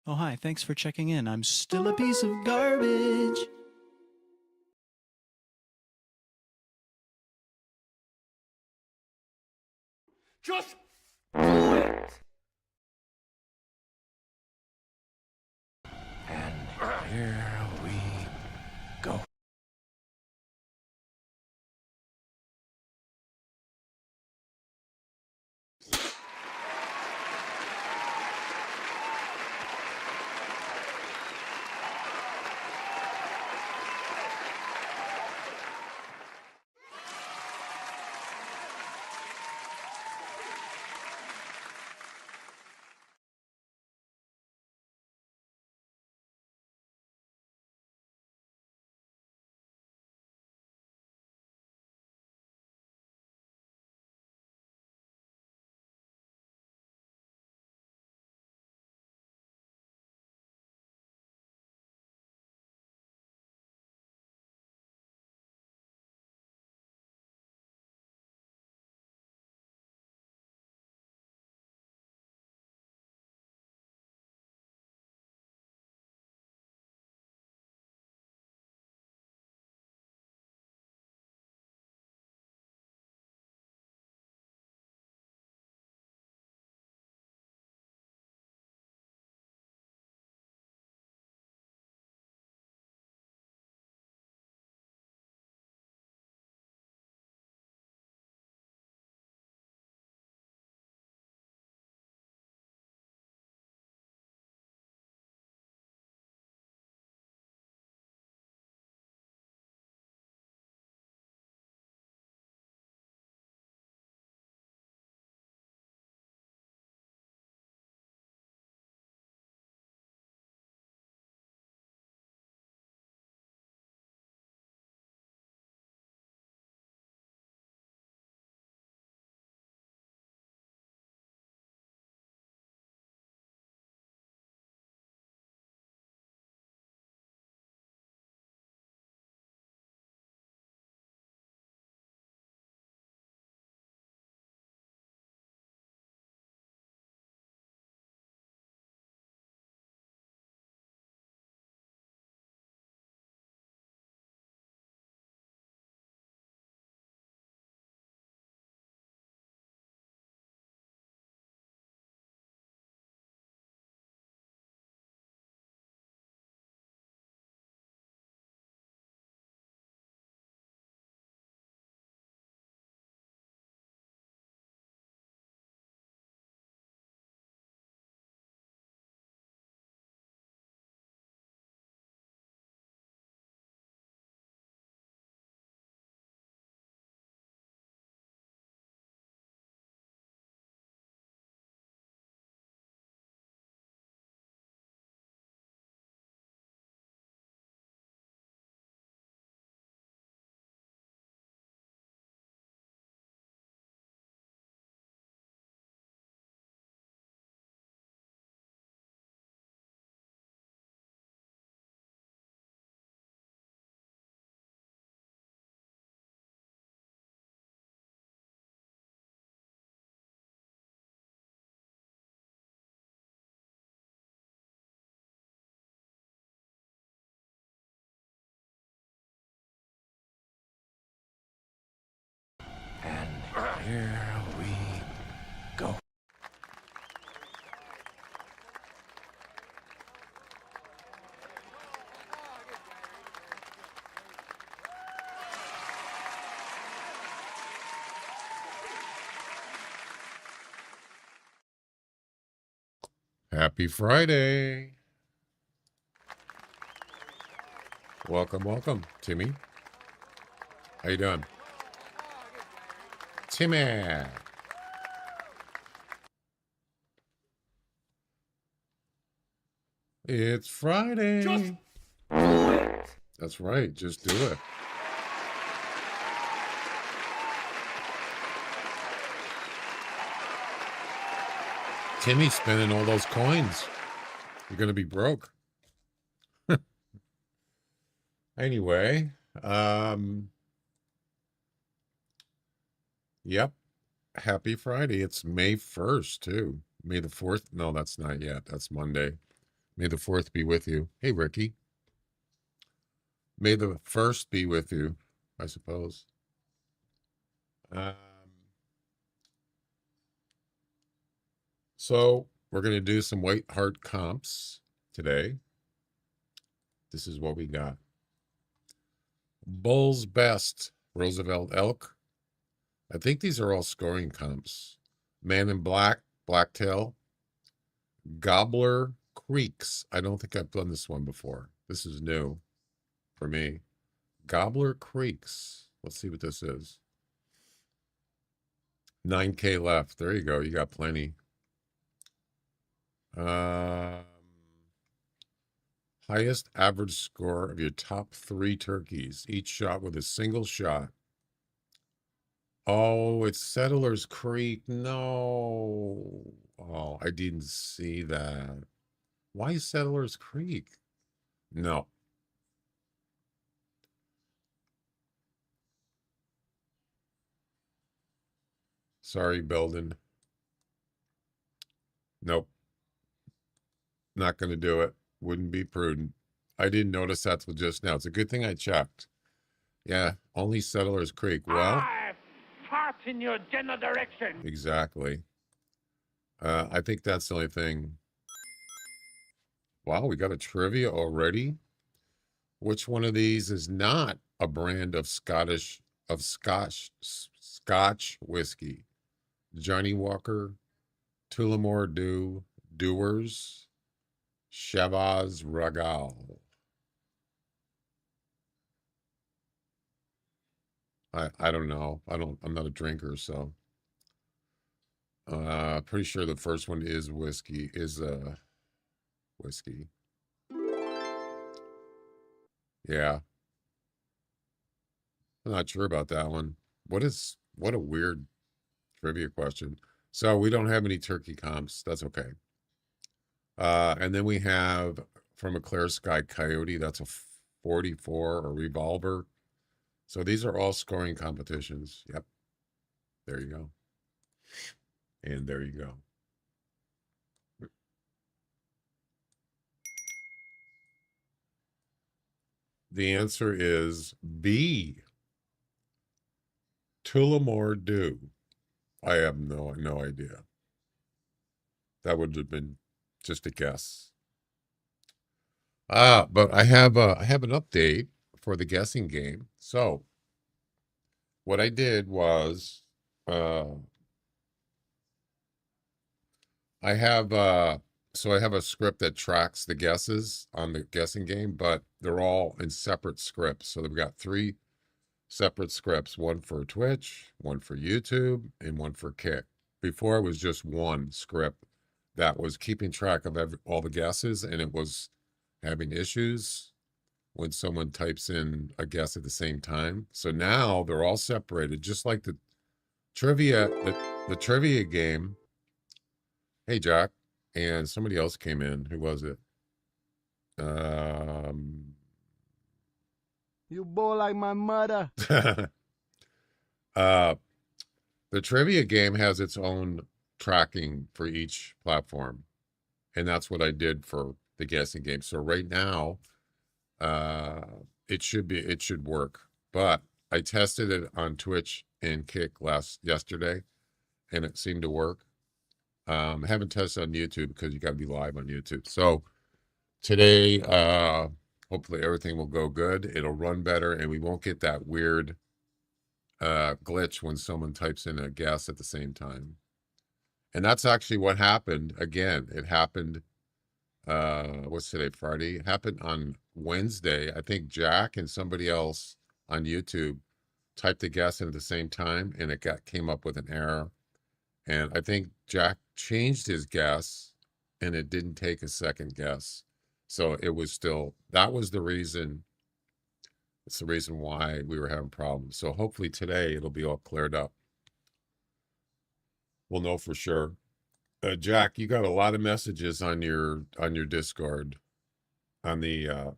Oh, hi, thanks for checking in. I'm still a piece of garbage. Just do it! And here we go. And here we go. Happy Friday. Welcome, Timmy. How you doing? Timmy. It's Friday. Just do it! That's right, just do it. Timmy's spending all those coins. You're going to be broke. Anyway, yep. Happy Friday. It's May 1st, too. May the 4th. No, that's not yet. That's Monday. May the 4th be with you. Hey, Ricky. May the 1st be with you, I suppose. So we're going to do some Whitehart Comps today. This is what we got. Bull's Best, Roosevelt Elk. I think these are all scoring comps. Man in Black, Blacktail. Gobbler Creeks. I don't think I've done this one before. This is new for me. Gobbler Creeks. Let's see what this is. 9K left. There you go. You got plenty. Highest average score of your top 3 turkeys, each shot with a single shot. Oh, it's Settlers Creek. No. Oh, I didn't see that. Why Settlers Creek? No. Sorry, Belden. Nope. Not going to do it. Wouldn't be prudent. I didn't notice that till just now. It's a good thing I checked. Yeah, only Settlers Creek. Well, Fart in your general direction. exactly. I think that's the only thing. Wow, we got a trivia already. Which one of these is not a brand of Scotch whiskey? Johnny Walker, Tullamore Dew, Dewars, Chavaz Regal. I don't know. I'm not a drinker, so pretty sure the first one is whiskey. Whiskey. Yeah. I'm not sure about that one. What a weird trivia question. So we don't have any turkey comps. That's okay. And then we have from a Clear Sky Coyote. That's a 44 or revolver. So these are all scoring competitions. Yep. There you go. And there you go. The answer is B. Tullamore Dew. I have no idea. That would have been just a guess. But I have an update for the guessing game. So what I did was I have a script that tracks the guesses on the guessing game, but they're all in separate scripts. So we've got 3 separate scripts, one for Twitch, one for YouTube, and one for Kick. Before it was just one script that was keeping track of all the guesses, and it was having issues when someone types in a guess at the same time. So now they're all separated, just like the trivia, the trivia game. Hey, Jack. And somebody else came in. Who was it? You boy like my mother. The trivia game has its own tracking for each platform. And that's what I did for the guessing game. So right now, it should work. But I tested it on Twitch and Kick yesterday, and it seemed to work. I haven't tested on YouTube because you got to be live on YouTube. So today, hopefully everything will go good. It'll run better, and we won't get that weird glitch when someone types in a guess at the same time. And that's actually what happened. Again, it happened, what's today, Friday? It happened on Wednesday. I think Jack and somebody else on YouTube typed the guess in at the same time, and it came up with an error. And I think Jack changed his guess, and it didn't take a second guess. So it was still, that was the reason. It's the reason why we were having problems. So hopefully today it'll be all cleared up. We'll know for sure. Jack, you got a lot of messages on your Discord, on the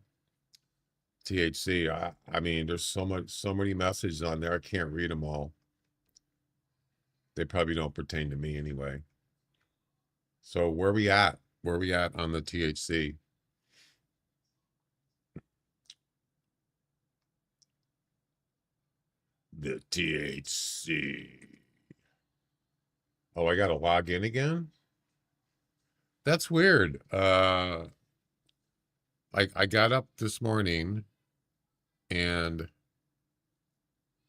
THC. I mean, there's so many messages on there. I can't read them all. They probably don't pertain to me anyway. So where we at? Where we at on the THC? The THC. Oh, I got to log in again? That's weird. I got up this morning and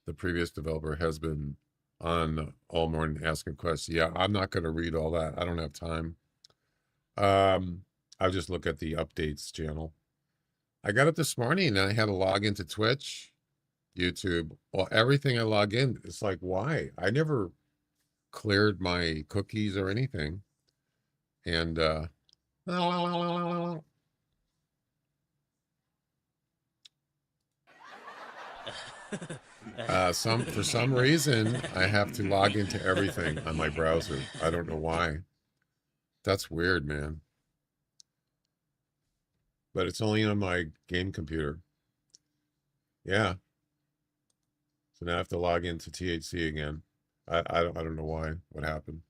the previous developer has been on all morning asking questions. Yeah, I'm not going to read all that. I don't have time. I'll just look at the updates channel. I got up this morning and I had to log into Twitch, YouTube. Well, everything I log in, it's like, why? I never cleared my cookies or anything. And for some reason I have to log into everything on my browser. I don't know why. That's weird, man. But it's only on my game computer. Yeah. So now I have to log into THC again. I don't know why. What happened?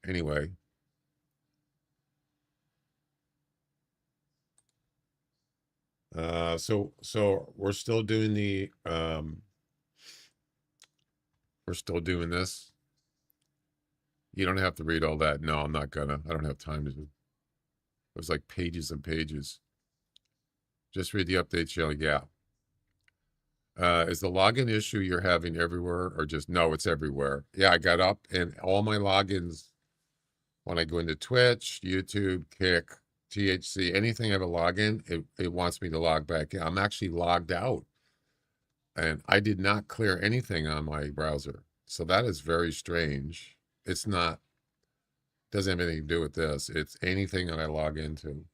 Anyway. So we're still doing the we're still doing this. You don't have to read all that. No, I'm not gonna. I don't have time to. It was like pages and pages. Just read the update, Shelly. Yeah. Is the login issue you're having everywhere or just no, it's everywhere. Yeah, I got up and all my logins when I go into Twitch, YouTube, Kick, THC, anything I have a login, it wants me to log back in. I'm actually logged out. And I did not clear anything on my browser. So that is very strange. It's not, doesn't have anything to do with this. It's anything that I log into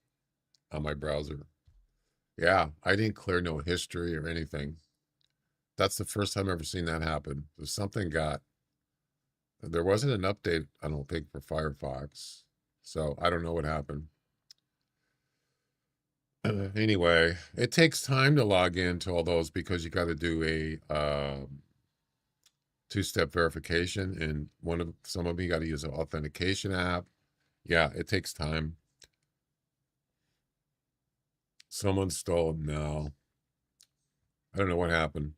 on my browser. Yeah, I didn't clear no history or anything. That's the first time I've ever seen that happen. So something there wasn't an update, I don't think, for Firefox. So I don't know what happened. Anyway, it takes time to log into all those because you got to do a two-step verification, and some of you got to use an authentication app. Yeah, it takes time. Someone stole. No, I don't know what happened.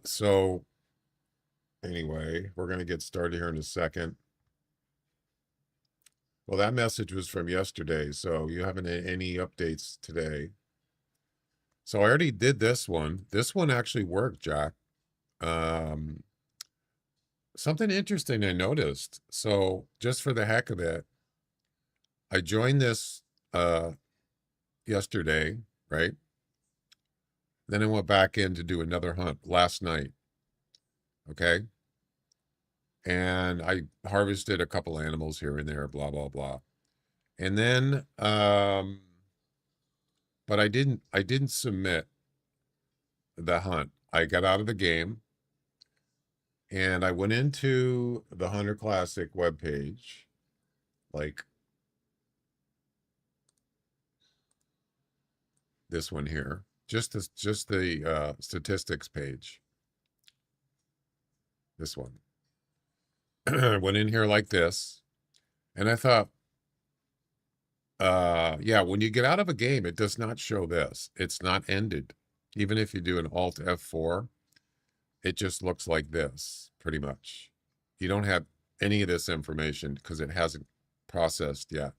So anyway, we're gonna get started here in a second. Well, that message was from yesterday, so you haven't had any updates today. So I already did this one. This one actually worked, Jack. Something interesting I noticed. So just for the heck of it, I joined this yesterday, right? Then I went back in to do another hunt last night. Okay. And I harvested a couple animals here and there, blah, blah, blah. And then, but I didn't submit the hunt. I got out of the game and I went into the Hunter Classic webpage, like this one here, just the statistics page. This one. Went in here like this, and I thought, yeah, when you get out of a game, it does not show this. It's not ended. Even if you do an Alt F4, it just looks like this, pretty much. You don't have any of this information because it hasn't processed yet.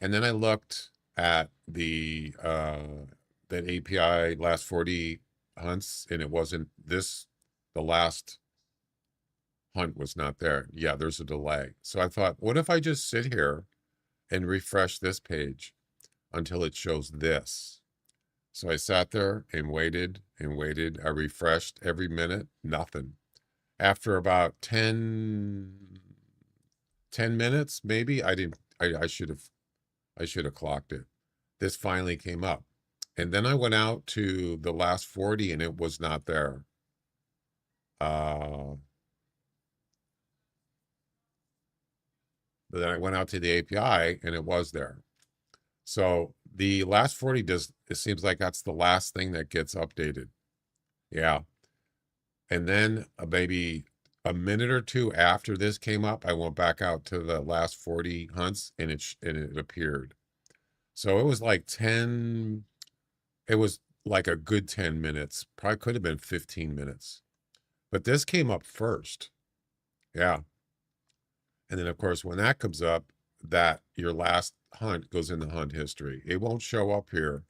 And then I looked at the that API last 40 hunts, and it wasn't this, the last hunt was not there. Yeah, there's a delay. So I thought, what if I just sit here and refresh this page until it shows this? So I sat there and waited and waited. I refreshed every minute, nothing. After about 10 minutes, maybe, I should have clocked it. This finally came up. And then I went out to the last 40 and it was not there. But then I went out to the API and it was there. So the last 40 it seems like that's the last thing that gets updated. Yeah. And then maybe a minute or two after this came up, I went back out to the last 40 hunts and it appeared. So it was like 10, it was like a good 10 minutes. Probably could have been 15 minutes. But this came up first. Yeah. And then, of course, when that comes up, that your last hunt goes in the hunt history. It won't show up here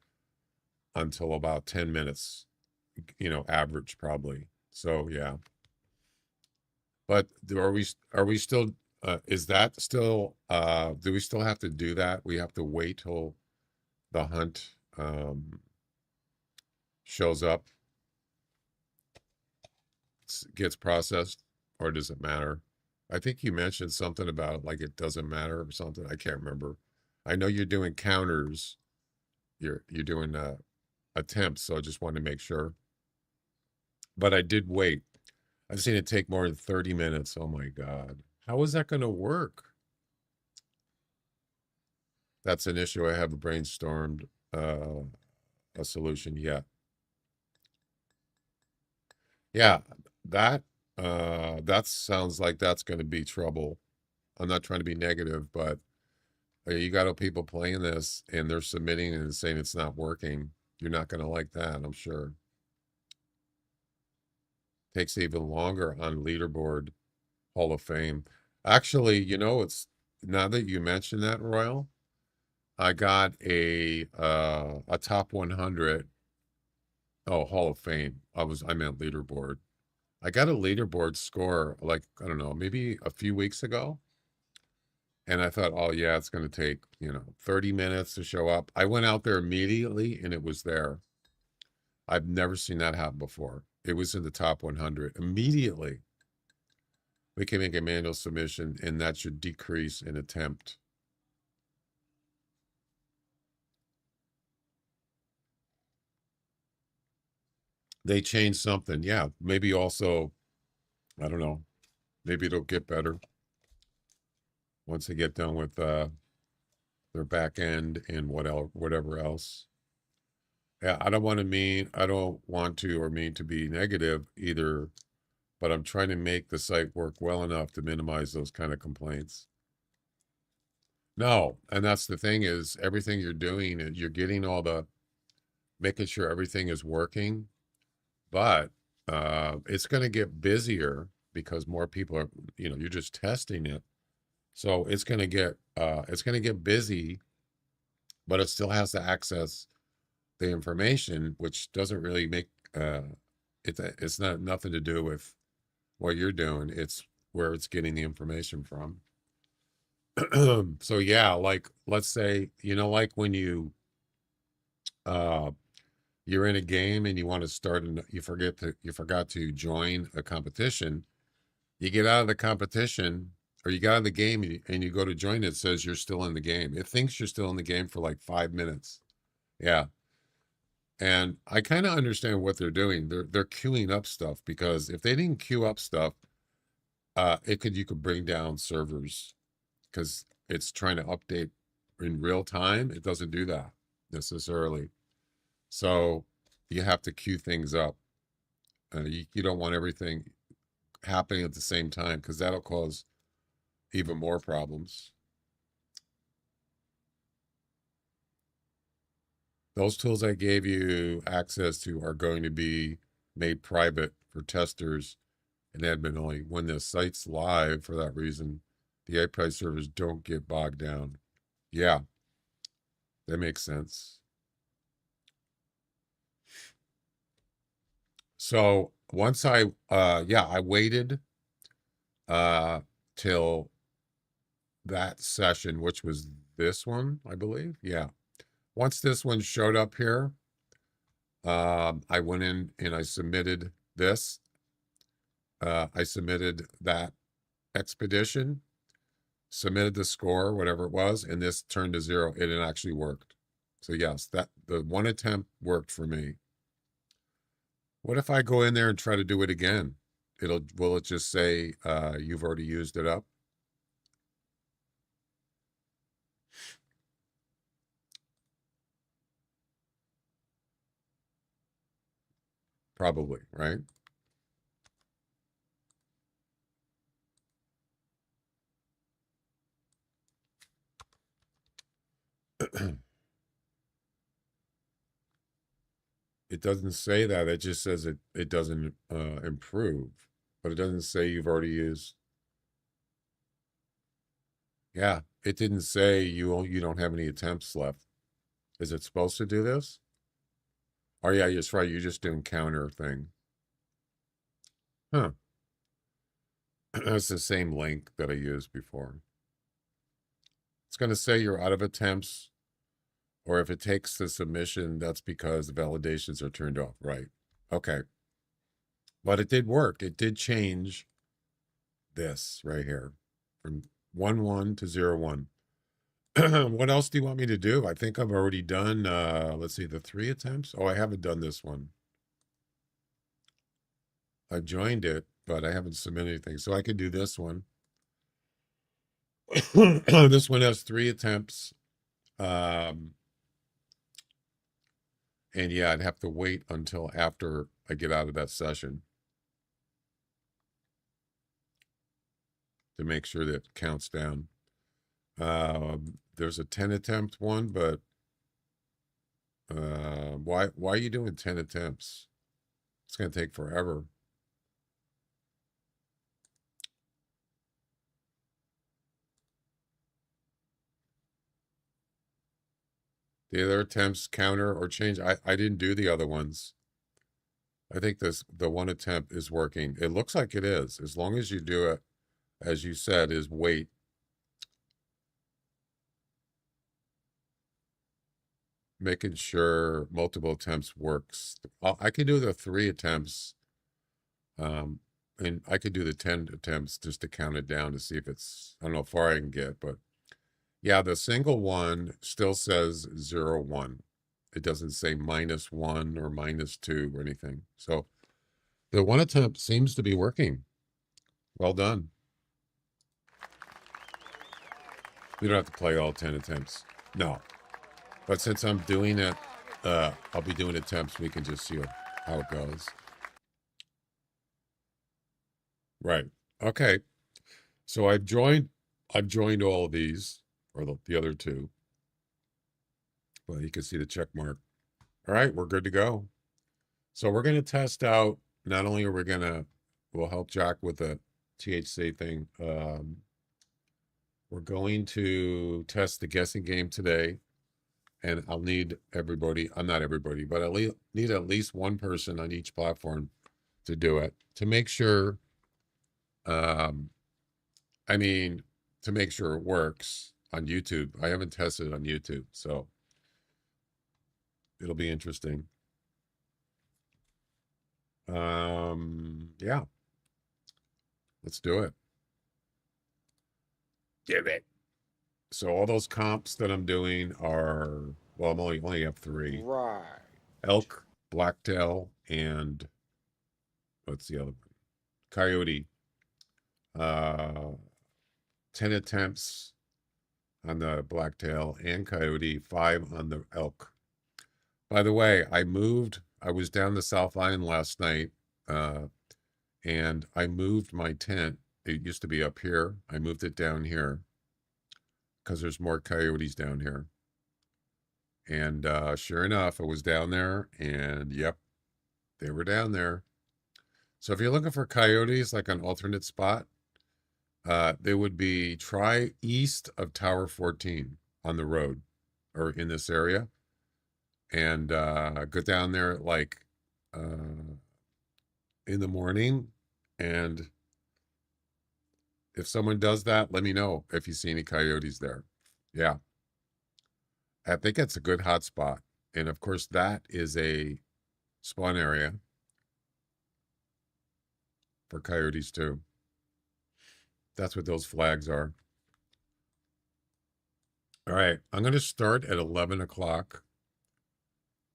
until about 10 minutes, average probably. So, yeah. But are we still, is that still, do we still have to do that? We have to wait till the hunt shows up, gets processed, or does it matter? I think you mentioned something about like it doesn't matter or something. I can't remember. I know you're doing counters. You're doing attempts, so I just wanted to make sure. But I did wait. I've seen it take more than 30 minutes. Oh my God. How is that going to work? That's an issue I haven't brainstormed a solution yet. Yeah, that sounds like that's going to be trouble. I'm not trying to be negative, but you got people playing this and they're submitting and saying it's not working. You're not going to like that, I'm sure. Takes even longer on leaderboard Hall of Fame. Actually, it's now that you mention that, Royal, I got a top 100. Oh, Hall of Fame. I meant leaderboard. I got a leaderboard score like, I don't know, maybe a few weeks ago. And I thought, oh yeah, it's going to take, 30 minutes to show up. I went out there immediately and it was there. I've never seen that happen before. It was in the top 100 immediately. We can make a manual submission and that should decrease in attempt. They changed something. Yeah. Maybe also, I don't know, maybe it'll get better once they get done with their back end and whatever else. Yeah, I don't want to or mean to be negative either, but I'm trying to make the site work well enough to minimize those kind of complaints. No, and that's the thing is everything you're doing, you're getting making sure everything is working, but it's going to get busier because more people are, you're just testing it. So it's going to get busy, but it still has to access the information, which doesn't really make it's not nothing to do with what you're doing. It's where it's getting the information from. So yeah, like let's say, like when uh you're in a game and you want to start and you forgot to join a competition, you get out of the competition or you got out of the game and you go to join it says you're still in the game. It thinks you're still in the game for like 5 minutes. Yeah. And I kind of understand what they're doing. They're queuing up stuff because if they didn't queue up stuff, you could bring down servers because it's trying to update in real time. It doesn't do that necessarily. So you have to queue things up. You don't want everything happening at the same time because that'll cause even more problems. Those tools I gave you access to are going to be made private for testers and admin only. When the site's live, for that reason, the API servers don't get bogged down. Yeah, that makes sense. So once I waited till that session, which was this one, I believe. Yeah. Once this one showed up here, I went in and I submitted this. I submitted that expedition, submitted the score, whatever it was, and this turned to 0. It actually worked. So yes, the one attempt worked for me. What if I go in there and try to do it again? Will it just say you've already used it up? Probably, right? doesn't say that. It just says it doesn't improve, but it doesn't say you've already used. Yeah, it didn't say you don't have any attempts left. Is it supposed to do this? Oh yeah, that's right. You're just doing counter thing. Huh. That's the same link that I used before. It's going to say you're out of attempts, or if it takes the submission, that's because the validations are turned off. Right. Okay. But it did work. It did change this right here from 1-1 to 0-1. What else do you want me to do? I think I've already done, let's see, the 3 attempts. Oh, I haven't done this one. I joined it, but I haven't submitted anything. So I could do this one. This one has 3 attempts. And yeah, I'd have to wait until after I get out of that session to make sure that it counts down. There's a 10 attempt one, but why are you doing 10 attempts? It's going to take forever. The other attempts counter or change. I didn't do the other ones. I think the one attempt is working. It looks like it is. As long as you do it, as you said, is wait. Making sure multiple attempts works. I can do the 3 attempts. And I could do the 10 attempts just to count it down to see if it's, I don't know how far I can get, but yeah, the single one still says 0-1. It doesn't say -1 or -2 or anything. So the one attempt seems to be working. Well done. We don't have to play all 10 attempts. No. But since I'm doing it, I'll be doing attempts. We can just see how it goes. Right. Okay. So I've joined all of these, or the other 2. Well, you can see the check mark. All right, we're good to go. So we're going to test out, not only are we'll help Jack with the THC thing. We're going to test the guessing game today. And I'll need everybody, not everybody, but I need at least one person on each platform to do it, to make sure, to make sure it works on YouTube. I haven't tested it on YouTube, so it'll be interesting. Yeah. Let's do it. Give it. So all those comps that I'm doing are, well, I'm only have 3. Right. Elk, blacktail, and what's the other one? Coyote. 10 attempts on the blacktail and coyote, 5 on the elk. By the way, I was down the South Island last night, and I moved my tent. It used to be up here. I moved it down here because there's more coyotes down here. And sure enough, I was down there, and yep, they were down there. So if you're looking for coyotes, like an alternate spot, they would be try east of Tower 14 on the road or in this area, and go down there like in the morning. And if someone does that, let me know if you see any coyotes there. Yeah. I think it's a good hot spot. And of course, that is a spawn area for coyotes too. That's what those flags are. All right, I'm going to start at 11 o'clock.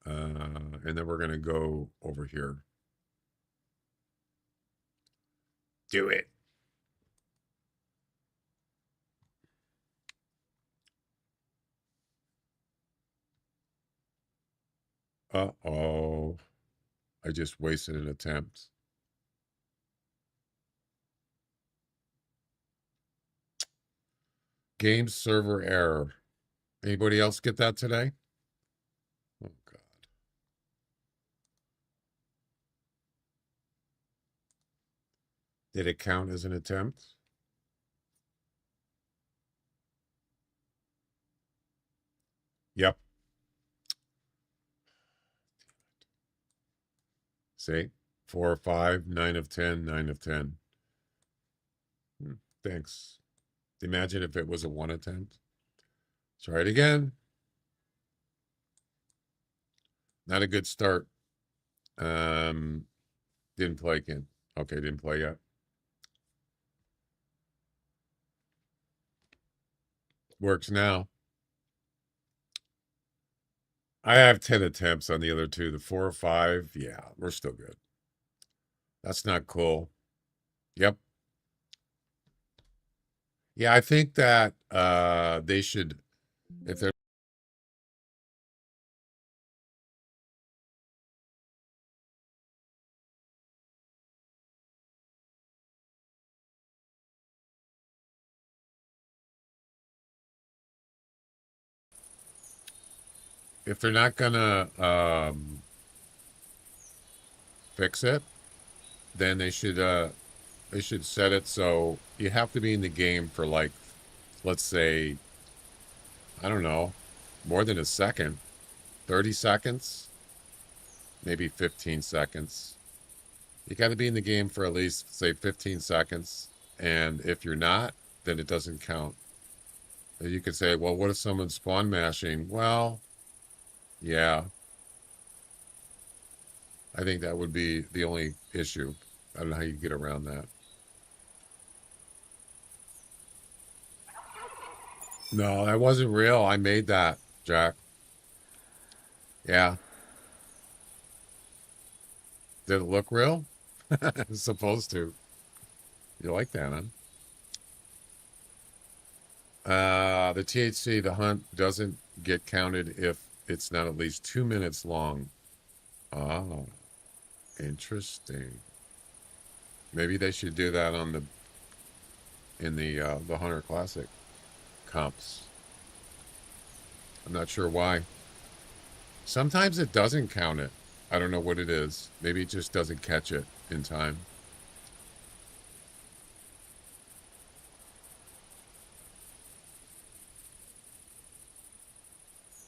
And then we're going to go over here. Do it. Uh-oh. I just wasted an attempt. Game server error. Anybody else get that today? Oh, God. Did it count as an attempt? Yep. See? 4 or 5, 9 of 10, 9 of 10. Thanks. Imagine if it was a 1 attempt. Try it again. Not a good start. Didn't play again. Okay, didn't play yet. Works now. I have 10 attempts on the other two. The 4 or 5, yeah, we're still good. That's not cool. Yep. Yeah, I think that they should, if they're not gonna fix it, then they should set it so you have to be in the game for, like, let's say, I don't know, more than a second, 30 seconds, maybe 15 seconds. You got to be in the game for at least, say, 15 seconds. And if you're not, then it doesn't count. You could say, well, what if someone's spawn mashing? Well, yeah. I think that would be the only issue. I don't know how you get around that. No, that wasn't real. I made that, Jack. Yeah. Did it look real? It's supposed to. You like that, huh? The THC, the hunt, doesn't get counted if it's not at least 2 minutes long. Oh, interesting. Maybe they should do that on the Hunter Classic comps. I'm not sure why. Sometimes it doesn't count it. I don't know what it is. Maybe it just doesn't catch it in time.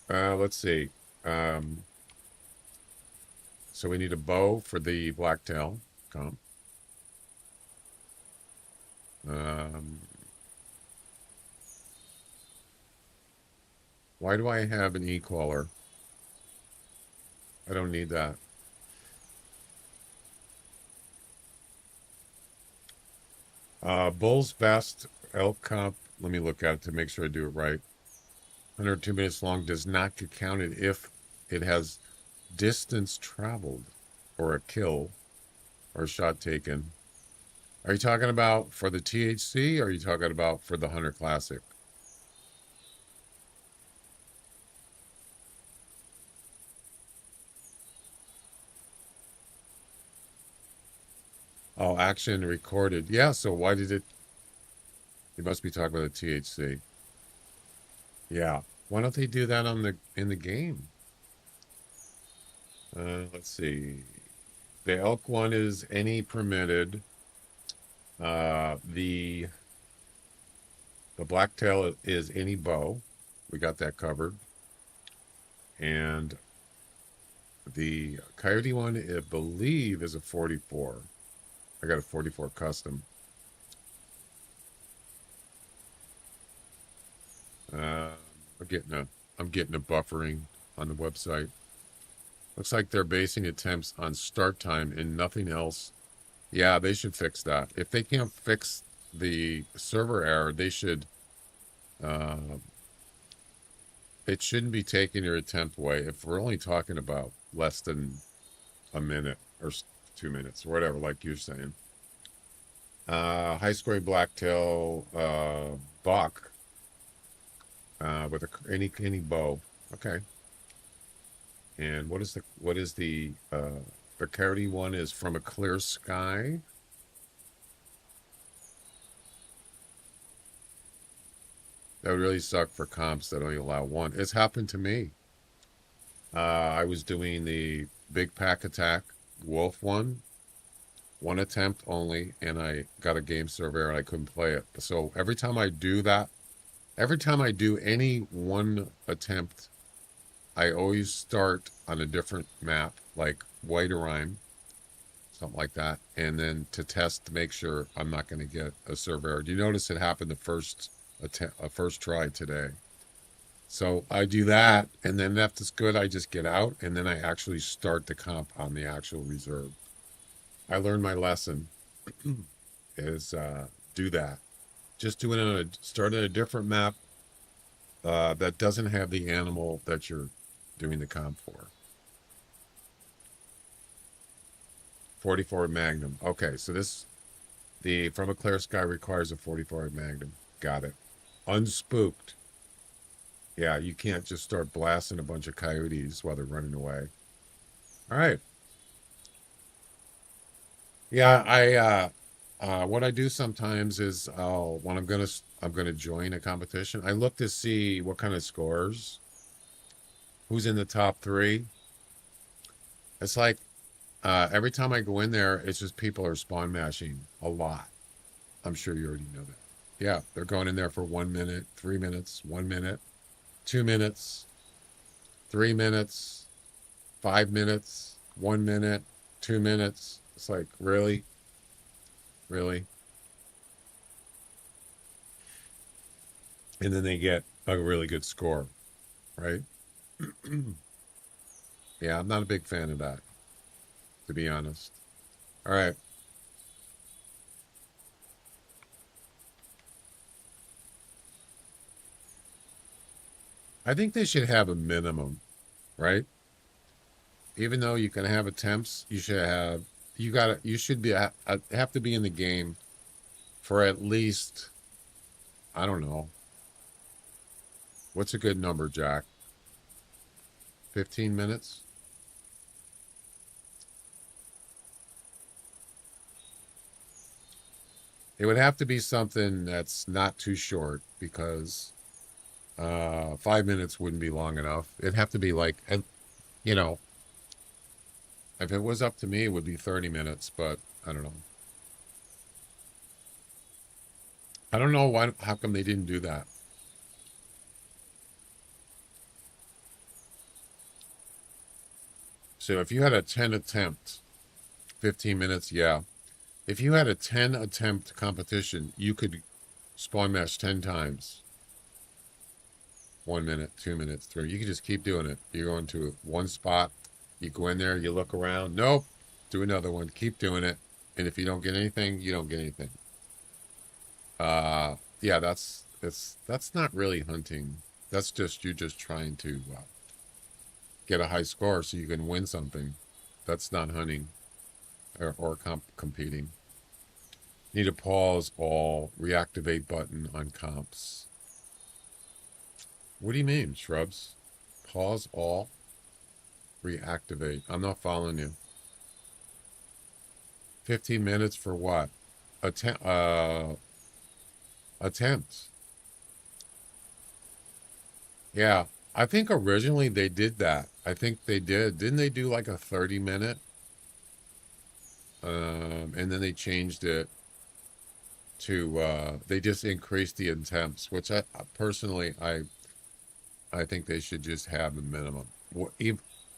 Let's see. So we need a bow for the blacktail comp. Why do I have an e-collar? I don't need that. Bull's best elk comp. Let me look at it to make sure I do it right. 102 minutes long does not get counted if it has distance traveled or a kill or shot taken. Are you talking about for the THC or are you talking about for the Hunter Classic? Oh, action recorded. Yeah, so why did it? You must be talking about the THC. Yeah. Why don't they do that in the game? Let's see. The elk one is any permitted. The blacktail is any bow. We got that covered. And the coyote one, I believe, is a 44. I got a 44 custom. I'm getting a buffering on the website. Looks like they're basing attempts on start time and nothing else. Yeah, they should fix that. If they can't fix the server error, they should. It shouldn't be taking your attempt away. If we're only talking about less than a minute or 2 minutes or whatever, like you're saying. High scoring blacktail buck with any bow. Okay. And what is the coyote one is from a clear sky. That would really suck for comps that only allow one. It's happened to me. I was doing the big pack attack wolf one, one attempt only, and I got a game server and I couldn't play it. So every time I do that, every time I do any one attempt, I always start on a different map, like Whitehart, something like that, and then to test to make sure I'm not going to get a server error. Do you notice it happened the first first try today? So I do that, and then if it's good, I just get out, and then I actually start the comp on the actual reserve. I learned my lesson is do that. Just do it on start on a different map that doesn't have the animal that you're doing the comp for. 44 Magnum. Okay, so this the From a Clear Sky requires a 44 Magnum. Got it. Unspooked. Yeah, you can't just start blasting a bunch of coyotes while they're running away. All right. Yeah, I what I do sometimes is when I'm gonna join a competition, I look to see what kind of scores, who's in the top 3. It's like every time I go in there, it's just people are spawn mashing a lot. I'm sure you already know that. Yeah, they're going in there for 1 minute, 3 minutes, 1 minute, 2 minutes, 3 minutes, 5 minutes, 1 minute, 2 minutes. It's like, really? Really? And then they get a really good score, right? Yeah, I'm not a big fan of that, to be honest. All right. I think they should have a minimum, right? Even though you can have attempts, you should have to be in the game for at least, I don't know. What's a good number, Jack? 15 minutes? It would have to be something that's not too short because 5 minutes wouldn't be long enough. It'd have to be like, you know, if it was up to me, it would be 30 minutes, but I don't know. I don't know how come they didn't do that. So if you had a 10 attempt, 15 minutes, yeah. If you had a 10 attempt competition, you could spawn mash 10 times. 1 minute, 2 minutes, 3. You can just keep doing it. You go into one spot, you go in there, you look around. Nope. Do another one. Keep doing it. And if you don't get anything, you don't get anything. Yeah, that's not really hunting. That's just you just trying to get a high score so you can win something. That's not hunting or competing. Need to pause all reactivate button on comps. What do you mean, Shrubs? Pause all reactivate. I'm not following you. 15 minutes for what? Attempts. Yeah, I think originally they did that. I think they did. Didn't they do like a 30-minute? And then they changed it to they just increased the attempts, which I personally I think they should just have a minimum.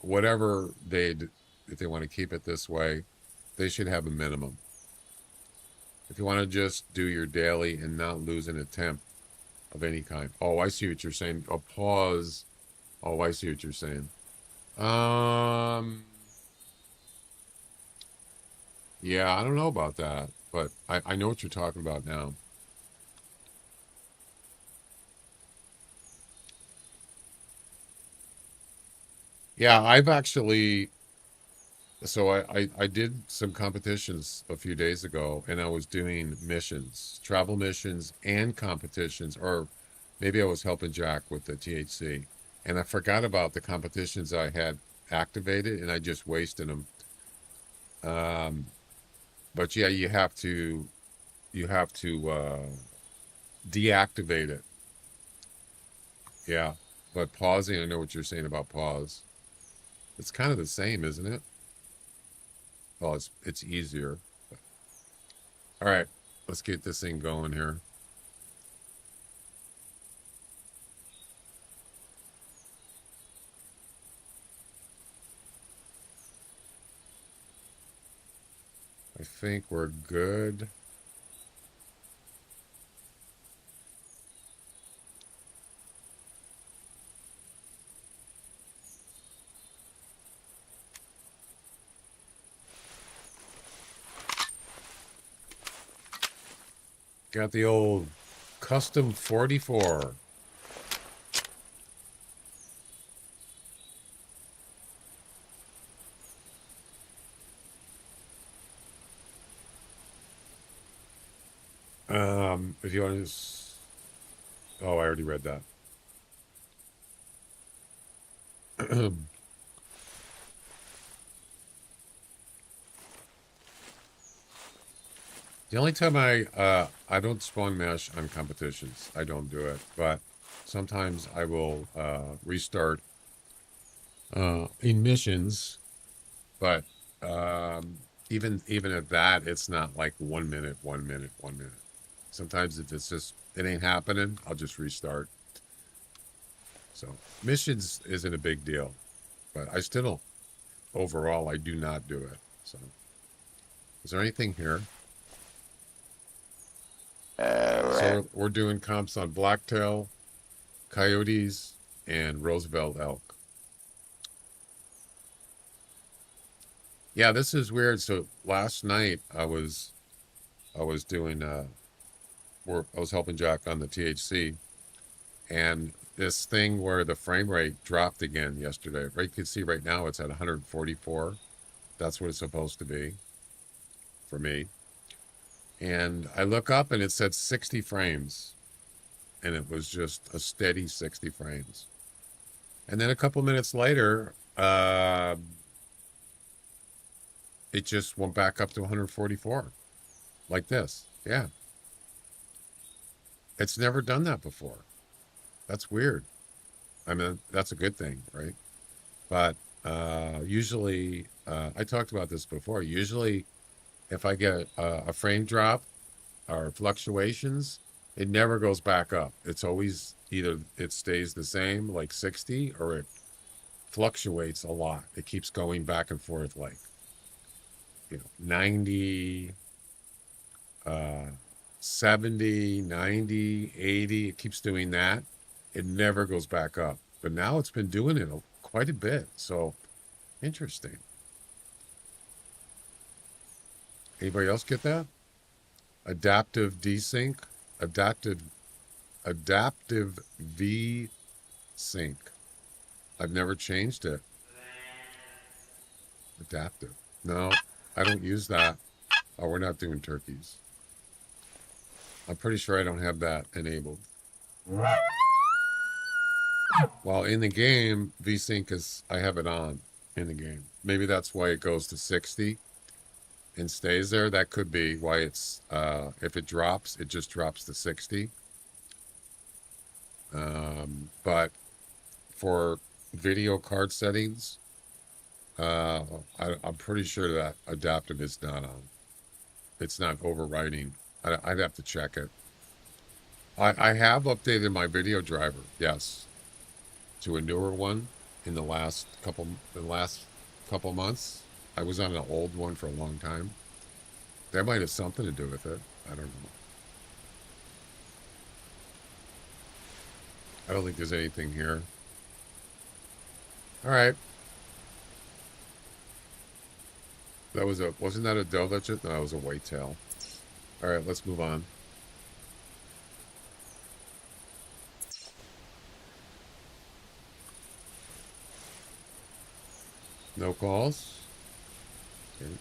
Whatever if they want to keep it this way, they should have a minimum. If you want to just do your daily and not lose an attempt of any kind. Oh, I see what you're saying. A pause. Oh, I see what you're saying. Yeah, I don't know about that, but I know what you're talking about now. Yeah, I've actually so I did some competitions a few days ago and I was doing missions, travel missions and competitions, or maybe I was helping Jack with the THC. And I forgot about the competitions I had activated and I just wasted them. But yeah, you have to deactivate it. Yeah. But pausing, I know what you're saying about pause. It's kind of the same, isn't it? Well, it's easier. But All right, let's get this thing going here. I think we're good. Got the old custom 44. If you want to, oh, I already read that. The only time I don't spawn mesh on competitions, I don't do it, but sometimes I will restart in missions, but even at that, it's not like 1 minute, 1 minute, 1 minute. Sometimes if it's just it ain't happening, I'll just restart. So missions isn't a big deal, but I still don't. Overall, I do not do it. So is there anything here? So we're doing comps on blacktail, coyotes, and Roosevelt elk. Yeah, this is weird. So last night I was doing I was helping Jack on the THC, and this thing where the frame rate dropped again yesterday. Right, you can see right now it's at 144. That's what it's supposed to be for me. And I look up and it said 60 frames, and it was just a steady 60 frames. And then a couple minutes later, it just went back up to 144, like this. Yeah. It's never done that before. That's weird. I mean, that's a good thing, right? But usually, I talked about this before. Usually, if I get a frame drop or fluctuations, it never goes back up. It's always either it stays the same, like 60, or it fluctuates a lot. It keeps going back and forth, like, 90, 70, 90, 80. It keeps doing that. It never goes back up. But now it's been doing it quite a bit. So interesting. Anybody else get that? Adaptive desync, adaptive V sync. I've never changed it. Adaptive. No, I don't use that. Oh, we're not doing turkeys. I'm pretty sure I don't have that enabled. Well, in the game, VSync is, I have it on in the game. Maybe that's why it goes to 60 and stays there. That could be why it's, if it drops, it just drops to 60. But for video card settings, I'm pretty sure that adaptive is not on. It's not overriding. I'd have to check it. I have updated my video driver, yes, to a newer one in the last couple months. I was on an old one for a long time. That might have something to do with it. I don't know. I don't think there's anything here. All right. Wasn't that a doe that just, no, that was a whitetail. All right, let's move on. No calls? Okay.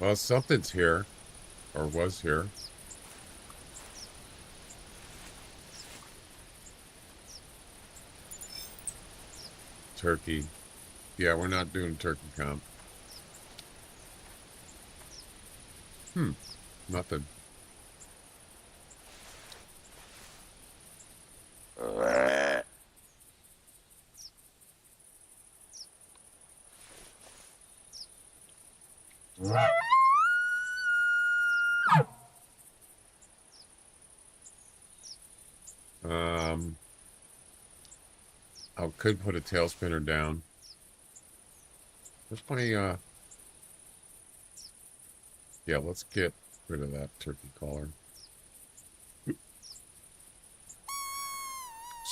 Well, something's here, or was here. Turkey. Yeah, we're not doing turkey comp. Nothing. I could put a tail spinner down. There's plenty, yeah, let's get rid of that turkey collar.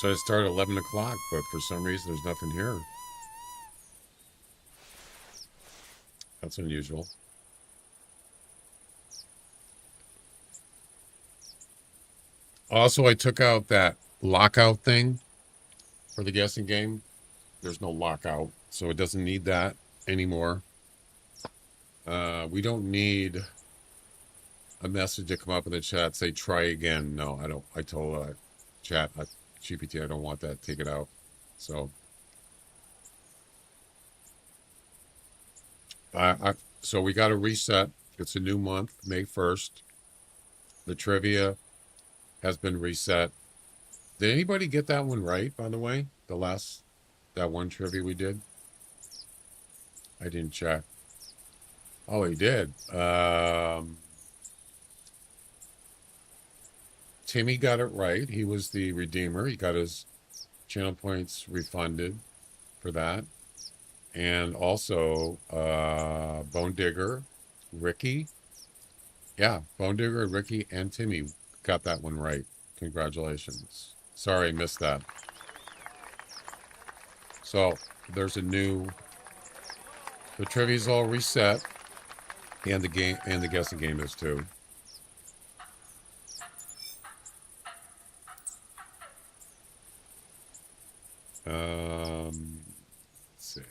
So I start at 11 o'clock, but for some reason there's nothing here. That's unusual. Also, I took out that lockout thing for the guessing game. There's no lockout, so it doesn't need that anymore. We don't need a message to come up in the chat, say try again. No, I don't. I told chat, GPT, I don't want that. Take it out. So, so we got to reset. It's a new month, May 1st. The trivia has been reset. Did anybody get that one right, by the way? That one trivia we did? I didn't check. Oh, he did. Timmy got it right. He was the redeemer. He got his channel points refunded for that. And also, Bone Digger, Ricky. Yeah, Bone Digger, Ricky, and Timmy got that one right. Congratulations. Sorry, I missed that. So, there's a new... The trivia's all reset. And the game, and the guessing game is too. Let's see.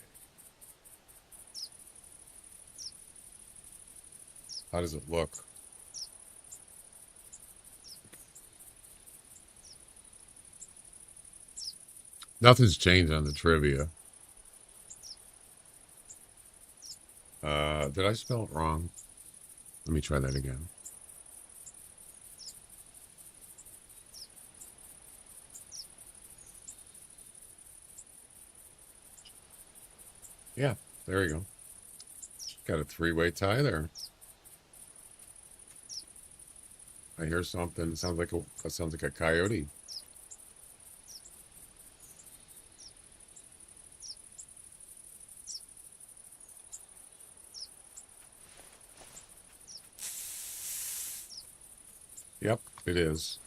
How does it look? Nothing's changed on the trivia. Did I spell it wrong? Let me try that again. Yeah, there you go. Got a three-way tie there. I hear something. Sounds like a coyote. Yep, it is.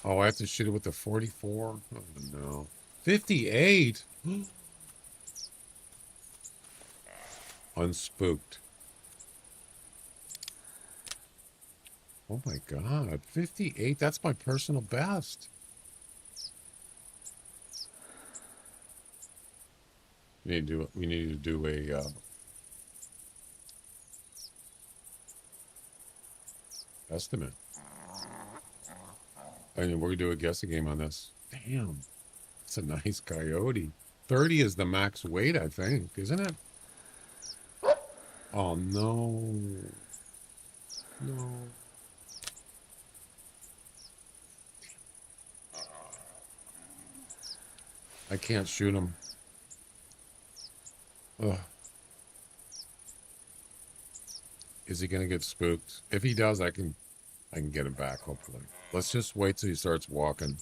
Oh, I have to shoot it with the 44? Oh, no. 58? Unspooked. Oh my God, 58? That's my personal best. We need to do a estimate. And we're gonna do a guessing game on this. Damn, it's a nice coyote. 30 is the max weight, I think, isn't it? Oh no. No. I can't shoot him. Ugh. Is he gonna get spooked? If he does, I can get him back, hopefully. Let's just wait till he starts walking.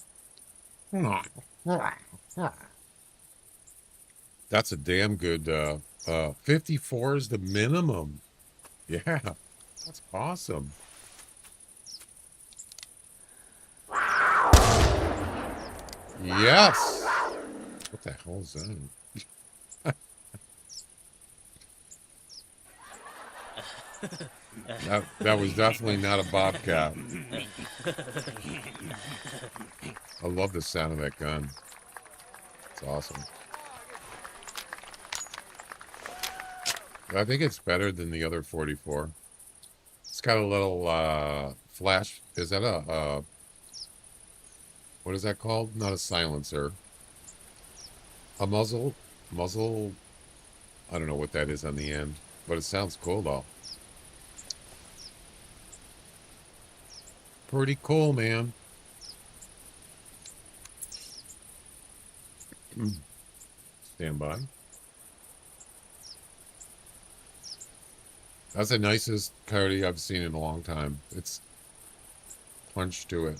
That's a damn good 54 is the minimum. Yeah, that's awesome. Yes. What the hell is that? That was definitely not a bobcat. I love the sound of that gun. It's awesome. I think it's better than the other 44. It's got a little flash. Is that a what is that called? Not a silencer. A muzzle. I don't know what that is on the end, but it sounds cool though. pretty cool, man. Stand by. That's the nicest coyote I've seen in a long time. It's punch to it.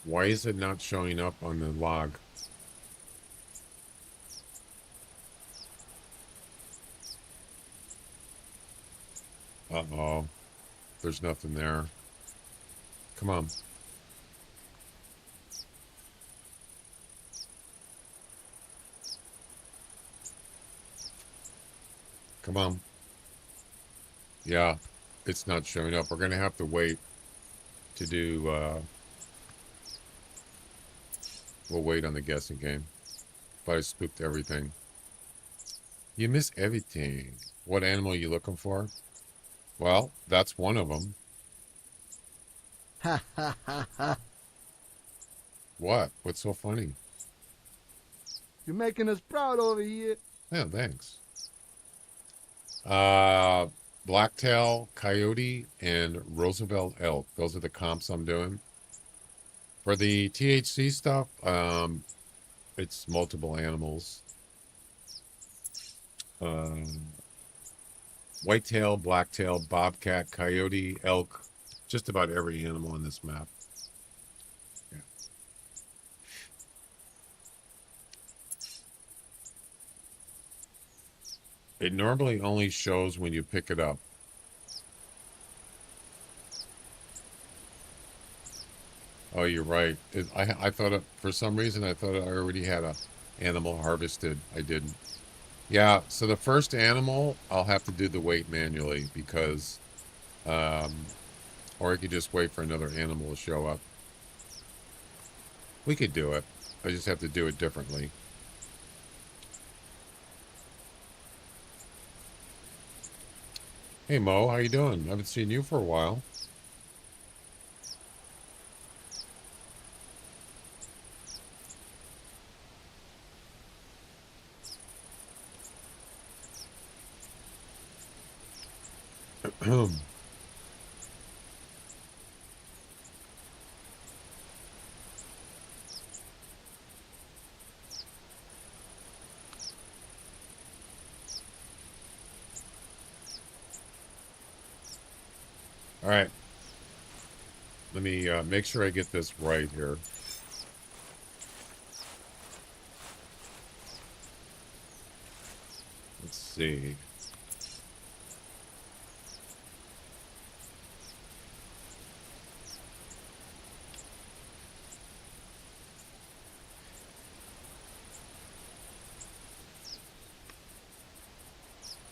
Why is it not showing up on the log? Uh-oh. There's nothing there. Come on. Come on. Yeah, it's not showing up. We're going to have to wait to do, we'll wait on the guessing game. But I spooked everything. You miss everything. What animal are you looking for? Well, that's one of them. Ha ha ha ha. What? What's so funny? You're making us proud over here. Yeah, thanks. Blacktail, coyote, and Roosevelt elk. Those are the comps I'm doing. For the THC stuff, it's multiple animals. Whitetail, blacktail, bobcat, coyote, elk, just about every animal on this map. Yeah. It normally only shows when you pick it up. Oh, you're right. I thought for some reason I thought I already had a animal harvested. I didn't. Yeah, so the first animal, I'll have to do the weight manually because, or I could just wait for another animal to show up. We could do it. I just have to do it differently. Hey Mo, how you doing? I haven't seen you for a while. All right. Let me make sure I get this right here. Let's see.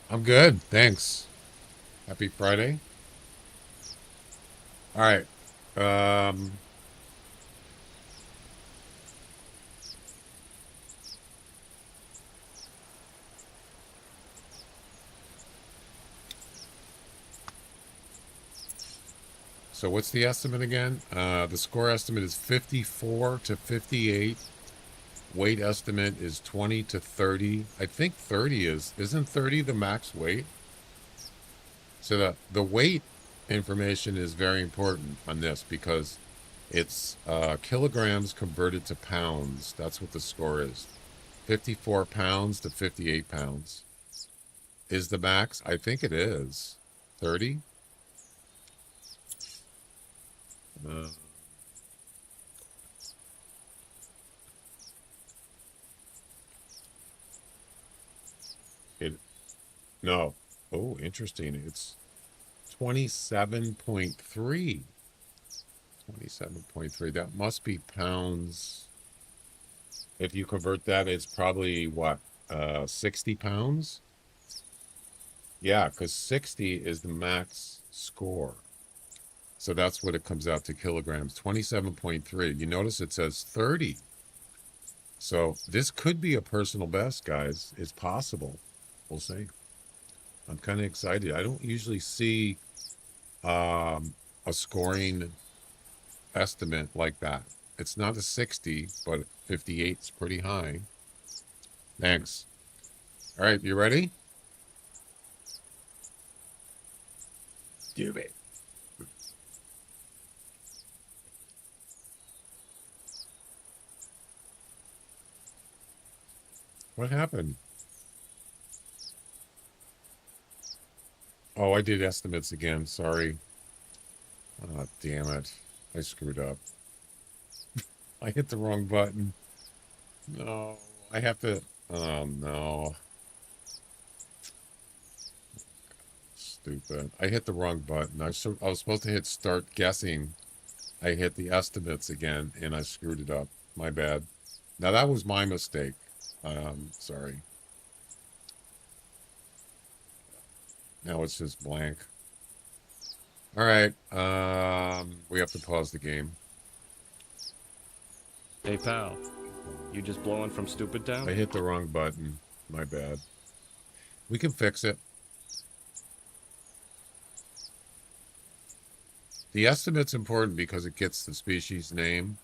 I'm good. Thanks. Happy Friday. All right. So what's the estimate again? The score estimate is 54 to 58. Weight estimate is 20 to 30. I think 30 isn't 30 the max weight? So the weight information is very important on this because it's kilograms converted to pounds. That's what the score is. 54 pounds to 58 pounds. Is the max? I think it is. 30? No. Oh, interesting. It's 27.3. 27.3. That must be pounds. If you convert that, it's probably what? 60 pounds? Yeah, because 60 is the max score. So that's what it comes out to kilograms. 27.3. You notice it says 30. So this could be a personal best, guys. It's possible. We'll see. I'm kind of excited. I don't usually see a scoring estimate like that. It's not a 60, but 58 is pretty high. Thanks. All right, you ready? Stupid. What happened? Oh, I did estimates again. Sorry. Oh, damn it. I screwed up. I hit the wrong button. No, I have to. Oh, no. Stupid. I hit the wrong button. I was supposed to hit start guessing. I hit the estimates again, and I screwed it up. My bad. Now, that was my mistake. Sorry. Now it's just blank. All right. We have to pause the game. Hey, pal. You just blowing from Stupid Town? I hit the wrong button. My bad. We can fix it. The estimate's important because it gets the species name.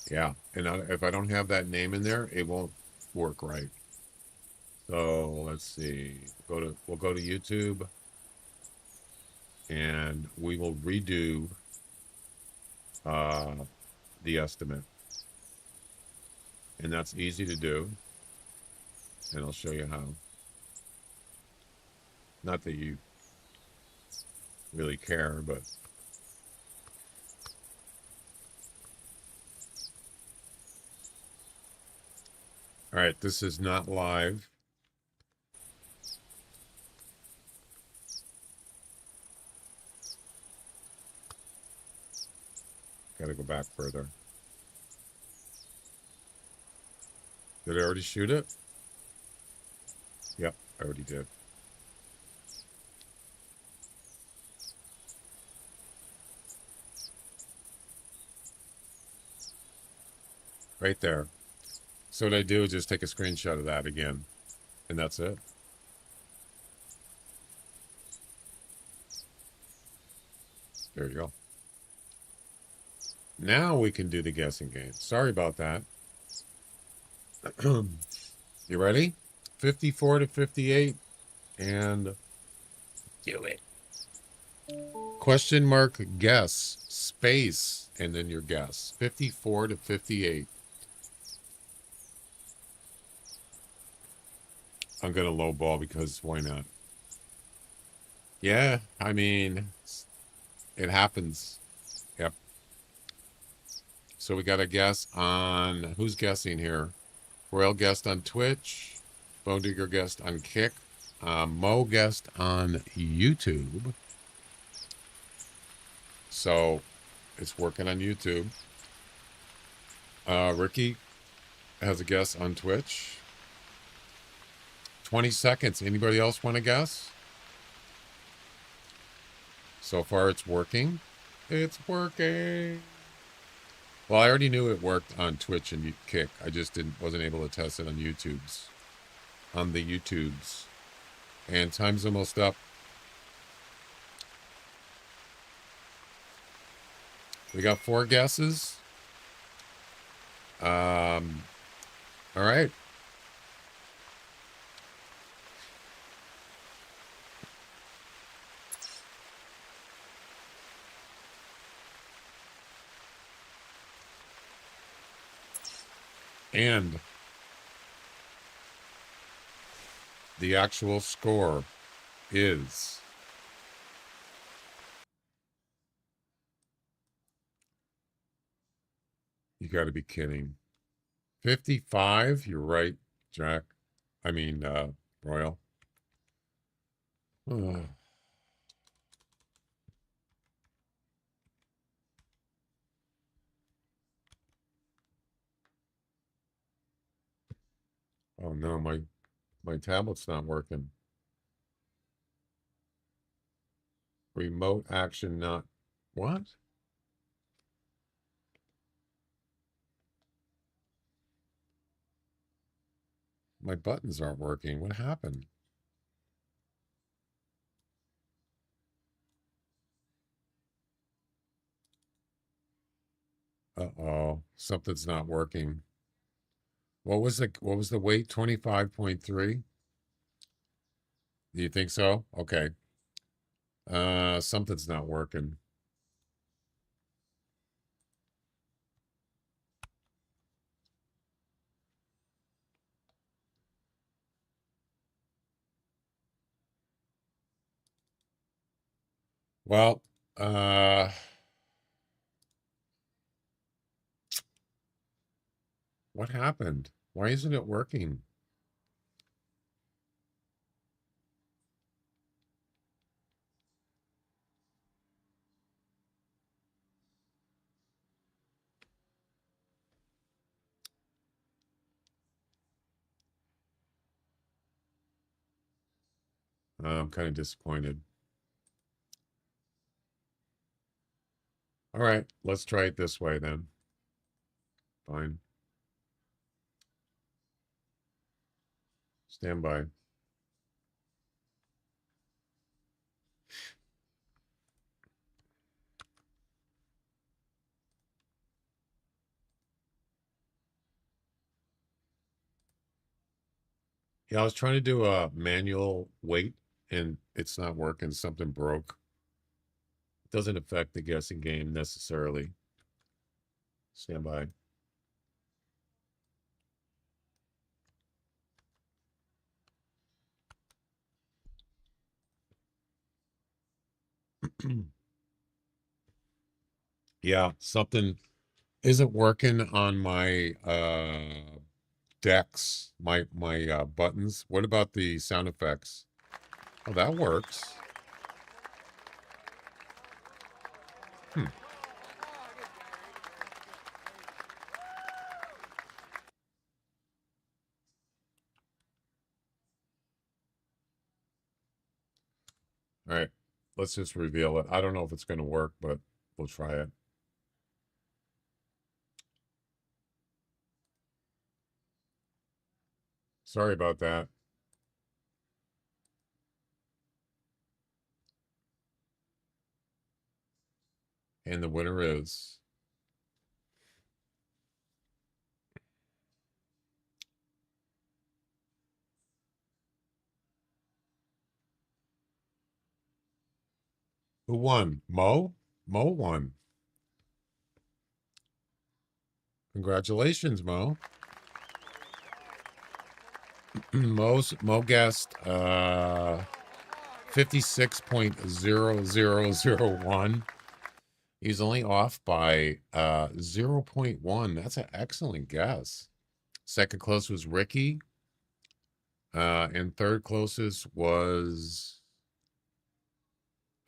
Yeah, and if I don't have that name in there, it won't work right. So let's see. We'll go to YouTube, and we will redo the estimate, and that's easy to do. And I'll show you how. Not that you really care, but. All right, this is not live. Got to go back further. Did I already shoot it? Yep, I already did. Right there. So what I do is just take a screenshot of that again, and that's it. There you go. Now we can do the guessing game. Sorry about that. You ready? 54 to 58, and do it. Question mark guess, space, and then your guess. 54 to 58. I'm going to lowball because why not? Yeah, I mean, it happens. Yep. So we got a guess on, who's guessing here? Royal guessed on Twitch. Bone Digger guessed on Kick. Mo guessed on YouTube. So it's working on YouTube. Ricky has a guess on Twitch. 20 seconds. Anybody else want to guess? So far it's working. It's working. Well, I already knew it worked on Twitch and Kick. I just wasn't able to test it on the YouTubes. And time's almost up. We got 4 guesses. All right. And the actual score is you got to be kidding. 55? You're right, Jack. I mean, Royal. Oh. Oh no, my tablet's not working. Remote action not what? My buttons aren't working. What happened? Uh-oh. Something's not working. What was the weight? 25.3? Do you think so? Okay. Something's not working. Well, what happened? Why isn't it working? I'm kind of disappointed. All right, let's try it this way then. Fine. Stand by. Yeah, I was trying to do a manual weight and it's not working. Something broke. It doesn't affect the guessing game necessarily. Stand by. Yeah, something isn't working on my decks, my buttons. What about the sound effects? Oh, that works. Hmm. All right, let's just reveal it. I don't know if it's going to work, but we'll try it. Sorry about that. And the winner is who won? Mo? Mo won. Congratulations, Mo. Mo guessed 56.0001. He's only off by 0.1. That's an excellent guess. Second closest was Ricky. And third closest was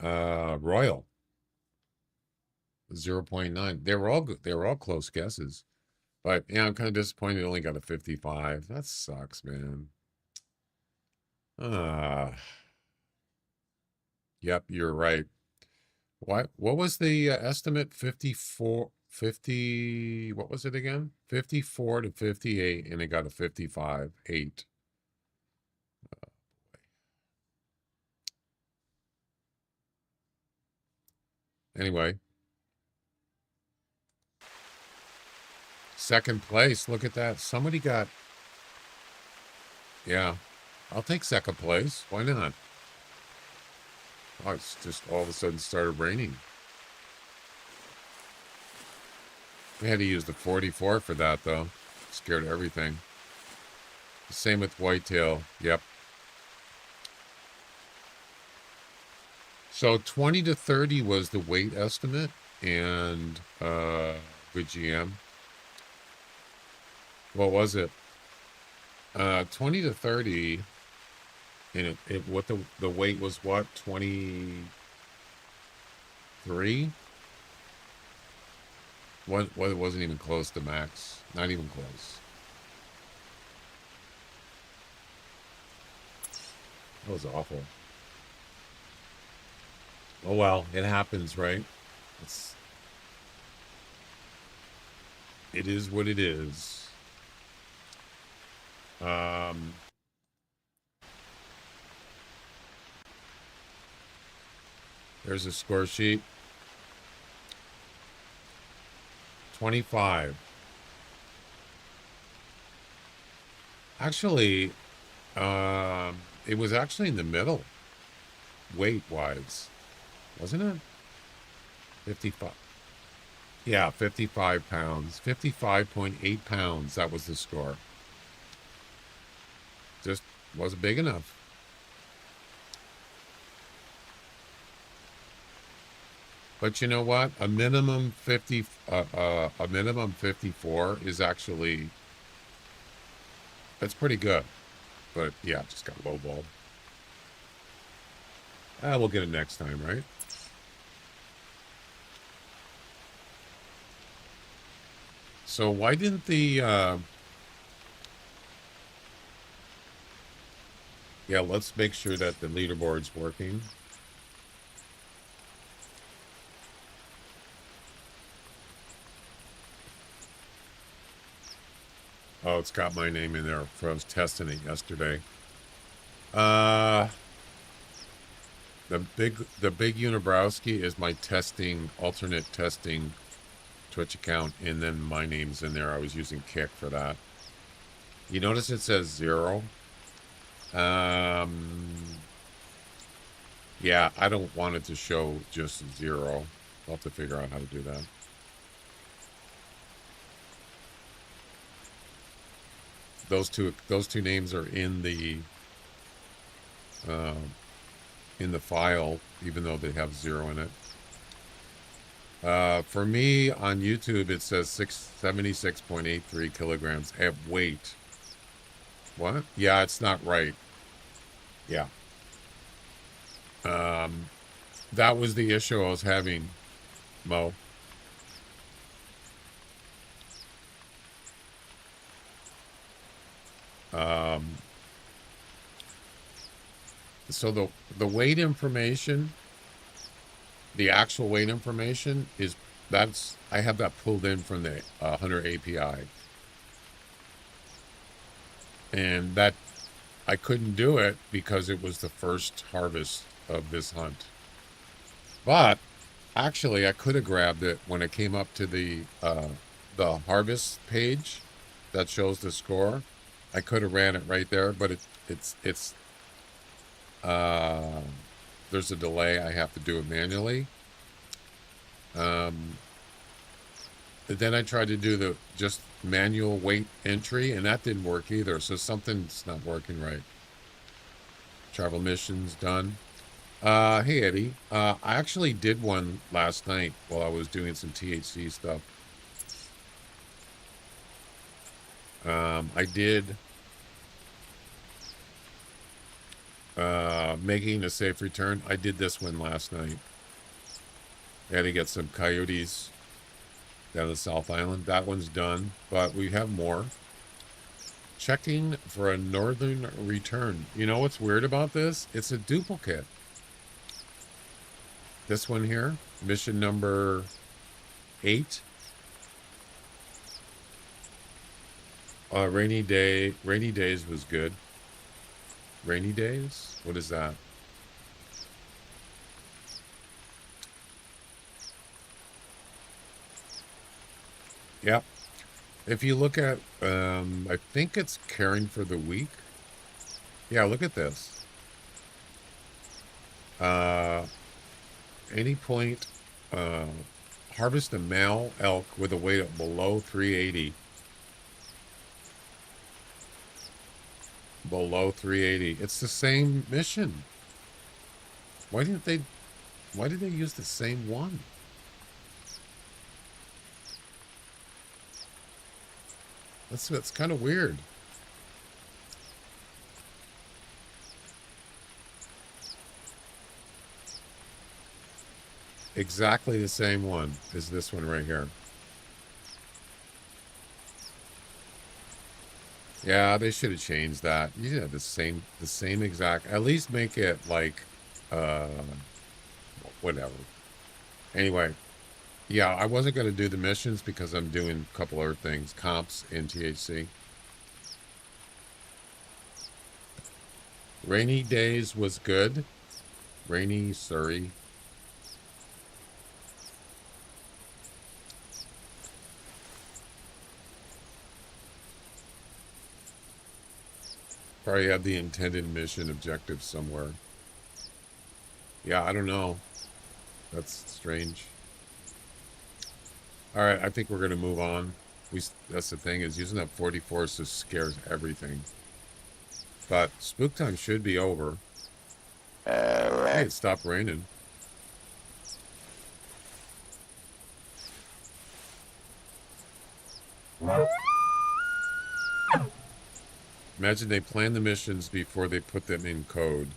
Royal. 0.9. They were all good. They were all close guesses. But yeah, I'm kind of disappointed he only got a 55. That sucks, man. Yep, you're right. What was the estimate? 54, 50, what was it again? 54 to 58, and it got a 55, 8. Anyway. Second place, look at that. Somebody got, yeah, I'll take second place. Why not? Oh, it's just all of a sudden started raining. We had to use the 44 for that, though. Scared of everything. Same with whitetail. Yep. So 20 to 30 was the weight estimate, and good GM. What was it? 20 to 30, and it what the weight was what? 23? What it wasn't even close to max. Not even close. That was awful. Oh well, it happens, right? It is what it is. There's a score sheet. 25. Actually, it was actually in the middle, weight-wise. wasn't it? 55. Yeah, 55 pounds. 55.8 pounds. That was the score. Just wasn't big enough. But you know what? A minimum 54 is actually, that's pretty good. But yeah, just got lowballed. We'll get it next time, right? So why didn't the yeah, let's make sure that the leaderboard's working. Oh, it's got my name in there for I was testing it yesterday. The big Unibrowski is my alternate testing Twitch account, and then my name's in there. I was using Kick for that. You notice it says 0. Yeah, I don't want it to show just 0. I'll have to figure out how to do that. Those two names are in the file, even though they have 0 in it. For me on YouTube, it says 76.83 kilograms at weight. What? Yeah, it's not right. Yeah. That was the issue I was having, Mo. So the weight information, the actual weight information is, I have that pulled in from the Hunter API. And that, I couldn't do it because it was the first harvest of this hunt. But actually, I could have grabbed it when it came up to the harvest page that shows the score. I could have ran it right there, but there's a delay. I have to do it manually. But then I tried to do the just manual weight entry, and that didn't work either. So something's not working right. Travel missions done. Hey Eddie, I actually did one last night while I was doing some THC stuff. I did making a safe return. I did this one last night. I had to get some coyotes down the South Island. That one's done, but we have more. Checking for a northern return. You know what's weird about this? It's a duplicate. This one here, mission number 8. Rainy days was good. Rainy days? What is that? Yep. If you look at, I think it's caring for the week. Yeah, look at this. Any point, harvest a male elk with a weight of below 380. Below 380. It's the same mission. Why did they use the same one? That's kind of weird. Exactly the same one as this one right here. Yeah, they should have changed that. You have the same exact, at least make it like whatever. Anyway, yeah, I wasn't going to do the missions because I'm doing a couple other things, comps in THC. Rainy days was good. Rainy Surrey. Probably have the intended mission objective somewhere. Yeah, I don't know. That's strange. All right, I think we're gonna move on. That's the thing, is using that 44 just scares everything. But spook time should be over. Hey, it stopped raining. Imagine they plan the missions before they put them in code.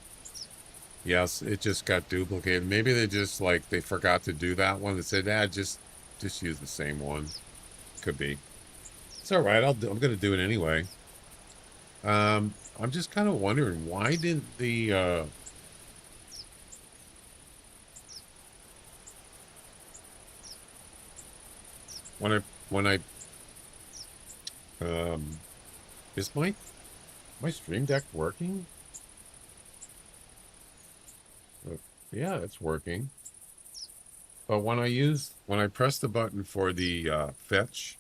Yes, it just got duplicated. Maybe they just, like, they forgot to do that one. They said, just use the same one. Could be. It's all right. I'm going to do it anyway. I'm just kind of wondering, why didn't the when I is my stream deck working? Yeah, it's working. But when I press the button for the fetch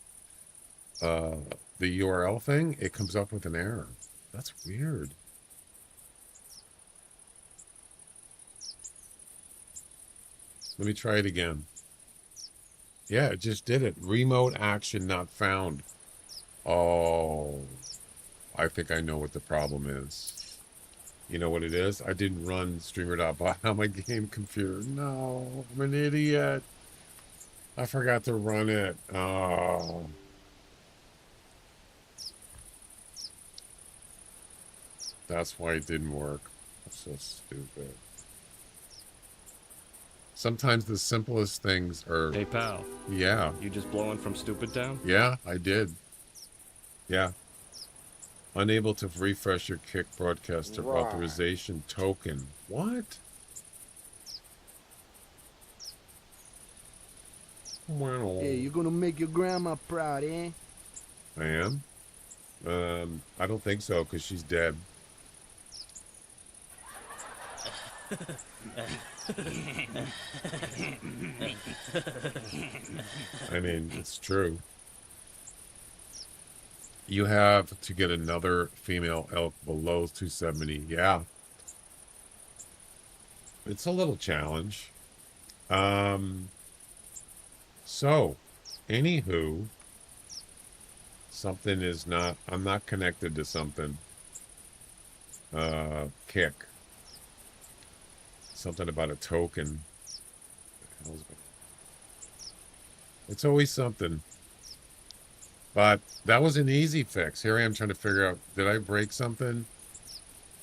the URL thing, it comes up with an error. That's weird. Let me try it again. Yeah, it just did it. Remote action not found. Oh, I think I know what the problem is. You know what it is? I didn't run streamer.bot on my game computer. No, I'm an idiot. I forgot to run it. Oh. That's why it didn't work. That's so stupid. Sometimes the simplest things are... Hey, pal. Yeah. You just blowing from stupid town? Yeah, I did. Yeah. Unable to refresh your kick broadcaster authorization token. What? Wow. Hey, you're gonna make your grandma proud, eh? I am? I don't think so, because she's dead. I mean, it's true. You have to get another female elk below 270. Yeah. It's a little challenge. So, anywho, something is not, I'm not connected to something. Kick. Something about a token. It's always something. But that was an easy fix. Here I am trying to figure out, did I break something?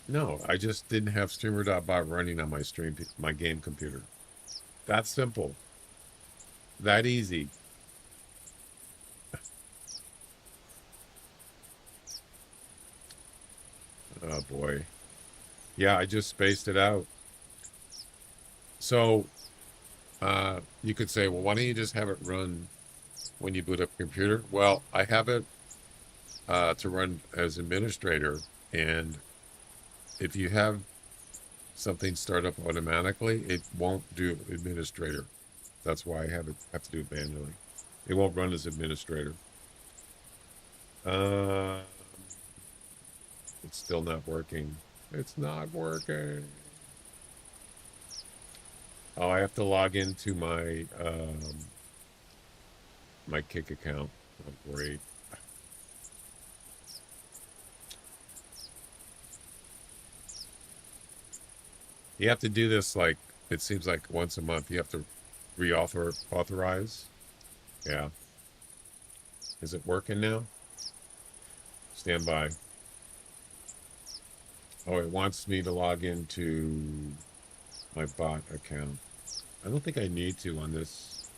No, I just didn't have streamer.bot running on my game computer. That simple. That easy. Oh boy. Yeah, I just spaced it out. So, you could say, well, why don't you just have it run when you boot up your computer? Well, I have it to run as administrator, and if you have something start up automatically, it won't do administrator. That's why I have to do it manually. It won't run as administrator. It's still not working. It's not working. Oh, I have to log into my my Kick account. Oh, great. You have to do this, like, it seems like once a month. You have to authorize. Yeah. Is it working now? Stand by. Oh, it wants me to log into my bot account. I don't think I need to on this.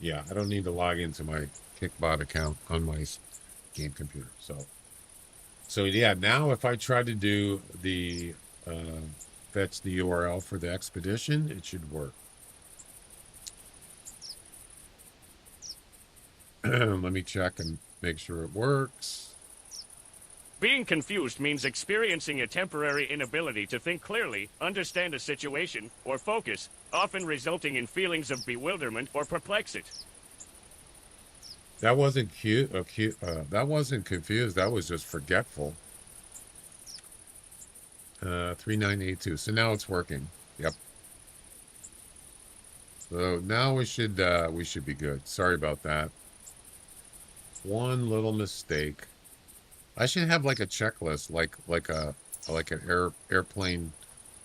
Yeah, I don't need to log into my Kickbot account on my game computer. So yeah, now if I try to do the fetch the URL for the expedition, it should work. Let me check and make sure it works. Being confused means experiencing a temporary inability to think clearly, understand a situation, or focus, often resulting in feelings of bewilderment or perplexity. That wasn't cute. That wasn't confused. That was just forgetful. 3982. So now it's working. Yep. So now we should be good. Sorry about that. One little mistake. I should have like a checklist, like an airplane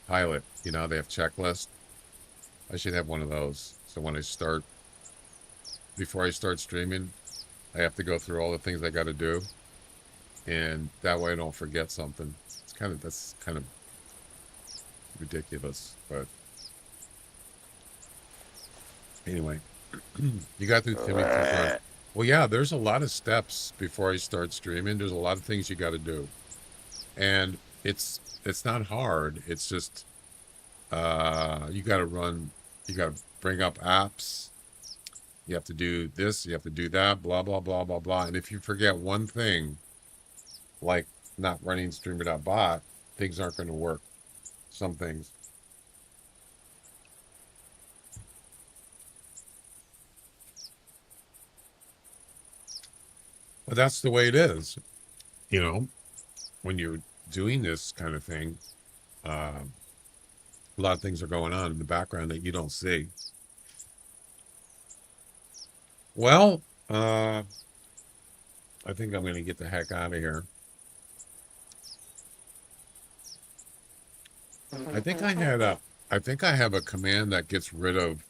pilot. You know, they have checklists. I should have one of those. So when I start, before I start streaming, I have to go through all the things I got to do, and that way I don't forget something. That's kind of ridiculous, but anyway, you got through Timmy. Well, yeah, there's a lot of steps before I start streaming. There's a lot of things you got to do, and it's not hard. It's just you got to bring up apps. You have to do this. You have to do that. Blah blah blah blah blah. And if you forget one thing, like not running streamer.bot, things aren't going to work. Some things. But that's the way it is. You know, when you're doing this kind of thing, a lot of things are going on in the background that you don't see. Well, I think I'm going to get the heck out of here. I think I have a command that gets rid of,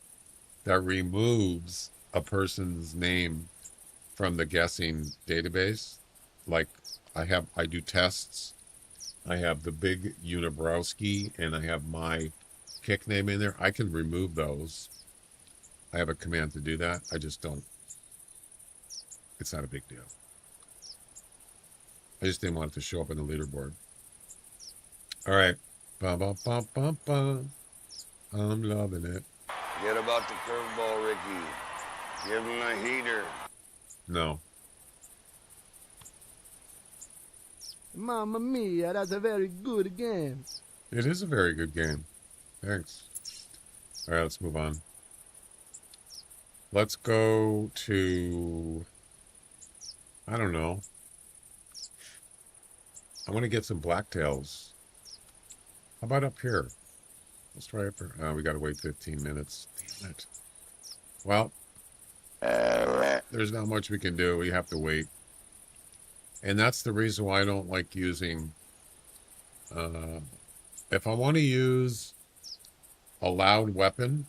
that removes a person's name from the guessing database. Like I do tests. I have the big Unibrowski and I have my kick name in there. I can remove those. I have a command to do that. I just don't. It's not a big deal. I just didn't want it to show up in the leaderboard. All right. Bum, bum, bum, bum, bum. I'm loving it. Forget about the curveball, Ricky. Give him a heater. No. Mamma mia, that's a very good game. It is a very good game. Thanks. All right, let's move on. Let's go to, I don't know. I want to get some blacktails. How about up here? Let's try up here. We got to wait 15 minutes. Damn it. Well, there's not much we can do. We have to wait. And that's the reason why I don't like using, if I want to use a loud weapon,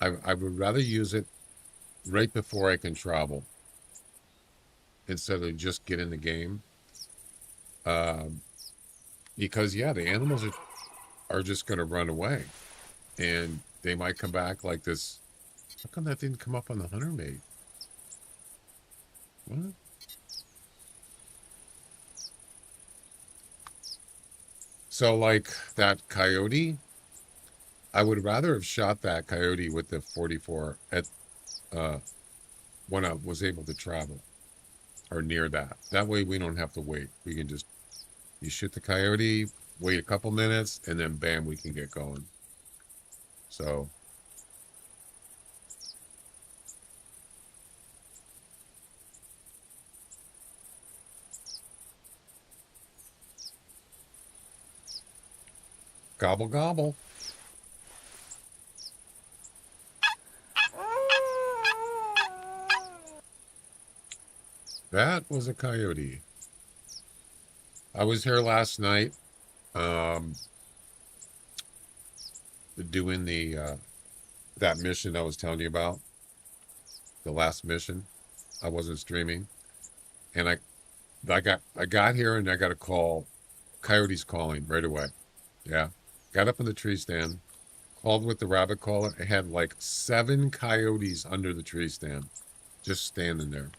I would rather use it right before I can travel instead of just get in the game. Because, yeah, the animals are just going to run away. And they might come back like this. How come that didn't come up on the hunter mate? What? So, like that coyote, I would rather have shot that coyote with the 44 at when I was able to travel or near that. That way we don't have to wait. We can just, you shoot the coyote, wait a couple minutes, and then bam, we can get going. So. Gobble, gobble. That was a coyote. I was here last night, doing the that mission I was telling you about, the last mission. I wasn't streaming, and I got here and I got a call. Coyotes calling right away. Yeah, got up in the tree stand, called with the rabbit caller. It had like 7 coyotes under the tree stand, just standing there.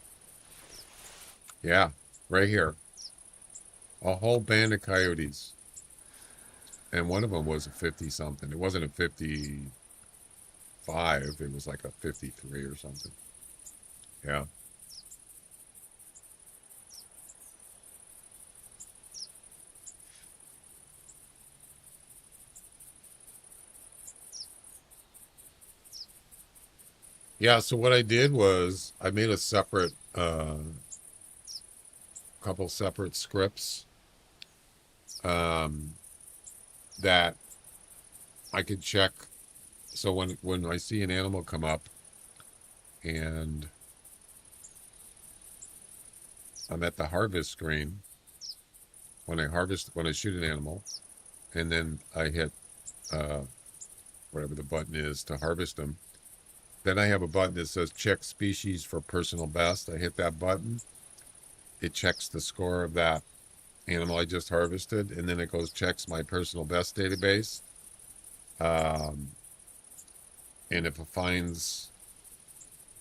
Yeah, right here. A whole band of coyotes. And one of them was a 50-something. It wasn't a 55. It was like a 53 or something. Yeah. Yeah, so what I did was I made a separate, couple separate scripts. that I could check. So when I see an animal come up and I'm at the harvest screen, when I shoot an animal, and then I hit whatever the button is to harvest them, then I have a button that says check species for personal best. I hit that button. It checks the score of that animal I just harvested, and then it goes checks my personal best database. And if it finds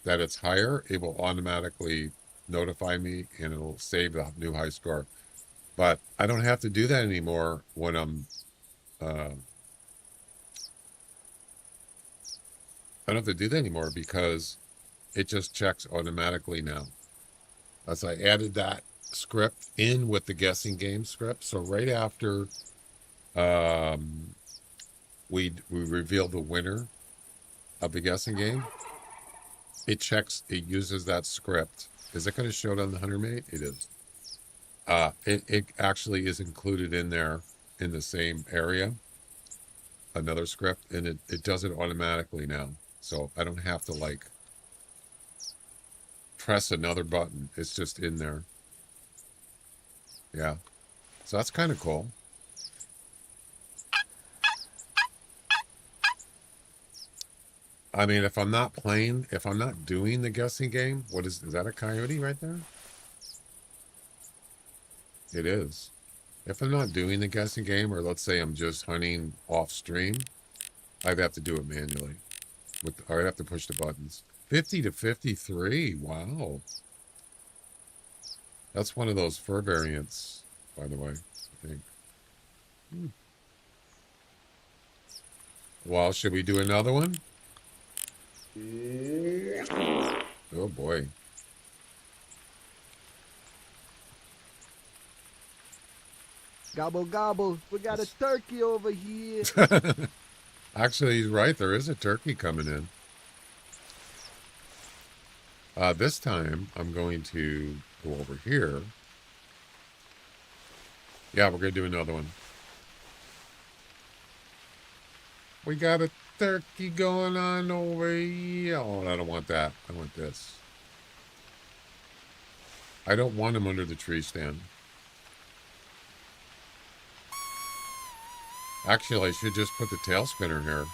that it's higher, it will automatically notify me and it'll save the new high score. But I don't have to do that anymore when I'm I don't have to do that anymore because it just checks automatically now. As I added that script in with the guessing game script. So right after we reveal the winner of the guessing game, it uses that script. Is it going to show it on the Hunter Mate? It is. It actually is included in there in the same area, another script, and it does it automatically now. So I don't have to like press another button. It's just in there. Yeah. So that's kind of cool. I mean, if I'm not doing the guessing game, is that a coyote right there? It is. If I'm not doing the guessing game, or let's say I'm just hunting off stream, I'd have to do it manually. I'd have to push the buttons. 50 to 53. Wow. That's one of those fur variants, by the way, I think. Well, should we do another one? Oh boy. Gobble, gobble. We got a turkey over here. Actually, he's right. There is a turkey coming in. This time, I'm going to go over here. Yeah, we're going to do another one. We got a turkey going on over here. Oh, I don't want that. I want this. I don't want him under the tree stand. Actually, I should just put the tail spinner here.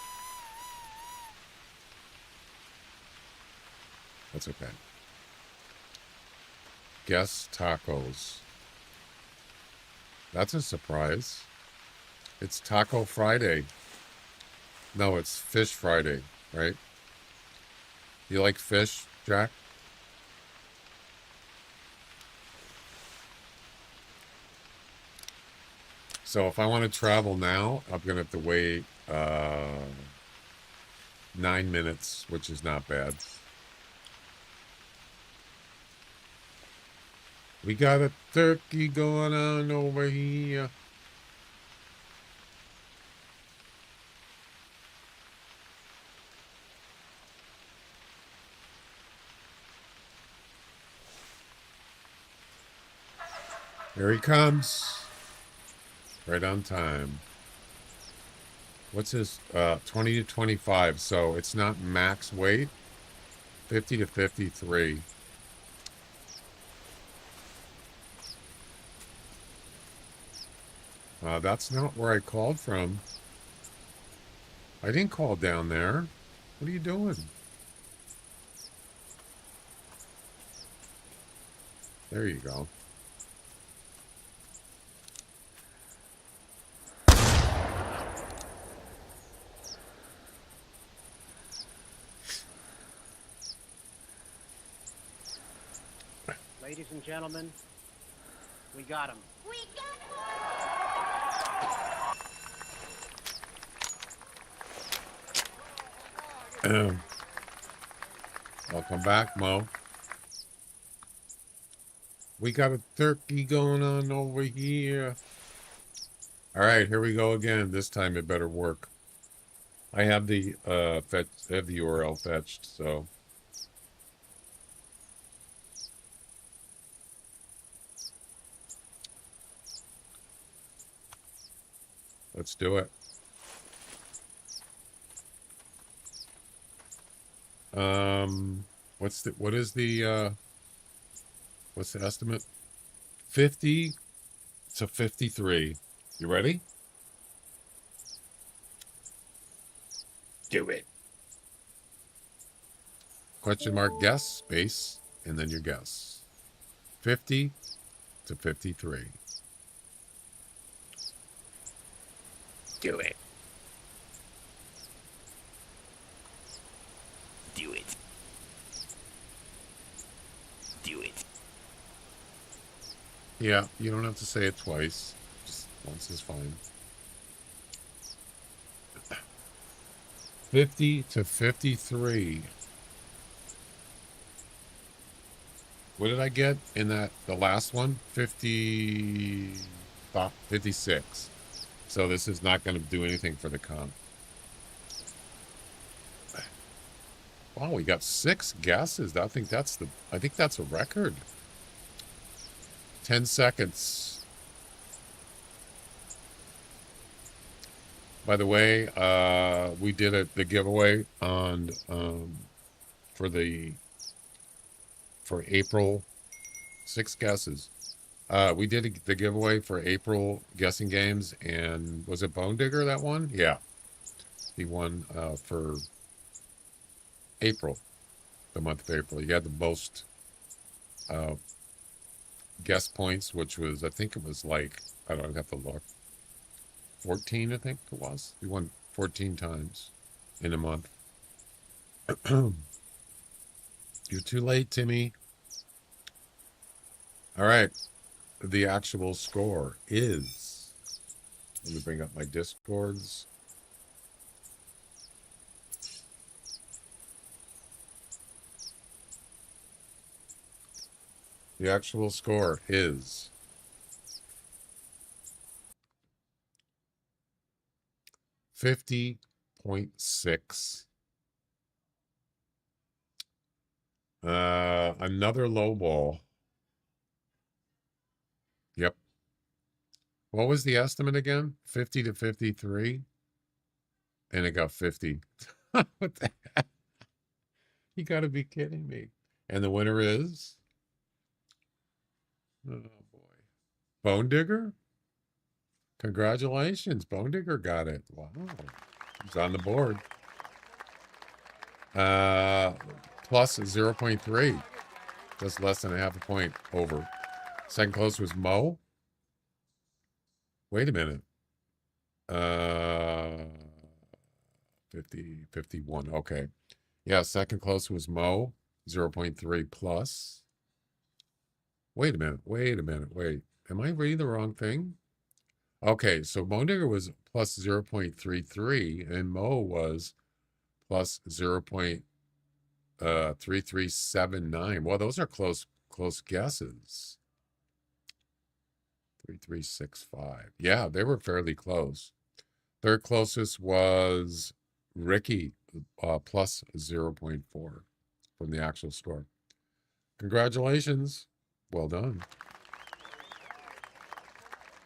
That's okay. Guess tacos. That's a surprise. It's Taco Friday. No, it's Fish Friday, right? You like fish, Jack? So if I want to travel now, I'm going to have to wait 9 minutes, which is not bad. We got a turkey going on over here. Here he comes. Right on time. What's his 20 to 25, so it's not max weight. 50 to 53. That's not where I called from. I didn't call down there. What are you doing? There you go. Ladies and gentlemen, we got him. We got him! Welcome back, Mo. We got a turkey going on over here. All right, here we go again. This time it better work. I have the URL fetched, so. Let's do it. What is the what's the estimate? 50 to 53. You ready? Do it. Question mark guess space and then your guess. 50 to 53. Do it. Do it. Do it. Yeah, you don't have to say it twice. Just once is fine. 50 to 53. What did I get in the last one? 56. So this is not going to do anything for the comp. Wow, we got 6 guesses. I think that's a record. 10 seconds. By the way, we did the giveaway on for April. 6 guesses. We did the giveaway for April guessing games, and was it Bone Digger that one? Yeah, he won for April, the month of April. He had the most guess points, which was, I think it was like, I don't have to look, 14, I think it was. He won 14 times in a month. You're too late, Timmy. All right. The actual score is, let me bring up my Discords. The actual score is 50.6. Another low ball. Yep. What was the estimate again? 50 to 53? And it got 50. What the heck? You gotta be kidding me. And the winner is? Oh boy. Bone Digger? Congratulations. Bone Digger got it. Wow. He's on the board. Plus 0.3. Just less than a half a point over. Second close was Mo. Wait a minute. 50, 51. Okay. Yeah, second close was Mo. 0.3 plus. Wait a minute. Wait. Am I reading the wrong thing? Okay, so Bone Digger was plus 0.33 and Mo was plus 0.3379. Well, those are close guesses. 3365. Yeah, they were fairly close. Third closest was Ricky, plus 0.4 from the actual score. Congratulations. Well done.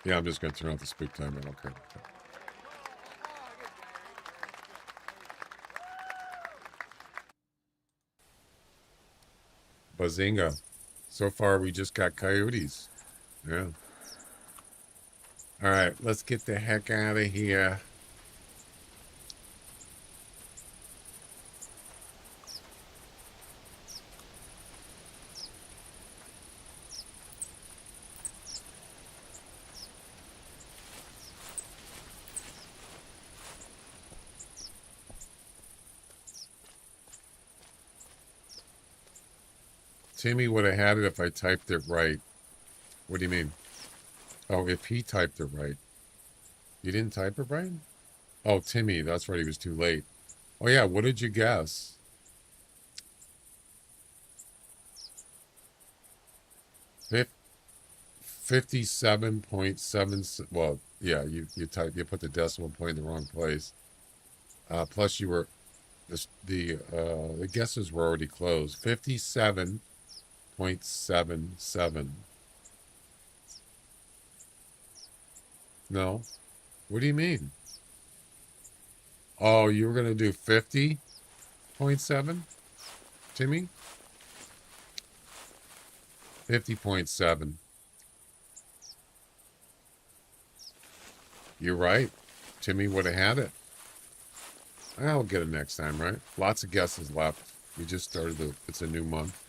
Yeah, I'm just going to turn off the spook timer. I don't care. Bazinga. So far, we just got coyotes. Yeah. All right, let's get the heck out of here. Timmy would have had it if I typed it right. What do you mean? Oh, if he typed it right. You didn't type it right? Oh, Timmy, that's right. He was too late. Oh, yeah. What did you guess? 57.7. Well, yeah, you put the decimal point in the wrong place. Plus you were, the guesses were already closed. 57.77. No. What do you mean? Oh, you were going to do 50.7, Timmy? 50.7. You're right. Timmy would have had it. I'll get it next time, right? Lots of guesses left. We just started it's a new month.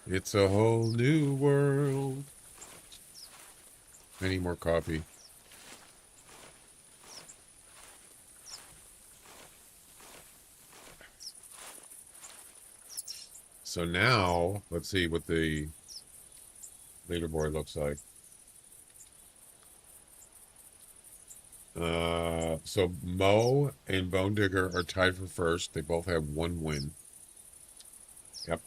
It's a whole new world. I need more coffee. So now, let's see what the leaderboard looks like. So Mo and Bone Digger are tied for first. They both have 1 win. Yep.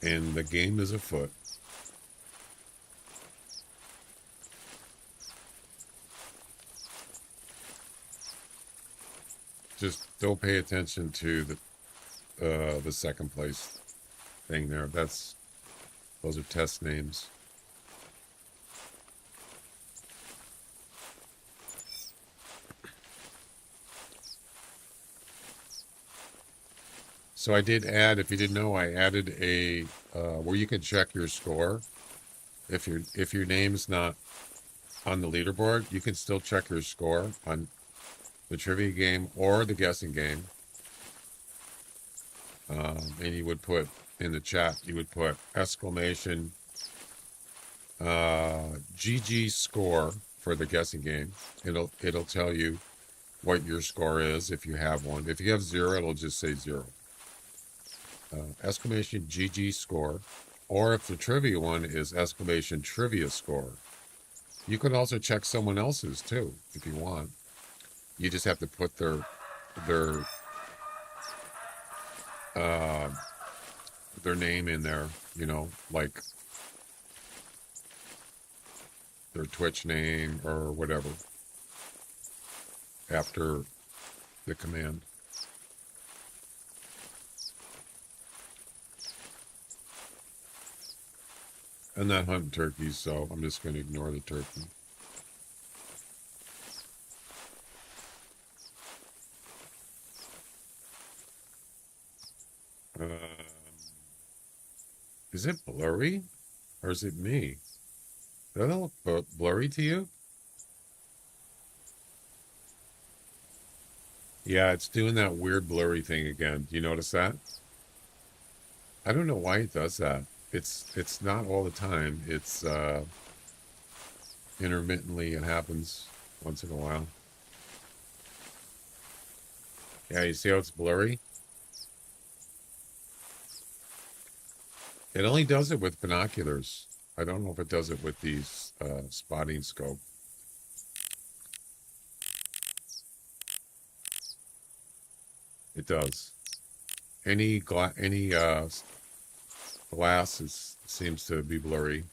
And the game is afoot. Just don't pay attention to the second place thing there. Those are test names. So I did add, if you didn't know, I added a where you can check your score. If your name's not on the leaderboard, you can still check your score on the trivia game or the guessing game. And you would put in the chat, you would put exclamation GG score for the guessing game. It'll tell you what your score is if you have one. If you have 0, it'll just say 0. Exclamation GG score, or if the trivia one is exclamation trivia score. You can also check someone else's too if you want. You just have to put their name in there, you know, like their Twitch name or whatever after the command. I'm not hunting turkeys, so I'm just going to ignore the turkey. Is it blurry? Or is it me? Does that look blurry to you? Yeah, it's doing that weird blurry thing again. Do you notice that? I don't know why it does that. It's not all the time. It's intermittently it happens once in a while. Yeah, you see how it's blurry? It only does it with binoculars. I don't know if it does it with these spotting scope. It does. Any glass seems to be blurry.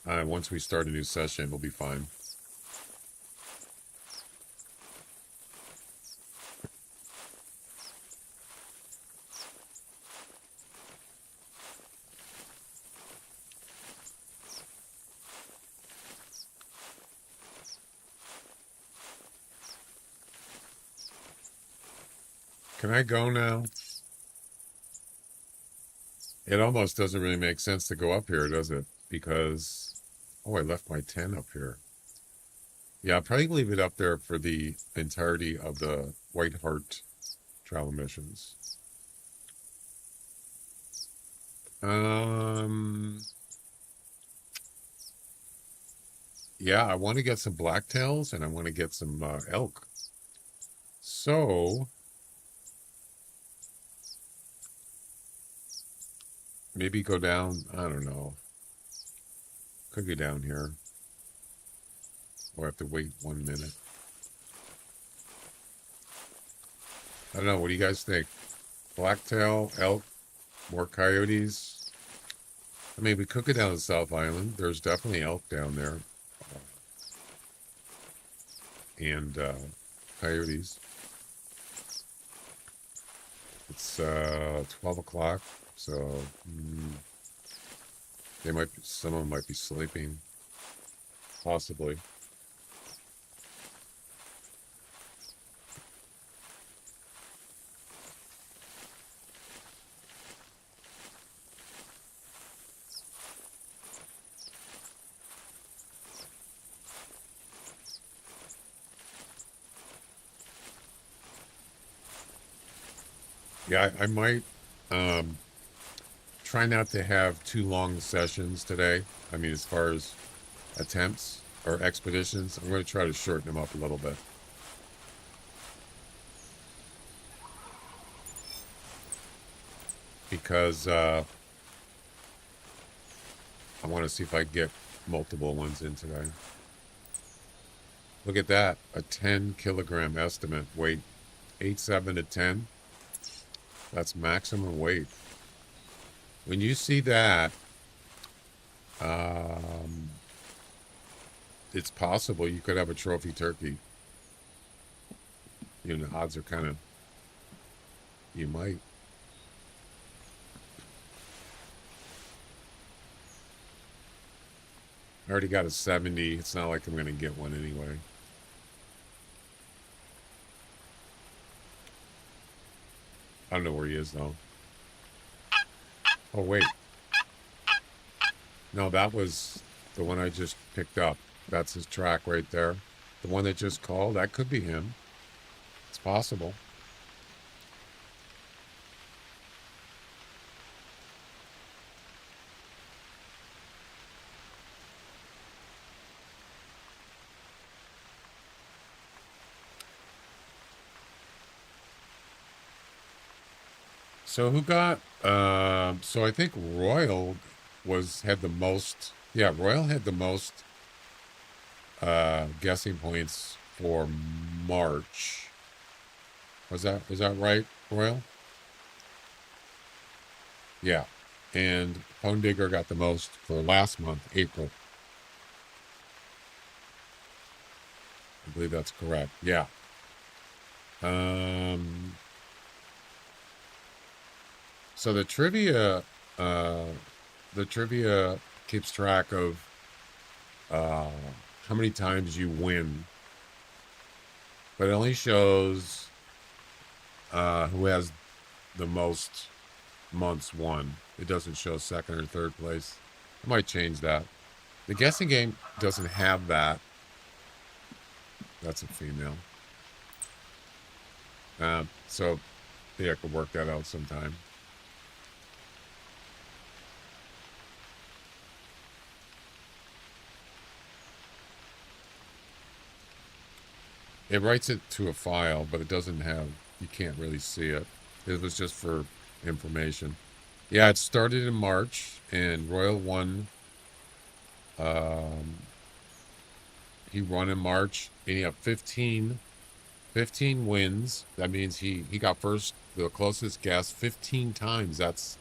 Once we start a new session, it'll be fine. Can I go now? It almost doesn't really make sense to go up here, does it? Because, oh, I left my 10 up here. Yeah, I'll probably leave it up there for the entirety of the Whitehart travel missions. Yeah, I want to get some blacktails and I want to get some elk. So maybe go down, I don't know. Could go down here. Or have to wait 1 minute. I don't know, what do you guys think? Blacktail, elk, more coyotes? I mean, we could go down to South Island. There's definitely elk down there. And coyotes. It's 12 o'clock, so some of them might be sleeping, possibly. Yeah, I might try not to have too long sessions today. I mean, as far as attempts or expeditions, I'm going to try to shorten them up a little bit. Because I want to see if I can get multiple ones in today. Look at that, a 10 kilogram estimate, weight 8.7 to 10. That's maximum weight. When you see that, it's possible you could have a trophy turkey. You know, the odds are kind of, you might. I already got a 70. It's not like I'm going to get one anyway. I don't know where he is, though. Oh, wait. No, that was the one I just picked up. That's his track right there. The one that just called, that could be him. It's possible. So who got, so I think Royal had the most, yeah, Royal had the most guessing points for March. Was that right, Royal? Yeah. And Pone Digger got the most for last month, April. I believe that's correct. Yeah. So the trivia keeps track of how many times you win, but it only shows who has the most months won. It doesn't show second or third place. I might change that. The guessing game doesn't have that. That's a female. So yeah, I could work that out sometime. It writes it to a file, but it doesn't have, you can't really see it. It was just for information. Yeah, it started in March, and Royal won. He won in March, and he had 15 wins. That means he got first, the closest guess, 15 times. That's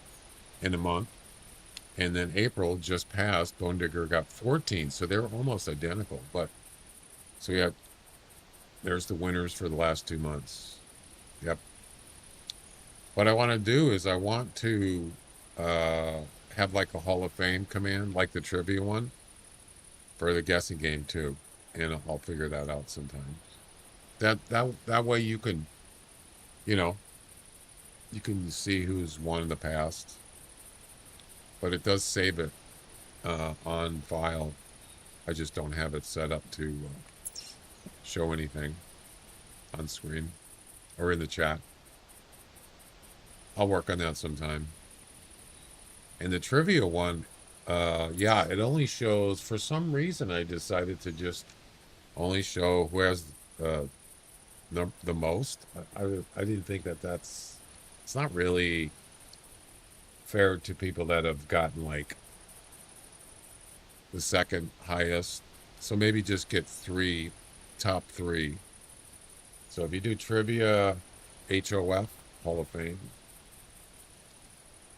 in a month. And then April just passed, Bone Digger got 14. So they're almost identical. But so yeah, there's the winners for the last 2 months. Yep. What I want to do is I want to have like a Hall of Fame command, like the trivia one, for the guessing game too. And I'll figure that out sometime. That way you can, you know, you can see who's won in the past. But it does save it on file. I just don't have it set up to show anything on screen or in the chat. I'll work on that sometime. And the trivia one, yeah, it only shows, for some reason I decided to just only show who has the most. I didn't think it's not really fair to people that have gotten like the second highest. So maybe just get top three. So if you do trivia, HOF, Hall of Fame,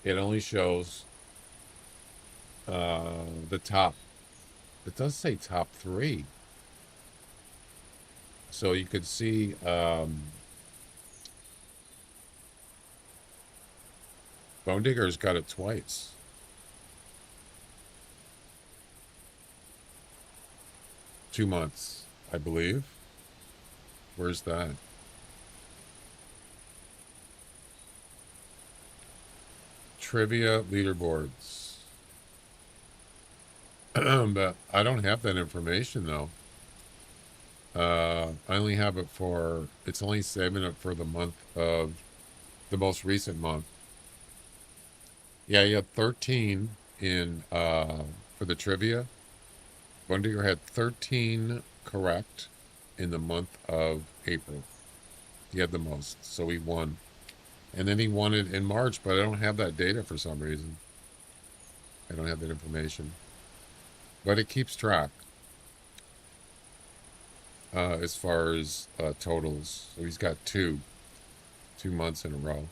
it only shows the top. It does say top 3. So you could see Bone Digger's got it twice. Two months, I believe. Where's that? Trivia leaderboards. But I don't have that information though. I only have it for, it's only saving it for the month of, the most recent month. Yeah, you had 13 in, for the trivia. Bone Digger had 13 correct in the month of April. He had the most, so he won. And then he won it in March, but I don't have that data for some reason. I don't have that information. But it keeps track as far as totals. So he's got 2 months in a row.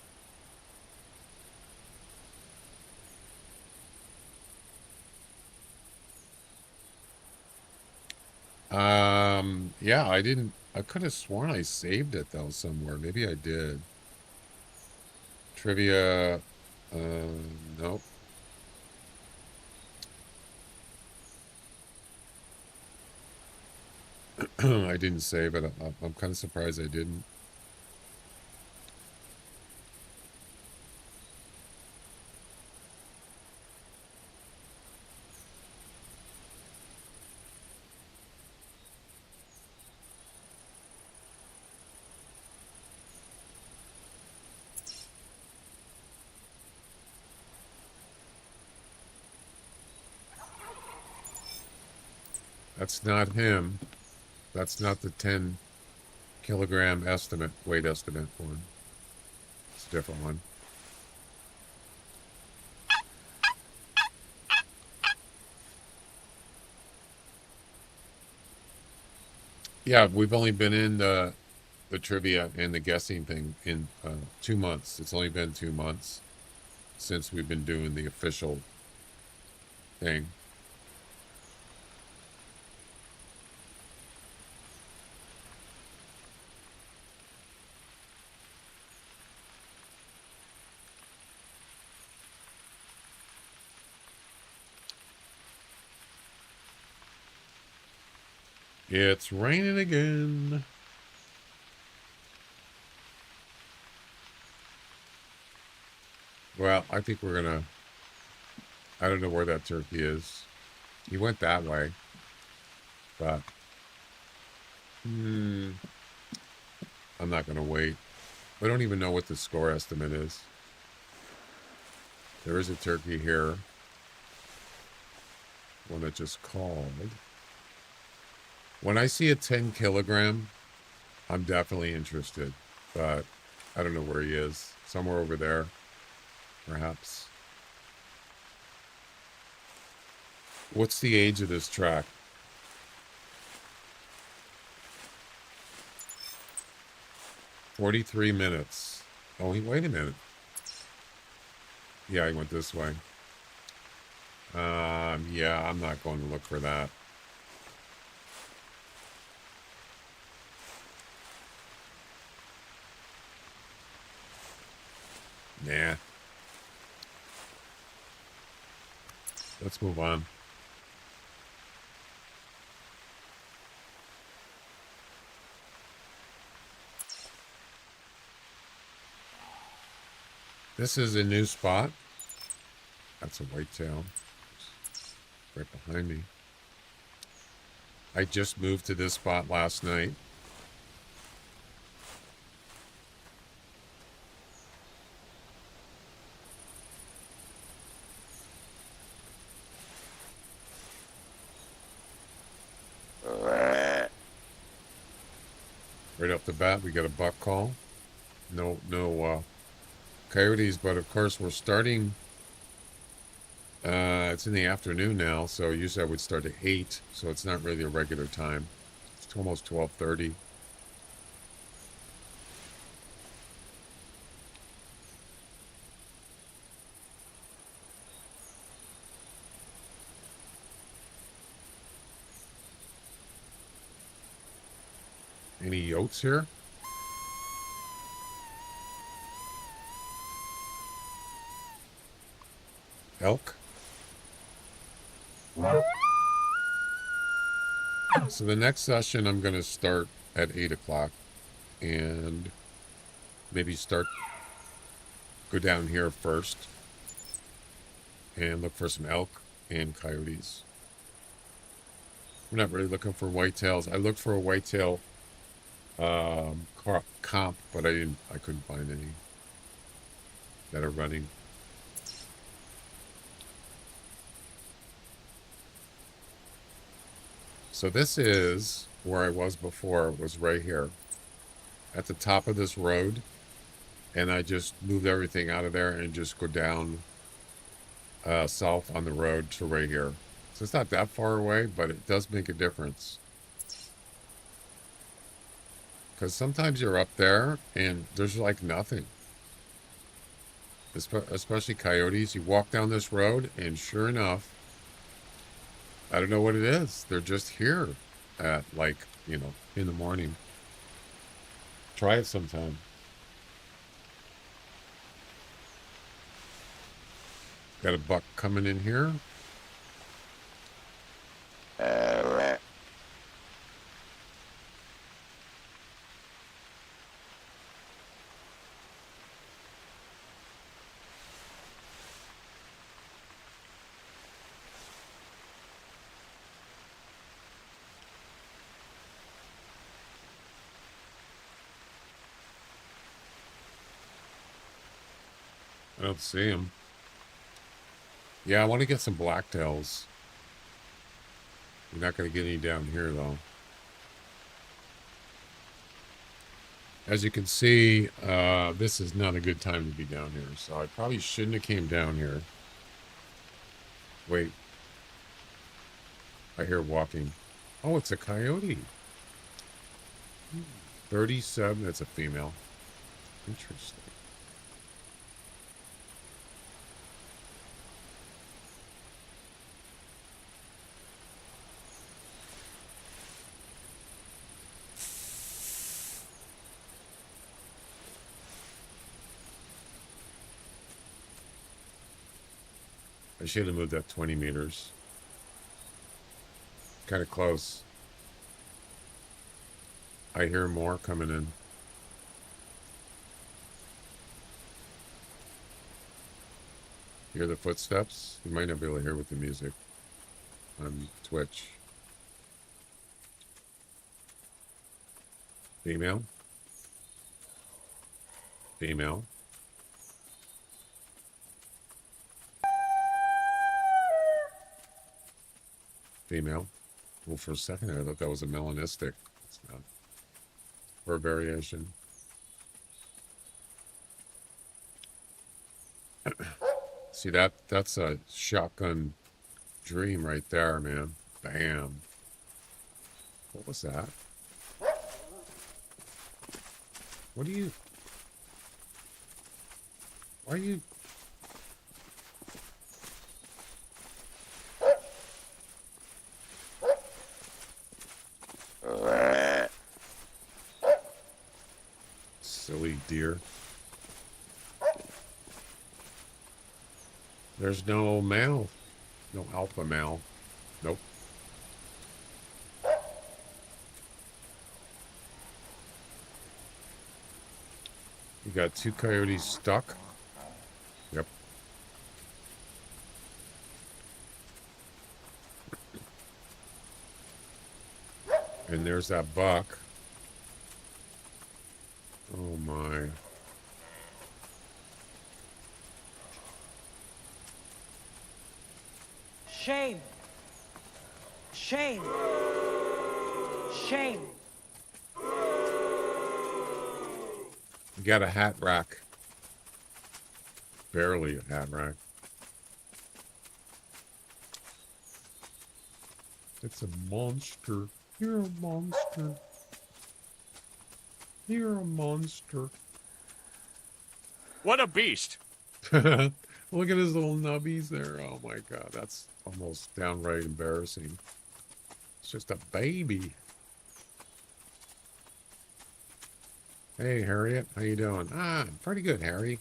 Yeah, I could have sworn I saved it though somewhere. Maybe I did. Trivia, nope. I didn't save it. I'm kind of surprised I didn't. That's not him. That's not the 10 kilogram estimate, weight estimate one. It's a different one. Yeah, we've only been in the trivia and the guessing thing in 2 months. It's only been 2 months since we've been doing the official thing. It's raining again. Well, I think we're gonna, I don't know where that turkey is. He went that way, but I'm not gonna wait. I don't even know what the score estimate is. There is a turkey here. One that just called. When I see a 10 kilogram, I'm definitely interested, but I don't know where he is. Somewhere over there, perhaps. What's the age of this track? "43 minutes. Oh, wait a minute. Yeah, he went this way. Yeah, I'm not going to look for that. Nah. Let's move on. This is a new spot. That's a whitetail. Right behind me. I just moved to this spot last night. Right off the bat, we got a buck call. No coyotes, but of course we're starting. It's in the afternoon now, so usually I would start at 8, so it's not really a regular time. It's almost 12:30. Any yotes here? Elk? So the next session I'm going to start at 8 o'clock and maybe go down here first and look for some elk and coyotes. I'm not really looking for whitetails. I looked for a whitetail comp, but I couldn't find any that are running. So this is where I was before. It was right here at the top of this road, and I just moved everything out of there and just go down south on the road to right here. So it's not that far away, but it does make a difference. Because sometimes you're up there and there's like nothing. Especially coyotes. You walk down this road and sure enough, I don't know what it is. They're just here at like, you know, in the morning. Try it sometime. Got a buck coming in here. I don't see him. Yeah, I want to get some blacktails. You're not going to get any down here, though. As you can see, this is not a good time to be down here, so I probably shouldn't have came down here. Wait. I hear walking. Oh, it's a coyote. 37. That's a female. Interesting. I should have moved that 20 meters. Kind of close. I hear more coming in. Hear the footsteps? You might not be able to hear with the music on Twitch. Female. Female. Female. Well, for a second there, I thought that was a melanistic. It's not. Or a variation. See, that's a shotgun dream right there, man. Bam. What was that? What are you... Why are you... Silly deer. There's no male. No alpha male. Nope. You got two coyotes stuck. Yep. And there's that buck. Oh my. Shame. Shame. Shame. You got a hat rack. Barely a hat rack. It's a monster. You're a monster. You're a monster. What a beast! Look at his little nubbies there. Oh my god, that's almost downright embarrassing. It's just a baby. Hey, Harriet. How you doing? Ah, pretty good, Harry.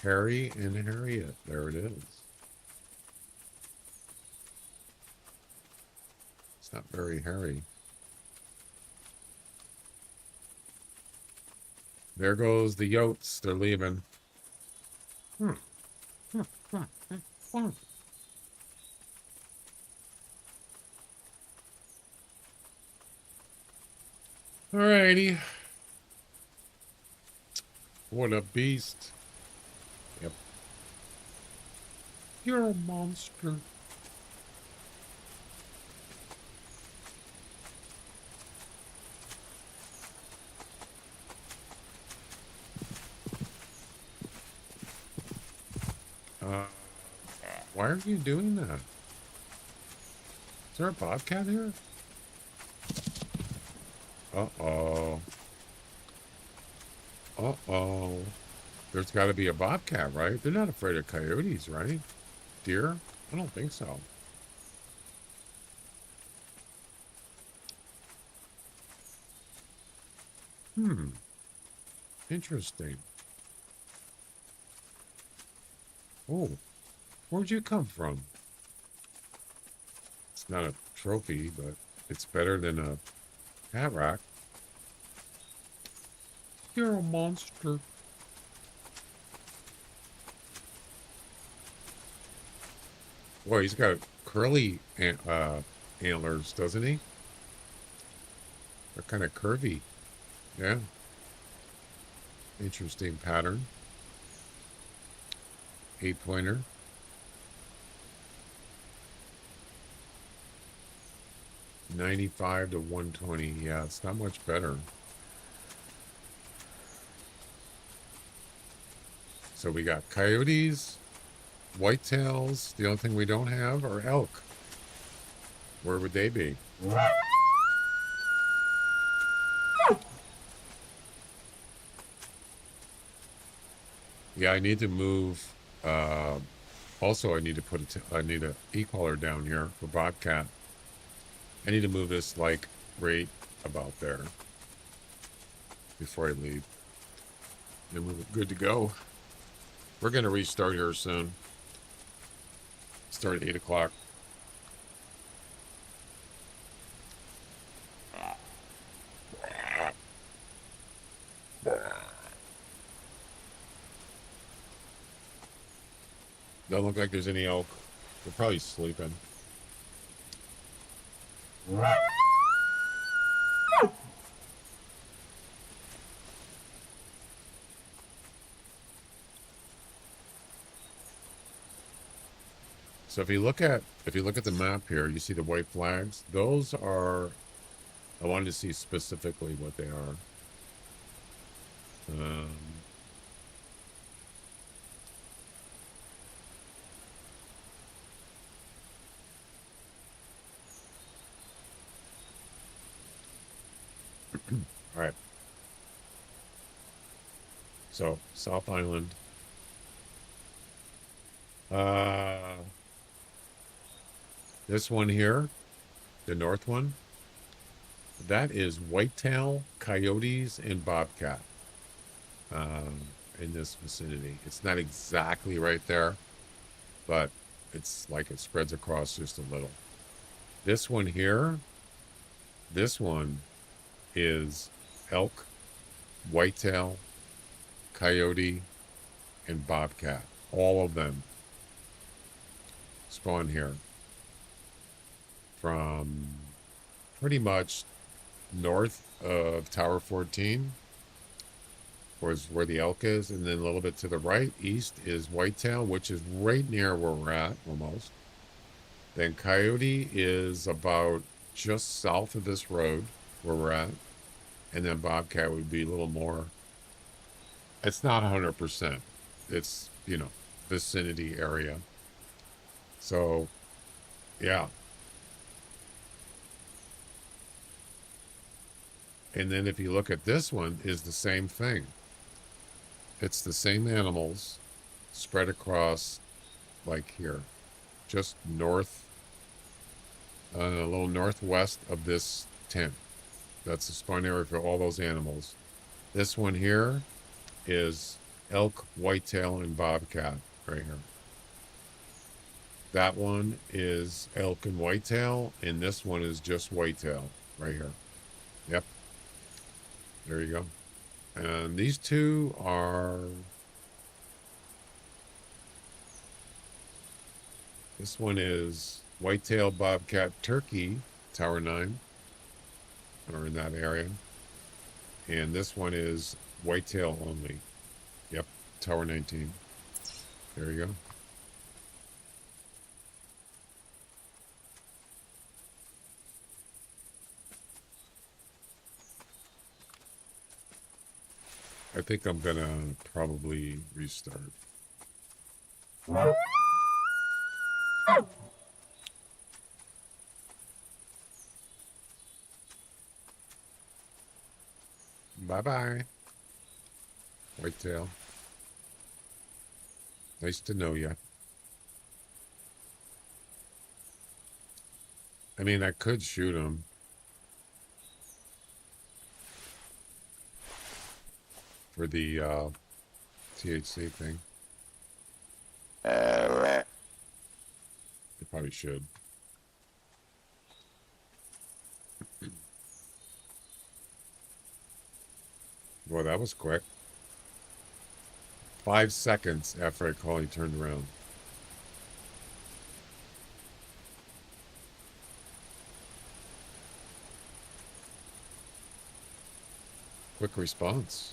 Harry and Harriet. There it is. It's not very hairy. There goes the yotes. They're leaving. Alrighty. What a beast. Yep. You're a monster. Why are you doing that? Is there a bobcat here? Uh-oh. Uh-oh. There's got to be a bobcat, right? They're not afraid of coyotes, right? Deer? I don't think so. Interesting. Oh, where'd you come from? It's not a trophy, but it's better than a hat rack. You're a monster. Boy, he's got curly antlers, doesn't he? They're kind of curvy. Yeah. Interesting pattern. 8-pointer. $95 to $120. Yeah, it's not much better. So we got coyotes, whitetails. The only thing we don't have are elk. Where would they be? Yeah, I need to move. Also, I need to put I need a e-collar down here for bobcat. I need to move this like right about there before I leave. Then we're good to go. We're going to restart here soon. Start at 8 o'clock. Doesn't look like there's any elk. They're probably sleeping. So if you look at the map here, you see the white flags. Those are, I wanted to see specifically what they are. All right. So South Island. This one here, the north one, that is whitetail, coyotes, and bobcat in this vicinity. It's not exactly right there, but it's like it spreads across just a little. This one here, this one is elk, whitetail, coyote, and bobcat. All of them spawn here. From pretty much north of Tower 14 was where the elk is, and then a little bit to the right, east, is whitetail, which is right near where we're at, almost. Then coyote is about just south of this road, where we're at. And then bobcat would be a little more. It's not 100%. It's, vicinity area. So, yeah. And then if you look at this one, is the same thing. It's the same animals spread across, like here, just north a little northwest of this tent. That's the spawn area for all those animals. This one here is elk, whitetail, and bobcat right here. That one is elk and whitetail, and this one is just whitetail right here. Yep. There you go. And these two are... This one is whitetail, bobcat, turkey, Tower 9, or in that area. And this one is whitetail only. Yep, Tower 19. There you go. I think I'm gonna probably restart. Bye-bye. Whitetail. Nice to know you. I mean, I could shoot him. For the THC thing. I probably should. Boy, that was quick. 5 seconds after I called, he turned around. Quick response.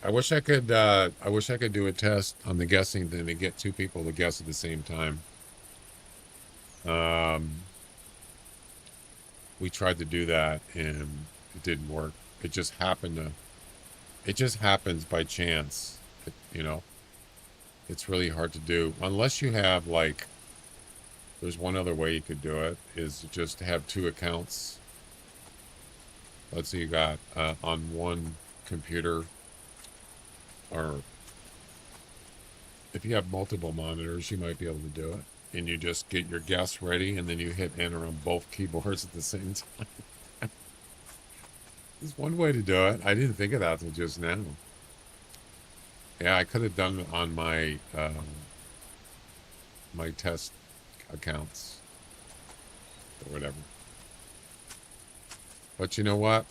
I wish I could do a test on the guessing thing to get two people to guess at the same time. We tried to do that and it didn't work. It just happens by chance. You know, it's really hard to do unless you have, like, there's one other way you could do it, is just to have two accounts. Let's say you got on one computer, or if you have multiple monitors, you might be able to do it. And you just get your guess ready, and then you hit enter on both keyboards at the same time. There's one way to do it. I didn't think of that until just now. Yeah, I could have done it on my my test accounts or whatever. But you know what?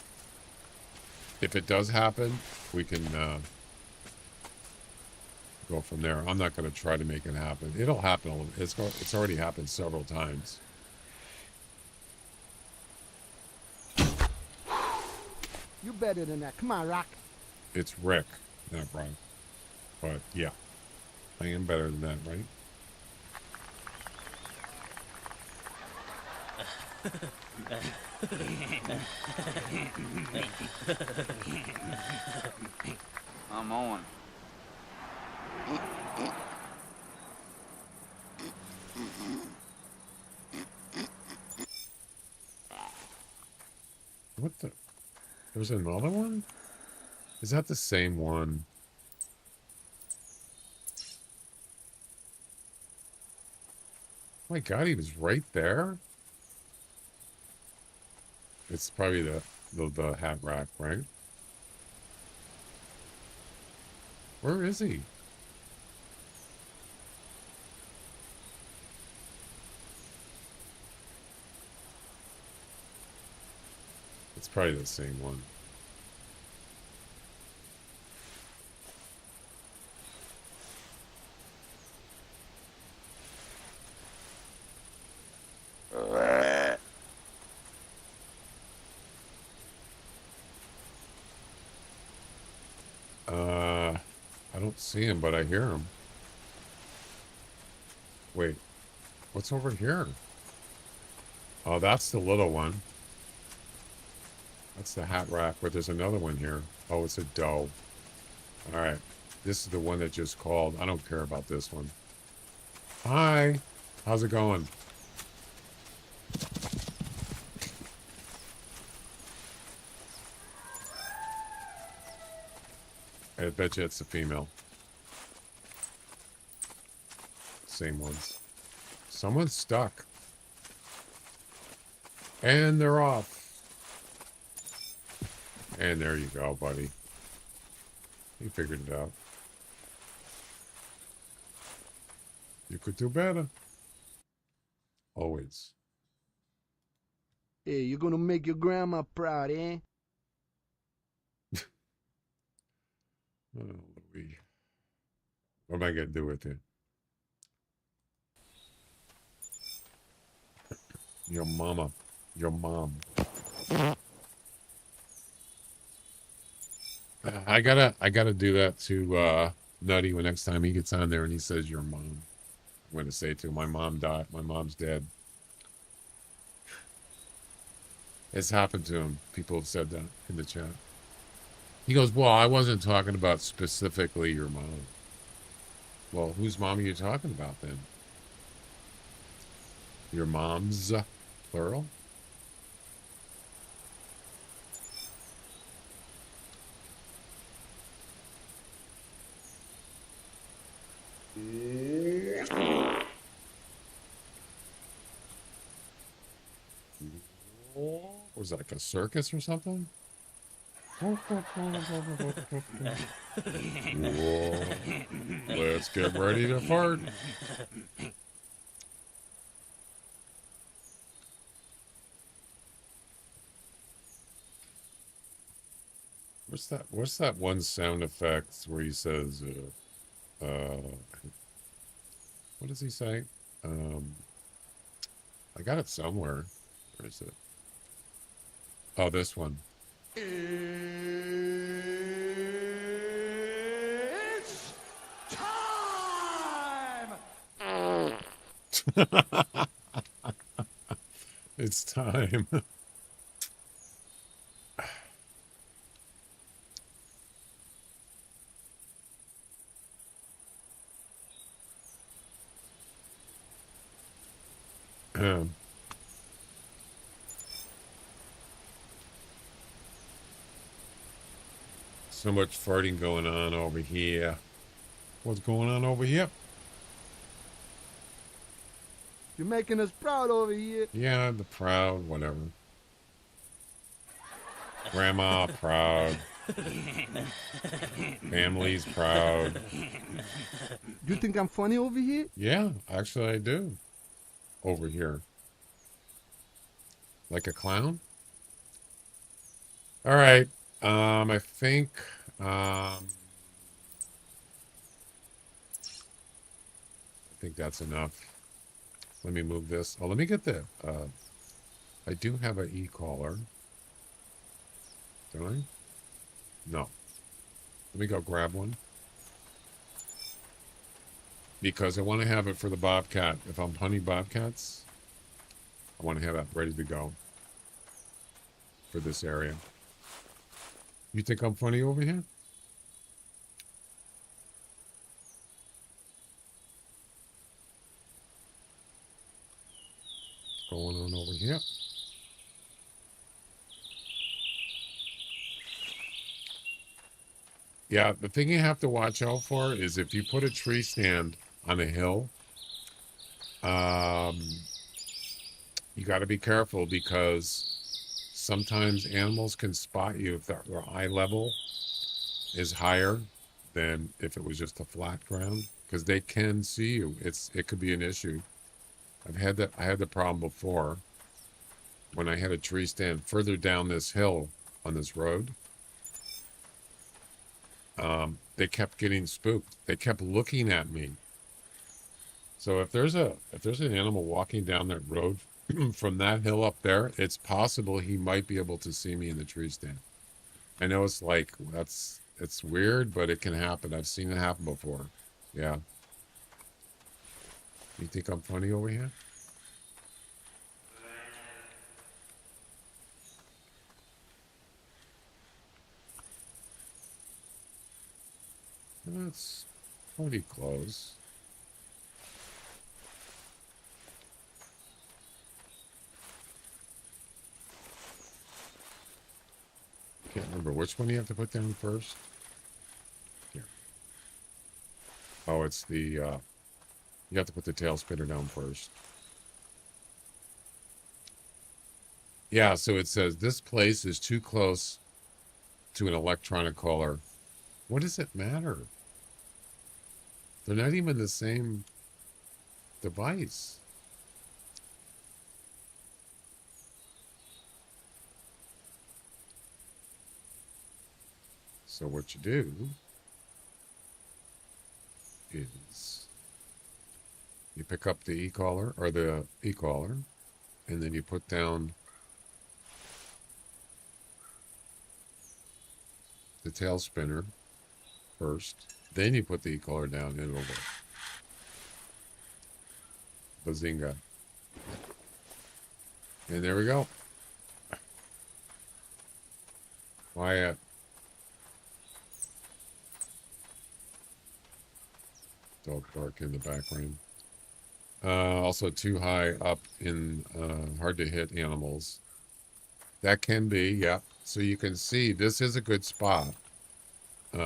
If it does happen, we can go from there. I'm not going to try to make it happen. It'll happen. It's already happened several times. You better than that. Come on, Rock. It's Rick, not Rock. But yeah, I am better than that, right? I'm on. What the? There's another one? Is that the same one? Oh my God, he was right there. It's probably the hat rack, right? Where is he? It's probably the same one. I don't see him, but I hear him. Wait, what's over here? Oh, that's the little one. That's the hat rack, but there's another one here. Oh, it's a doe. All right, this is the one that just called. I don't care about this one. Hi, how's it going? I bet you it's the female. Same ones. Someone's stuck. And they're off. And there you go, buddy. You figured it out. You could do better. Always. Hey, you're gonna make your grandma proud, eh? Oh, what am I gonna do with you? Your mama. Your mom. I gotta do that to Nutty when next time he gets on there and he says your mom. I'm gonna say to him, my mom died. My mom's dead. It's happened to him. People have said that in the chat. He goes, well, I wasn't talking about specifically your mom. Well, whose mom are you talking about then? Your mom's, plural? Was that like a circus or something? Whoa. Let's get ready to fart. What's that one sound effect where he says, what does he say? I got it somewhere. Where is it? Oh, this one. It's time! It's time. So much farting going on over here. What's going on over here? You're making us proud over here. Yeah, the proud, whatever. Grandma proud. Family's proud. You think I'm funny over here? Yeah, actually I do. Over here. Like a clown? All right. I think that's enough. Let me move this. Oh, let me get the I do have an e-collar. Don't I? No. Let me go grab one. Because I want to have it for the bobcat. If I'm hunting bobcats, I want to have that ready to go for this area. You think I'm funny over here? Going on over here. Yeah, the thing you have to watch out for is if you put a tree stand on a hill, you got to be careful because sometimes animals can spot you if their eye level is higher than if it was just a flat ground, because they can see you. It could be an issue. I had the problem before when I had a tree stand further down this hill on this road. They kept getting spooked. They kept looking at me. So if there's an animal walking down that road from that hill up there, it's possible he might be able to see me in the tree stand. I know it's like it's weird, but it can happen. I've seen it happen before. Yeah. You think I'm funny over here? That's pretty close. Can't remember which one you have to put down first. Oh, it's the, you have to put the tail spinner down first. Yeah, so it says, this place is too close to an electronic caller. What does it matter? They're not even the same device. So what you do is you pick up the e-collar or the e-collar, and then you put down the tail spinner first. Then you put the e-collar down and it'll work. Bazinga. And there we go. Wyatt. Dog bark in the background. Also too high up in hard to hit animals. That can be, yeah. So you can see this is a good spot. 2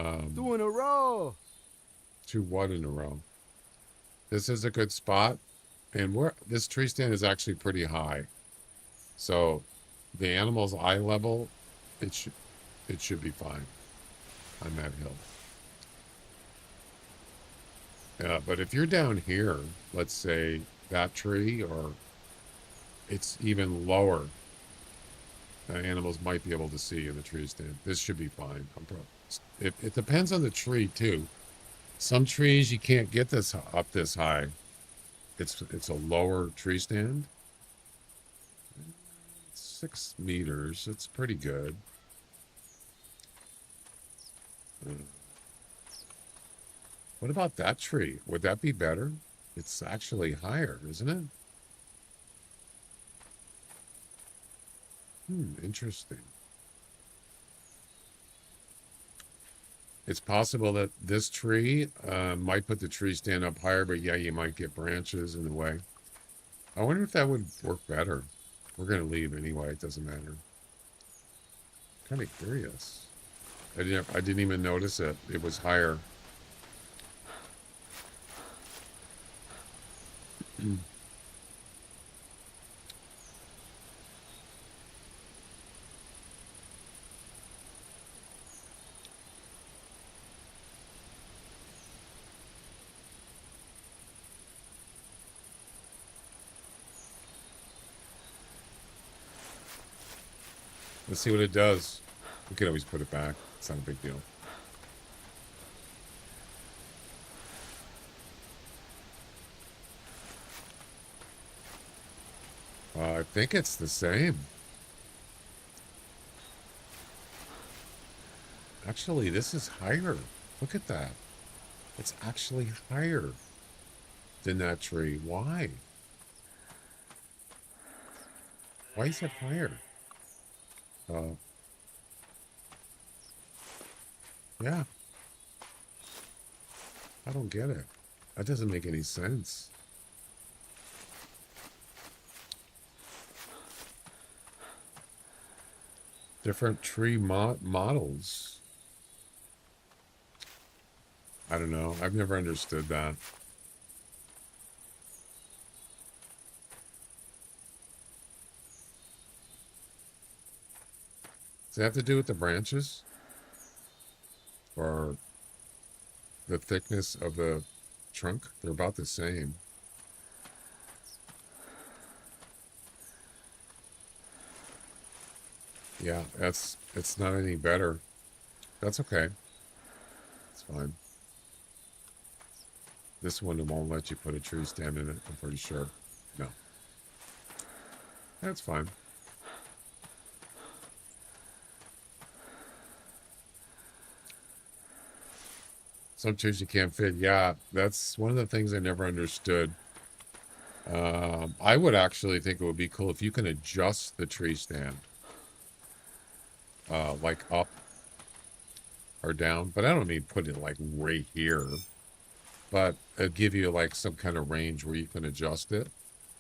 in a row. 2 what in a row? This is a good spot. And this tree stand is actually pretty high. So the animal's eye level, it should be fine on that hill. But if you're down here, let's say that tree, or it's even lower, animals might be able to see in the tree stand. This should be fine. It depends on the tree too. Some trees you can't get this up this high. It's a lower tree stand. 6 meters. It's pretty good. What about that tree? Would that be better? It's actually higher, isn't it? Interesting. It's possible that this tree might put the tree stand up higher, but yeah, you might get branches in the way. I wonder if that would work better. We're going to leave anyway. It doesn't matter. Kind of curious. I didn't even notice it. It was higher. Let's see what it does. We can always put it back. It's not a big deal. I think it's the same. Actually, this is higher. Look at that. It's actually higher than that tree. Why? Why is it higher? Yeah. I don't get it. That doesn't make any sense. Different tree models. I don't know. I've never understood that. Does it have to do with the branches? Or the thickness of the trunk? They're about the same. Yeah, it's not any better. That's okay. It's fine. This one won't let you put a tree stand in it, I'm pretty sure. No. That's fine. Some trees you can't fit. Yeah, that's one of the things I never understood. I would actually think it would be cool if you can adjust the tree stand. Like up or down. But I don't mean put it like right here. But it'll give you like some kind of range where you can adjust it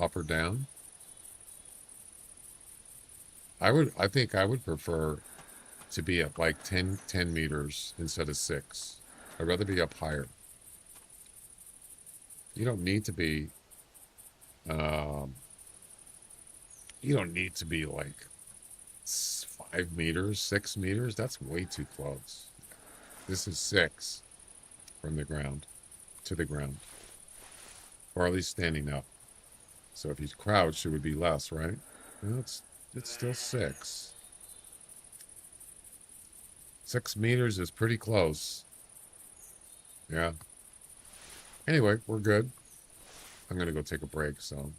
up or down. I think I would prefer to be at like 10 meters instead of 6. I'd rather be up higher. You don't need to be, you don't need to be like 5 meters, 6 meters. That's way too close. This is 6 from the ground to the ground, or at least standing up. So if he's crouched, it would be less, right? No, it's still 6. 6 meters is pretty close. Yeah. Anyway, we're good. I'm going to go take a break, so.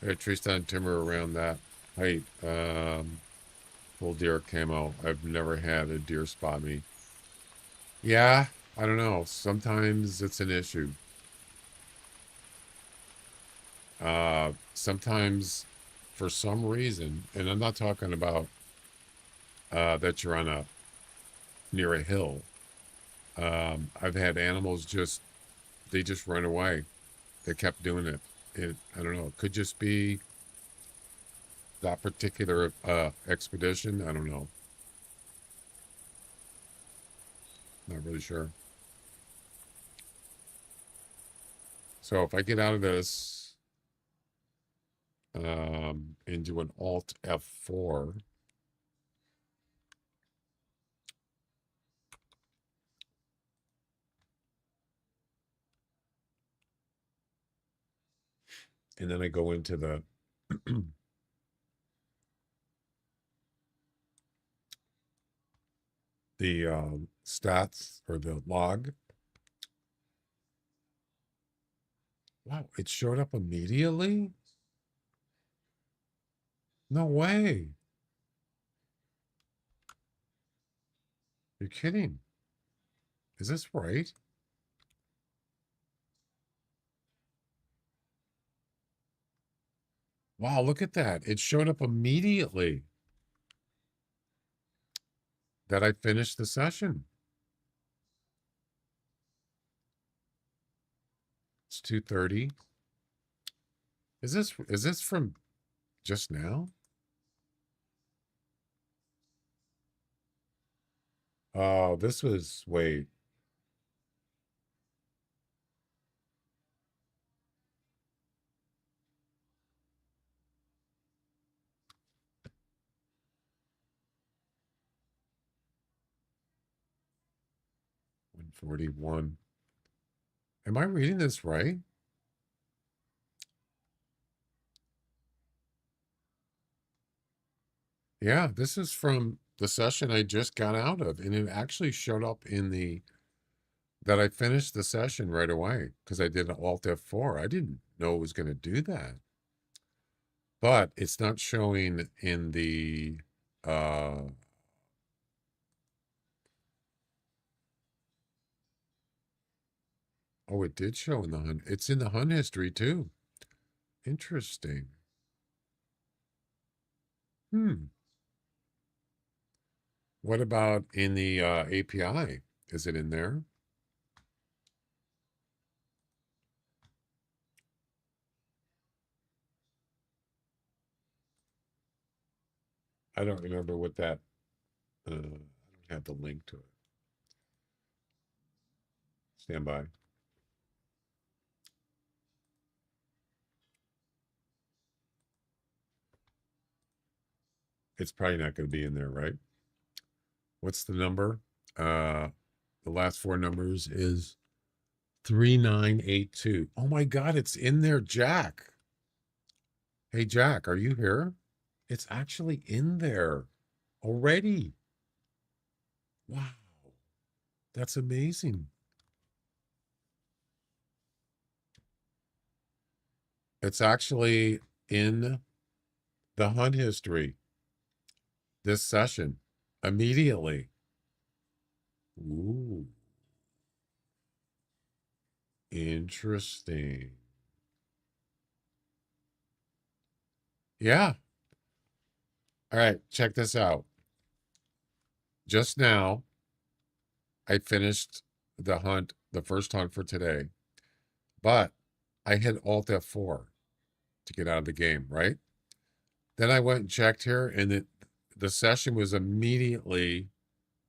Hey, Tristan timber around that height. Full deer camo. I've never had a deer spot me. Yeah, I don't know. Sometimes it's an issue. Sometimes for some reason, and I'm not talking about that you're on near a hill. I've had animals they just run away. They kept doing it. I don't know. It could just be that particular expedition. I don't know. Not really sure. So if I get out of this and do an Alt F4, and then I go into the stats or the log. Wow, it showed up immediately? No way. You're kidding. Is this right? Wow, look at that. It showed up immediately that I finished the session. It's 2:30. Is this from just now? Oh, this was, wait. $141. Am I reading this right? Yeah, this is from the session I just got out of, and it actually showed up in that I finished the session right away because I did an Alt F4. I didn't know it was going to do that. But it's not showing in the oh, it did show in the hunt. It's in the hunt history too. Interesting. What about in the API? Is it in there? I don't remember what that, I don't have the link to it. Stand by. It's probably not going to be in there, right? What's the number? The last 4 numbers is 3982. Oh my God, it's in there, Jack. Hey, Jack, are you here? It's actually in there already. Wow. That's amazing. It's actually in the hunt history this session immediately. Ooh. Interesting. Yeah. All right, check this out. Just now, I finished the hunt, the first hunt for today, but I hit Alt F4. to get out of the game, right? Then I went and checked here, and the session was immediately,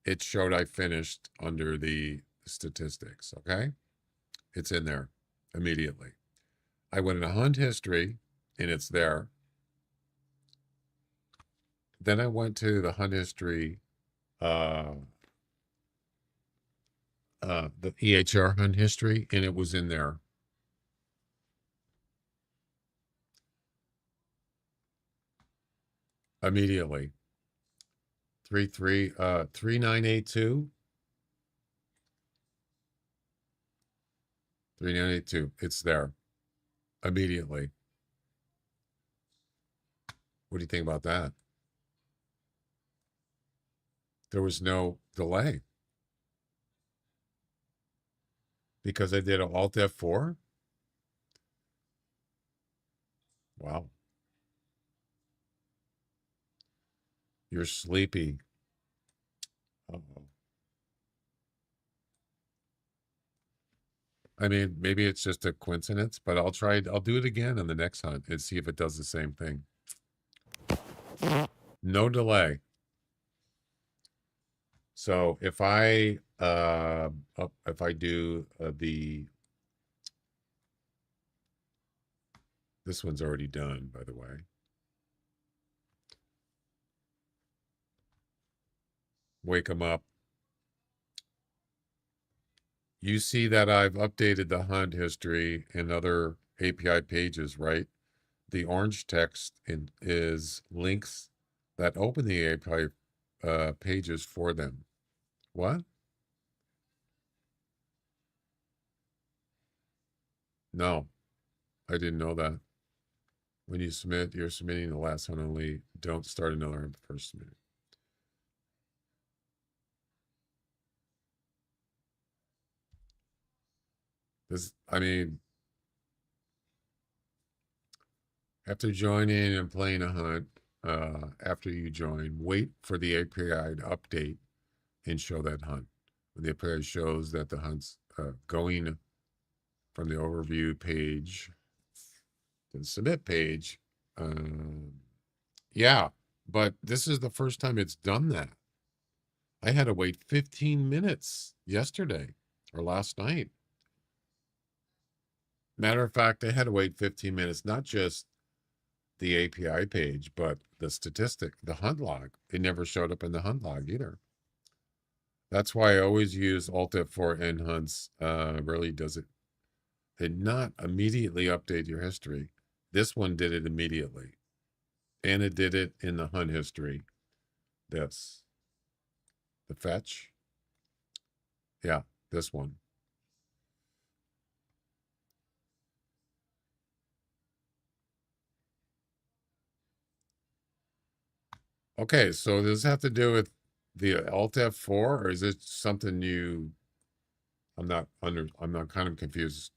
it showed I finished under the statistics, okay? It's in there immediately. I went into hunt history, and it's there. Then I went to the hunt history, the EHR hunt history, and it was in there. Immediately. 3982. 3982. It's there. Immediately. What do you think about that? There was no delay. Because I did an Alt F4? Wow. You're sleepy. Uh-oh. I mean, maybe it's just a coincidence, but I'll do it again on the next hunt and see if it does the same thing. No delay. So if I do this one's already done, by the way. Wake them up. You see that I've updated the hunt history and other API pages, right? The orange text is links that open the API pages for them. What? No, I didn't know that. When you submit, you're submitting the last one only. Don't start another on the first submit. I mean, after joining and playing a hunt, after you join, wait for the API to update and show that hunt. When the API shows that the hunt's going from the overview page to the submit page, yeah, but this is the first time it's done that. I had to wait 15 minutes yesterday or last night. Matter of fact, I had to wait 15 minutes, not just the API page, but the statistic, the hunt log. It never showed up in the hunt log either. That's why I always use Alt F4 N hunts. Really does it not immediately update your history. This one did it immediately. And it did it in the hunt history. This. The fetch. Yeah, this one. Okay, so does this have to do with the Alt F4, or is it something you? I'm not kind of confused.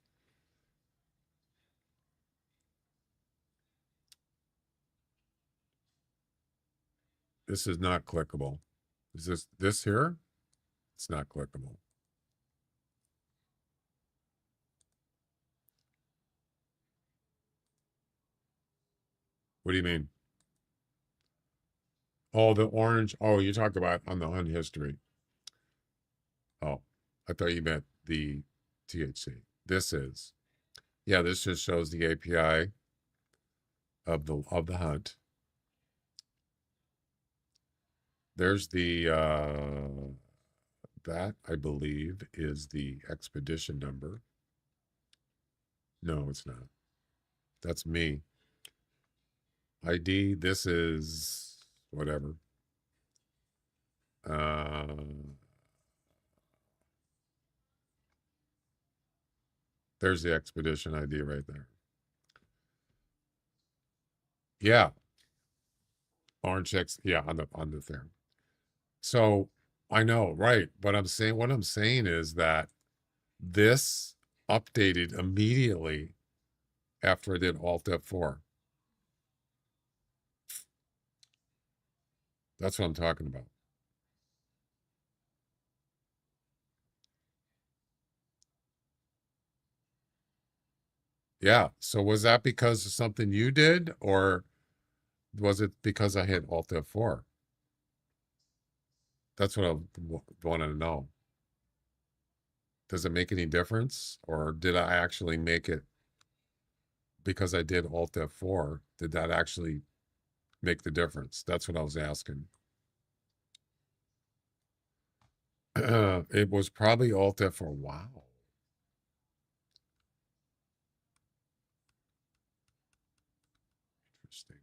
This is not clickable. Is this here? It's not clickable. What do you mean? Oh, the orange. Oh, you talk about on the hunt history. Oh, I thought you meant the THC. This is. Yeah, this just shows the API of the hunt. There's the that I believe is the expedition number. No, it's not. That's me. ID, this is whatever. There's the expedition ID right there. Yeah. Orange X, yeah, on the thing. So I know, right? But what I'm saying is that this updated immediately after I did Alt F4. That's what I'm talking about. Yeah. So was that because of something you did, or was it because I hit Alt F4? That's what I want to know. Does it make any difference, or did I actually make it because I did Alt F4? Did that actually make the difference? That's what I was asking. It was probably Alt F4. Wow. Interesting.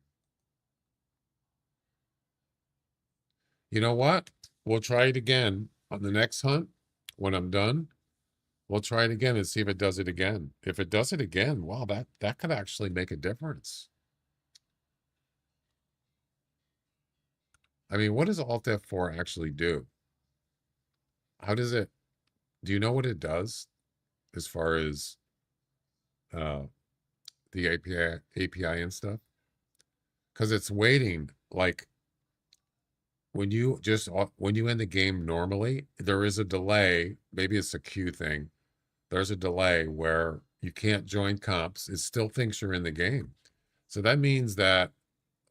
You know what? We'll try it again on the next hunt when I'm done. We'll try it again and see if it does it again. If it does it again, wow, that could actually make a difference. I mean, what does Alt F4 actually do? How does it, do you know what it does as far as the API and stuff? Because it's waiting, like when you end the game normally, there is a delay. Maybe it's a queue thing. There's a delay where you can't join comps. It still thinks you're in the game. So that means that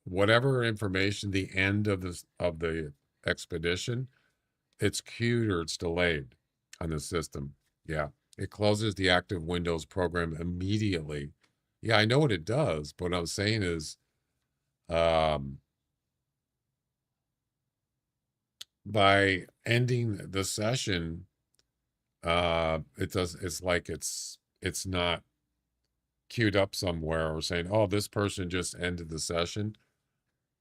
whatever information, the end of the expedition, it's queued or it's delayed on the system. Yeah. It closes the active Windows program immediately. Yeah, I know what it does, but what I'm saying is by ending the session, it's like it's not queued up somewhere or saying, oh, this person just ended the session.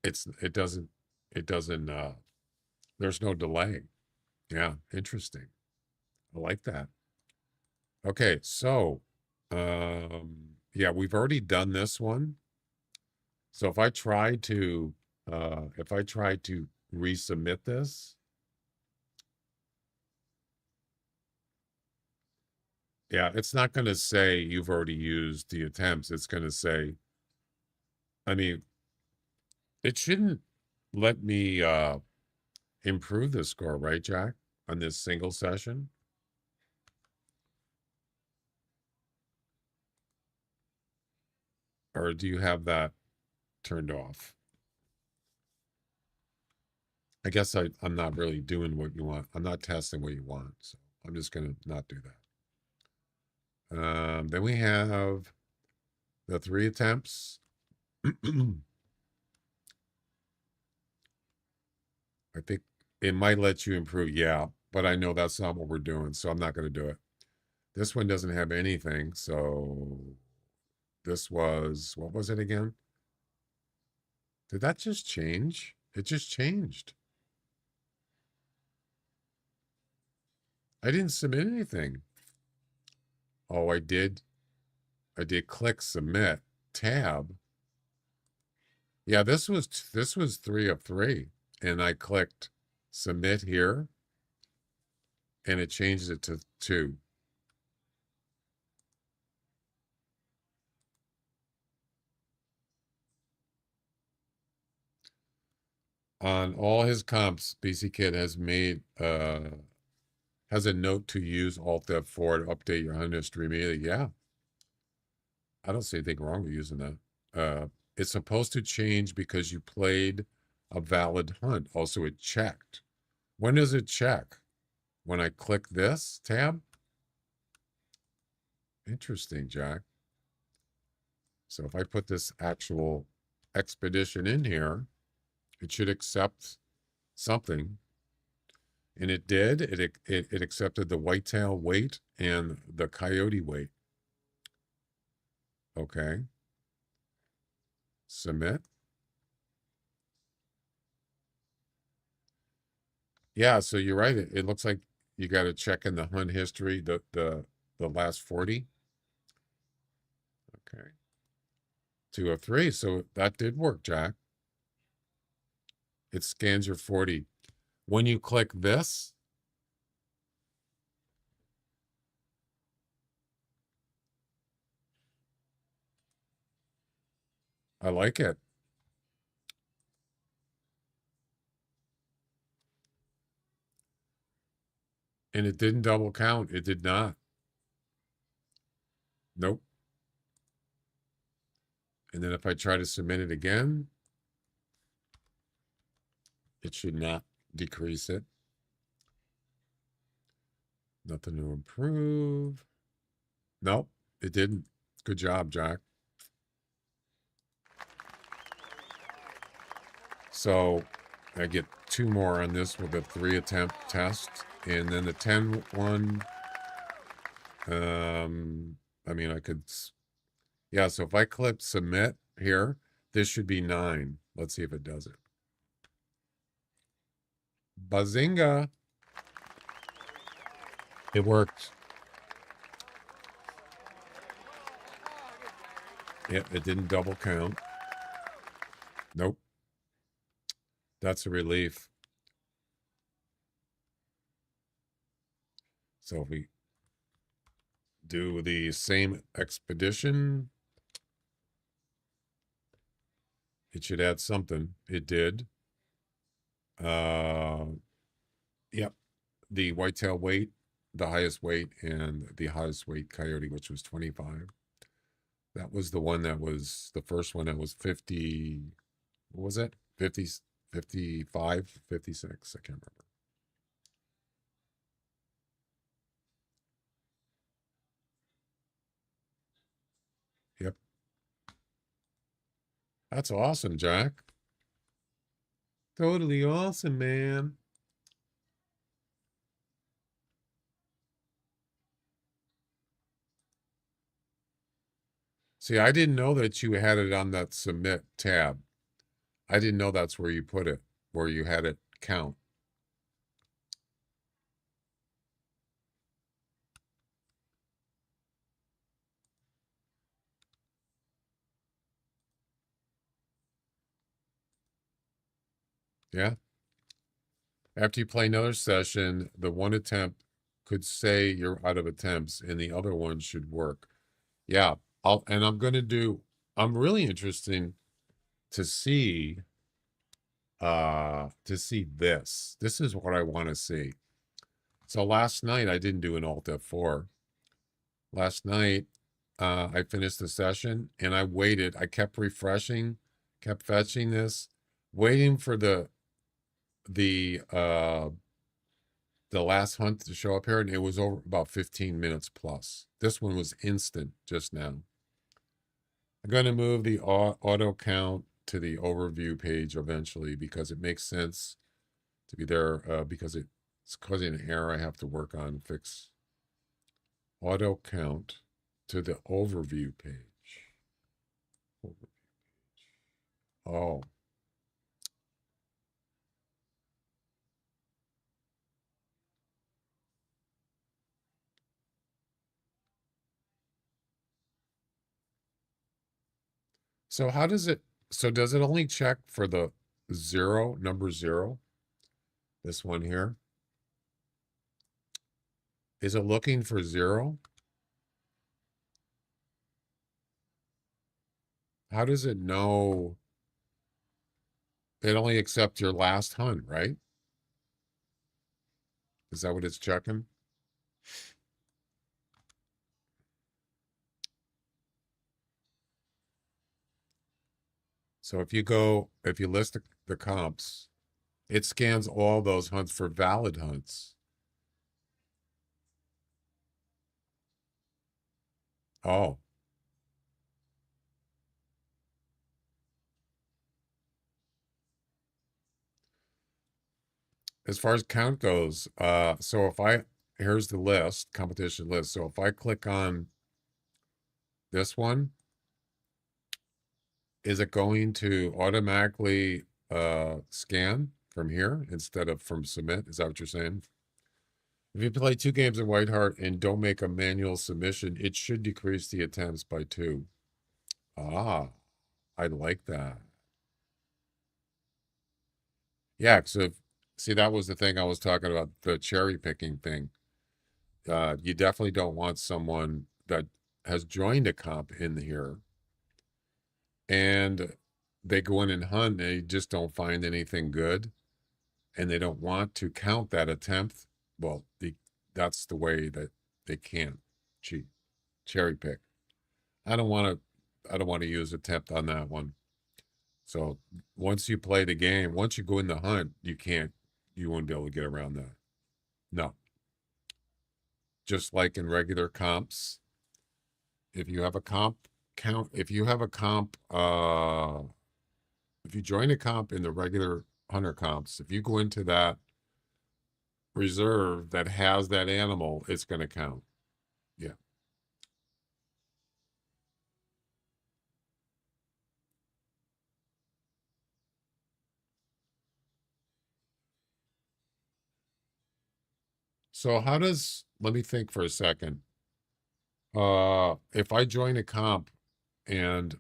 It doesn't there's no delay. Yeah, interesting. I like that. Okay, so yeah, we've already done this one. So if I try to resubmit this, yeah, it's not going to say you've already used the attempts. It's going to say, I mean, it shouldn't let me improve the score, right, Jack, on this single session? Or do you have that turned off? I guess I'm not really doing what you want. I'm not testing what you want. So I'm just going to not do that. Then we have the 3 attempts. I think it might let you improve. Yeah, but I know that's not what we're doing. So I'm not going to do it. This one doesn't have anything. So this was, what was it again? Did that just change? It just changed. I didn't submit anything. Oh, I did click submit tab. Yeah, this was 3 of 3. And I clicked submit here and it changed it to 2. On all his comps, BC Kid has made has a note to use Alt F4 to update your hunt history immediately. Yeah. I don't see anything wrong with using that. It's supposed to change because you played a valid hunt. Also, it checked. When does it check? When I click this tab? Interesting, Jack. So if I put this actual expedition in here, it should accept something. And it did. It accepted the whitetail weight and the coyote weight. Okay. Submit. Yeah, so you're right. It looks like you got to check in the hunt history, the last 40. Okay. 2 of 3. So that did work, Jack. It scans your 40. When you click this, I like it. And it didn't double count. It did not. Nope. And then if I try to submit it again, it should not decrease it. Nothing to improve. Nope, it didn't. Good job, Jack. So I get 2 more on this with a 3 attempt test. And then the 10 one, I mean, I could, yeah, so if I click submit here, this should be 9. Let's see if it does it. Bazinga. It worked. Yep, it didn't double count. Nope. That's a relief. So if we do the same expedition, it should add something. It did. Yep. The whitetail weight, the highest weight, and the highest weight coyote, which was 25. That was the one that was the first one that was 50. What was it? 50, 55, 56. I can't remember. Yep. That's awesome, Jack. Totally awesome, man. See, I didn't know that you had it on that submit tab. I didn't know that's where you put it, where you had it count. Yeah. After you play another session, the one attempt could say you're out of attempts and the other one should work. Yeah. I'm going to do, I'm really interested to see this. This is what I want to see. So last night I didn't do an Alt F4. Last night I finished the session and I waited. I kept refreshing, kept fetching this, waiting for the last hunt to show up here, and it was over about 15 minutes plus. This one was instant just now. I'm going to move the auto count to the overview page eventually because it makes sense to be there because it's causing an error I have to work on and fix. Auto count to the overview page. Oh. So how does it, so does it only check for the number 0? This one here. Is it looking for 0? How does it know? It only accepts your last hunt, right? Is that what it's checking? So if you list the comps, it scans all those hunts for valid hunts. Oh. As far as count goes, so here's the list, competition list. So if I click on this one, is it going to automatically scan from here instead of from submit? Is that what you're saying? If you play 2 games in Whitehart and don't make a manual submission, it should decrease the attempts by 2. Ah, I like that. Yeah, so see, that was the thing I was talking about, the cherry picking thing. You definitely don't want someone that has joined a comp in here and they go in and hunt, they just don't find anything good and they don't want to count that attempt. Well, that's the way that they can't cheat, cherry pick. I don't want to I don't want to use attempt on that one. So once you play the game, once you go in the hunt, you won't be able to get around that. No. Just like in regular comps, if you have a comp count, if you join a comp in the regular hunter comps, if you go into that reserve that has that animal, it's going to count. Yeah. So let me think for a second. If I join a comp, and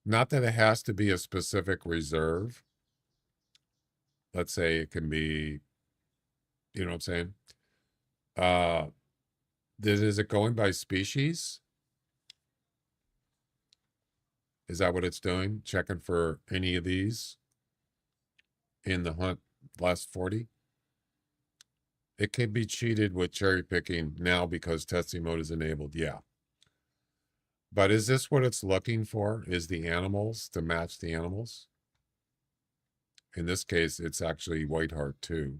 not that it has to be a specific reserve, let's say it can be, you know what I'm saying? Is it going by species? Is that what it's doing? Checking for any of these in the hunt last 40? It can be cheated with cherry picking now because testing mode is enabled. Yeah. But is this what it's looking for? Is the animals to match the animals? In this case, it's actually Whitehart too.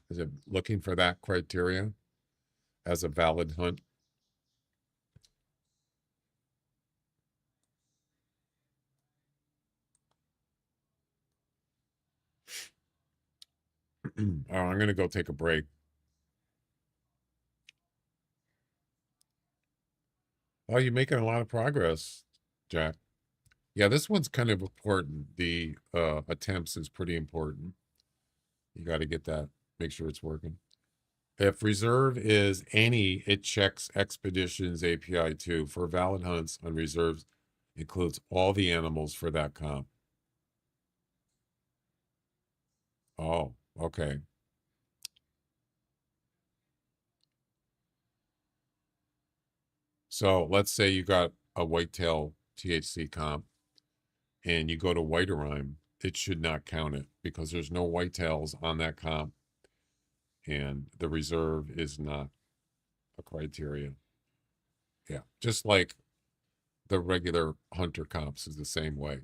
Is it looking for that criteria as a valid hunt? Oh, I'm going to go take a break. Oh, you're making a lot of progress, Jack. Yeah, this one's kind of important. The attempts is pretty important. You got to get that, make sure it's working. If reserve is any, it checks expeditions API too. For valid hunts on reserves, includes all the animals for that comp. Oh, okay. So let's say you got a whitetail THC comp and you go to Whiterime, it should not count it because there's no whitetails on that comp and the reserve is not a criteria. Yeah, just like the regular hunter comps is the same way.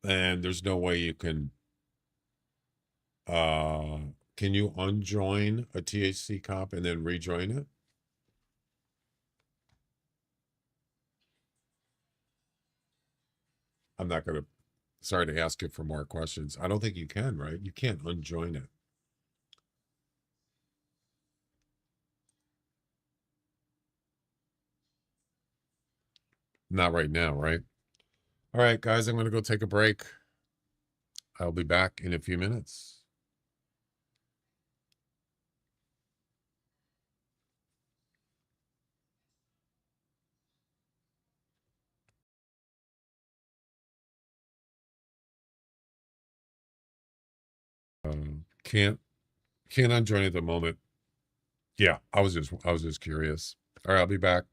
And there's no way you can you unjoin a THC comp and then rejoin it? I'm not gonna sorry to ask you for more questions. I don't think you can, right? You can't unjoin it. Not right now, right? All right, guys, I'm gonna go take a break. I'll be back in a few minutes. Can't unjoin at the moment. Yeah, I was just curious. All right, I'll be back.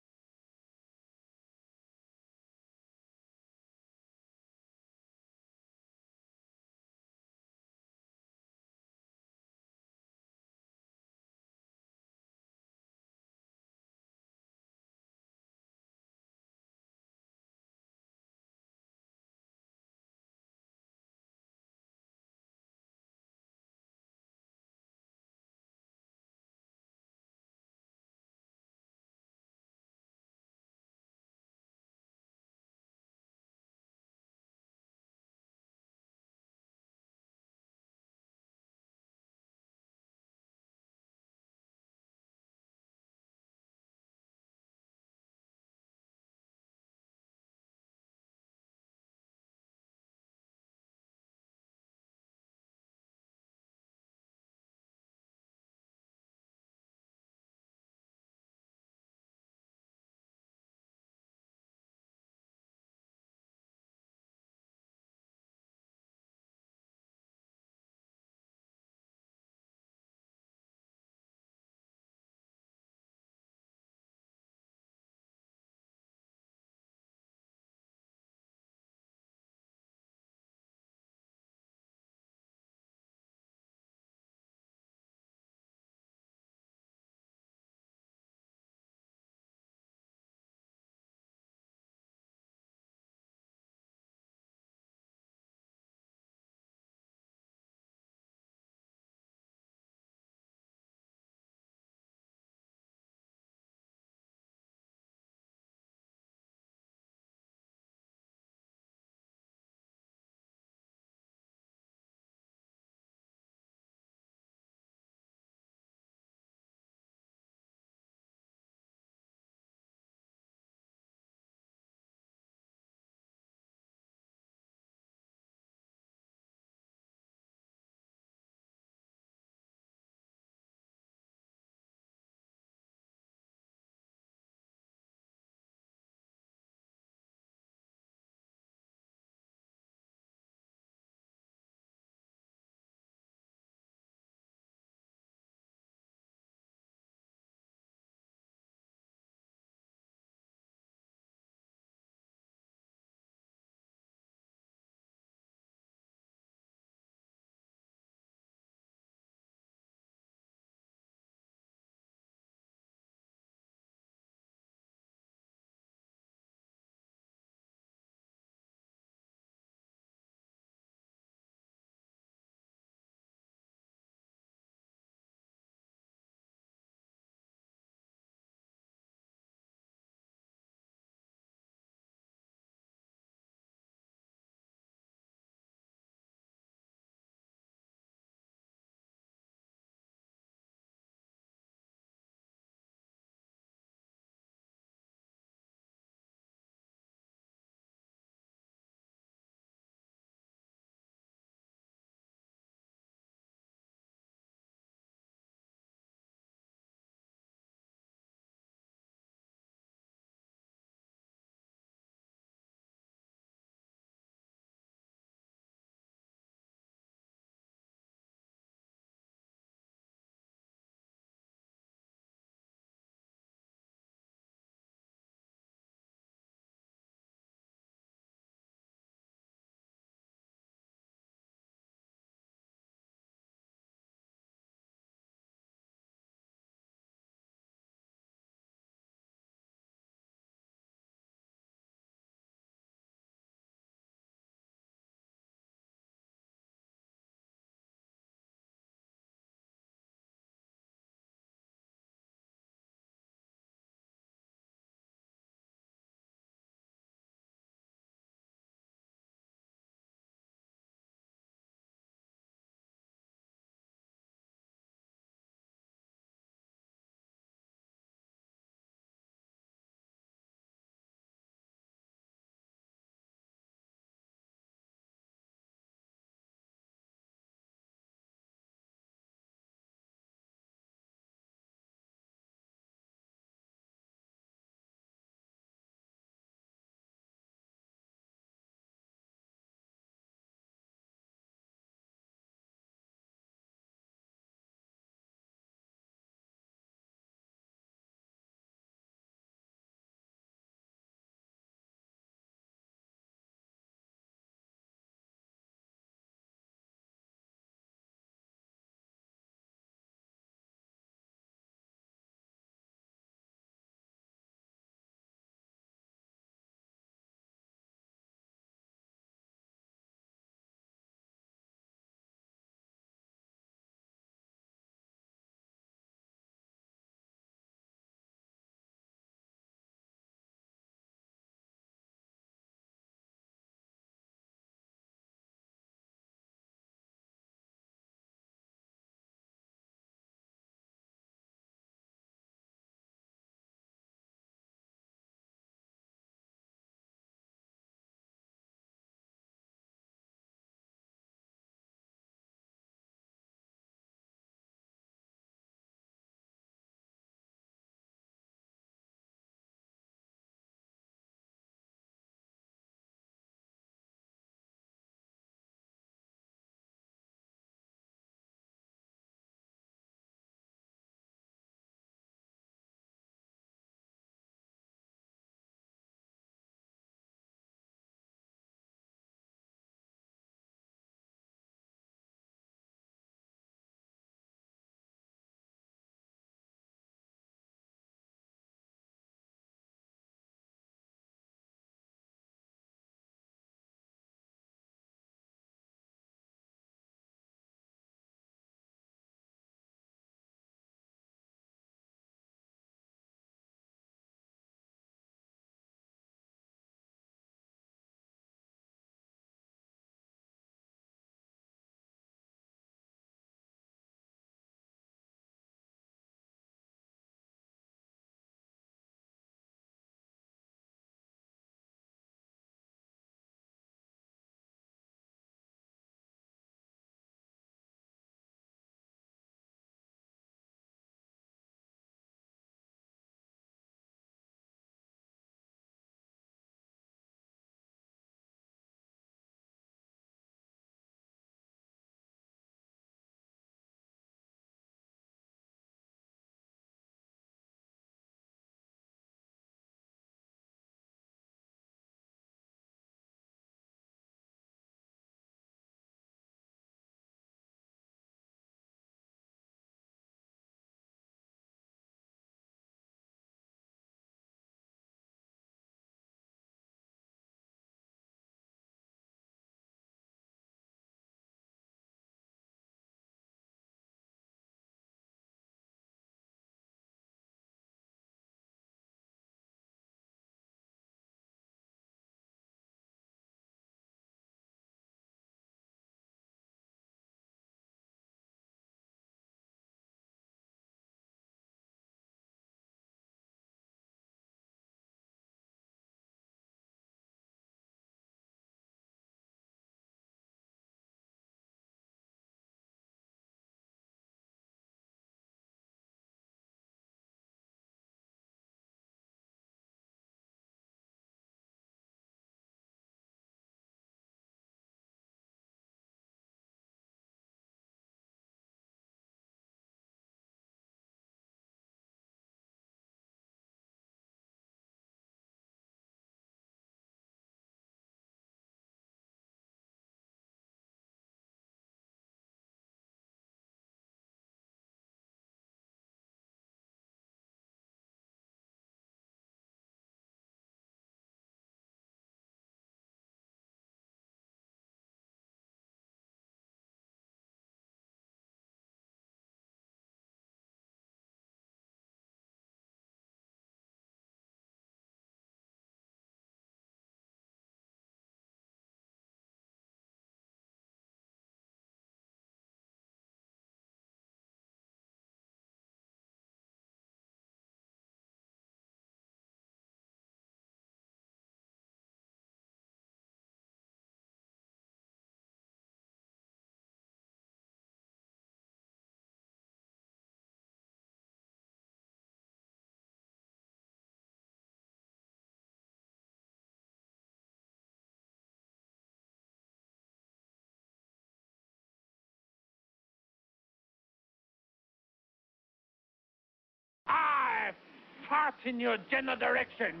fart in your general direction.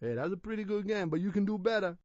Hey, that's a pretty good game, but you can do better.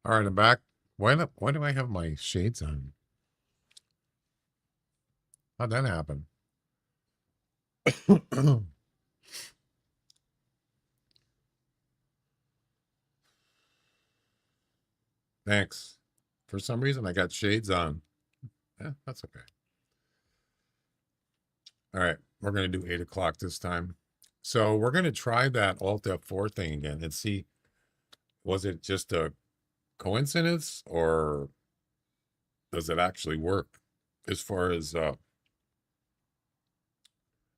All right, I'm back. Why do I have my shades on? How'd that happen? Thanks. For some reason, I got shades on. Yeah, that's okay. All right, we're going to do 8 o'clock this time. So we're going to try that Alt F4 thing again and see, was it just a coincidence or does it actually work as far as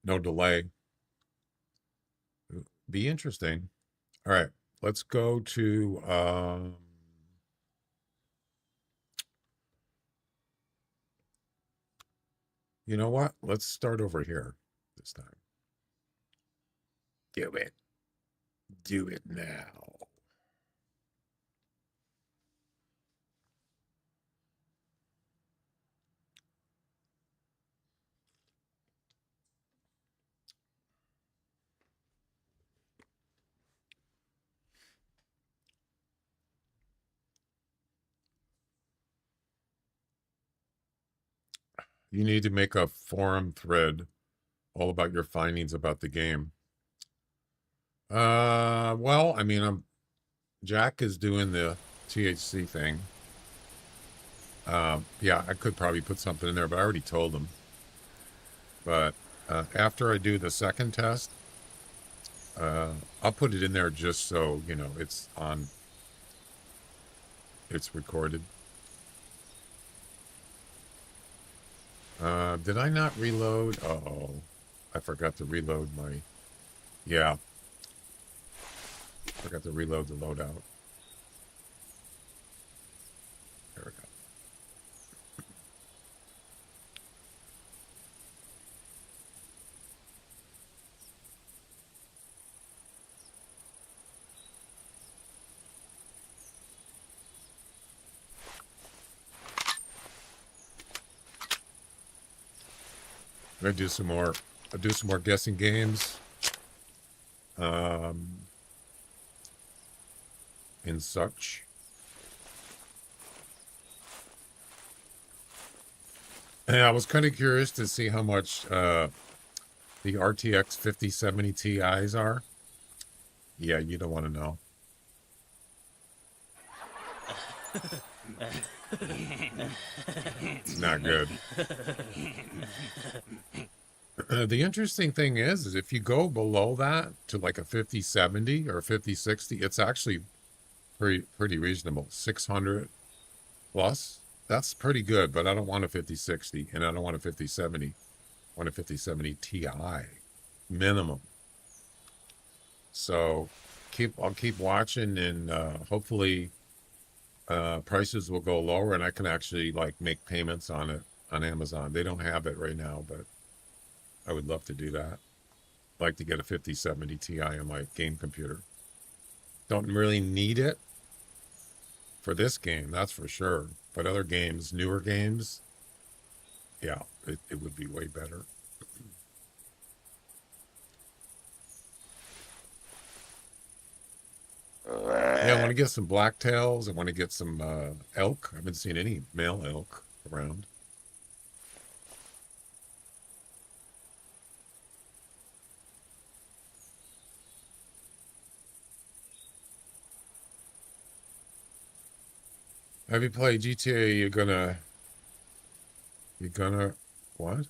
no delay? Be interesting. All right, let's go to you know what? Let's start over here this time. Do it. Do it now. You need to make a forum thread all about your findings about the game. Well, I mean, Jack is doing the THC thing. Yeah, I could probably put something in there, but I already told him. But after I do the second test, I'll put it in there just so, you know, it's recorded. Did I not reload? Uh-oh. I forgot to reload my... Yeah. Forgot to reload the loadout. There we go. I'm gonna do some more. I'll do some more guessing games. And such. And I was kind of curious to see how much the RTX 5070 Ti's are. Yeah, you don't want to know. It's not good. The interesting thing is if you go below that to like a 5070 or 5060, it's actually pretty reasonable. 600 plus. That's pretty good, but I don't want a 5060 and I don't want a 5070. I want a 5070 Ti minimum. So I'll keep watching and hopefully prices will go lower and I can actually like make payments on it on Amazon. They don't have it right now, but I would love to do that. I'd like to get a 5070 Ti on my game computer. Don't really need it for this game, that's for sure. But other games, newer games, yeah, it would be way better. Yeah, I want to get some blacktails. I want to get some elk. I haven't seen any male elk around. Have you played GTA? You're gonna what?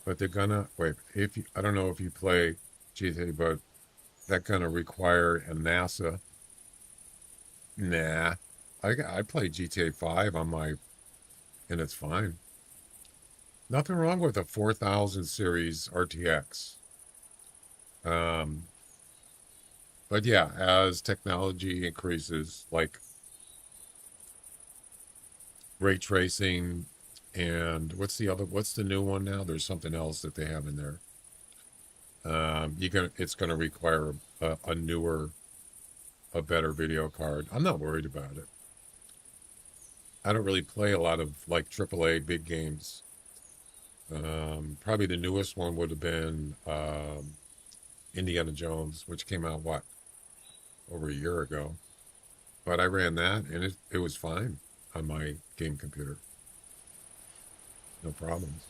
But they're gonna wait. If you, I don't know if you play GTA, but that's gonna require a NASA. Nah, I play GTA 5 on my, and it's fine. Nothing wrong with a 4000 series RTX. But yeah, as technology increases, like ray tracing, and what's the new one now? There's something else that they have in there. It's gonna require a newer, a better video card. I'm not worried about it. I don't really play a lot of like AAA big games. Probably the newest one would have been Indiana Jones, which came out what, over a year ago. But I ran that, and it was fine on my game computer. No problems.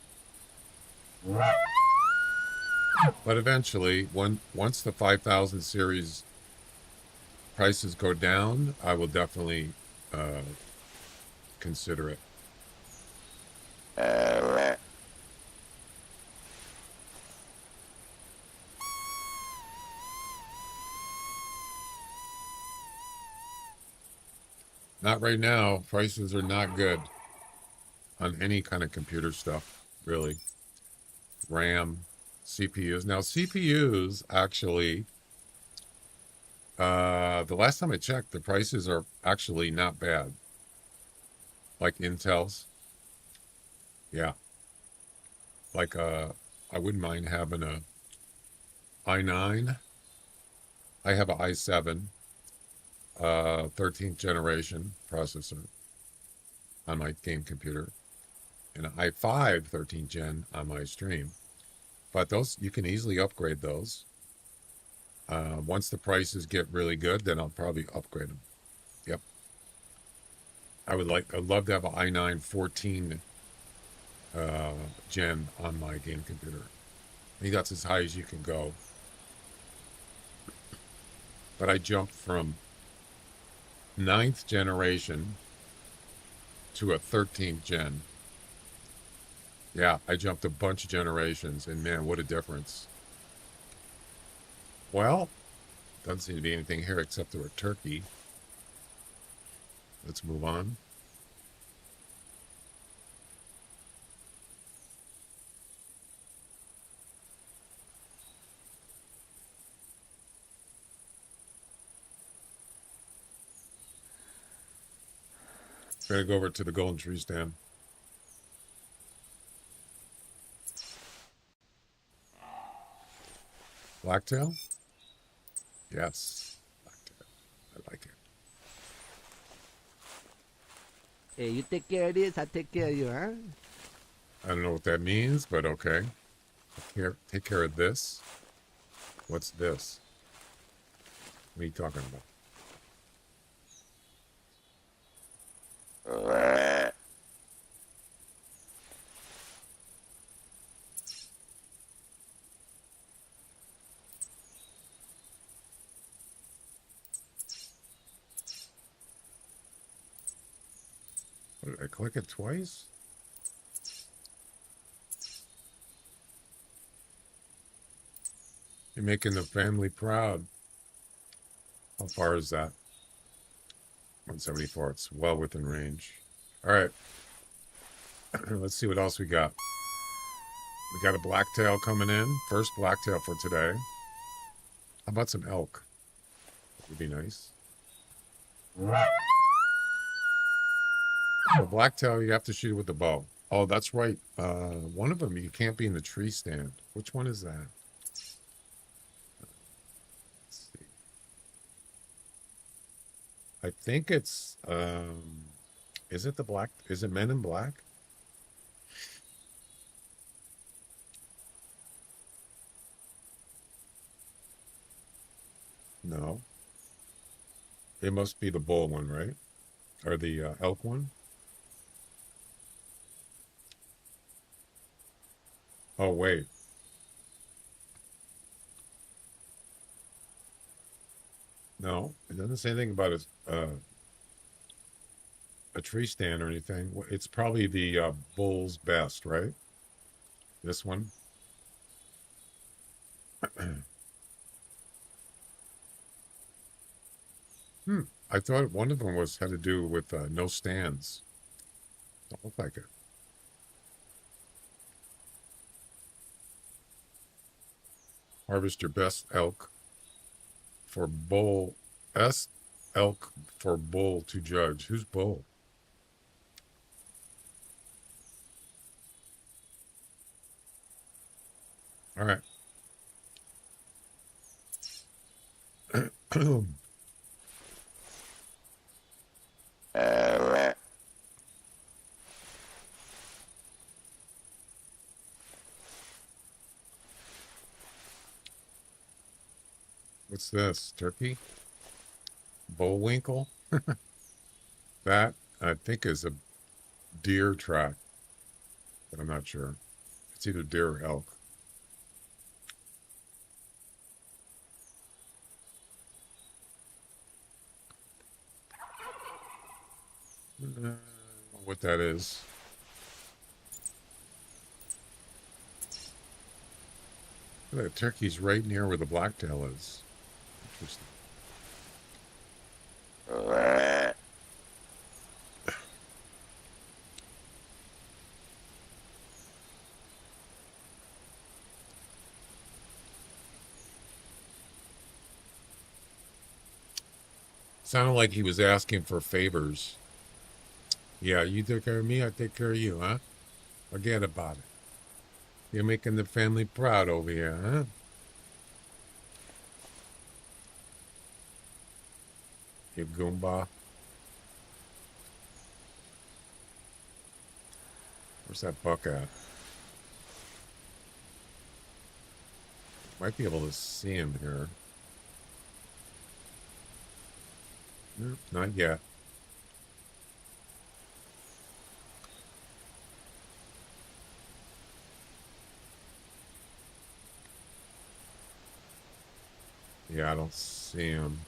But eventually, once the 5000 series prices go down, I will definitely consider it. Not right now. Prices are not good on any kind of computer stuff, really. RAM, CPUs. Now, CPUs actually, the last time I checked, the prices are actually not bad. Like Intel's. Yeah. Like, I wouldn't mind having a i9. I have an i7, 13th generation processor on my game computer, and an i5 13th gen on my stream. But those, you can easily upgrade those. Once the prices get really good, then I'll probably upgrade them. Yep. I'd love to have an i9 14 gen on my game computer. I think that's as high as you can go. But I jumped from 9th generation to a 13th gen. Yeah, I jumped a bunch of generations, and man, what a difference. Well, doesn't seem to be anything here except for a turkey. Let's move on. Better go over to the golden tree stand. Blacktail? Yes. Blacktail. I like it. Hey, you take care of this, I take care of you, huh? I don't know what that means, but okay. Take care of this. What's this? What are you talking about? What, did I click it twice? You're making the family proud. How far is that? 174. It's well within range. All right. Let's see what else we got. We got a blacktail coming in. First blacktail for today. How about some elk? Would be nice. The blacktail, you have to shoot it with the bow. Oh, that's right. One of them, you can't be in the tree stand. Which one is that? Let's see. I think it's, is it the black, is it Men in Black? No. It must be the bull one, right? Or the elk one? Oh, wait. No, it doesn't say anything about a tree stand or anything. It's probably the bull's best, right? This one. I thought one of them had to do with no stands. Don't look like it. Harvest your best elk for bull. Elk for bull to judge. Who's bull? All right. What's this? Turkey? Bullwinkle? That, I think, is a deer track, but I'm not sure. It's either deer or elk. What that is. Look, that turkey's right near where the blacktail is. Interesting. Sounded like he was asking for favors. Yeah, you take care of me, I take care of you, huh? Forget about it. You're making the family proud over here, huh? You Goomba. Where's that buck at? Might be able to see him here. Nope, not yet. Yeah, I don't see him.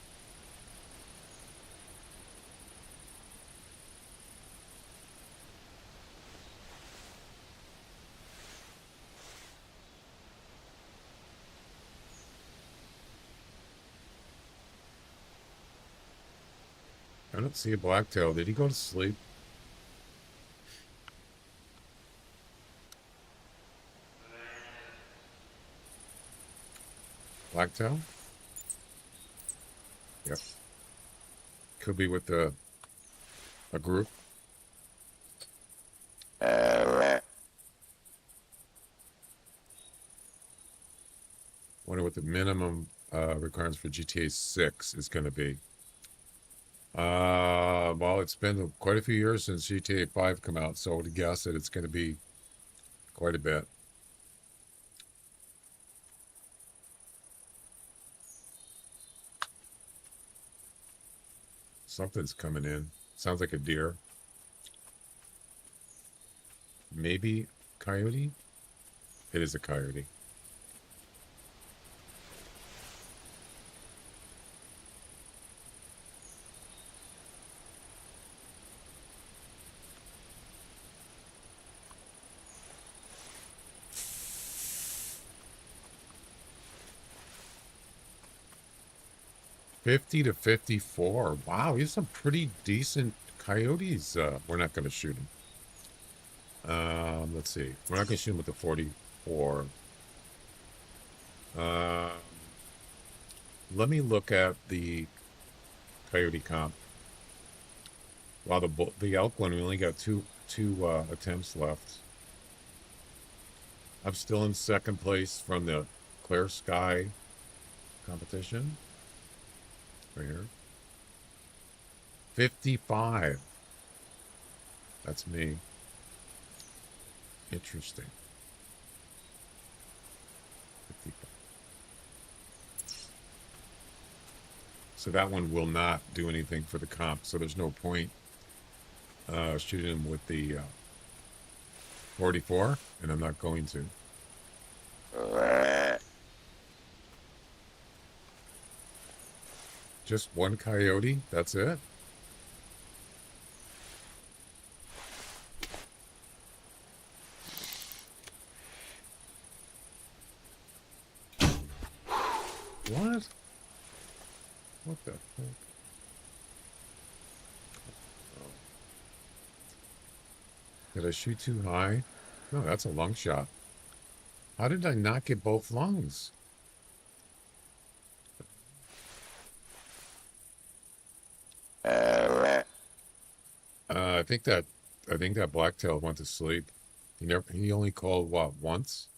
I don't see a blacktail. Did he go to sleep? Blacktail? Yep. Could be with a group. Wonder what the minimum requirements for GTA 6 is going to be. Well, it's been quite a few years since GTA 5 come out, so to guess that it's going to be quite a bit. Something's coming in. Sounds like a deer. Maybe coyote? It is a coyote. $50 to $54. Wow, he's some pretty decent coyotes. We're not going to shoot him. Let's see. We're not going to shoot him with the 44. Let me look at the coyote comp. Wow, the elk one, we only got two attempts left. I'm still in second place from the Clear Sky competition. Right here. 55. That's me. Interesting. 55. So that one will not do anything for the comp, so there's no point shooting him with the 44, and I'm not going to. Just one coyote, that's it? What? What the heck? Oh. Did I shoot too high? No, that's a lung shot. How did I not get both lungs? I think that blacktail went to sleep. He only called what, once?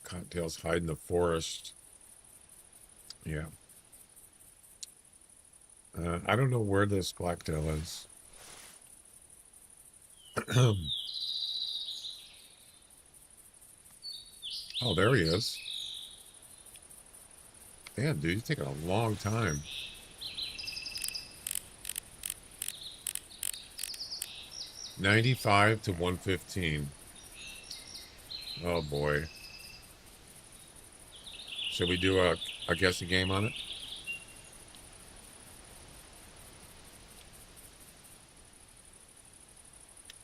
Cottontails hide in the forest. Yeah. I don't know where this blacktail is. Oh, there he is. Damn, dude, you're taking a long time. $95 to $115. Oh boy. Should we do a guessing game on it?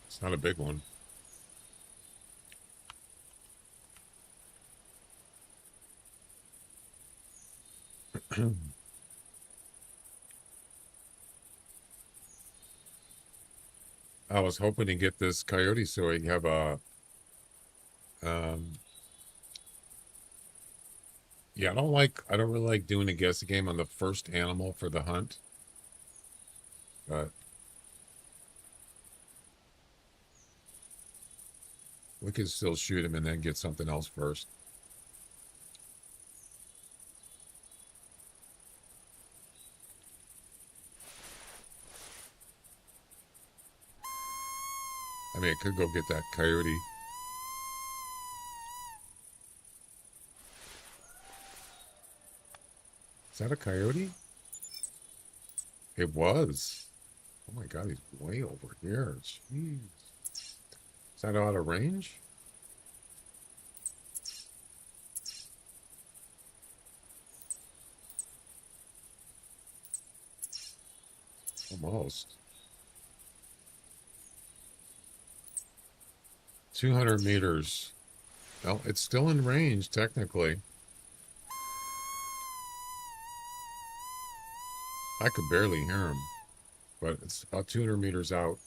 It's not a big one. I was hoping to get this coyote so we have a yeah, I don't really like doing a guessing game on the first animal for the hunt. But we can still shoot him and then get something else first. I mean, I could go get that coyote. Is that a coyote? It was. Oh my God, he's way over here. Jeez. Is that out of range? Almost. 200 meters. Well, it's still in range, technically. I could barely hear him, but it's about 200 meters out.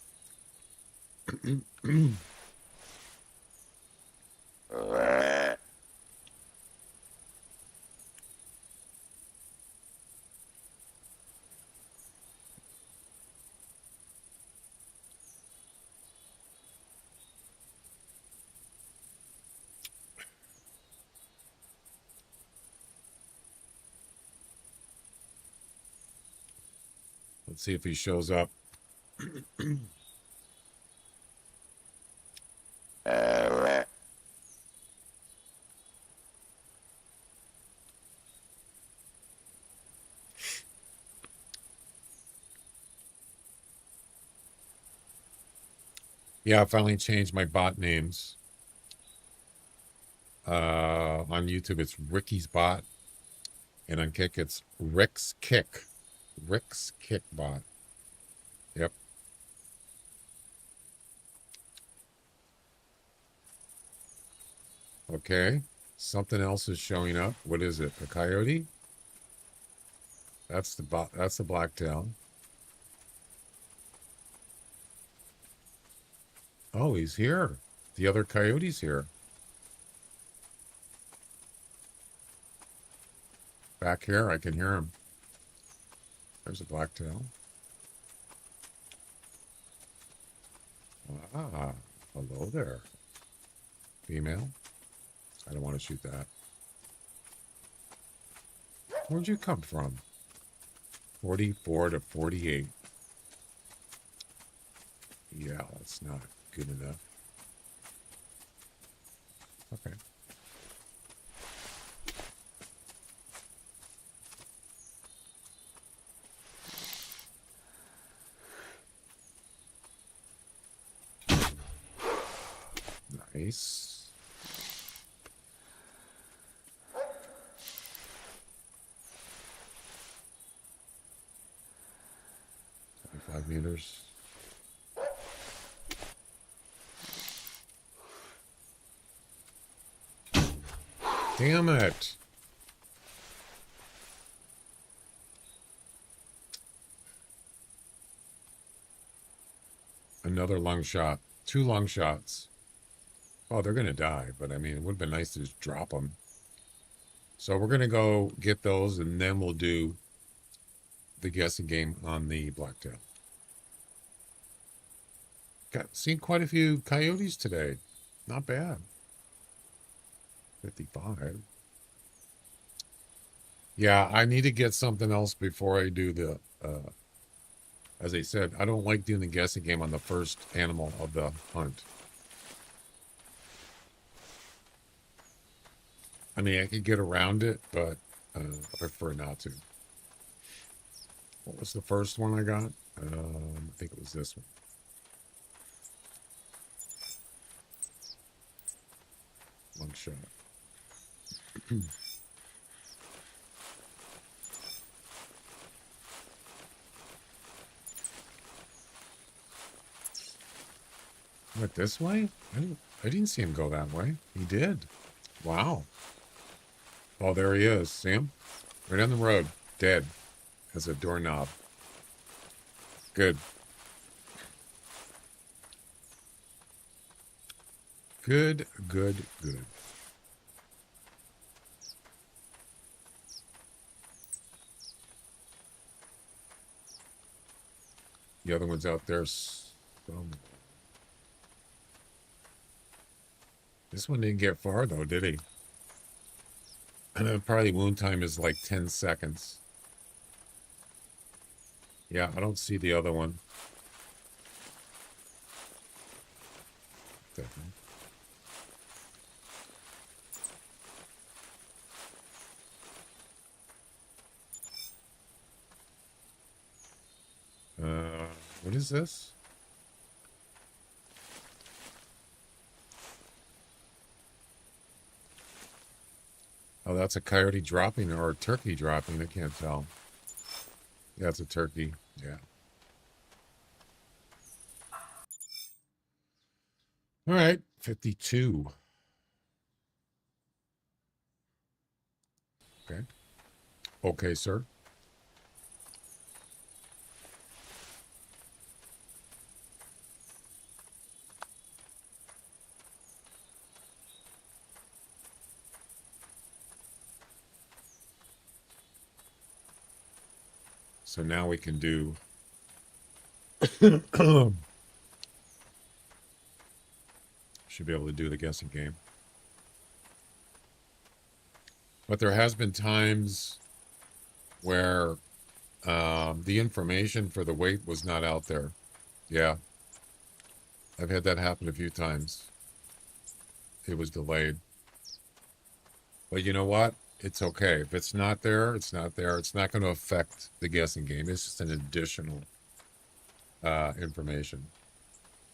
Let's see if he shows up. Yeah, I finally changed my bot names. On YouTube, it's Ricky's Bot. And on Kick, it's Rick's Kick. Rick's Kick Bot. Yep. Okay. Something else is showing up. What is it? A coyote? That's the bot. That's the blacktail. Oh, he's here. The other coyote's here. Back here, I can hear him. There's a blacktail. Ah, hello there. Female. I don't want to shoot that. Where'd you come from? 44 to 48. Yeah, that's not good enough. Okay. Nice. $25 meters. Damn it. Another long shot. 2 long shots. Oh, they're going to die, but I mean, it would have been nice to just drop them. So we're going to go get those, and then we'll do the guessing game on the blacktail. Seen quite a few coyotes today. Not bad. 55. Yeah, I need to get something else before I do the, as I said, I don't like doing the guessing game on the first animal of the hunt. I mean, I could get around it, but I prefer not to. What was the first one I got? I think it was this one. One shot. Went this way? I didn't see him go that way. He did. Wow. Oh, there he is. See him? Right on the road. Dead. As a doorknob. Good. Good, good, good. The other one's out there somewhere. This one didn't get far, though, did he? And probably wound time is like 10 seconds. Yeah, I don't see the other one. Definitely. What is this? Oh, that's a coyote dropping or a turkey dropping. I can't tell. Yeah, it's a turkey. Yeah. All right, 52. Okay. Okay, sir. So now we can do should be able to do the guessing game. But there has been times where the information for the weight was not out there. Yeah. I've had that happen a few times. It was delayed. But you know what? It's okay. If it's not there, it's not there. It's not going to affect the guessing game. It's just an additional information.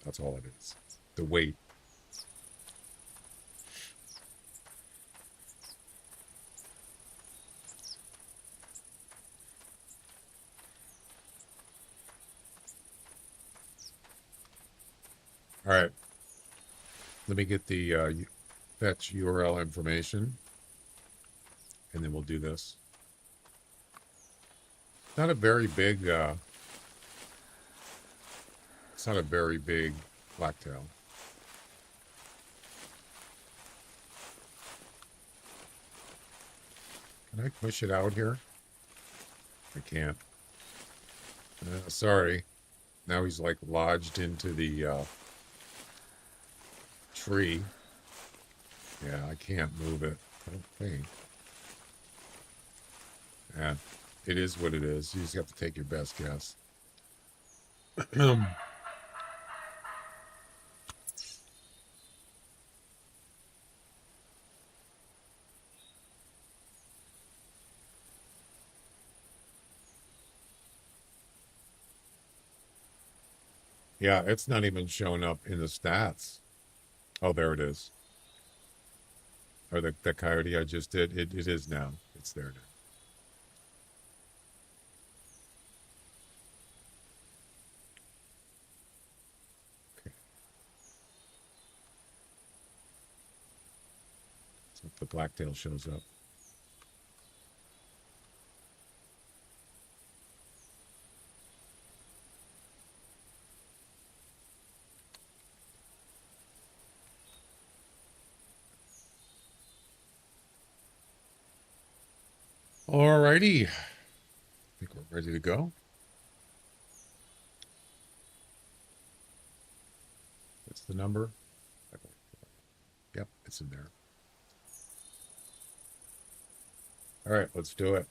That's all it is. The weight. All right. Let me get the fetch URL information. And then we'll do this. Not a very big, it's not a very big blacktail. Can I push it out here? I can't. Sorry. Now he's like lodged into the tree. Yeah, I can't move it. I don't think. Yeah, it is what it is. You just have to take your best guess. Yeah, it's not even showing up in the stats. Oh, there it is. Or the coyote I just did. It is now. It's there now. So if the blacktail shows up. Alrighty. I think we're ready to go. What's the number? Yep, it's in there. All right, let's do it.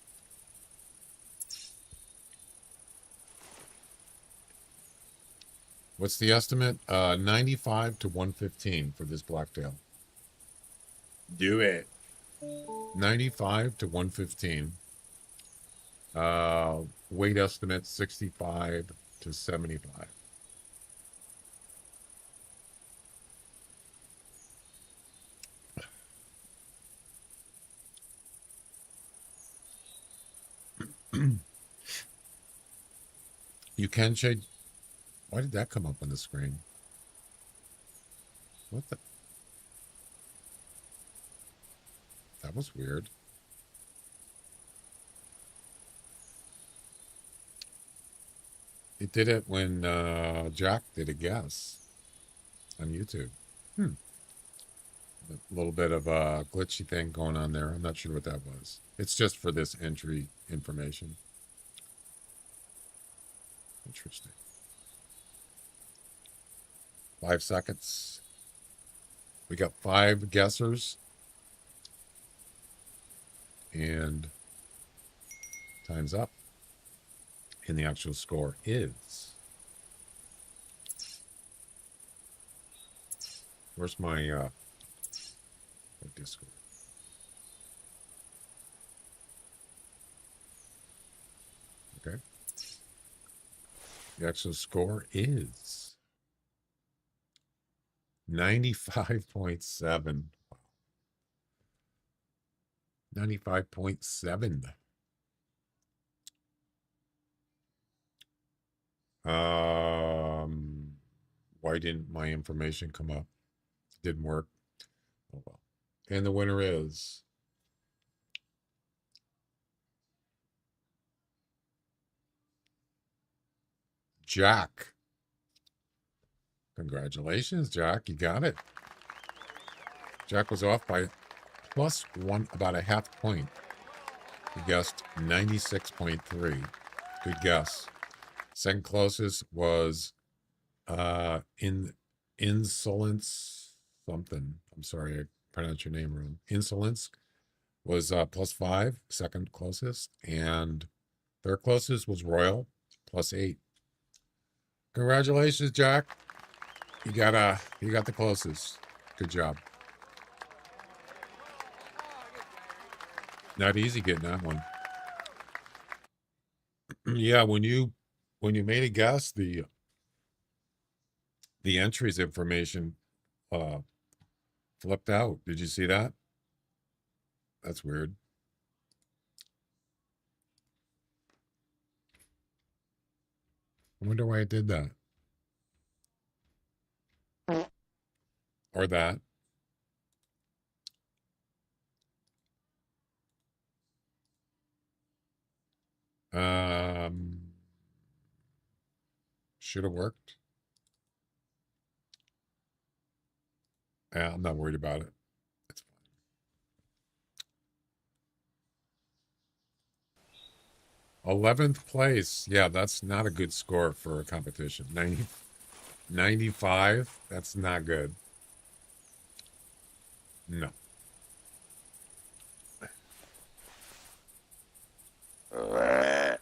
What's the estimate? 95 to 115 for this blacktail. Do it. 95 to 115. Weight estimate 65 to 75. You can change. Why did that come up on the screen? What the? That was weird. It did it when Jack did a guess on YouTube. A little bit of a glitchy thing going on there. I'm not sure what that was. It's just for this entry information. Interesting. 5 seconds. We got 5 guessers. And time's up. And the actual score is... Where's my Discord? Okay. The actual score is 95.7. 95.7. Why didn't my information come up? Didn't work. Oh well. And the winner is Jack. Congratulations, Jack. You got it. Jack was off by +1, about a half point. He guessed 96.3. Good guess. Second closest was Insolence something. I'm sorry, I pronounced your name wrong. Insolence was +5, second closest, and third closest was Royal, +8. Congratulations, Jack. You got the closest. Good job. Not easy getting that one. Yeah, when you made a guess, the entries information flipped out. Did you see that? That's weird. I wonder why it did that. Or that. Should have worked. Yeah, I'm not worried about it. It's fine. 11th place. Yeah, that's not a good score for a competition. 95. That's not good. No.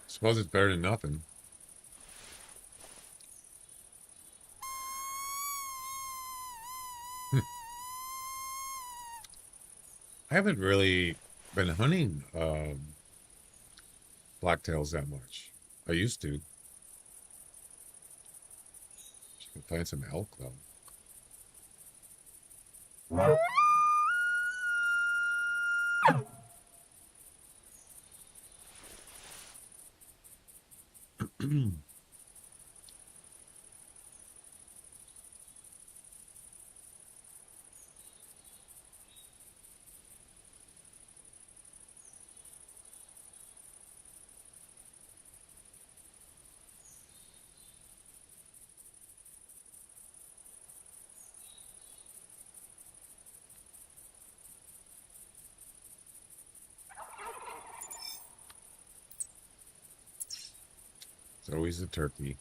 Suppose it's better than nothing. I haven't really been hunting blacktails that much. I used to. You can find some elk though. It's always a turkey.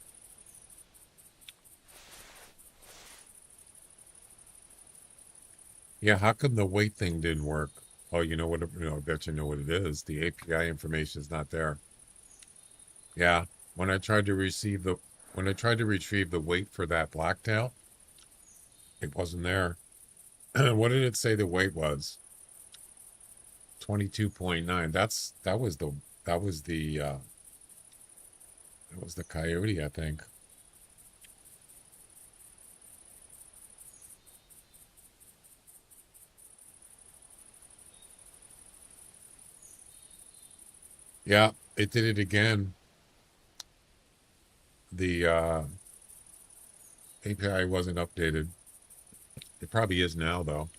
Yeah, how come the weight thing didn't work? Oh, you know what? I bet you know what it is. The API information is not there. Yeah, when I tried to retrieve the weight for that blacktail, it wasn't there. What did it say the weight was? 22.9. That was the coyote, I think. Yeah, it did it again. The API wasn't updated. It probably is now though.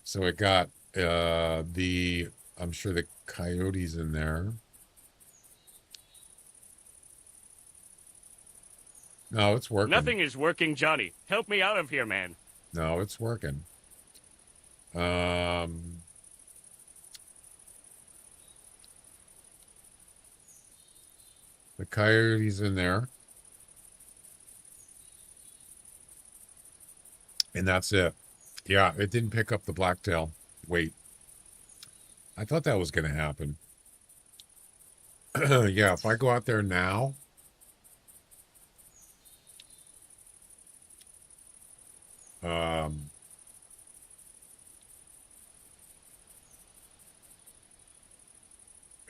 So it got I'm sure the coyotes in there. No, it's working. Nothing is working, Johnny. Help me out of here, man. No, it's working. The coyote's in there. And that's it. Yeah, it didn't pick up the blacktail. Wait. I thought that was going to happen. Yeah, if I go out there now.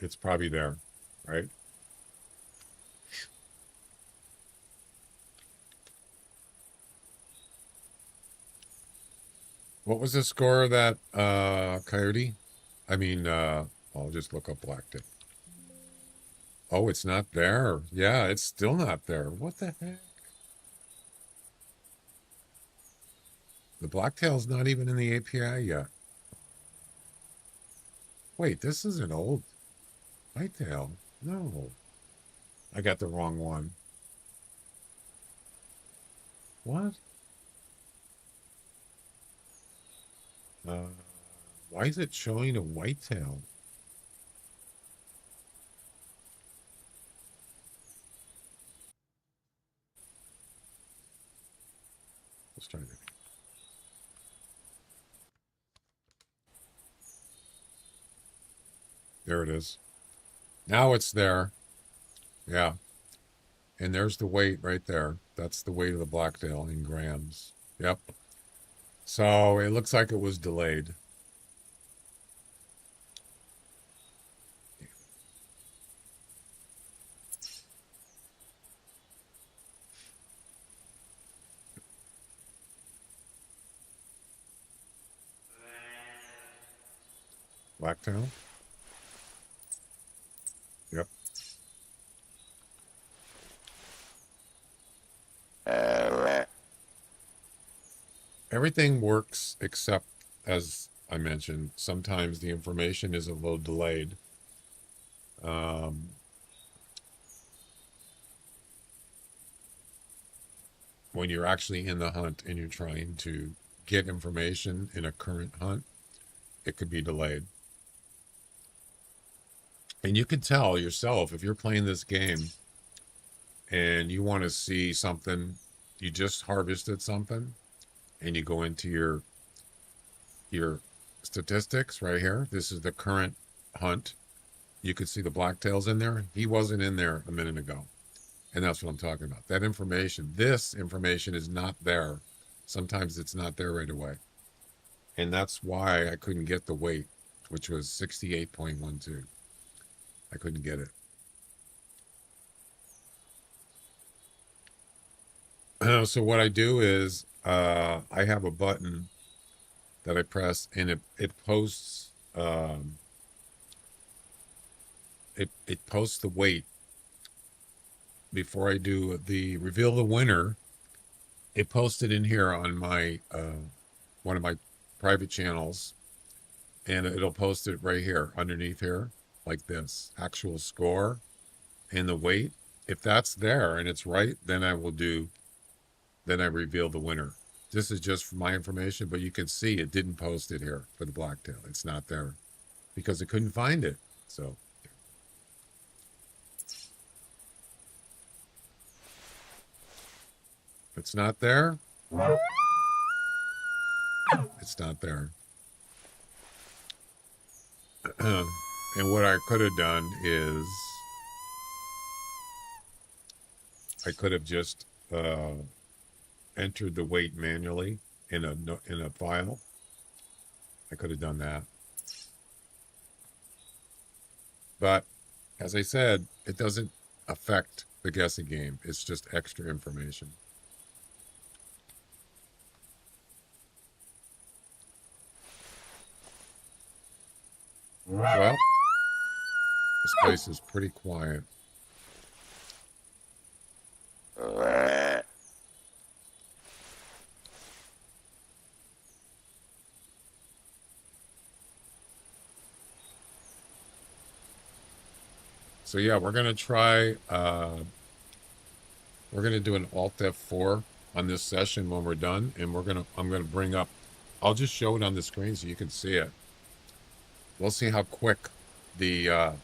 It's probably there, right? What was the score of that coyote? I mean, I'll just look up blacktail. Oh, it's not there. Yeah, it's still not there. What the heck? The blacktail's not even in the API yet. Wait, this is an old whitetail. No. I got the wrong one. What? Why is it showing a whitetail? Let's try that. There it is. Now it's there. Yeah. And there's the weight right there. That's the weight of the blacktail in grams. Yep. So it looks like it was delayed. Blacktail? Yep. Everything works except, as I mentioned, sometimes the information is a little delayed. When you're actually in the hunt and you're trying to get information in a current hunt, it could be delayed. And you can tell yourself if you're playing this game and you want to see something, you just harvested something, and you go into your statistics right here. This is the current hunt. You could see the blacktails in there. He wasn't in there a minute ago. And that's what I'm talking about. That information, this information is not there. Sometimes it's not there right away. And that's why I couldn't get the weight, which was 68.12. I couldn't get it. So what I do is I have a button that I press, and it posts it posts the weight before I do the reveal the winner. It posted in here on my one of my private channels, and it'll post it right here underneath here like this, actual score and the weight. If that's there and it's right, then I reveal the winner. This is just for my information, but you can see it didn't post it here for the blacktail. It's not there because it couldn't find it. So if it's not there, it's not there. And what I could have done is I could have just entered the weight manually in a file. I could have done that, But as I said, it doesn't affect the guessing game. It's just extra information. Well, this place is pretty quiet. So yeah, we're gonna try. We're gonna do an Alt F4 on this session when we're done, and I'm gonna bring up. I'll just show it on the screen so you can see it. We'll see how quick the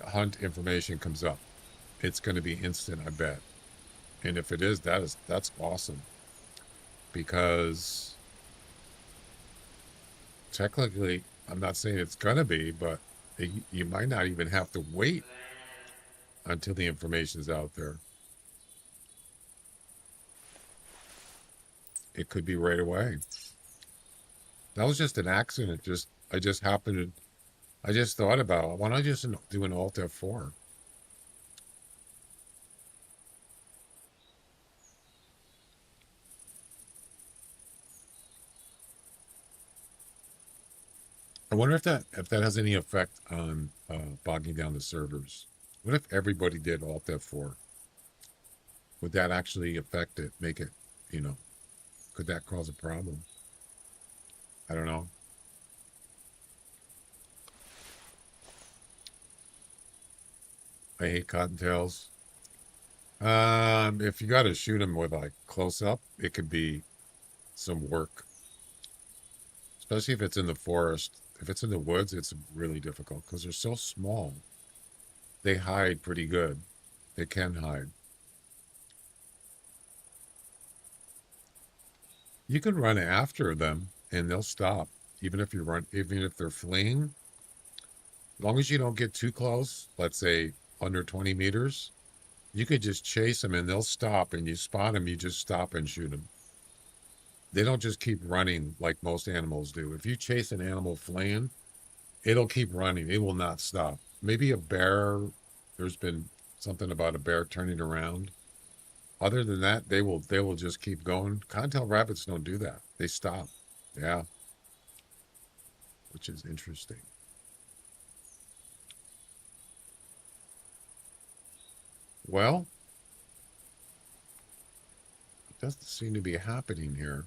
hunt information comes up. It's going to be instant, I bet. And if it is, that's awesome, because technically, I'm not saying it's going to be, but you might not even have to wait until the information's out there. It could be right away. That was just an accident. I just thought about, why don't I just do an Alt F4? I wonder if that has any effect on bogging down the servers. What if everybody did Alt F4? Would that actually affect it? Make it, could that cause a problem? I don't know. I hate cottontails. If you got to shoot them with like close up, it could be some work, especially if it's in the forest. If it's in the woods, it's really difficult because they're so small. They hide pretty good. They can hide. You can run after them and they'll stop, even if they're fleeing. As long as you don't get too close, let's say under 20 meters, you could just chase them and they'll stop, and you spot them, you just stop and shoot them. They don't just keep running like most animals do. If you chase an animal fleeing, it'll keep running. It will not stop. Maybe a bear, there's been something about a bear turning around. Other than that, they will just keep going. Cottontail rabbits don't do that. They stop. Yeah. Which is interesting. Well, it doesn't seem to be happening here.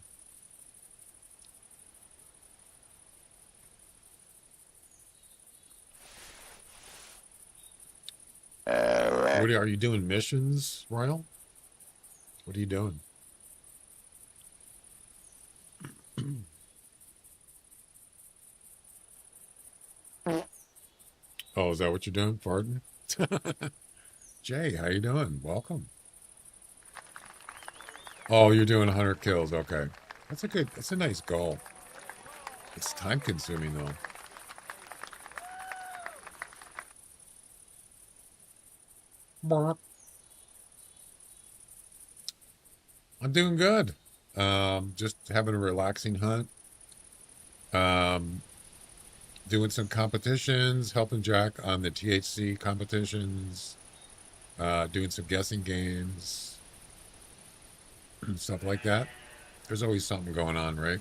Are you doing missions, Royal? What are you doing? Oh, is that what you're doing? Pardon? Jay, how you doing? Welcome. Oh, you're doing 100 kills. Okay. That's a nice goal. It's time consuming though. Bark. I'm doing good. Just having a relaxing hunt. Doing some competitions, helping Jack on the THC competitions, doing some guessing games, stuff like that. There's always something going on, right?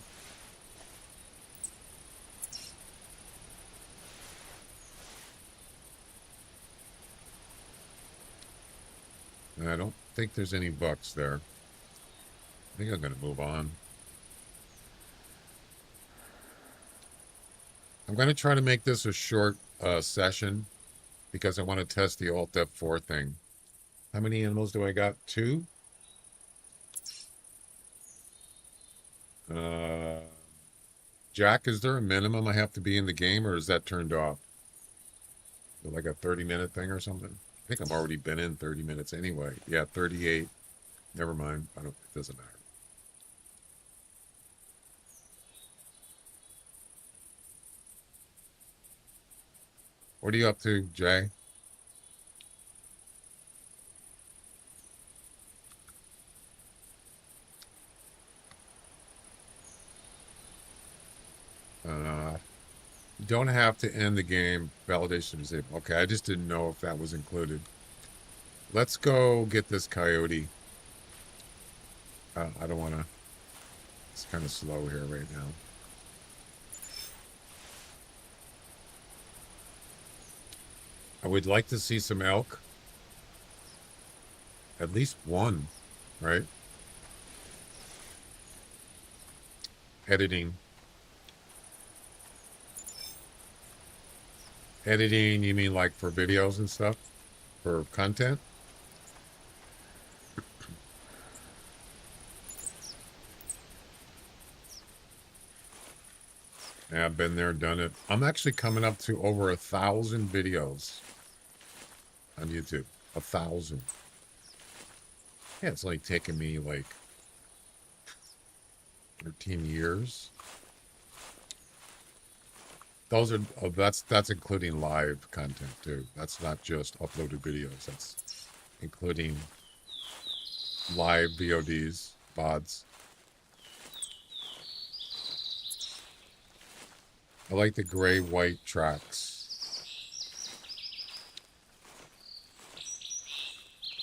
And I don't think there's any bucks there. I think I'm going to move on. I'm going to try to make this a short session because I want to test the Alt F4 thing. How many animals do I got? 2? Jack, is there a minimum I have to be in the game, or is that turned off? Like a 30-minute thing or something? I think I've already been in 30 minutes anyway. Yeah, 38. Never mind. It doesn't matter. What are you up to, Jay? don't have to end the game. Validation is able. Okay, I just didn't know if that was included. Let's go get this coyote. I don't want to. It's kind of slow here right now. I would like to see some elk. At least one, right? Editing. Editing, you mean like for videos and stuff? For content? Yeah, I've been there, done it. I'm actually coming up to over 1,000 videos on YouTube. 1,000. Yeah, it's like taken me like 13 years. Those are that's including live content too. That's not just uploaded videos. That's including live VODs, VODs. I like the gray-white tracks.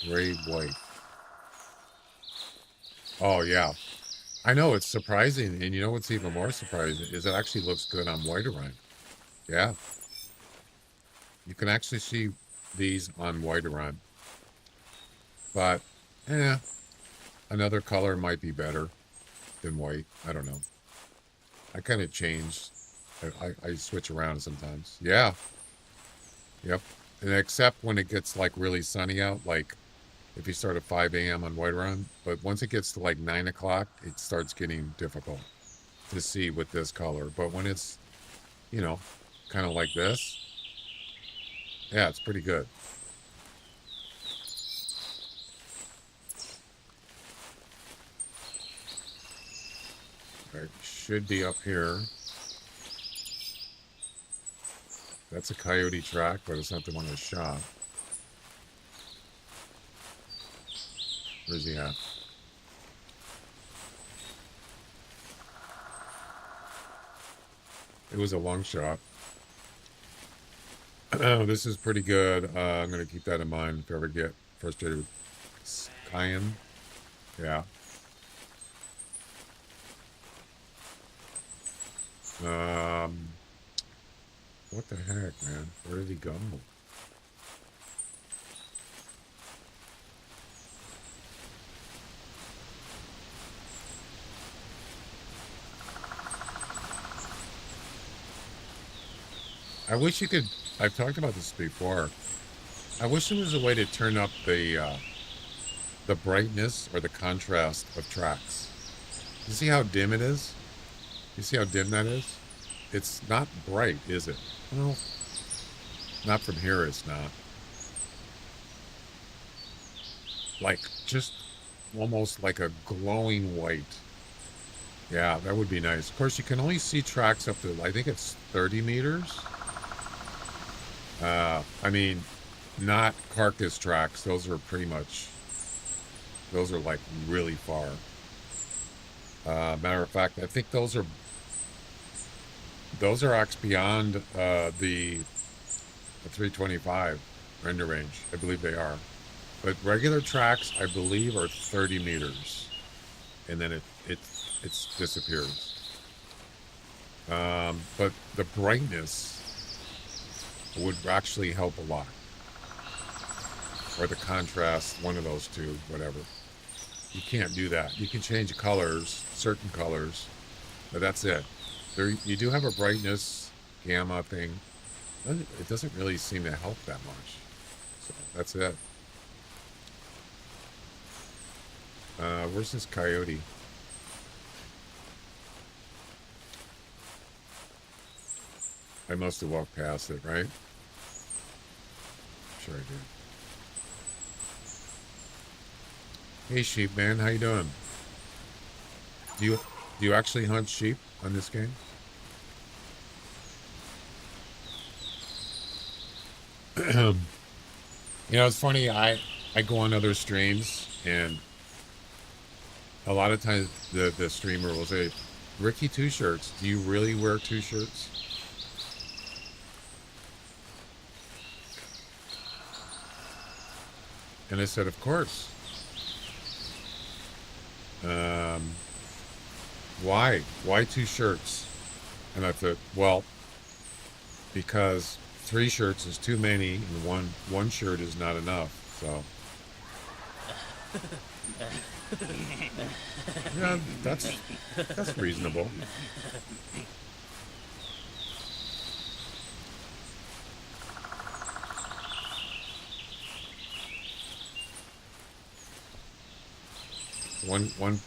Gray-white. Oh, yeah. I know, it's surprising. And you know what's even more surprising is it actually looks good on Whitehart. Yeah. You can actually see these on Whitehart. But, another color might be better than white. I don't know. I kind of changed. I switch around sometimes. Yeah. Yep. And except when it gets like really sunny out, like if you start at 5 a.m. on Whitehart, but once it gets to like 9 o'clock, it starts getting difficult to see with this color. But when it's, you know, kind of like this, yeah, it's pretty good. All right, should be up here. That's a coyote track, but it's not the one I shot. Where's he at? It was a long shot. This is pretty good. I'm going to keep that in mind if I ever get frustrated with cayenne. Yeah. What the heck, man? Where did he go? I wish you could. I've talked about this before. I wish there was a way to turn up the brightness or the contrast of tracks. You see how dim it is? You see how dim that is? It's not bright, is it? Well, not from here, it's not. Like, just almost like a glowing white. Yeah, that would be nice. Of course, you can only see tracks up to, I think it's 30 meters. I mean, not carcass tracks. Those are pretty much, those are like really far. Matter of fact, I think those are actually beyond the 325 render range. I believe they are. But regular tracks, I believe, are 30 meters. And then it disappears. But the brightness would actually help a lot. Or the contrast, one of those two, whatever. You can't do that. You can change colors, certain colors, but that's it. There, you do have a brightness gamma thing. It doesn't really seem to help that much. So that's it. Where's this coyote? I must have walked past it, right? Sure I did. Hey sheep man, how you doing? Do you actually hunt sheep on this game? You know, it's funny, I go on other streams and a lot of times the streamer will say, Ricky, 2 shirts. Do you really wear 2 shirts? And I said, of course. Why? Why 2 shirts? And I thought, well, because 3 shirts is too many, and one shirt is not enough. So, yeah, that's reasonable.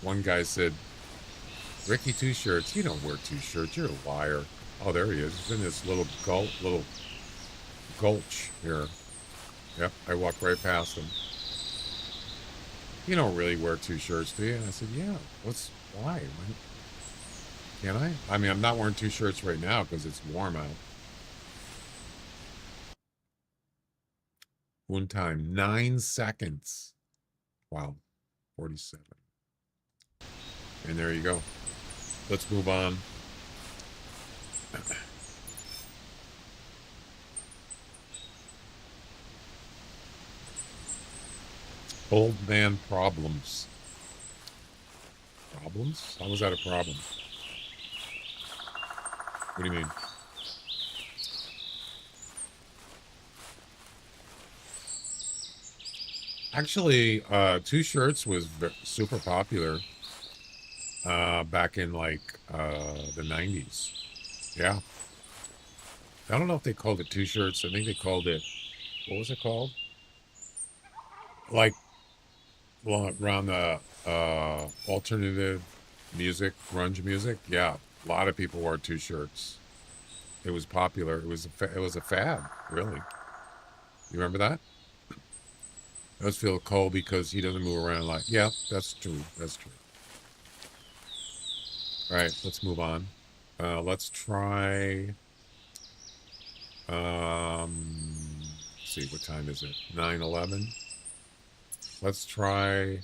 One guy said, Ricky, 2 shirts. You don't wear 2 shirts. You're a liar. Oh, there he is. He's in this little gulch here. Yep, I walked right past him. You don't really wear 2 shirts, do you? And I said, yeah. Why? Can I? I mean, I'm not wearing 2 shirts right now because it's warm out. One time, 9 seconds. Wow, 47. And there you go. Let's move on. Old man problems. Problems? How was that a problem? What do you mean? Actually, 2 shirts was super popular back in like the 90s. Yeah. I don't know if they called it 2 shirts. I think they called it, what was it called? Like, well, around the alternative music, grunge music. Yeah, a lot of people wore 2 shirts. It was popular. It was a fad, really. You remember that? I always feel cold because he doesn't move around like, yeah, that's true. That's true. All right, let's move on. Let's try, let's see, what time is it? 9:11. Let's try,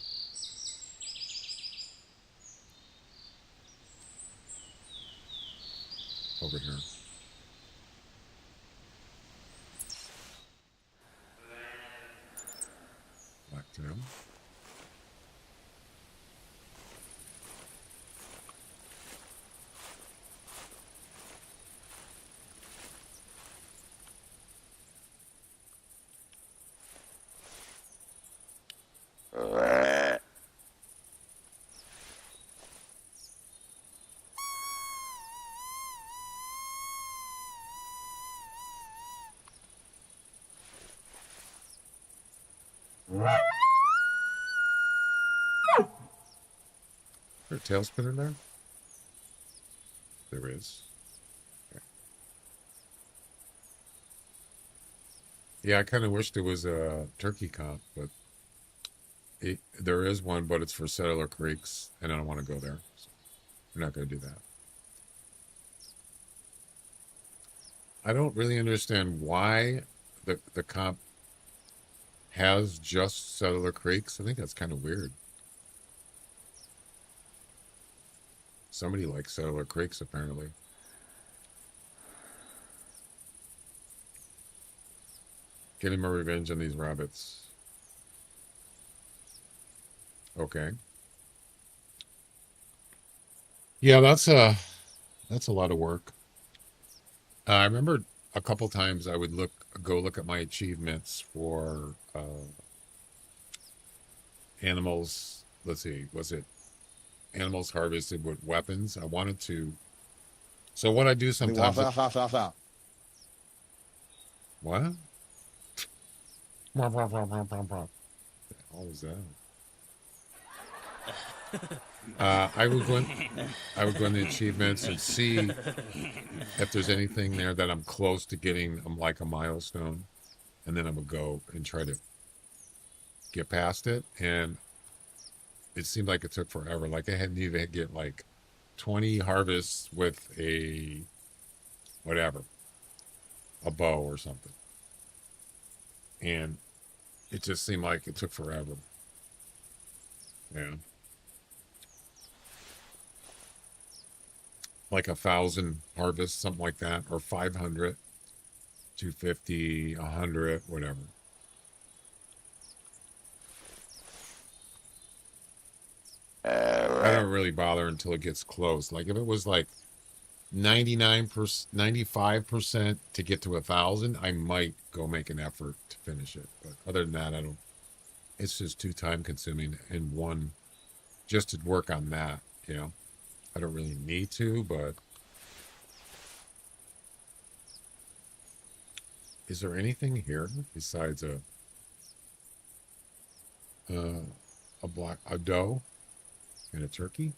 over here. Back to him. Is there a tail spinner there? There is. Okay. Yeah, I kind of wish there was a turkey comp, but there is one, but it's for Settler Creeks, and I don't want to go there. So we're not going to do that. I don't really understand why the comp has just Settler Creeks. I think that's kind of weird. Somebody likes Settler Creeks, apparently. Getting my revenge on these rabbits. Okay. Yeah, that's a lot of work. I remember a couple times I would go look at my achievements for animals. Let's see, was it animals harvested with weapons? I wanted to. So what I do sometimes. What? What the hell was that? I would go in the achievements and see if there's anything there that I'm close to getting like a milestone, and then I would go and try to get past it. And it seemed like it took forever. Like I had needed to get like 20 harvests with a bow or something, and it just seemed like it took forever. Yeah. Like 1,000 harvests, something like that, or 500, 250, 100, whatever. not really bother until it gets close. Like if it was like 99%, 95% to get to 1,000, I might go make an effort to finish it. But other than that, I don't. It's just too time consuming and one just to work on that. You know, I don't really need to, but is there anything here besides a doe and a turkey?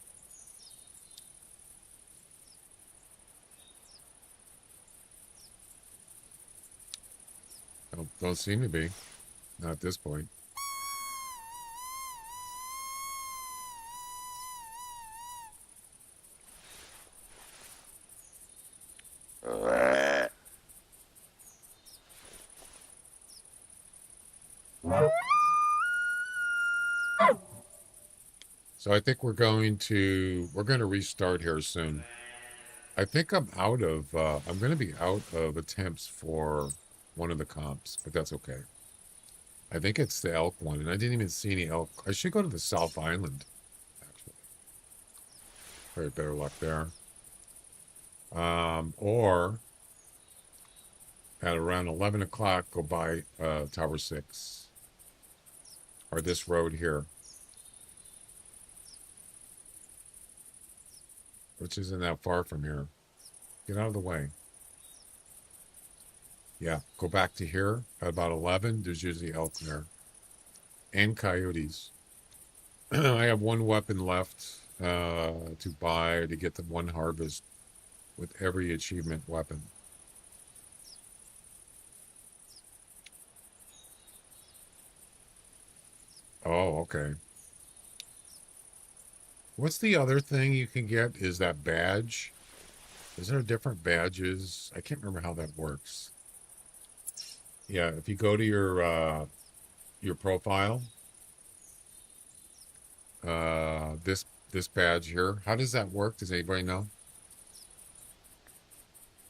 Don't seem to be. Not at this point. So I think we're going to restart here soon. I think I'm going to be out of attempts for one of the comps, but that's okay. I think it's the elk one, and I didn't even see any elk. I should go to the South Island, actually. Probably better luck there. Or at around 11 o'clock, go by Tower 6. Or this road here. Which isn't that far from here. Get out of the way. Yeah, go back to here at about 11. There's usually elk there. And coyotes. I have one weapon left to buy to get the one harvest with every achievement weapon. Oh, okay. What's the other thing you can get? Is that badge? Is there different badges? I can't remember how that works. Yeah, if you go to your profile, this badge here, how does that work? Does anybody know?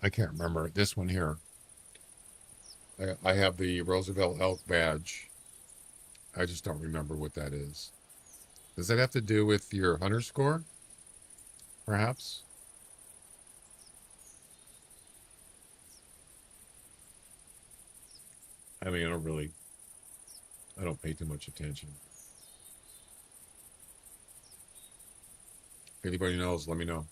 I can't remember. This one here. I have the Roosevelt Elk badge. I just don't remember what that is. Does that have to do with your hunter score? Perhaps? I mean, I don't pay too much attention. If anybody knows, let me know.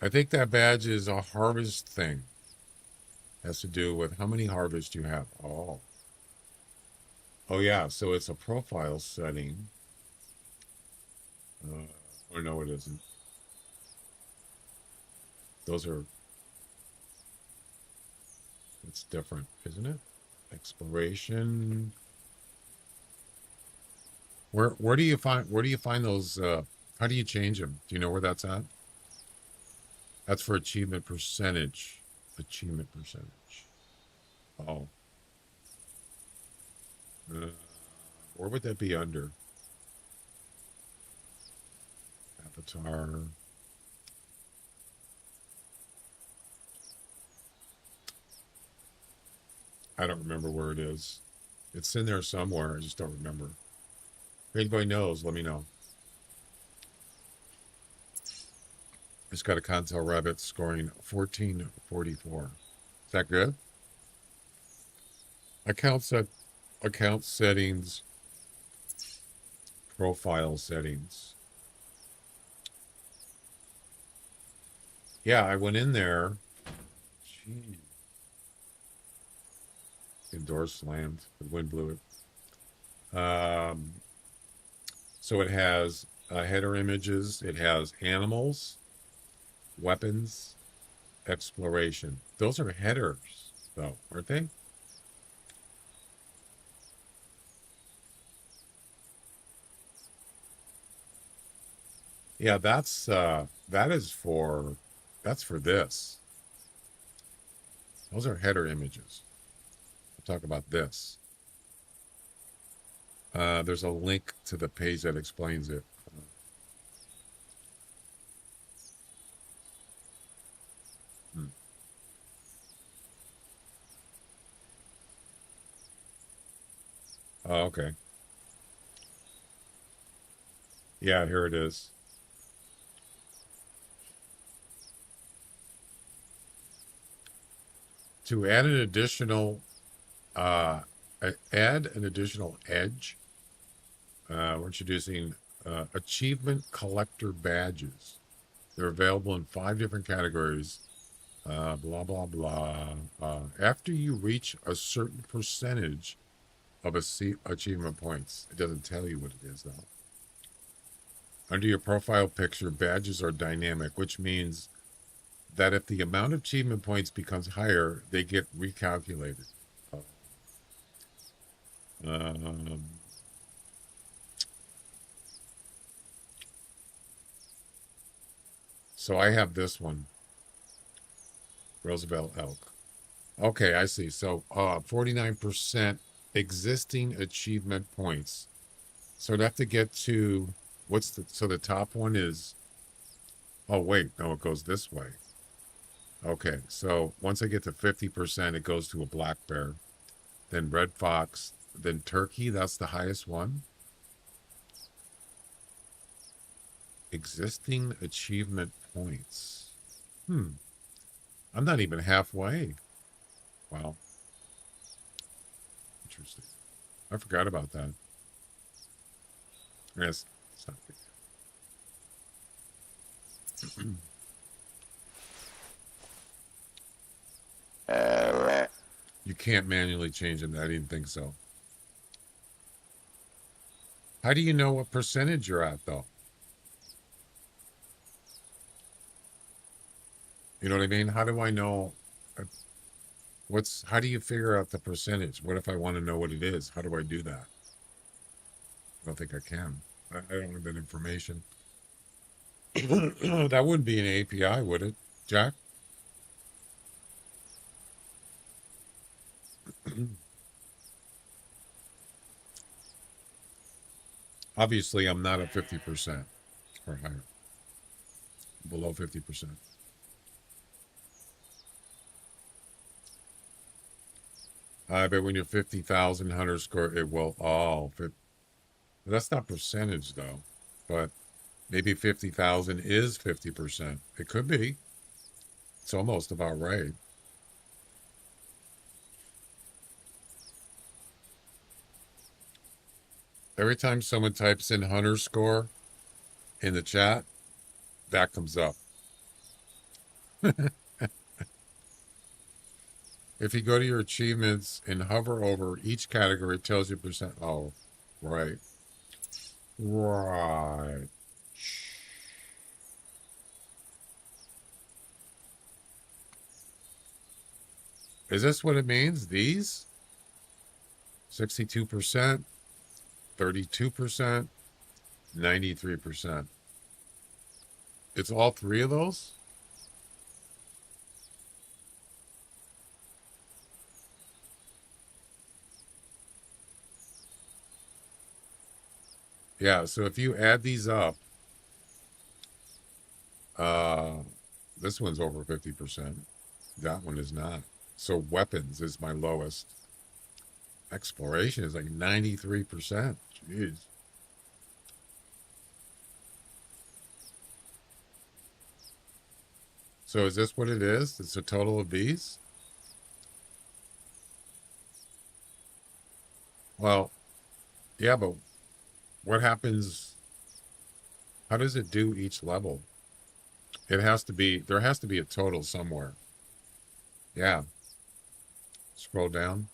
I think that badge is a harvest thing. Has to do with how many harvests you have. Oh. Oh, yeah. So it's a profile setting. Or no, it isn't. It's different, isn't it? Exploration. Where do you find those, how do you change them? Do you know where that's at? That's for achievement percentage. Achievement percentage. Oh. Where would that be under? Avatar. I don't remember where it is. It's in there somewhere. I just don't remember. If anybody knows, let me know. It's got a Contel Rabbit scoring 1444. Is that good? Account settings, profile settings. Yeah, I went in there. Gee. The door slammed. The wind blew it. So it has header images. It has animals, weapons, exploration. Those are headers, though, aren't they? Yeah, that's for this. Those are header images. We'll talk about this. There's a link to the page that explains it. Oh, okay. Yeah, here it is. To add an additional edge, we're introducing achievement collector badges. They're available in 5 different categories. Blah blah blah. After you reach a certain percentage of achievement points, it doesn't tell you what it is though. Under your profile picture, badges are dynamic, which means that if the amount of achievement points becomes higher, they get recalculated. So I have this one, Roosevelt Elk. Okay, I see. So 49% existing achievement points. So I'd have to get to so the top one is, oh wait, no, it goes this way. Okay, so once I get to 50%, it goes to a black bear, then red fox, then turkey. That's the highest one. Existing achievement points. I'm not even halfway. Wow. Interesting. I forgot about that. Yes, it's not big. You can't manually change them. I didn't think so. How do you know what percentage you're at, though? You know what I mean? How do I know? How do you figure out the percentage? What if I want to know what it is? How do I do that? I don't think I can. I don't have that information. That wouldn't be an API, would it, Jack? Obviously, I'm not at 50% or higher. Below 50%. I bet when you're 50,000 hunter score, it will all fit. That's not percentage though, but maybe 50,000 is 50%. It could be. It's almost about right. Every time someone types in hunter score in the chat, that comes up. If you go to your achievements and hover over each category, it tells you percent. Oh, right. Right. Is this what it means? These? 62%, 32%, 93%. It's all 3 of those? Yeah, so if you add these up, this one's over 50%. That one is not. So weapons is my lowest. Exploration is like 93%. Jeez. So is this what it is? It's a total of these? Well, yeah, but what happens? How does it do each level? There has to be a total somewhere. Yeah. Scroll down.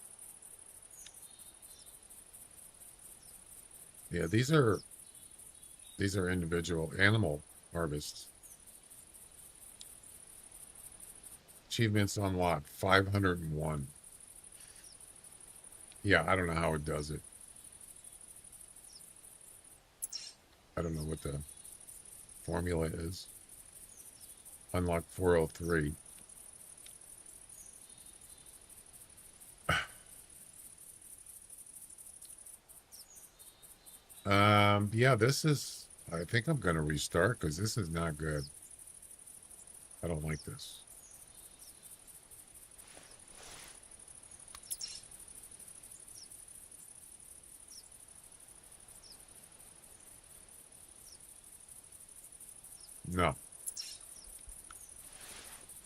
Yeah, these are individual animal harvests. Achievements unlocked 501. Yeah, I don't know how it does it. I don't know what the formula is. Unlock 403. Yeah, I think I'm going to restart because this is not good. I don't like this.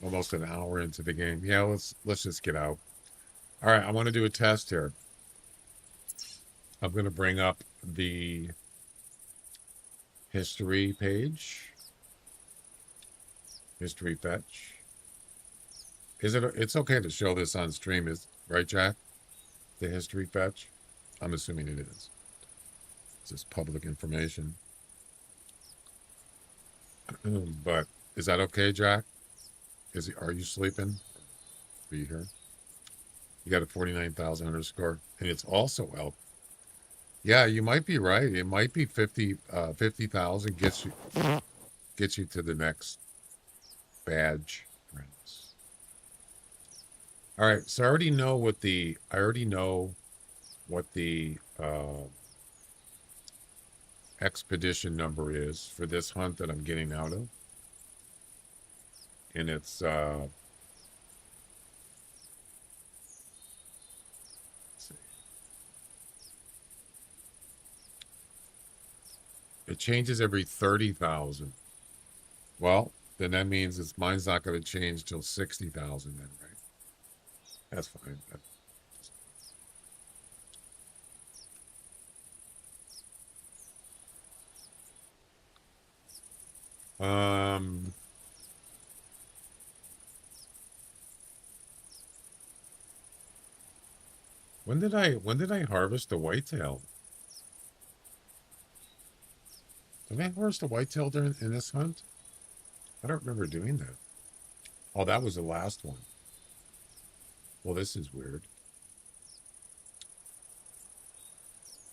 almost an hour into the game. Yeah, let's just get out. All right, I want to do a test here. I'm going to bring up the history page. History fetch. It's okay to show this on stream, right, Jack? The history fetch? I'm assuming it is. It's just public information. But is that okay, Jack? Are you sleeping? Are you here? You got a 49,000 underscore, and it's also elk. Yeah, you might be right. It might be 50,000 gets you to the next badge. All right, so I already know what the expedition number is for this hunt that I'm getting out of, and it's let's see. It changes every 30,000. Well, then that means mine's not going to change till 60,000 then, right? That's fine. When did I harvest the whitetail? Did I harvest a whitetail in this hunt? I don't remember doing that. Oh, that was the last one. Well, this is weird.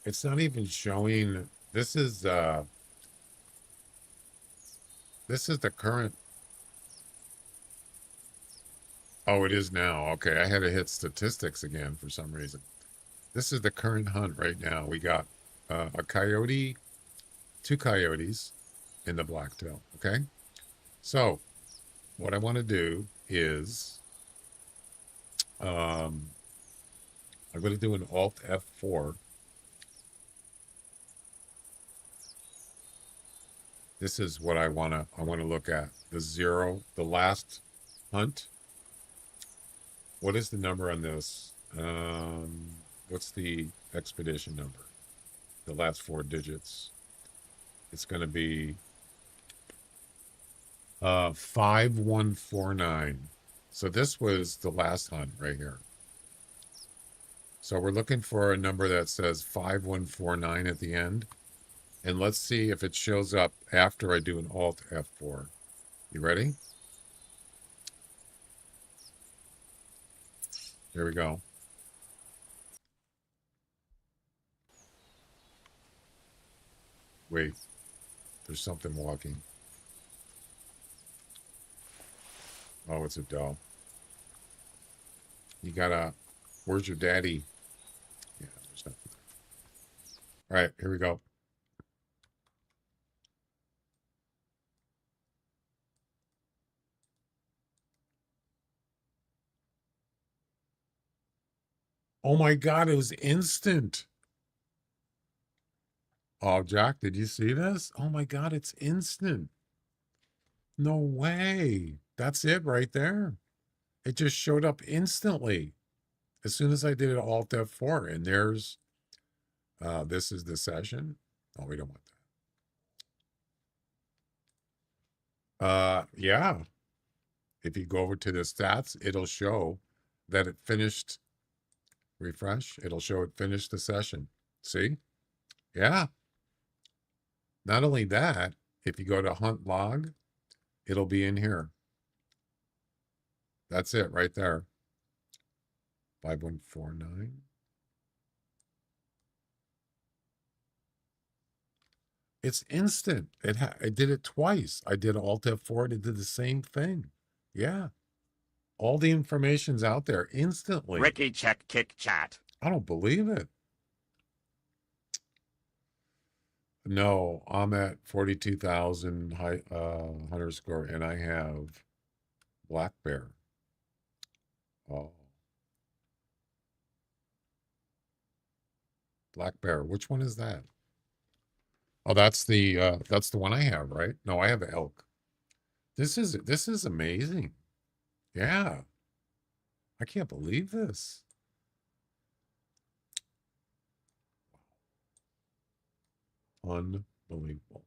It's not even showing. This is the current. Oh, it is now. Okay, I had to hit statistics again for some reason. This is the current hunt right now. We got a coyote, 2 coyotes, in the blacktail. Okay, so what I want to do is I'm going to do an Alt F4. This is what I want to look at. The last hunt. What is the number on this? What's the expedition number? The last 4 digits. It's going to be 5149. So this was the last hunt right here. So we're looking for a number that says 5149 at the end. And let's see if it shows up after I do an Alt F4. You ready? Here we go. Wait, there's something walking. Oh, it's a doe. You gotta, where's your daddy? Yeah, there's nothing. All right, here we go. Oh my God, it was instant. Oh, Jack, did you see this? Oh my God, it's instant. No way. That's it right there. It just showed up instantly as soon as I did it Alt F4. And there's, this is the session. Oh, we don't want that. Yeah. If you go over to the stats, it'll show that it finished. Refresh. It'll show it finished the session. See? Yeah. Not only that, if you go to hunt log, it'll be in here. That's it right there. 5149. It's instant. I did it twice. I did Alt F4 and it did the same thing. Yeah. All the information's out there instantly. Ricky, check kick chat. I don't believe it. No, I'm at 42,000 hunter score, and I have black bear. Oh, black bear. Which one is that? Oh, that's the one I have, right? No, I have elk. This is amazing. Yeah. I can't believe this. Unbelievable.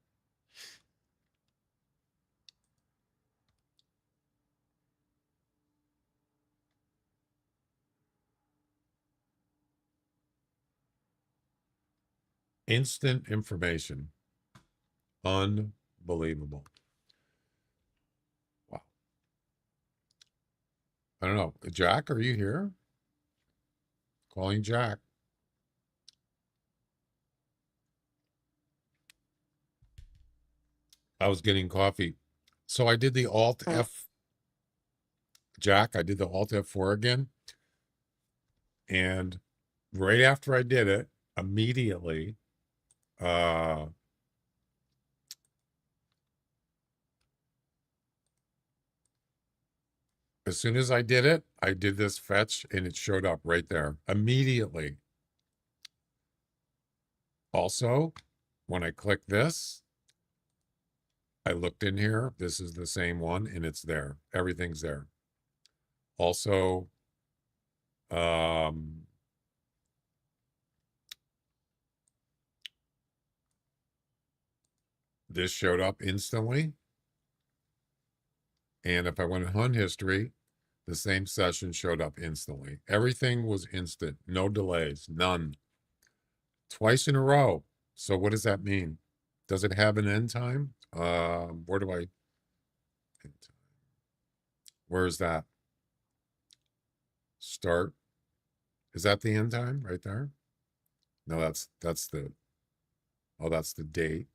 Instant information. Unbelievable. Wow. I don't know. Jack, are you here? Calling Jack. I was getting coffee. So I did the Alt F. Jack, I did the Alt F4 again. And right after I did it, immediately, as soon as I did it, I did this fetch and it showed up right there immediately. Also, when I click this, I looked in here. This is the same one and it's there. Everything's there. Also, this showed up instantly. And if I went to Hunt history, the same session showed up instantly. Everything was instant, no delays, none. Twice in a row. So what does that mean? Does it have an end time? Where do I? Where is that? Start. Is that the end time right there? No, that's the. Oh, that's the date.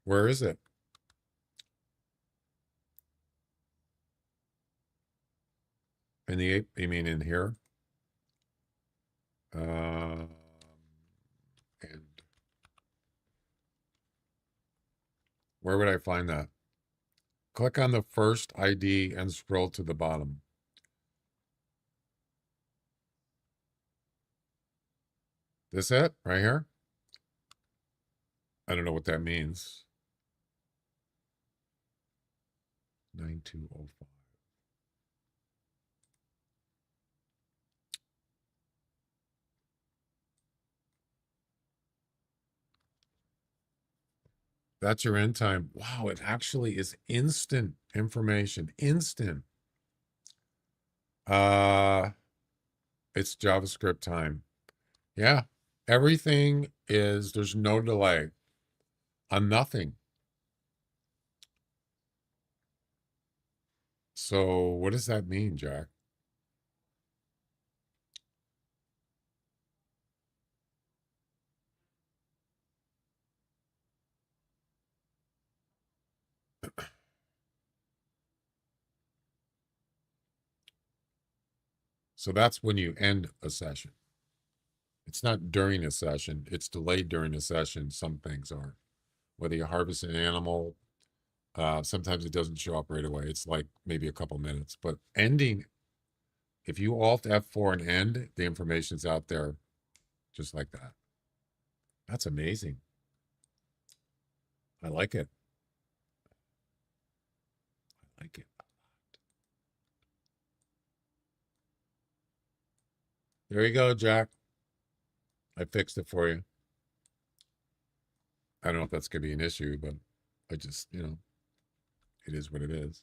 Where is it? In the you mean in here? And where would I find that? Click on the first ID and scroll to the bottom. This it? Right here? I don't know what that means. 9205. That's your end time. Wow, it actually is instant information. Instant. It's JavaScript time. Yeah. Everything is, there's no delay on nothing. So what does that mean, Jack? So that's when you end a session. It's not during a session. It's delayed during a session. Some things are. Whether you harvest an animal, sometimes it doesn't show up right away. It's like maybe a couple minutes. But ending, if you Alt F4 and end, the information's out there just like that. That's amazing. I like it. I like it. There you go, Jack. I fixed it for you. I don't know if that's going to be an issue, but I just, it is what it is.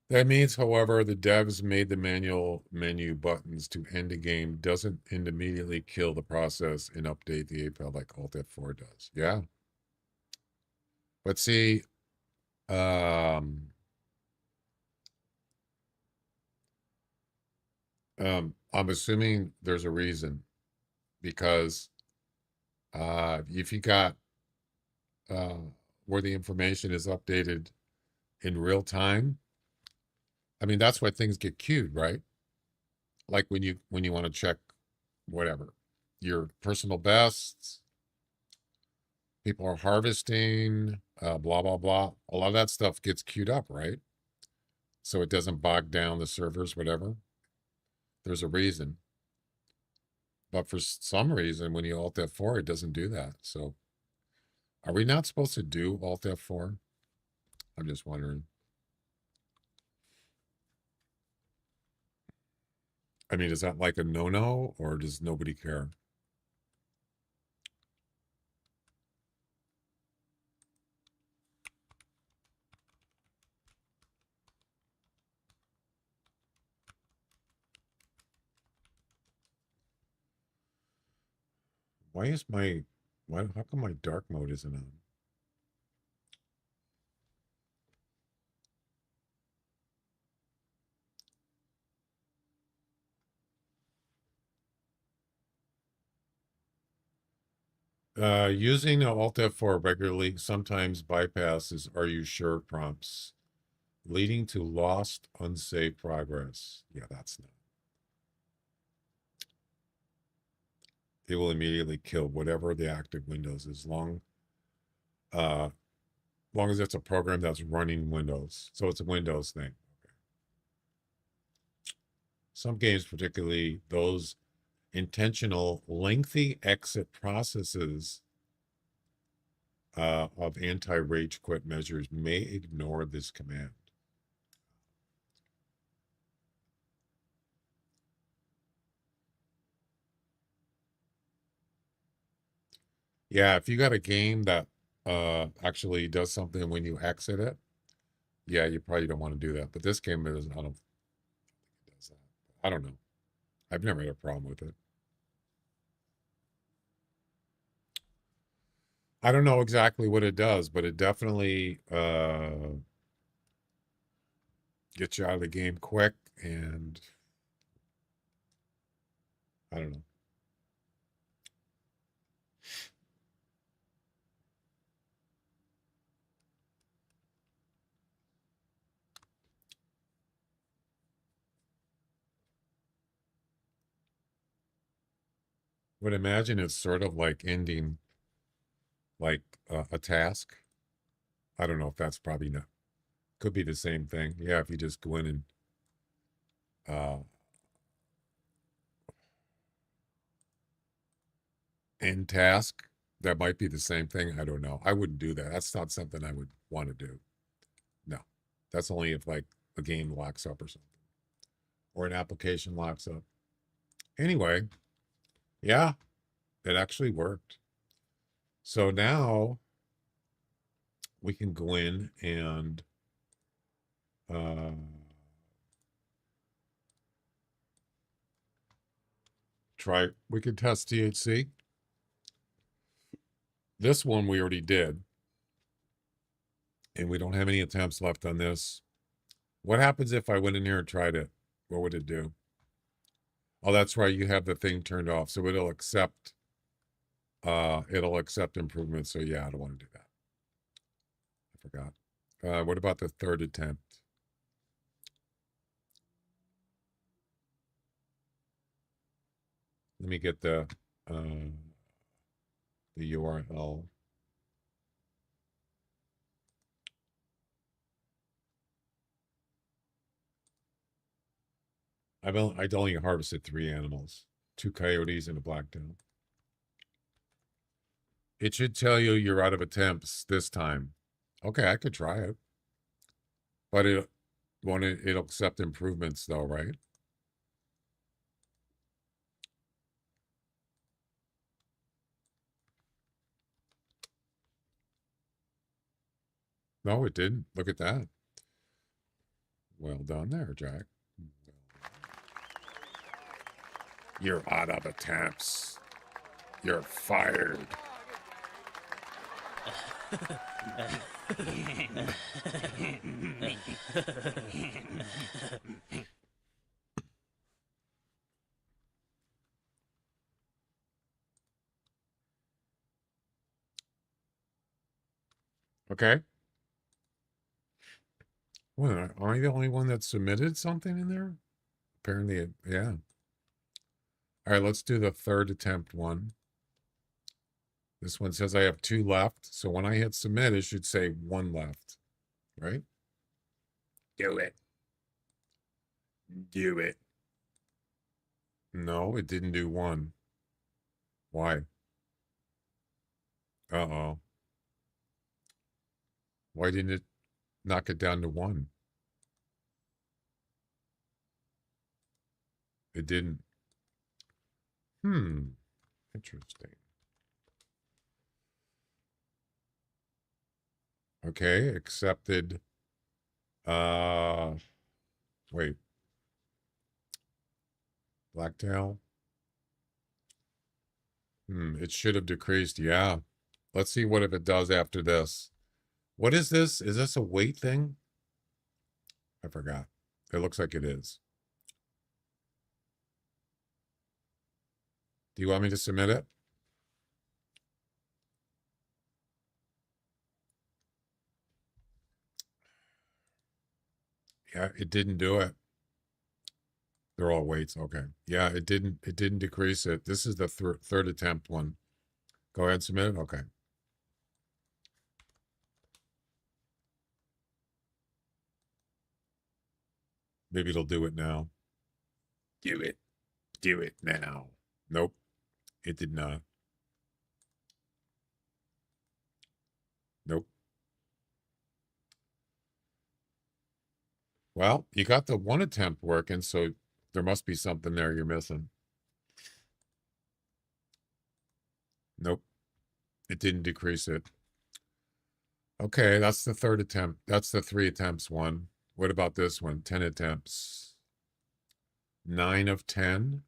That means, however, the devs made the manual menu buttons to end a game doesn't immediately kill the process and update the API like Alt F4 does. Yeah. But see, I'm assuming there's a reason, because if you got where the information is updated in real time, I mean, that's why things get queued, right? Like when you want to check whatever, your personal bests, people are harvesting, blah, blah, blah. A lot of that stuff gets queued up, right? So it doesn't bog down the servers, whatever. There's a reason. But for some reason, when you Alt F4, it doesn't do that. So are we not supposed to do Alt F4? I'm just wondering. I mean, is that like a no-no or does nobody care? Why is how come my dark mode isn't on? Using Alt F4 regularly sometimes bypasses "Are you sure?" prompts, leading to lost unsaved progress. Yeah, that's not. It will immediately kill whatever the active Windows is, long as it's a program that's running Windows. So it's a Windows thing. Okay. Some games, particularly those intentional lengthy exit processes of anti-rage quit measures, may ignore this command. Yeah, if you got a game that actually does something when you exit it, yeah, you probably don't want to do that. But this game is, I don't think it does that. I don't know. I've never had a problem with it. I don't know exactly what it does, but it definitely gets you out of the game quick, and I don't know. Would imagine it's sort of like ending like a task. I don't know if that's probably not. Could be the same thing. Yeah, if you just go in and end task, that might be the same thing. I don't know. I wouldn't do that. That's not something I would want to do. No, that's only if like a game locks up or something, or an application locks up. Anyway, yeah, it actually worked. So now we can go in and we could test THC. This one we already did, and we don't have any attempts left on this. What happens if I went in here and tried it? What would it do? Oh, that's right. You have the thing turned off, so it'll accept improvements. So yeah, I don't want to do that. I forgot. What about the third attempt? Let me get the URL. I'd only harvested 3 animals, 2 coyotes and a blacktail. It should tell you you're out of attempts this time. Okay, I could try it. But it'll accept improvements though, right? No, it didn't. Look at that. Well done there, Jack. You're out of attempts. You're fired. Okay. Well, am I the only one that submitted something in there? Apparently, yeah. All right, let's do the third attempt one. This one says I have 2 left. So when I hit submit, it should say 1 left, right? Do it. Do it. No, it didn't do 1. Why? Uh-oh. Why didn't it knock it down to 1? It didn't. Interesting. Okay, accepted. Wait. Blacktail. It should have decreased. Yeah. Let's see what if it does after this. What is this? Is this a weight thing? I forgot. It looks like it is. Do you want me to submit it? Yeah, it didn't do it. They're all weights. Okay. Yeah, it didn't decrease it. This is the third attempt one. Go ahead and submit it. Okay. Maybe it'll do it now. Do it. Do it now. Nope. It did not. Nope. Well, you got the one attempt working, so there must be something there you're missing. Nope. It didn't decrease it. Okay, that's the third attempt. That's the 3 attempts one. What about this one? 10 attempts. 9 of 10.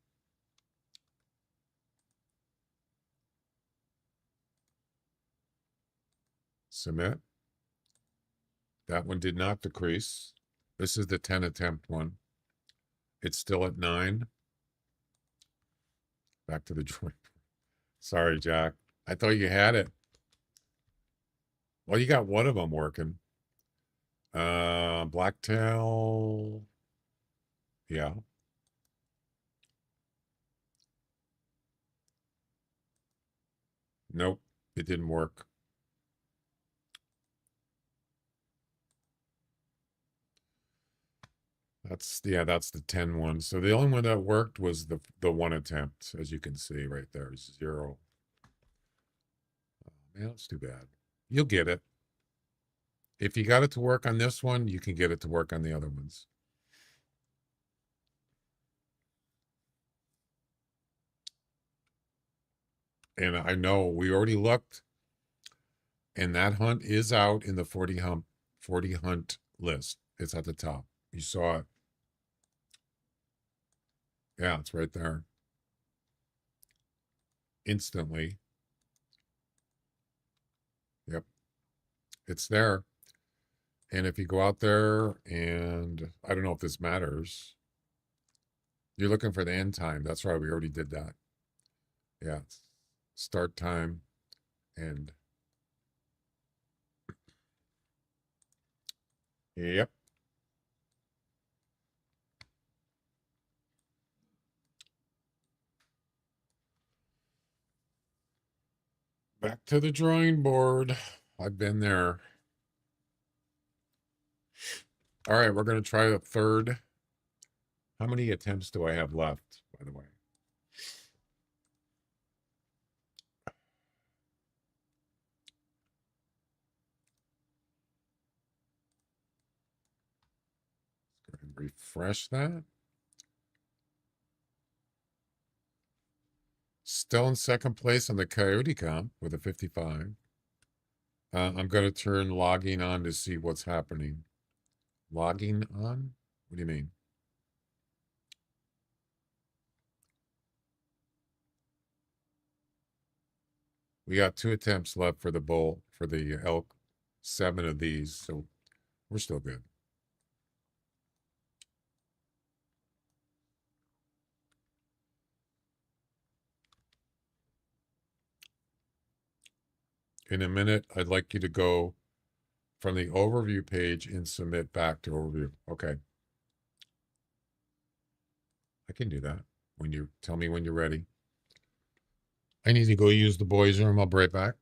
Submit. That one did not decrease. This is the 10 attempt one. It's still at 9. Back to the drawing. Sorry, Jack. I thought you had it. Well, you got one of them working. Blacktail. Yeah. Nope. It didn't work. That's the 10 one. So the only one that worked was the one attempt, as you can see right there, 0. Oh, man, that's too bad. You'll get it. If you got it to work on this one, you can get it to work on the other ones. And I know we already looked, and that hunt is out in the 40 hunt list. It's at the top. You saw it. Yeah, it's right there. Instantly. Yep. It's there. And if you go out there and I don't know if this matters. You're looking for the end time. That's right. We already did that. Yeah. Start time and yep. Back to the drawing board. I've been there. All right, we're going to try the third. How many attempts do I have left, by the way? Let's go ahead and refresh that. Still in second place on the Coyote comp with a 55. I'm going to turn logging on to see what's happening. Logging on? What do you mean? We got 2 attempts left for the bull, for the elk, 7 of these, so we're still good. In a minute, I'd like you to go from the overview page and submit back to overview. Okay. I can do that when you tell me when you're ready. I need to go use the boys' room. I'll be right back.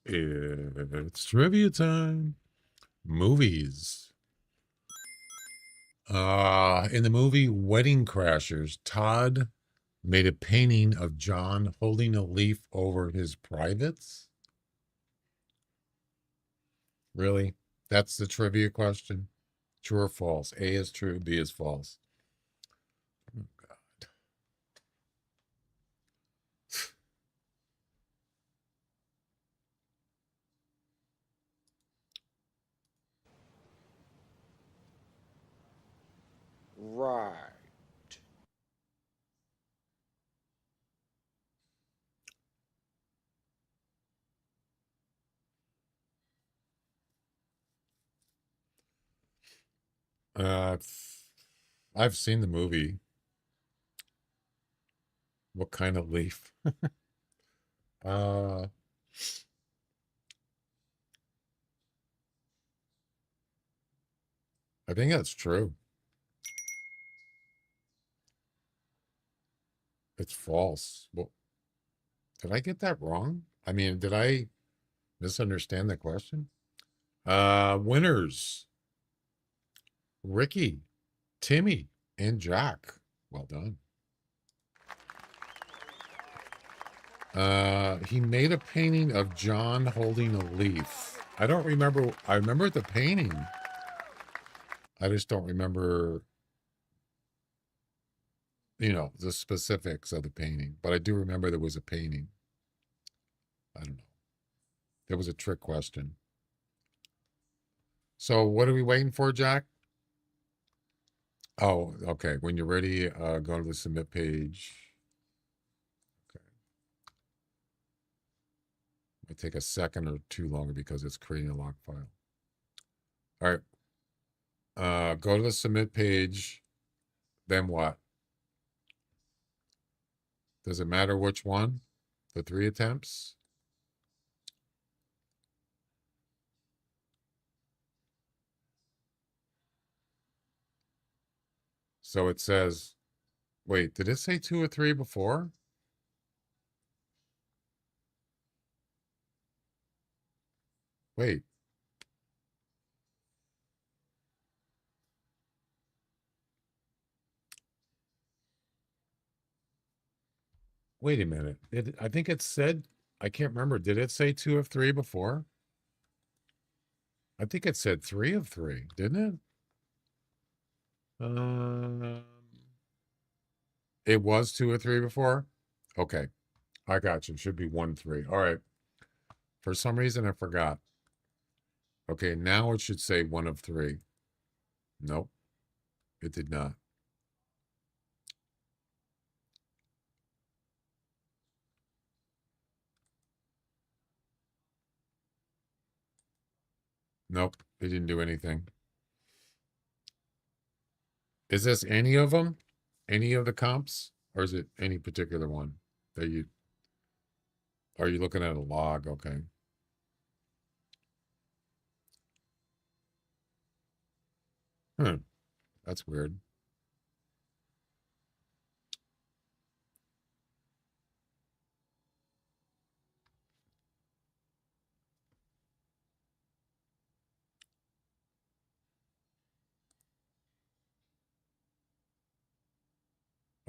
It's trivia time. Movies. In the movie Wedding Crashers, Todd made a painting of John holding a leaf over his privates. Really? That's the trivia question? True or false? A is true, B is false. Oh, God. Right. Uh, I've seen the movie. What kind of leaf? uh, I think that's true. It's false. Well, did I get that wrong? I mean, did I misunderstand the question? Winners. Ricky, Timmy, and Jack. Well done. He made a painting of John holding a leaf. I don't remember. I remember the painting. I just don't remember, the specifics of the painting. But I do remember there was a painting. I don't know. There was a trick question. So what are we waiting for, Jack? Oh, okay. When you're ready, go to the submit page. Okay. Might take a second or two longer because it's creating a log file. All right. Go to the submit page. Then what? Does it matter which one? The 3 attempts? So it says, wait, did it say 2 or 3 before? Wait. Wait a minute. I think it said, I can't remember. Did it say 2 of 3 before? I think it said 3 of 3, didn't it? It was 2 or 3 before? Okay. I got you. It should be 1, 3. All right. For some reason, I forgot. Okay, now it should say 1 of 3. Nope. It did not. Nope, they didn't do anything. Is this any of them? Any of the comps? Or is it any particular one that you... Are you looking at a log? Okay. That's weird.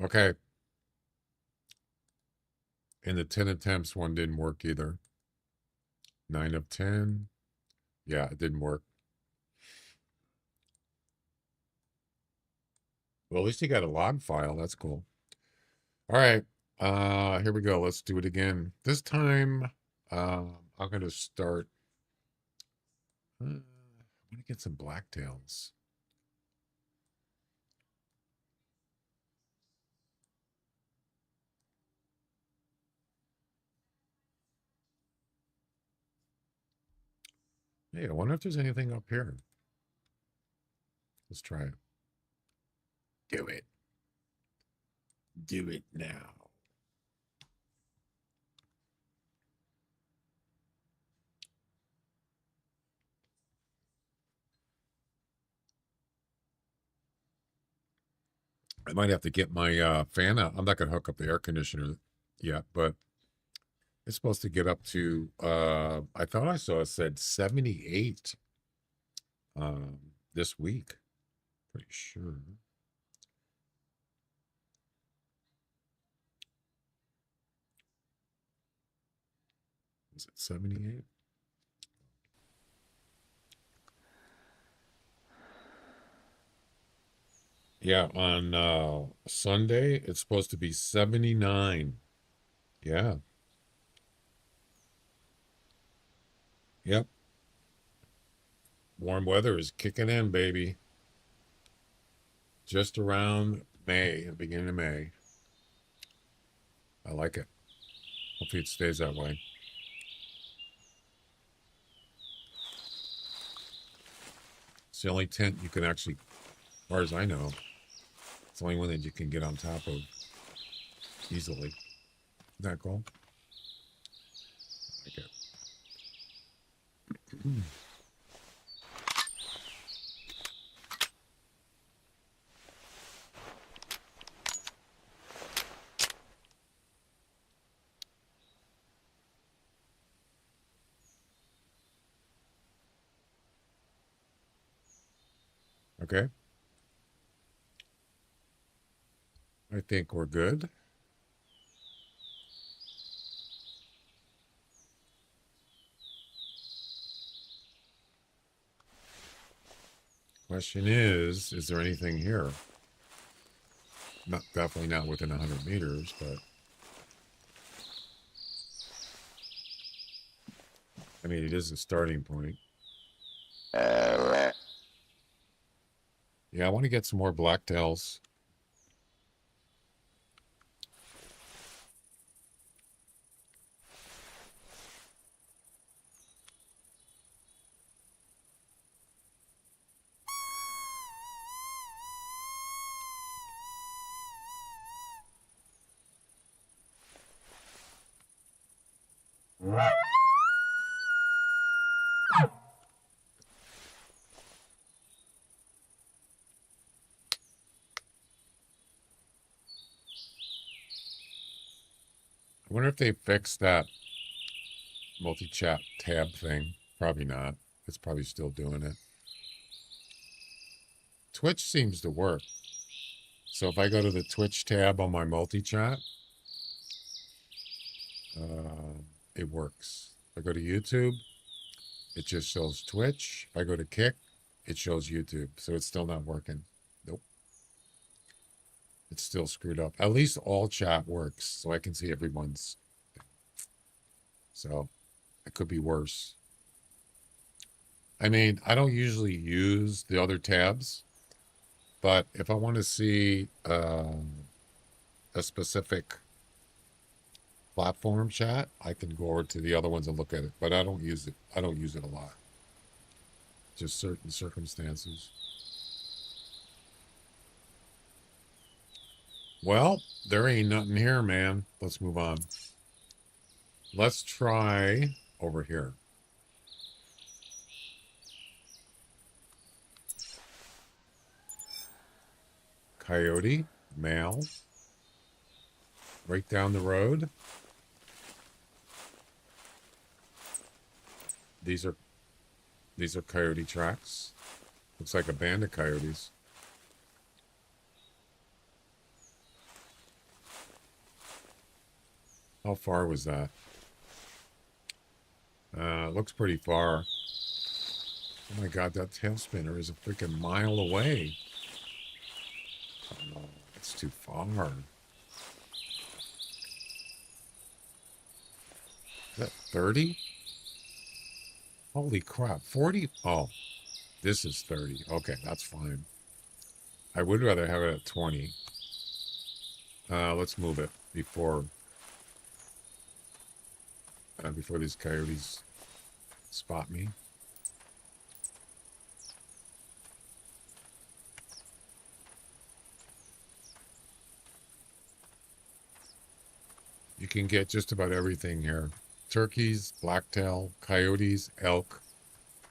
Okay. And the 10 attempts one didn't work either. 9 of 10. Yeah, it didn't work. Well, at least you got a log file. That's cool. All right. Here we go. Let's do it again. This time, I'm going to start. I'm going to get some blacktails. Hey, I wonder if there's anything up here. Let's try it. Do it. Do it now. I might have to get my fan out. I'm not going to hook up the air conditioner yet, but it's supposed to get up to, I thought I saw it said 78 this week. Pretty sure. Is it 78? Yeah, on Sunday, it's supposed to be 79. Yeah. Yep. Warm weather is kicking in, baby. Just around May, the beginning of May. I like it. Hopefully it stays that way. It's the only tent you can actually, as far as I know, it's the only one that you can get on top of easily. Isn't that cool? I like it. Okay. I think we're good. Question is there anything here? Not definitely not within 100 meters, but I mean, it is a starting point. Yeah, I want to get some more blacktails. I wonder if they fixed that multi-chat tab thing. Probably not. It's probably still doing it. Twitch seems to work. So if I go to the Twitch tab on my multi-chat, it works. If I go to YouTube, it just shows Twitch. If I go to Kick, it shows YouTube. So it's still not working. Nope. It's still screwed up. At least all chat works, so I can see everyone's. So it could be worse. I mean, I don't usually use the other tabs, but if I want to see a specific platform chat, I can go over to the other ones and look at it. But I don't use it. I don't use it a lot. just certain circumstances. Well, there ain't nothing here, man. Let's move on. Let's try over here. Coyote, male. Right down the road. These are coyote tracks. Looks like a band of coyotes. How far was that? Looks pretty far. Oh my god, that tail spinner is a freaking mile away. Oh, that's too far. Is that 30? Holy crap, 40? Oh, this is 30. Okay, that's fine. I would rather have it at 20. Let's move it before these coyotes spot me. You can get just about everything here. Turkeys, blacktail, coyotes, elk.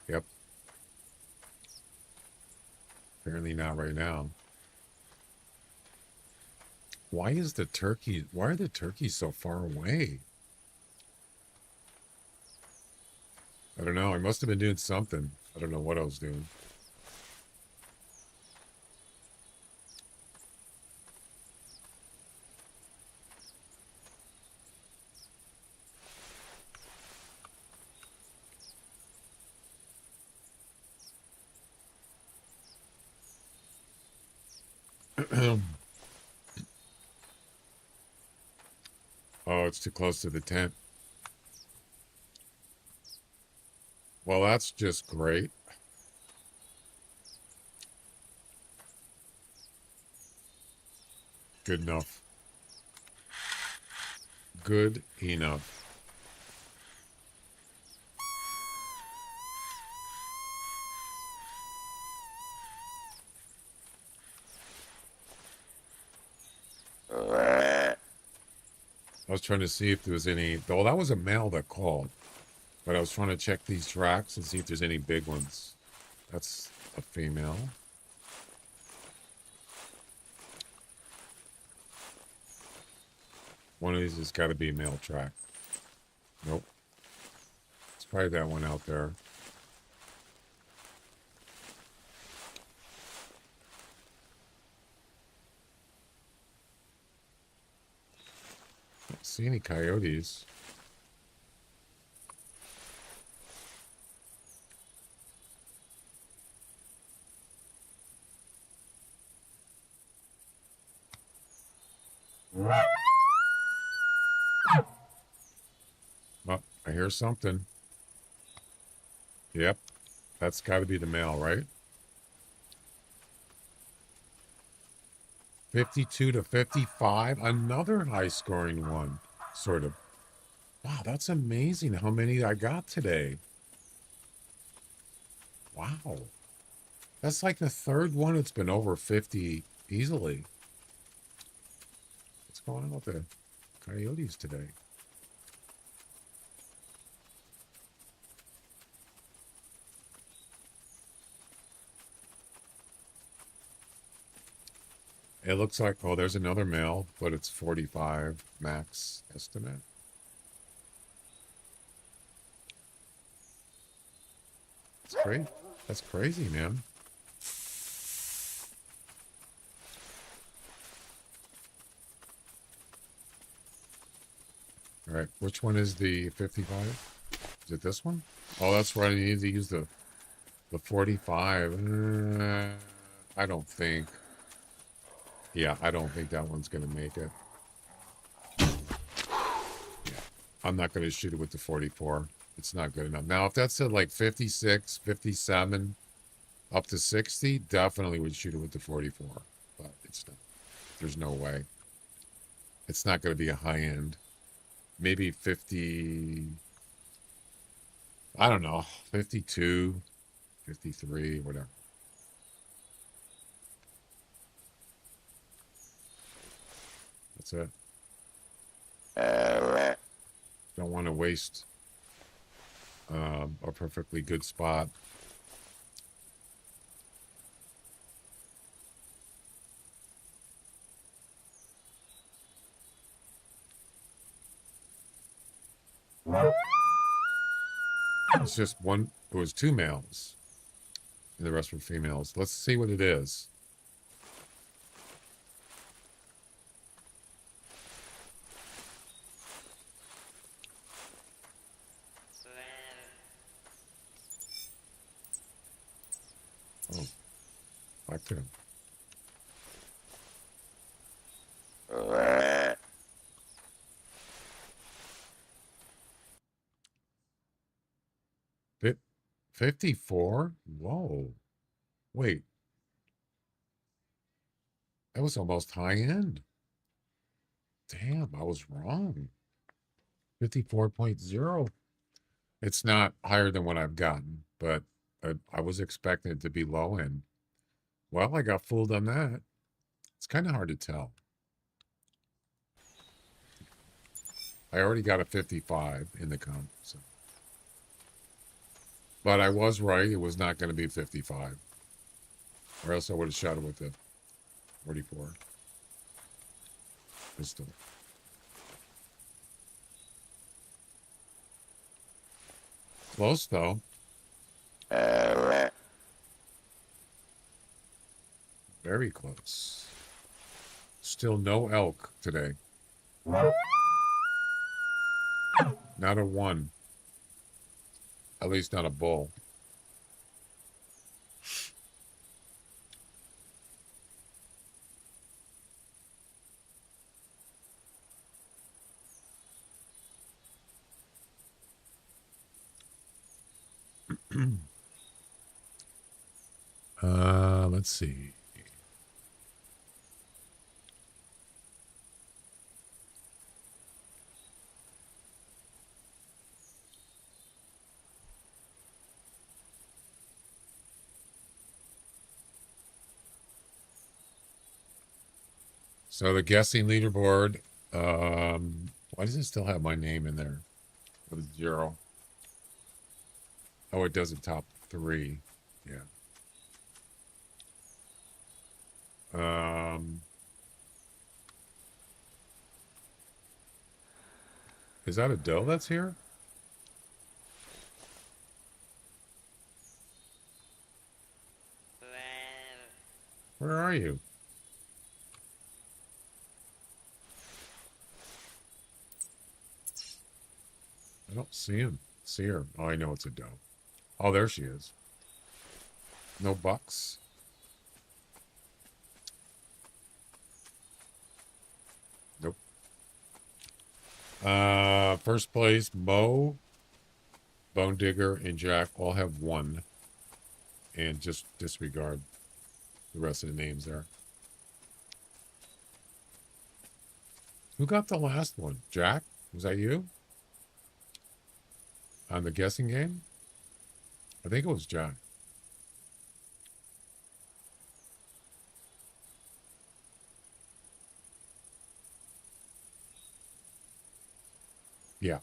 Yep. Apparently not right now. Why are the turkeys so far away? I don't know. I must have been doing something. I don't know what I was doing. Oh, it's too close to the tent. Well, that's just great. Good enough. Good enough. I was trying to see if there was any... Well, that was a male that called. But I was trying to check these tracks and see if there's any big ones. That's a female. One of these has got to be a male track. Nope. It's probably that one out there. Don't see any coyotes. Oh, I hear something. Yep. That's got to be the male, right? 52 to 55. Another high-scoring one, sort of. Wow, that's amazing how many I got today. Wow. That's like the third one that's been over 50 easily. What's going on with the coyotes today? It looks like, oh, there's another male, but it's 45 max estimate. That's great. That's crazy, man. All right, which one is the 55? Is it this one? Oh, that's right. I need to use the 45. I don't think. Yeah, I don't think that one's going to make it. Yeah, I'm not going to shoot it with the 44. It's not good enough. Now, if that's at like 56, 57, up to 60, definitely would shoot it with the 44. But it's not. There's no way. It's not going to be a high end. Maybe 50, I don't know, 52, 53, whatever. That's it. Don't want to waste a perfectly good spot. It's just one, it was 2 males, and the rest were females. Let's see what it is. Oh, back to him. Fit 54? Whoa. Wait. That was almost high end. Damn, I was wrong. 54.0. It's not higher than what I've gotten, but I was expecting it to be low end. Well, I got fooled on that. It's kind of hard to tell. I already got a 55 in the comp, so. But I was right. It was not going to be 55. Or else I would have shot it with the 44. Pistol. Close, though. Very close. Still no elk today. Not a 1. At least not a bull. Let's see. So the guessing leaderboard, why does it still have my name in there with a 0? Oh, it does it top 3. Yeah. Is that a doe that's here? Where are you? I don't see him. See her. Oh, I know it's a doe. Oh, there she is. No bucks. Nope. First place, Mo, Bone Digger, and Jack all have 1. And just disregard the rest of the names there. Who got the last one? Jack? Was that you? On the guessing game? I think it was Jack. Yeah.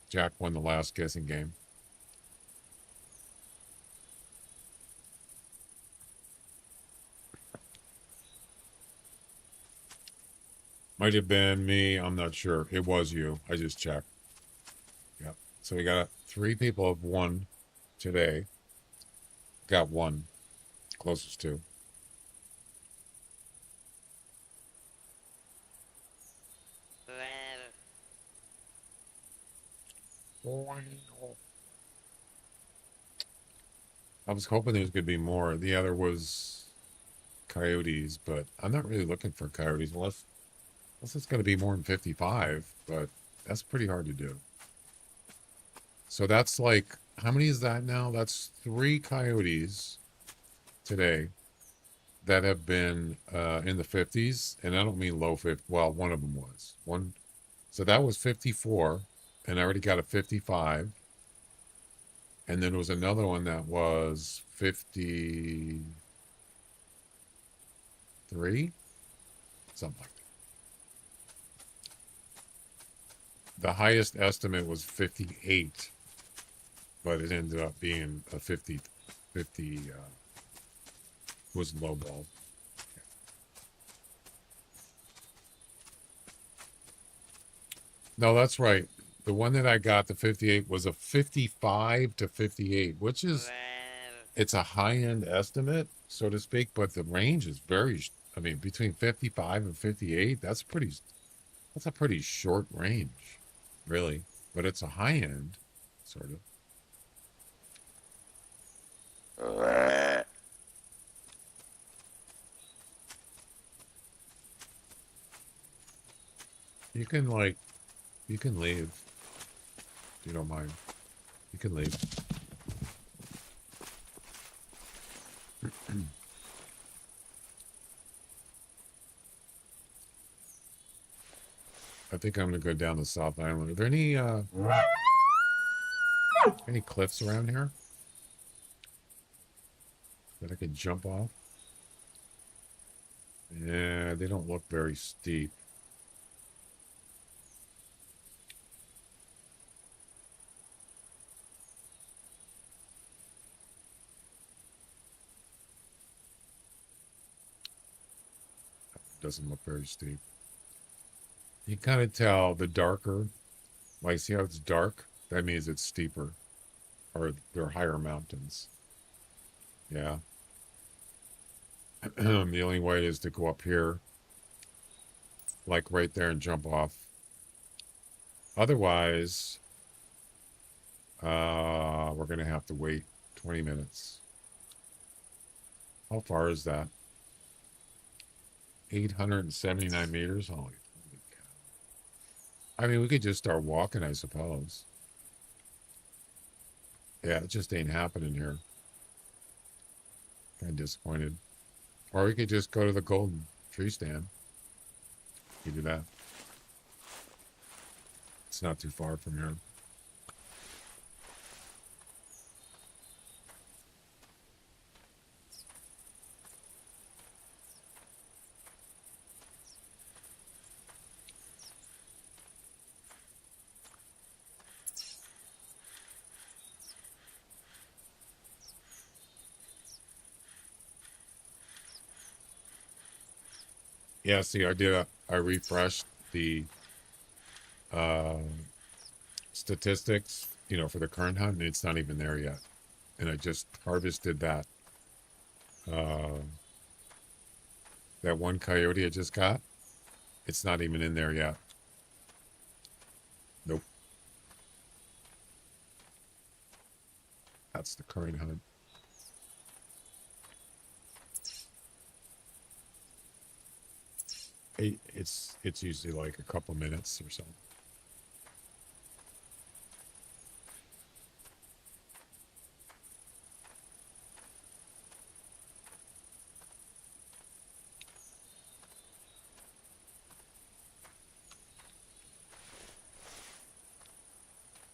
Jack won the last guessing game. Might have been me. I'm not sure. It was you. I just checked. Yep. So we got 3 people have won today. Got 1. Closest to. I was hoping there was going to be more. The other was coyotes, but I'm not really looking for coyotes unless it's going to be more than 55, but that's pretty hard to do. So that's like, how many is that now? That's 3 coyotes today that have been in the 50s, and I don't mean low 50. Well, one of them was. So that was 54, and I already got a 55. And then there was another one that was 53, something like that. The highest estimate was 58, but it ended up being a 50 was lowball. No, that's right. The one that I got, the 58, was a 55 to 58, which is, it's a high-end estimate, so to speak, but the range is very, I mean, between 55 and 58, that's a pretty short range, really, but it's a high-end, sort of. You can leave. If you don't mind. You can leave. I think I'm gonna go down the South Island. Are there any cliffs around here that I could jump off? Yeah, they don't look very steep. Doesn't look very steep. You kind of tell the darker, like see how it's dark? That means it's steeper, or they're higher mountains. Yeah. The only way is to go up here, like right there, and jump off. Otherwise, we're gonna have to wait 20 minutes. How far is that? 879 meters? Holy cow. I mean, we could just start walking, I suppose. Yeah, it just ain't happening here. Kind of disappointed. Or we could just go to the golden tree stand. You do that. It's not too far from here. Yeah, see, I refreshed the statistics, for the current hunt, and it's not even there yet. And I just harvested that one coyote I just got. It's not even in there yet. Nope. That's the current hunt. It's usually like a couple minutes or so.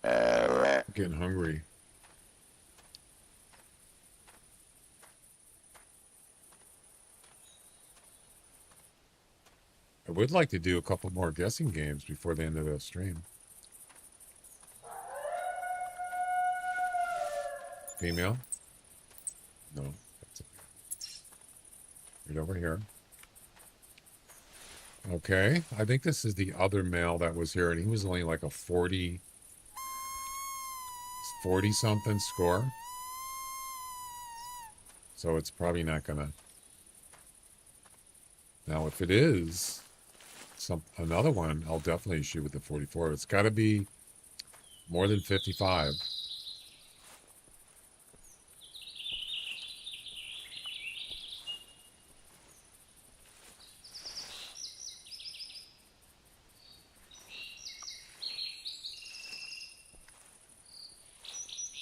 I'm getting hungry. I would like to do a couple more guessing games before the end of the stream. Female? No. That's okay. Right over here. Okay. I think this is the other male that was here, and he was only like a 40 something score. So it's probably not gonna. Now, if it is another one, I'll definitely shoot with the 44. It's got to be more than 55.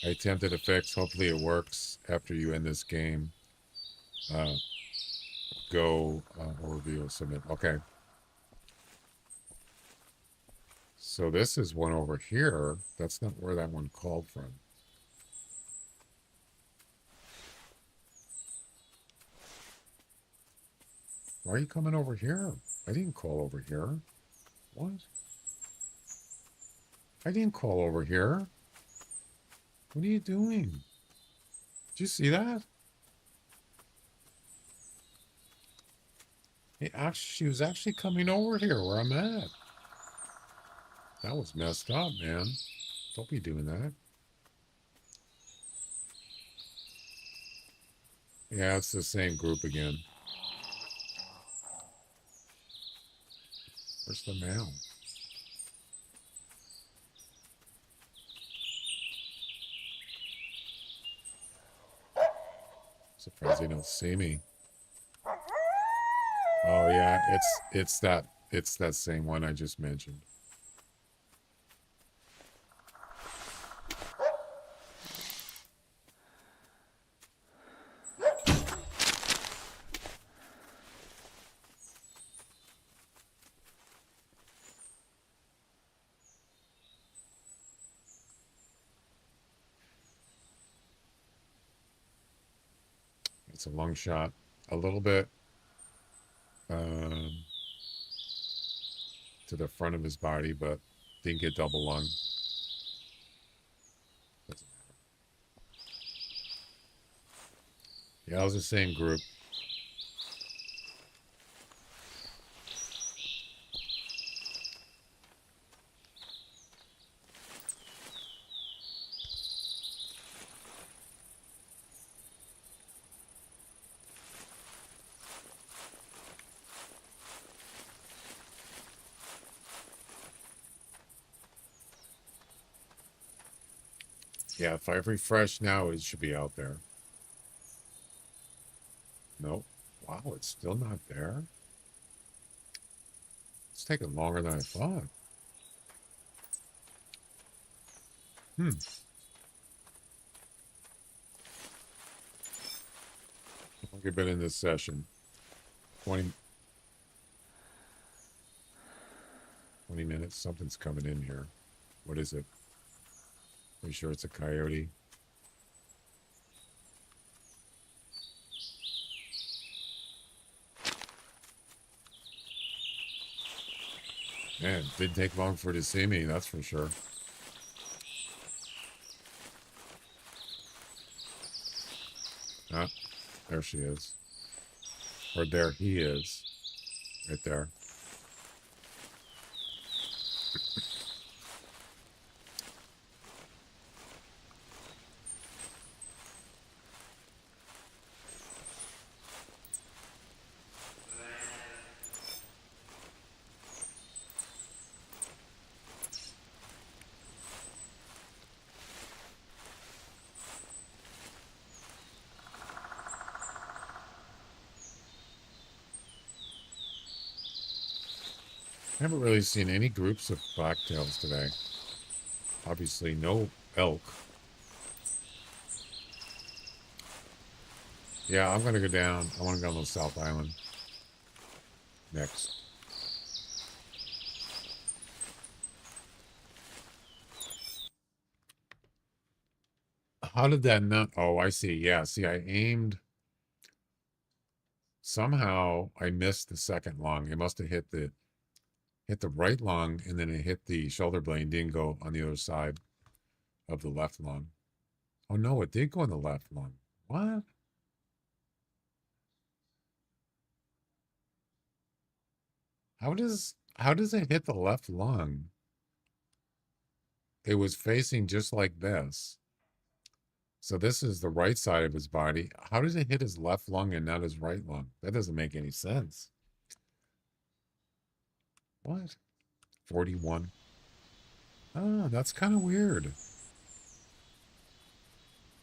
I attempted a fix. Hopefully it works after you end this game. Go overview, submit. Okay. So this is one over here. That's not where that one called from. Why are you coming over here? I didn't call over here. What? I didn't call over here. What are you doing? Did you see that? She was actually coming over here where I'm at. That was messed up, man. Don't be doing that. Yeah, it's the same group again. Where's the mail? Surprised they don't see me. Oh yeah, it's that same one I just mentioned. It's a long shot, a little bit to the front of his body, but didn't get double lung. Doesn't matter. Yeah, it was the same group. Yeah, if I refresh now, it should be out there. Nope. Wow, it's still not there. It's taking longer than I thought. How long have you been in this session? 20 minutes? Something's coming in here. What is it? Pretty sure it's a coyote. Man, didn't take long for it to see me, that's for sure. Ah, there she is. Or there he is. Right there. I haven't really seen any groups of blacktails today. Obviously, no elk. Yeah, I'm going to go down. I want to go on the South Island next. How did that not? Oh, I see. Yeah, see, I aimed. Somehow I missed the second lung. It must have hit the right lung, and then it hit the shoulder blade, didn't go on the other side of the left lung. Oh no, it did go on the left lung. What? How does it hit the left lung? It was facing just like this. So this is the right side of his body. How does it hit his left lung and not his right lung? That doesn't make any sense. What? 41. Oh, that's kind of weird.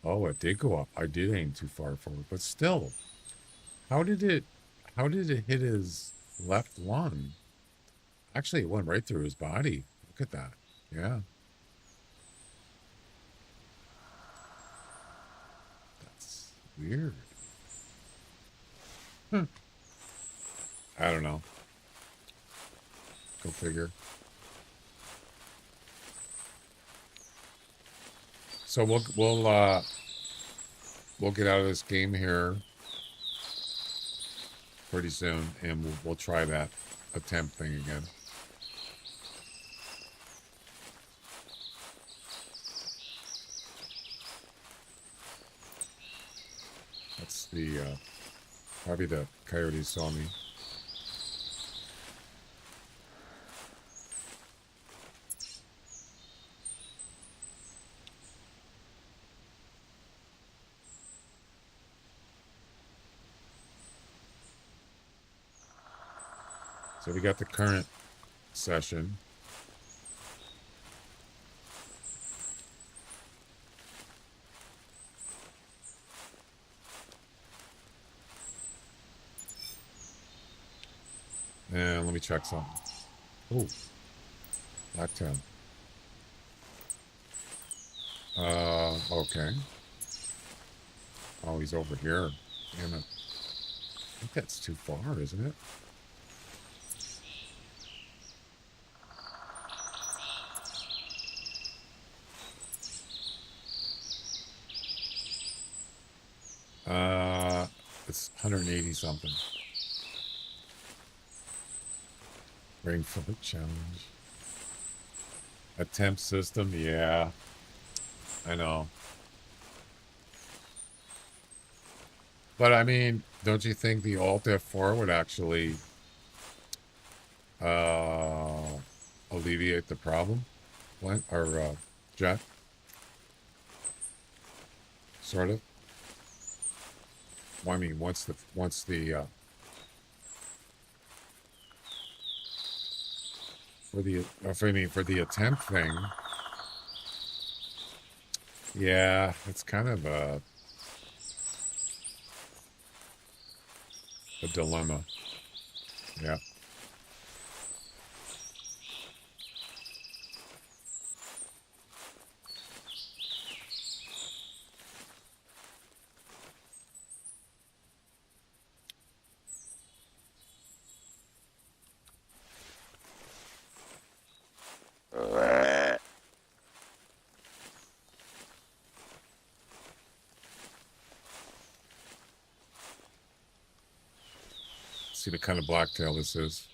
Oh, it did go up. I did aim too far forward, but still. How did it hit his left lung? Actually, it went right through his body. Look at that. Yeah. That's weird. I don't know. Go figure. So we'll get out of this game here. pretty soon, and we'll try that attempt thing again. That's the probably the coyotes saw me. So we got the current session. And let me check something. Oh, Blacktown. Okay. Oh, he's over here. Damn it. I think that's too far, isn't it? It's 180 something. Rainfall challenge. Attempt system, yeah. I know. But I mean, don't you think the Alt F4 would actually alleviate the problem? What? Or Jack? Sort of. Well, I mean, once the for the attempt thing, yeah, it's kind of a dilemma. Yeah. See the kind of blacktail this is.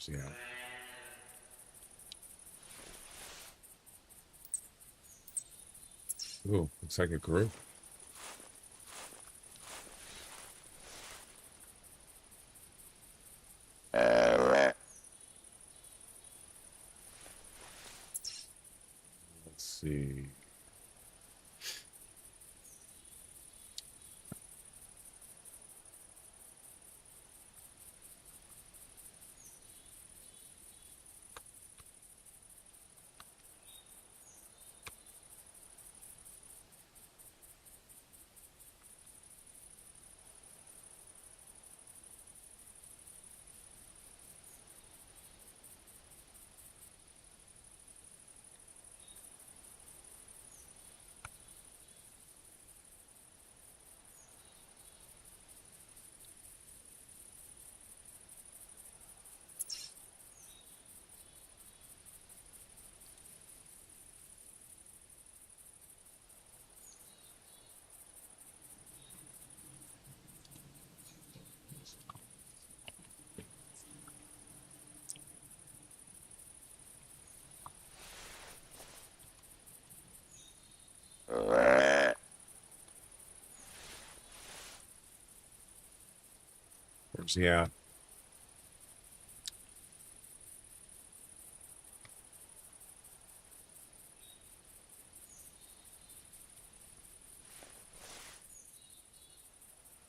Yeah. Ooh, looks like it grew. Let's see. Where's he at?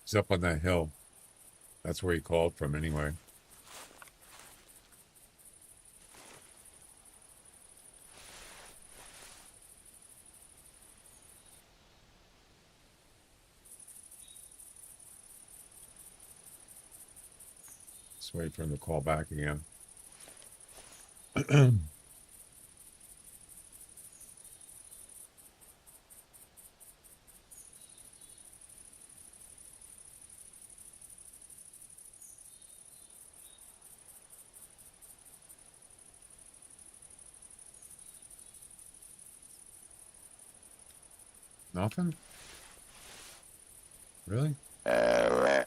He's up on that hill. That's where he called from anyway. Let's wait for him to call back again. Nothing? Really? I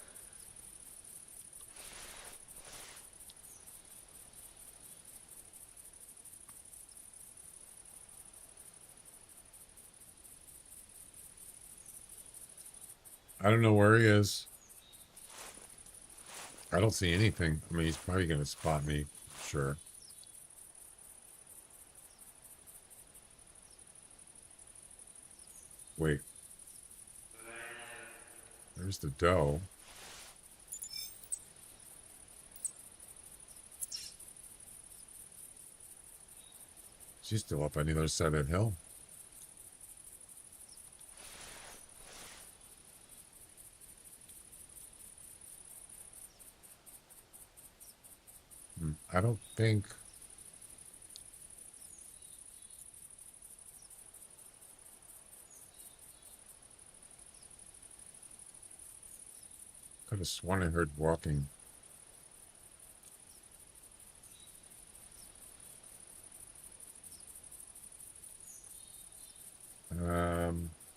don't know where he is. I don't see anything. I mean, he's probably going to spot me. Sure. Wait. There's the doe. She's still up on the other side of that hill. I don't think... Could have sworn I heard walking.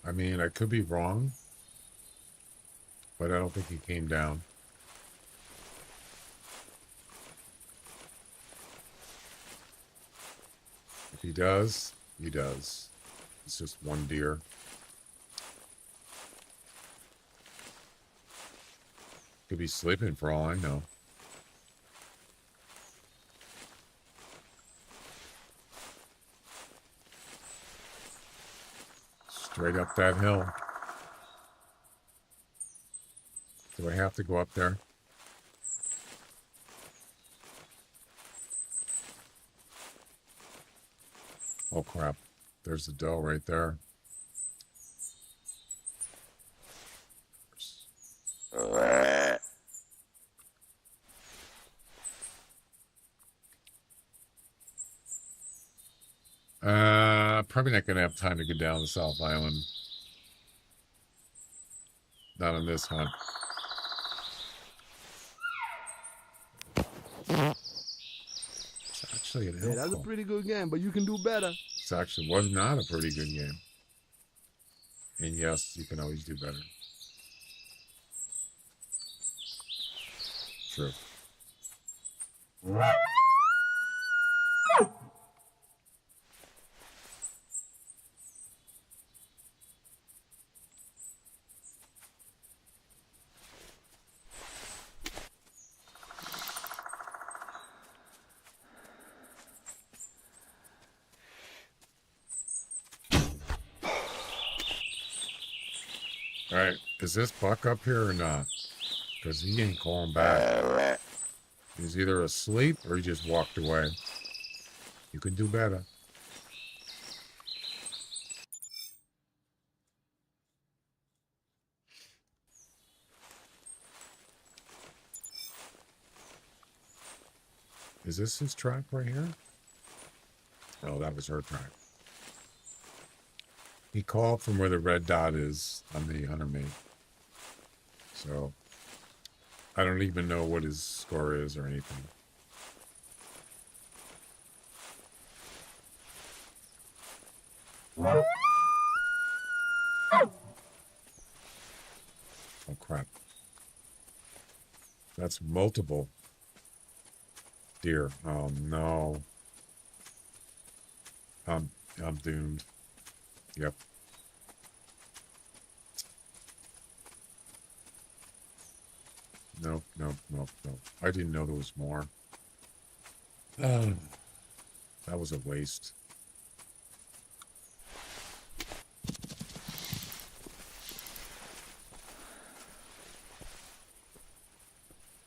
I mean, I could be wrong, but I don't think he came down. If he does, he does. It's just one deer. Could be sleeping for all I know. Straight up that hill. Do I have to go up there? Oh crap. There's the doe right there. Probably not going to have time to get down the South Island. Not on this hunt. It's actually an Yeah, that's a pretty good game, but you can do better. It actually was not a pretty good game. And yes, you can always do better. True. All right, is this buck up here or not? Because he ain't calling back. He's either asleep or he just walked away. You can do better. Is this his track right here? Oh, that was her track. He called from where the red dot is on the hunter mate. So, I don't even know what his score is or anything. Oh, crap. That's multiple deer. Oh, no. I'm doomed. Yep. Nope. I didn't know there was more. That was a waste.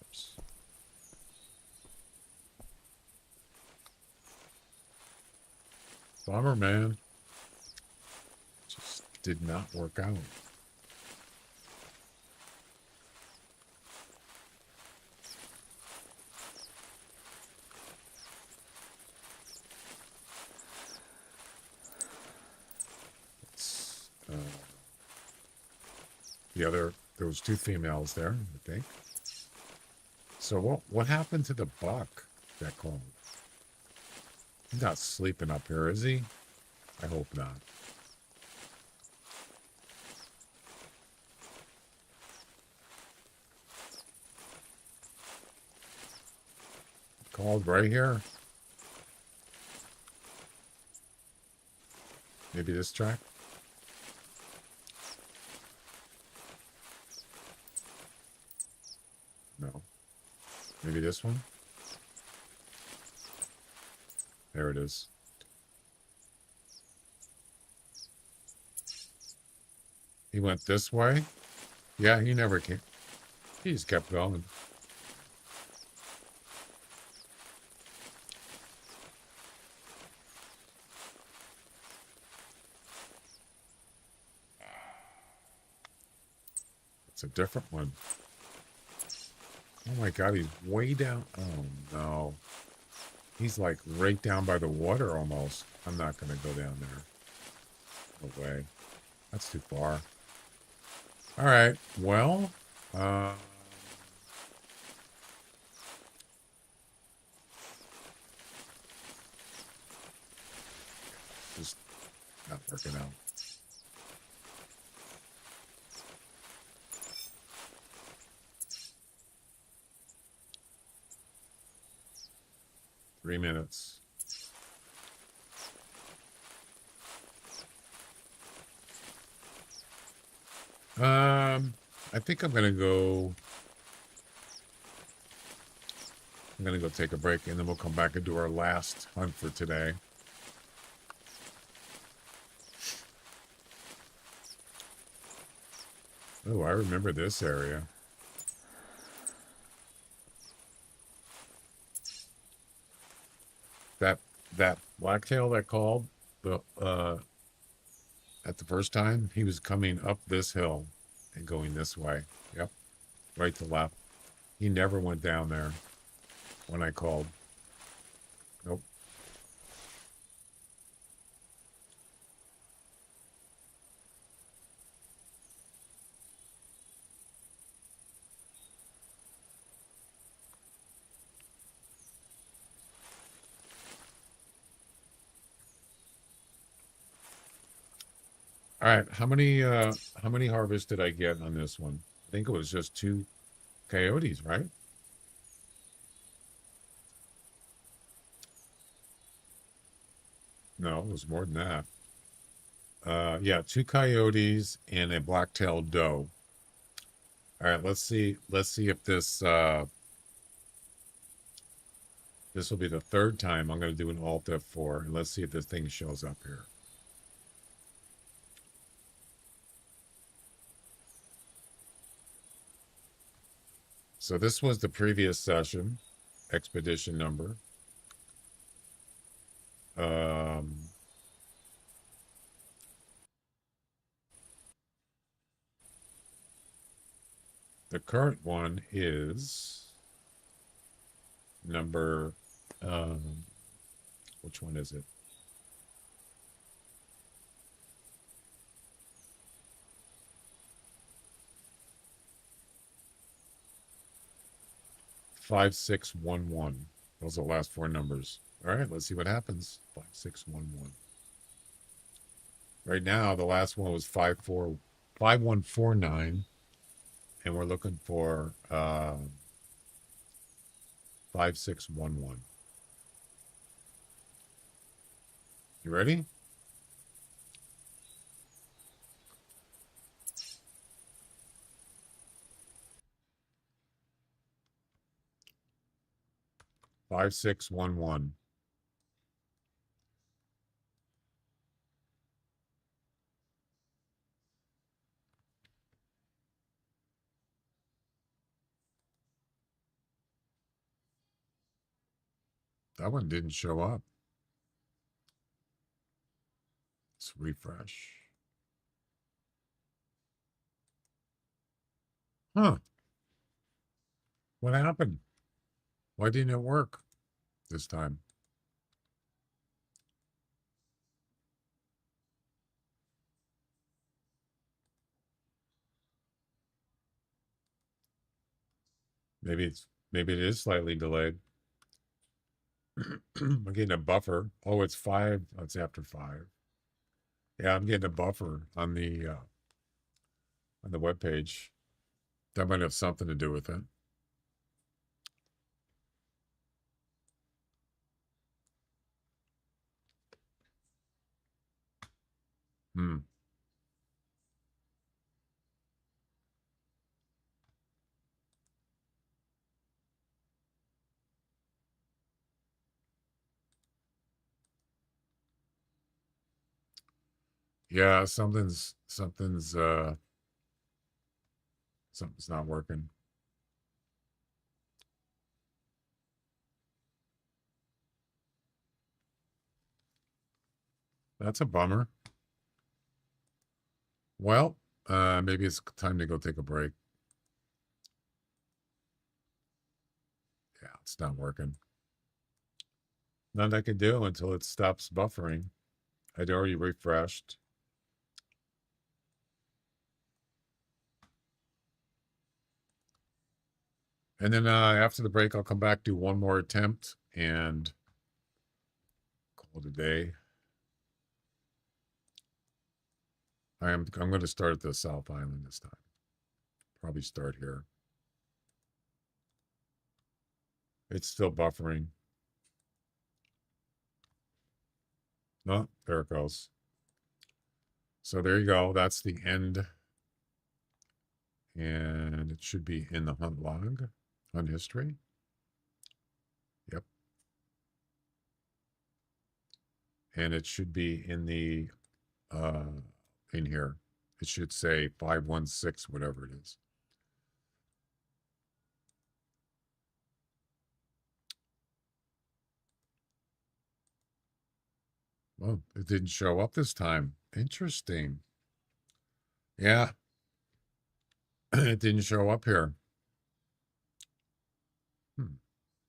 Oops. Bummer, man. Just did not work out. There was two females there, I think. So what happened to the buck that called? He's not sleeping up here, is he? I hope not. called right here. Maybe this track. No. Maybe this one. There it is. He went this way. Yeah, he never came. He just kept going. It's a different one. Oh my God, he's way down. Oh no. He's like right down by the water almost. I'm not going to go down there. No way. That's too far. All right. Well, just not working out. Three minutes. I think I'm gonna go take a break, and then we'll come back and do our last hunt for today. Oh, I remember this area. That blacktail that called the at the first time, he was coming up this hill and going this way. Yep. Right to left. He never went down there when I called. Nope. All right, how many harvests did I get on this one? I think it was just 2 coyotes, right? No, it was more than that. Yeah, 2 coyotes and a black-tailed doe. All right, let's see if this this will be the 3rd time I'm going to do an Alt F4, and let's see if this thing shows up here. So this was the previous session, expedition number. The current one is number, which one is it? Five, 6, 1, 1. Those are the last 4 numbers. All right, let's see what happens. 5, 6, 1, 1. Right now, the last one was 5, 4, 5, 1, 4, 9. And we're looking for 5, 6, 1, 1. You ready? Five, 6, 1, 1. That one didn't show up. Let's refresh. Huh. What happened? Why didn't it work this time? Maybe it is slightly delayed. I'm getting a buffer. Oh, it's 5. Oh, it's after 5. Yeah, I'm getting a buffer on the web page. That might have something to do with it. Hmm. Yeah, something's not working. That's a bummer. Well, maybe it's time to go take a break. Yeah, it's not working. Nothing I can do until it stops buffering. I'd already refreshed. And then after the break, I'll come back, do one more attempt, and call it a day. I'm going to start at the South Island this time. Probably start here. It's still buffering. No, there it goes. So there you go. That's the end. And it should be in the hunt log, hunt history. Yep. And it should be in the in here. It should say 516, whatever it is. Well, it didn't show up this time. Interesting. Yeah. It didn't show up here.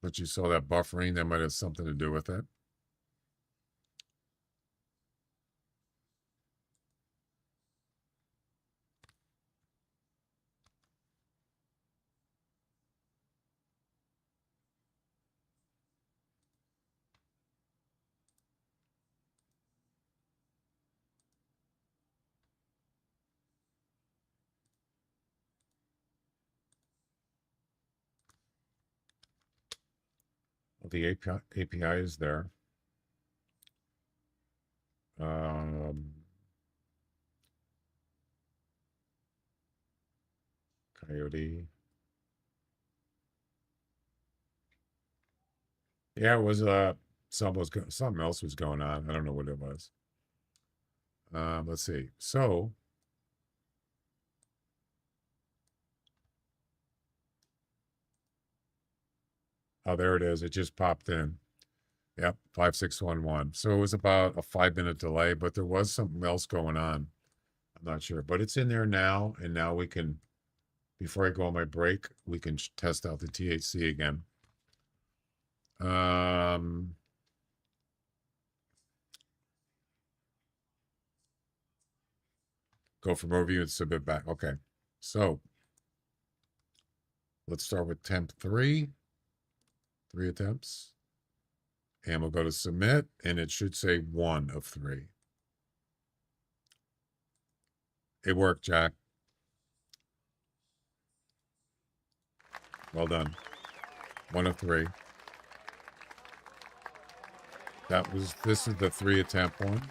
But you saw that buffering. That might have something to do with it. Well, the API is there. Coyote. Yeah, it was something else was going on. I don't know what it was. Let's see. So oh, there it is. It just popped in. Yep, 5611. So it was about a 5-minute delay, but there was something else going on. I'm not sure, but it's in there now, and now we can, before I go on my break, we can test out the THC again. Go from overview and submit back. Okay, so let's start with attempt 3 attempts, and we'll go to submit, and it should say 1 of 3. It worked, Jack. Well done. 1 of 3. This is the 3 attempt one.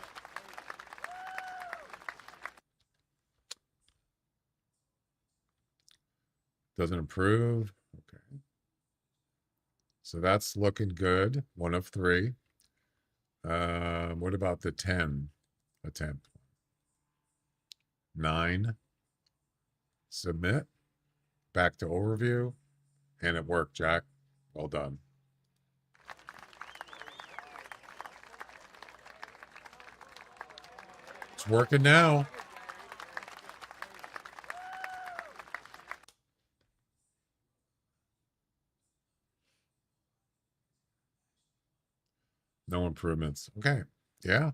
Doesn't approve. Okay. So that's looking good. 1 of 3. What about the 10 attempt? 9. Submit. Back to overview. And it worked, Jack. Well done. It's working now. No improvements. Okay. Yeah.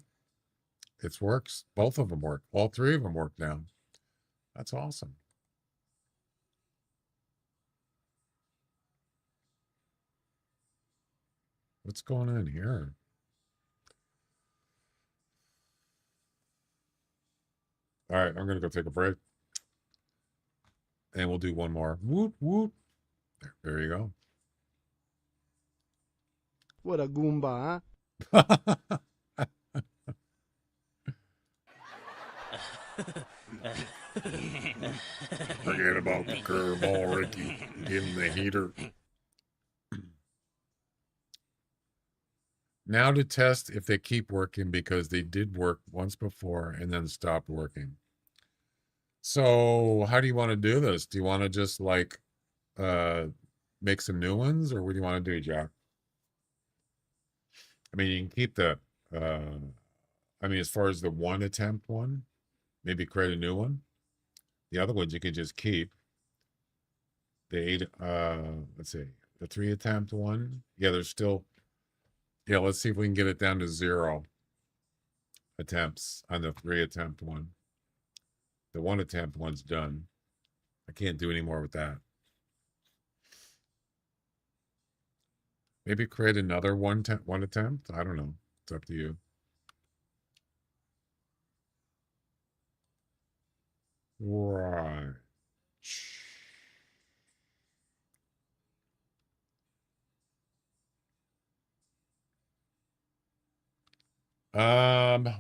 It works. Both of them work. All 3 of them work now. That's awesome. What's going on here? All right, I'm going to go take a break. And we'll do one more. Whoop, whoop. There you go. What a Goomba, huh? Forget about the curveball, Ricky. Give him the heater. Now to test if they keep working because they did work once before and then stopped working. So how do you want to do this? Do you want to just like make some new ones, or what do you want to do, Jack? I mean, you can keep the I mean, as far as the one attempt one, maybe create a new one. The other ones you can just keep. The 8 let's see, the 3 attempt one. Yeah, there's still, yeah, let's see if we can get it down to 0 attempts on the 3 attempt one. The 1 attempt one's done. I can't do any more with that. Maybe create another one attempt. I don't know. It's up to you. Right.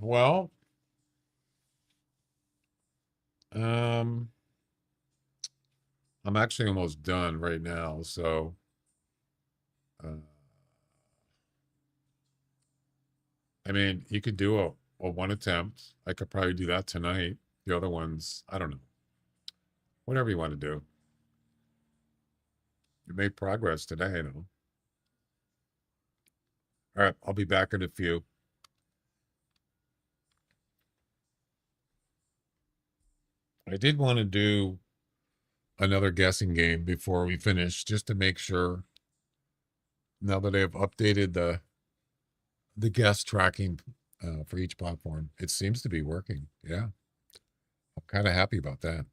Well, I'm actually almost done right now, so I mean, you could do a 1 attempt. I could probably do that tonight. The other ones, I don't know. Whatever you want to do. You made progress today, though. All right, I'll be back in a few. I did want to do another guessing game before we finish, just to make sure. Now that I've updated the guest tracking for each platform, it seems to be working. Yeah, I'm kind of happy about that.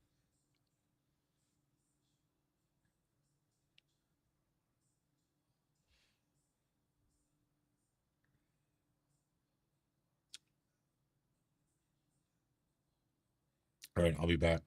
All right, I'll be back.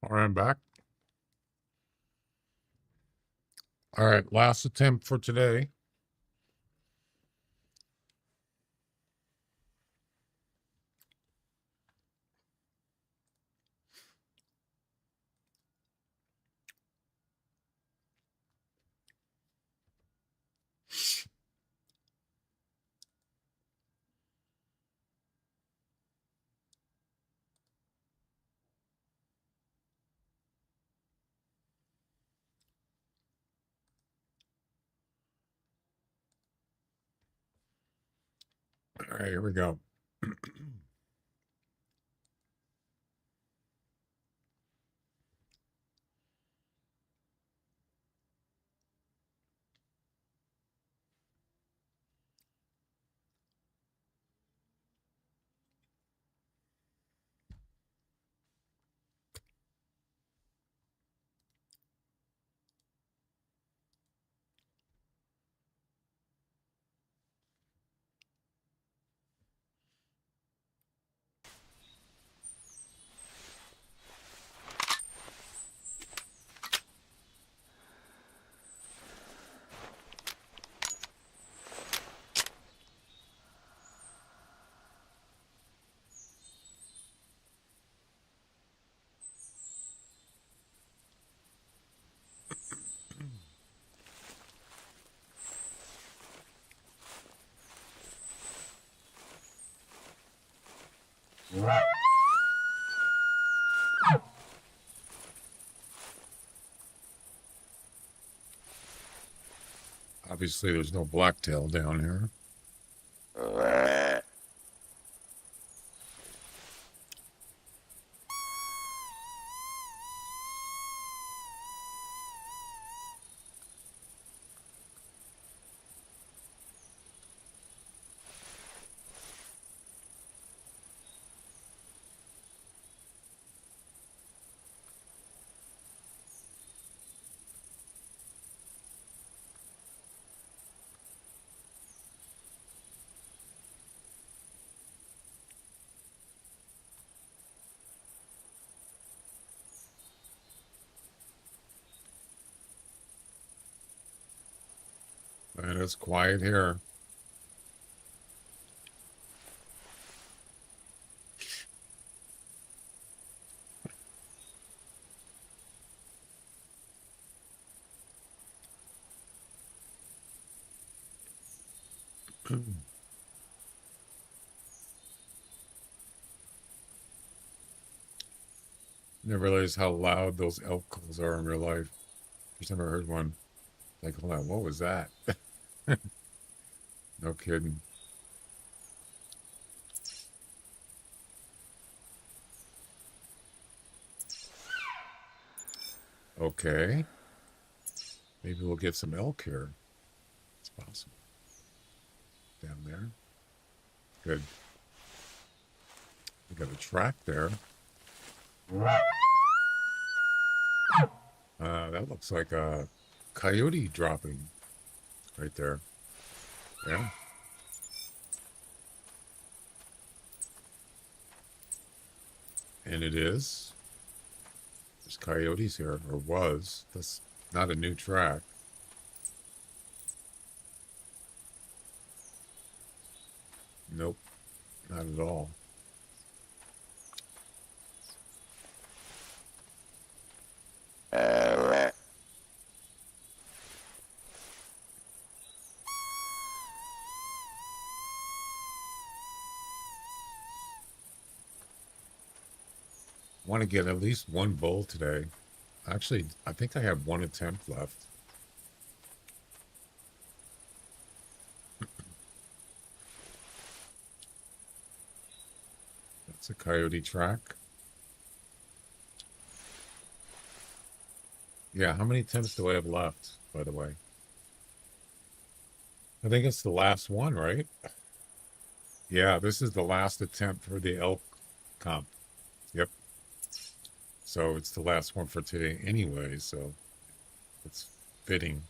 All right, I'm back. All right, last attempt for today. All right, here we go. Obviously, there's no blacktail down here. And it's quiet here. Never realized how loud those elk calls are in real life. First time I heard one. Like, hold on, what was that? No kidding. Okay. Maybe we'll get some elk here. It's possible. Down there. Good. We got a track there. That looks like a coyote dropping right there. Yeah. And it is. There's coyotes here, or was. That's not a new track. Nope, not at all. Want to get at least one bull today. Actually, I think I have one attempt left. That's a coyote track. Yeah, how many attempts do I have left, by the way? I think it's the last one, right? Yeah, this is the last attempt for the elk comp. Yep. So it's the last one for today anyway, so it's fitting.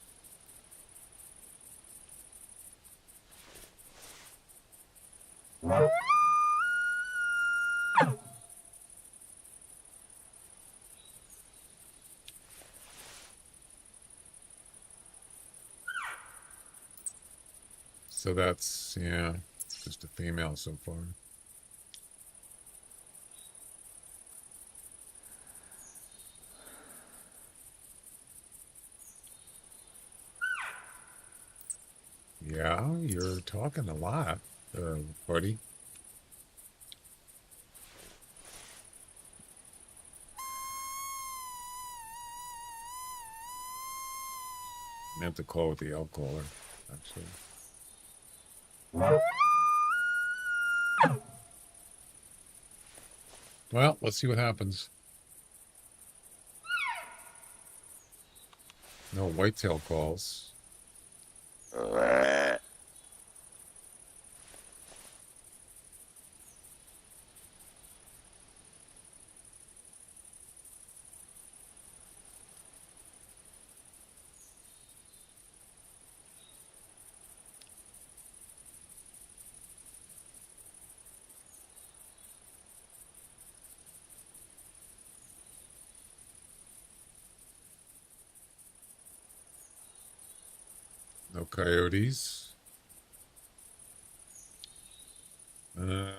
So that's, yeah, just a female so far. Yeah, you're talking a lot, buddy. I meant to call with the elk caller, actually. Well, let's see what happens. No whitetail calls. No coyotes. The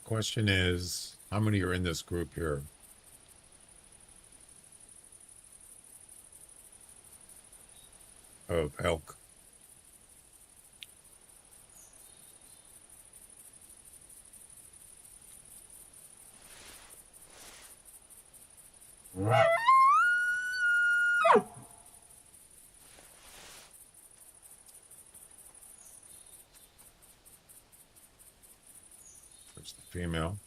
question is, how many are in this group here? Of elk. There's the female.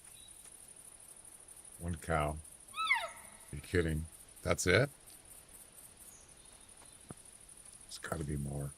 One cow. Are you kidding? That's it? There's got to be more.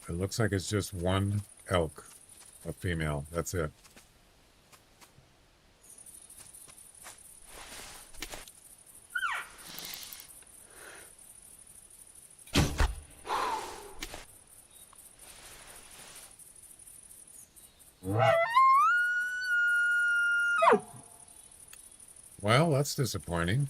It looks like it's just one elk, a female. That's it. Well, that's disappointing.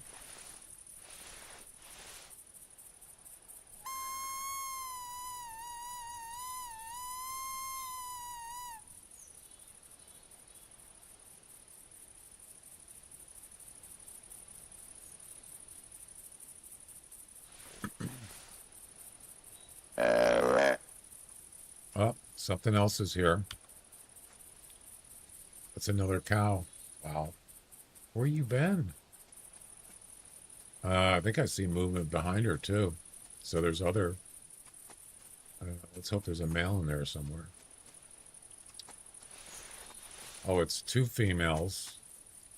Oh, something else is here. That's another cow. Wow. Where you been? I think I see movement behind her too. So there's other. Let's hope there's a male in there somewhere. Oh, it's two females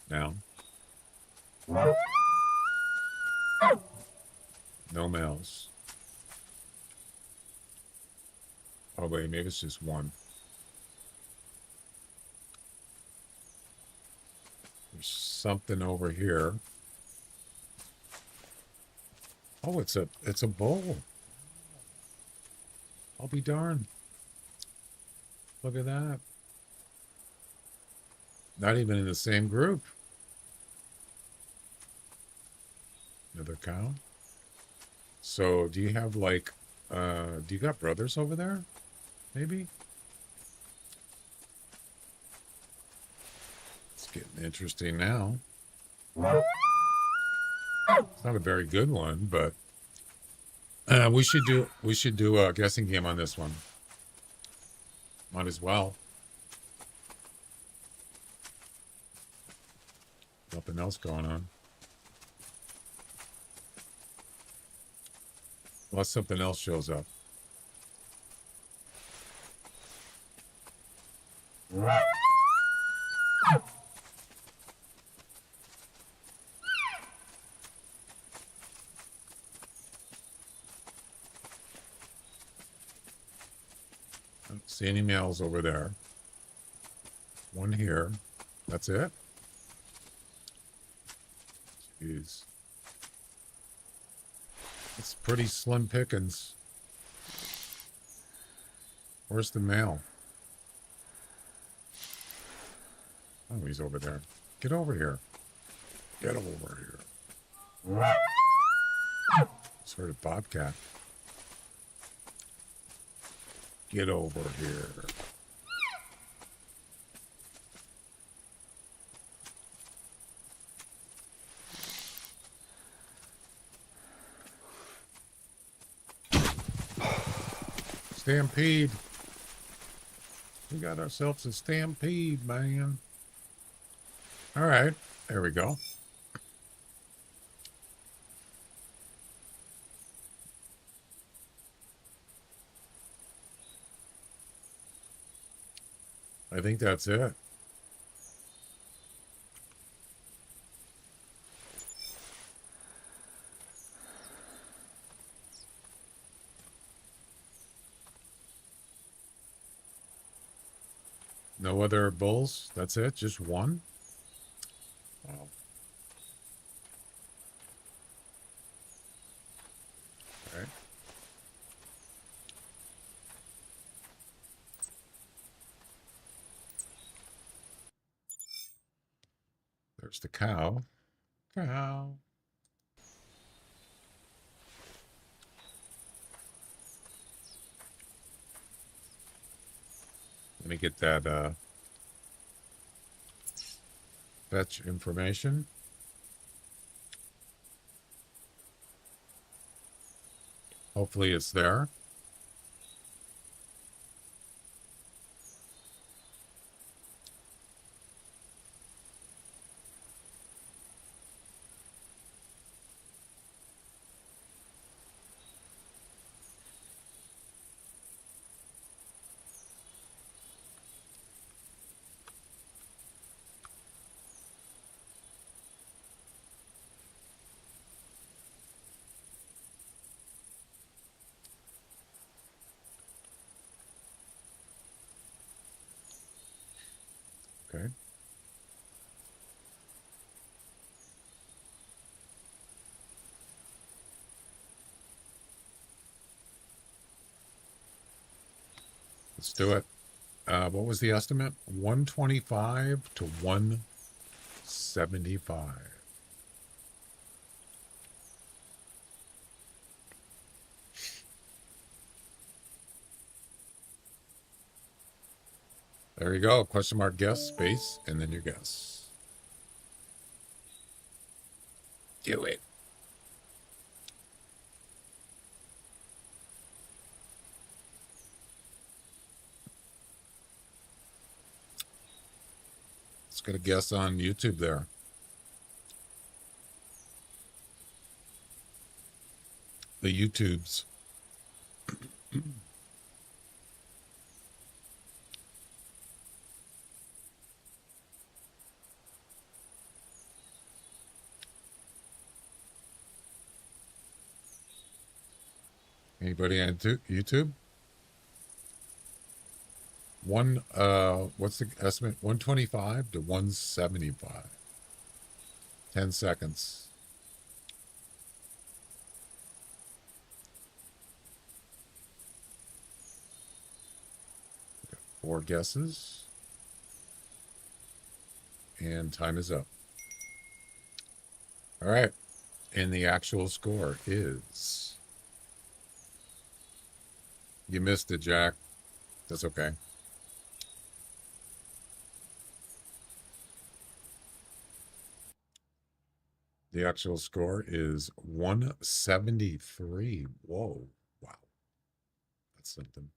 now. No males. Oh, wait, maybe it's just one. There's something over here. Oh, it's a bull. I'll be darned. Look at that. Not even in the same group. Another cow. So do you have like, do you got brothers over there? Maybe? It's getting interesting now. It's not a very good one, but we should do a guessing game on this one. Might as well. Nothing else going on. Unless something else shows up. I don't see any males over there. One here. That's it? Jeez. It's pretty slim pickings. Where's the mail? Oh, he's over there. Get over here. Get over here. Sort of bobcat. Get over here. Stampede. We got ourselves a stampede, man. All right. There we go. I think that's it. No other bulls? That's it? Just one? Wow. All right. There's the cow. Cow. Let me get that fetch information. Hopefully it's there. Okay. Let's do it. What was the estimate? 125 to 175. There you go. Question mark guess, space, and then your guess. Do it. Let's get a guess on YouTube there. The YouTubes. Anybody on YouTube? What's the estimate? 125 to 175. 10 seconds. Got 4 guesses. And time is up. All right. And the actual score is... You missed it, Jack. That's okay. The actual score is 173. Whoa. Wow. That's something.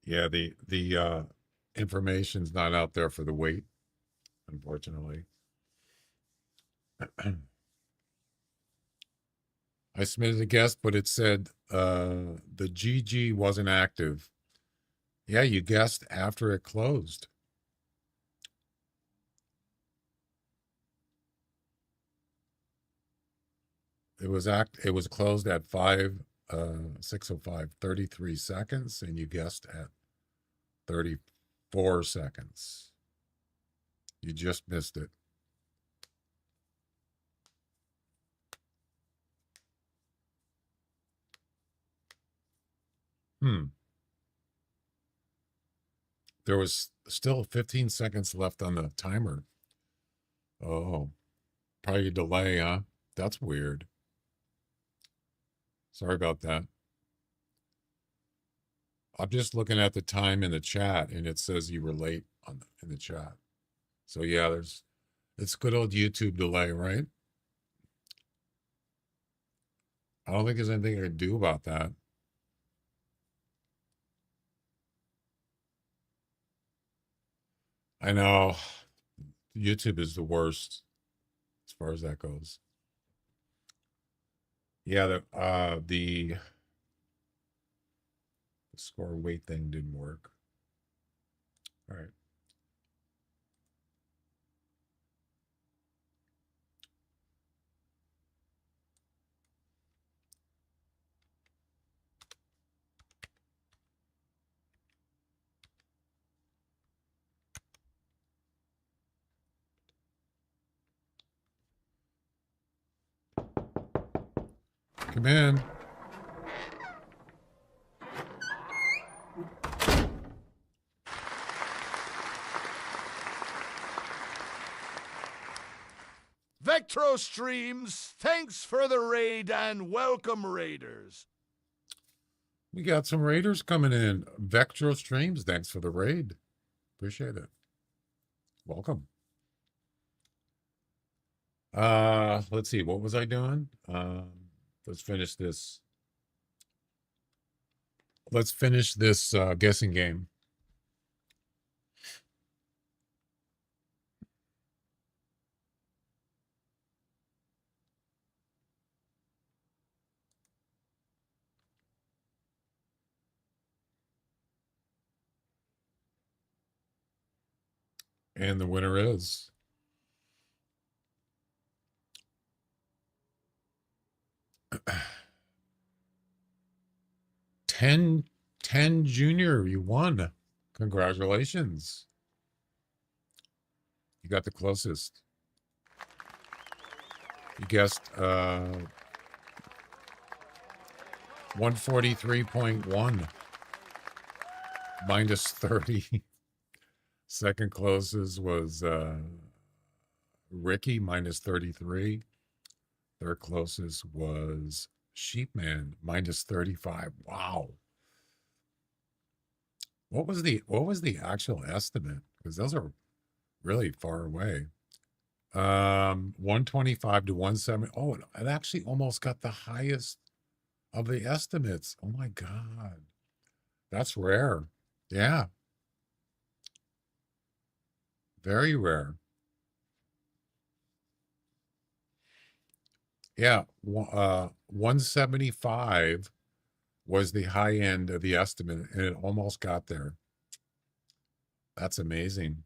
Yeah, the information's not out there for the weight, unfortunately. I submitted a guess, but it said the GG wasn't active. Yeah, you guessed after it closed. It was closed at 5 6:05, 33 seconds, and you guessed at 34 seconds. You just missed it. There was still 15 seconds left on the timer. Oh, probably a delay, huh? That's weird. Sorry about that. I'm just looking at the time in the chat, and it says you were late in the chat. So yeah, it's good old YouTube delay, right? I don't think there's anything I can do about that. I know YouTube is the worst as far as that goes. Yeah, the score weight thing didn't work. All right. Come in. Vectro Streams, thanks for the raid and welcome raiders. We got some raiders coming in. Vectro Streams, thanks for the raid. Appreciate it. Welcome. Let's see, what was I doing? Let's finish this. Let's finish this guessing game. And the winner is ten Junior. You won. Congratulations. You got the closest. You guessed 143.1 minus 30. Second closest was Ricky minus 33. Third closest was Sheepman minus 35. Wow. What was the actual estimate? Because those are really far away. 125 to 170. Oh, it actually almost got the highest of the estimates. Oh my God. That's rare. Yeah. Very rare. Yeah. 175 was the high end of the estimate, and it almost got there. That's amazing.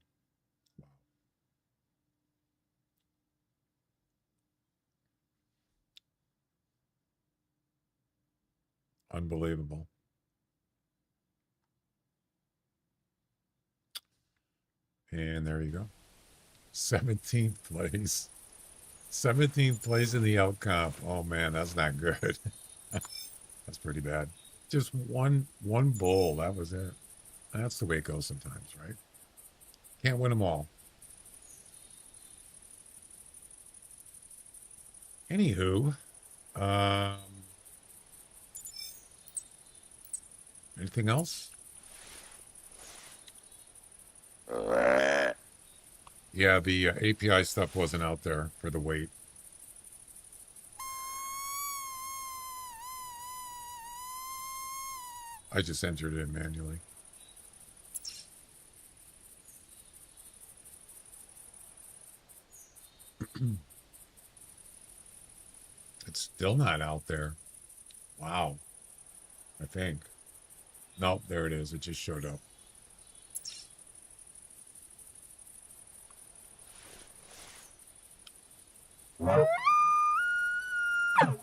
Unbelievable. And there you go. 17th place. 17th place in the elk comp. Oh man, that's not good. That's pretty bad. Just one bull. That was it. That's the way it goes sometimes, right? Can't win them all. Anywho, anything else? Yeah, the API stuff wasn't out there for the weight. I just entered it manually. It's still not out there. Wow. I think. Nope, there it is. It just showed up.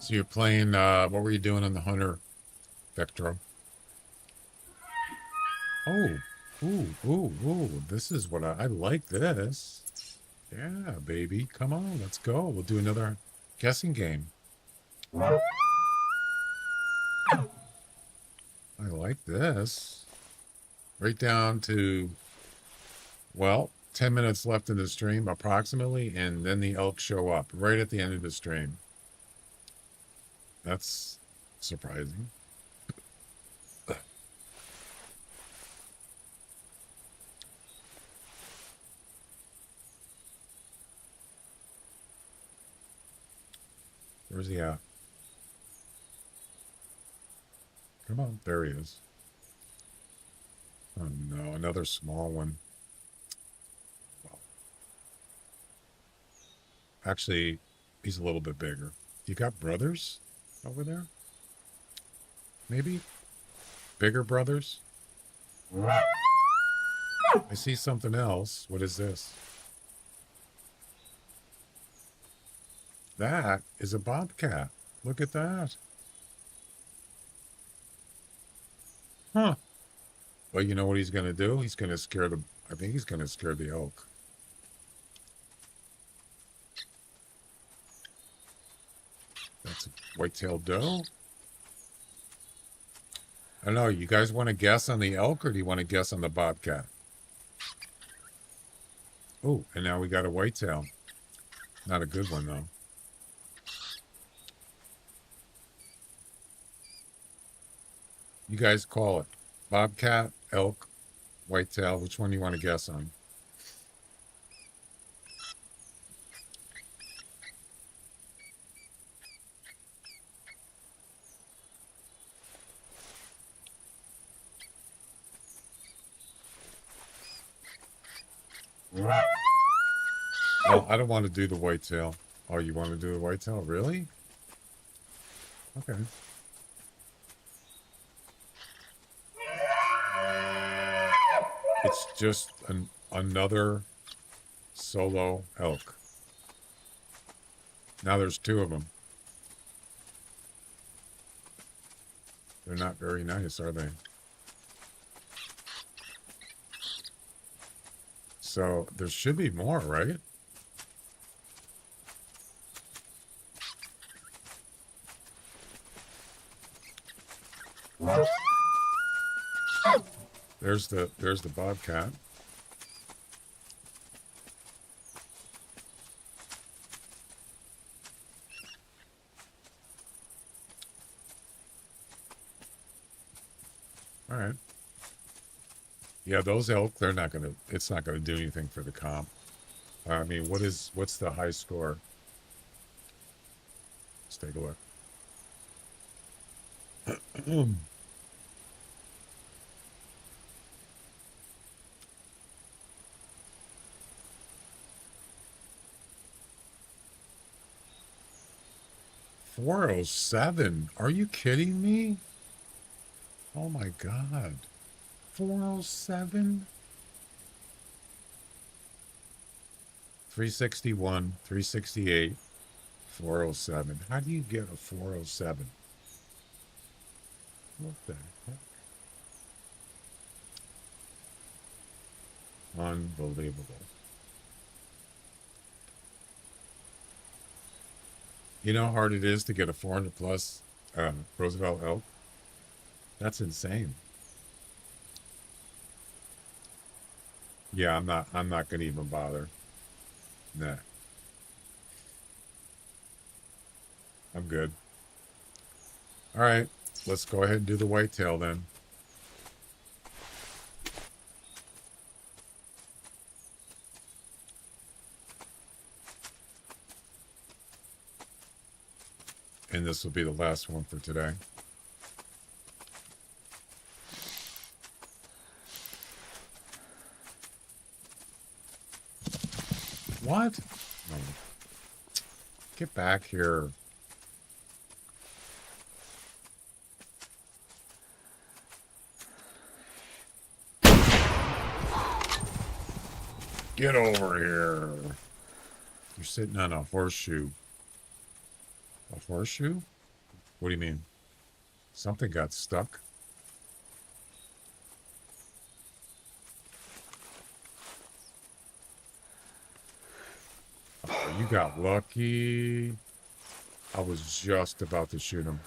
So you're playing, what were you doing on the Hunter Vectro. Oh, ooh. This is what I like this. Yeah, baby. Come on, let's go. We'll do another guessing game. I like this. Right down to, well, 10 minutes left in the stream, approximately, and then the elk show up right at the end of the stream. That's surprising. Where's he at? Come on, there he is. Oh no, another small one. Well, actually, he's a little bit bigger. You got brothers over there? Maybe? Bigger brothers? I see something else. What is this? That is a bobcat. Look at that. Huh. Well, you know what he's going to do? He's going to scare the... I think he's going to scare the elk. That's a white-tailed doe. I don't know. You guys want to guess on the elk or do you want to guess on the bobcat? Oh, and now we got a whitetail. Not a good one, though. You guys call it. Bobcat, elk, whitetail. Which one do you want to guess on? Well, I don't want to do the whitetail. Oh, you want to do the whitetail? Really? Okay. It's just another solo elk. Now there's two of them. They're not very nice, are they? So there should be more, right? There's the bobcat. All right. Yeah, those elk, they're not gonna. It's not gonna do anything for the comp. I mean, what's the high score? Let's take a look. 407. Are you kidding me? Oh my God. 407? 361, 368, 407. How do you get a 407? What the heck? Unbelievable. You know how hard it is to get a 400 plus Roosevelt elk? That's insane. Yeah, I'm not gonna even bother. Nah. I'm good. All right, let's go ahead and do the whitetail then. And this will be the last one for today. What? Oh. Get back here. Get over here. You're sitting on a horseshoe. A horseshoe? What do you mean? Something got stuck. Oh, you got lucky. I was just about to shoot him.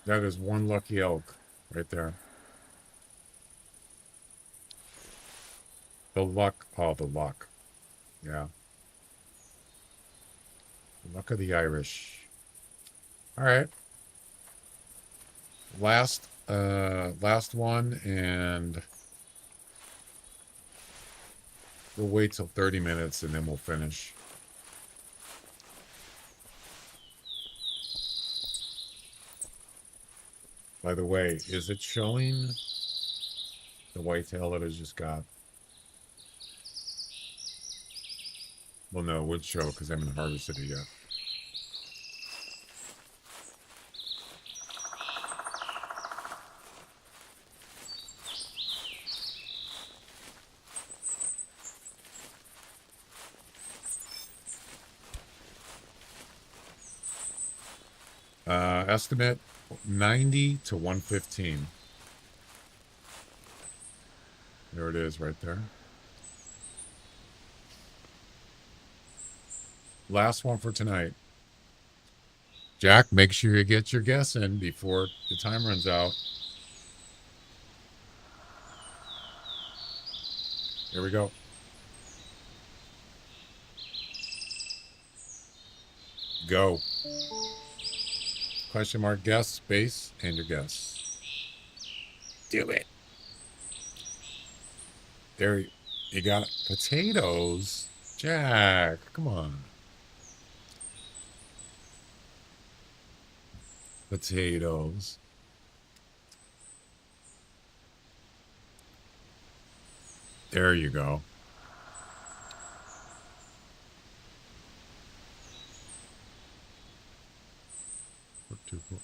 That is one lucky elk right there. The luck. Oh, the luck. Yeah. The luck of the Irish. All right. Last one, and we'll wait till 30 minutes and then we'll finish. By the way, is it showing the whitetail that I just got? Well, no, it would show because I haven't harvested it yet. Estimate 90 to 115. There it is right there. Last one for tonight. Jack, make sure you get your guess in before the time runs out. Here we go. Go. Question mark, guess, space, and your guess. Do it. There you got it. Potatoes. Jack, come on. Potatoes. There you go.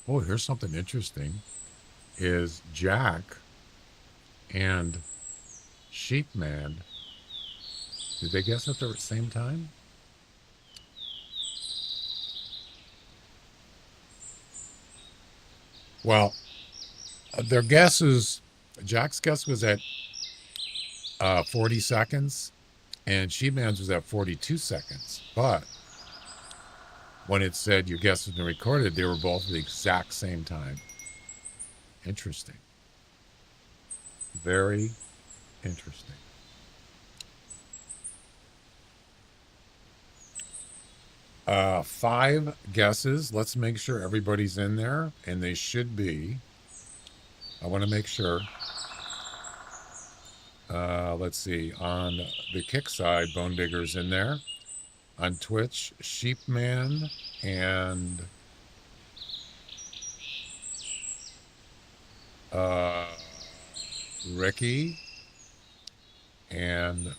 Oh, here's something interesting. Is Jack and Sheepman, did they guess at the same time? Well, their guesses, Jack's guess was at 40 seconds, and Sheepman's was at 42 seconds. But when it said your guess has been recorded, they were both at the exact same time. Interesting. Very interesting. Five guesses. Let's make sure everybody's in there, and they should be. I want to make sure. Let's see. On the kick side, Bone Digger's in there. On Twitch, Sheepman and Ricky and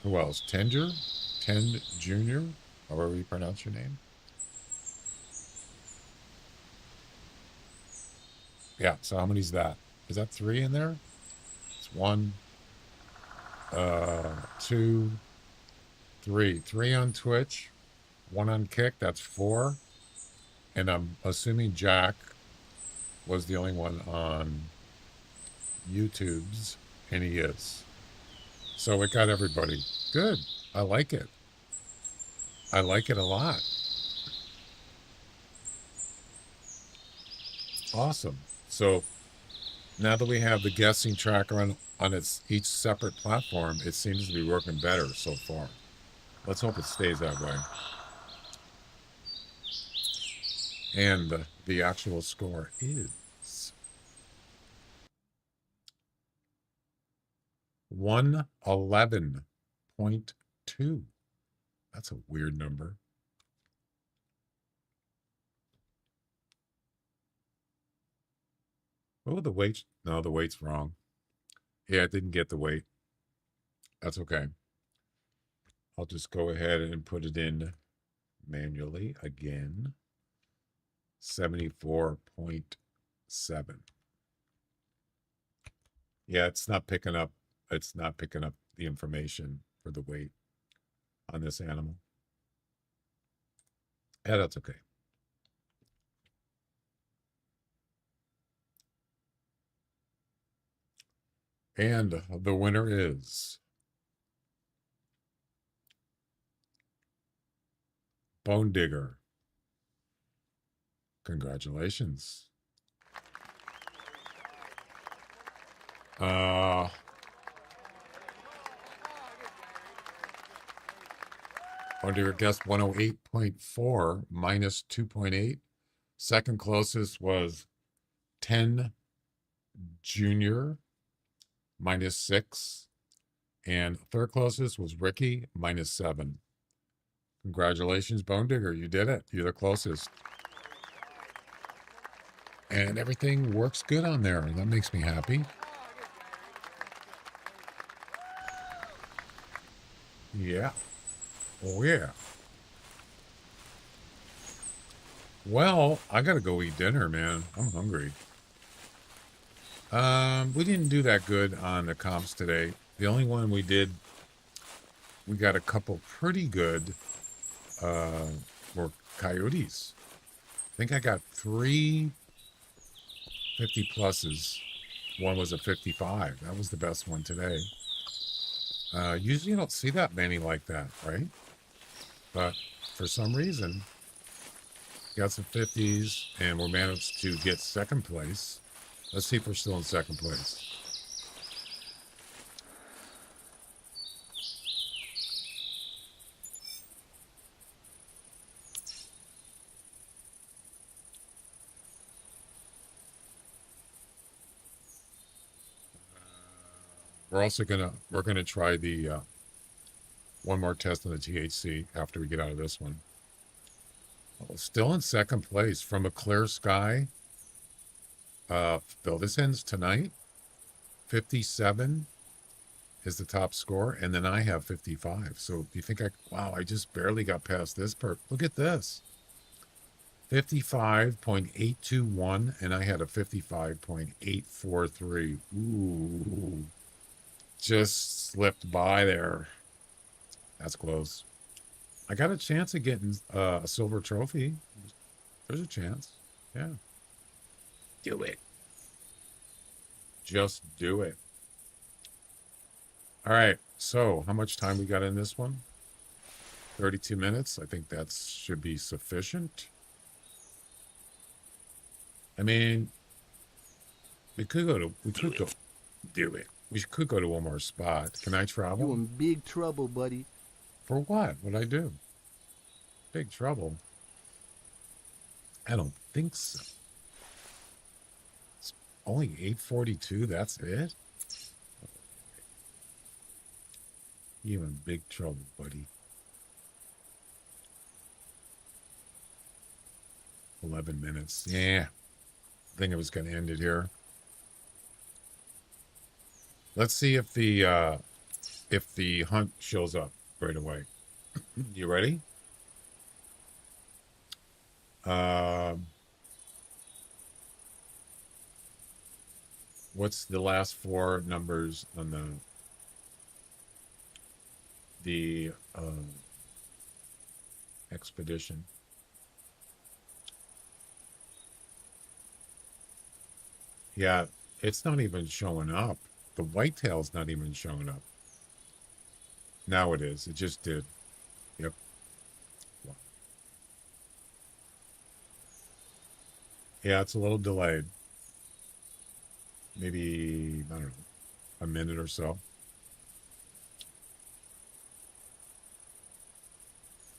who else? Tend Jr., however you pronounce your name. Yeah, so how many's that? Is that 3 in there? It's 1, 2, 3. 3 on Twitch, 1 on Kick, that's 4. And I'm assuming Jack was the only one on YouTube's, and he is. So it got everybody. Good. I like it. I like it a lot. Awesome. So now that we have the guessing tracker on its each separate platform, it seems to be working better so far. Let's hope it stays that way. And the actual score is 111.2. That's a weird number. Oh, the weight. No, the weight's wrong. Yeah, I didn't get the weight. That's okay. I'll just go ahead and put it in manually again. 74.7. Yeah, it's not picking up the information for the weight on this animal. Yeah, that's okay. And the winner is Bone Digger. Congratulations. Bone Digger guessed 108.4 minus 2.8. Second closest was 10 Junior minus 6. And third closest was Ricky minus 7. Congratulations, Bone Digger. You did it. You're the closest. And everything works good on there. That makes me happy. Yeah. Oh, yeah. Well, I got to go eat dinner, man. I'm hungry. We didn't do that good on the comps today. The only one we did, we got a couple pretty good, were coyotes. I think I got 3 50 pluses. One was a 55. That was the best one today. Usually you don't see that many like that, right? But for some reason, got some 50s, and we managed to get second place. Let's see if we're still in second place. We're gonna try the one more test on the THC after we get out of this one. Oh, still in second place from a clear sky. Though this ends tonight. 57 is the top score, and then I have 55. So do you think wow, I just barely got past this part. Look at this. 55.821, and I had a 55.843. Ooh. Just slipped by there. That's close. I got a chance of getting a silver trophy. There's a chance. Yeah. Do it. Just do it. All right. So how much time we got in this one? 32 minutes. I think that should be sufficient. I mean, we could go. Do it. We could go to one more spot. Can I travel? You in big trouble, buddy. For what? What'd I do? Big trouble. I don't think so. It's only 8:42. That's it? You in big trouble, buddy. 11 minutes. Yeah. I think I was going to end it here. Let's see if the hunt shows up right away. You ready? What's the last 4 numbers on the expedition? Yeah, it's not even showing up. The whitetail's not even showing up. Now it is. It just did. Yep. Yeah, it's a little delayed. Maybe, I don't know, a minute or so.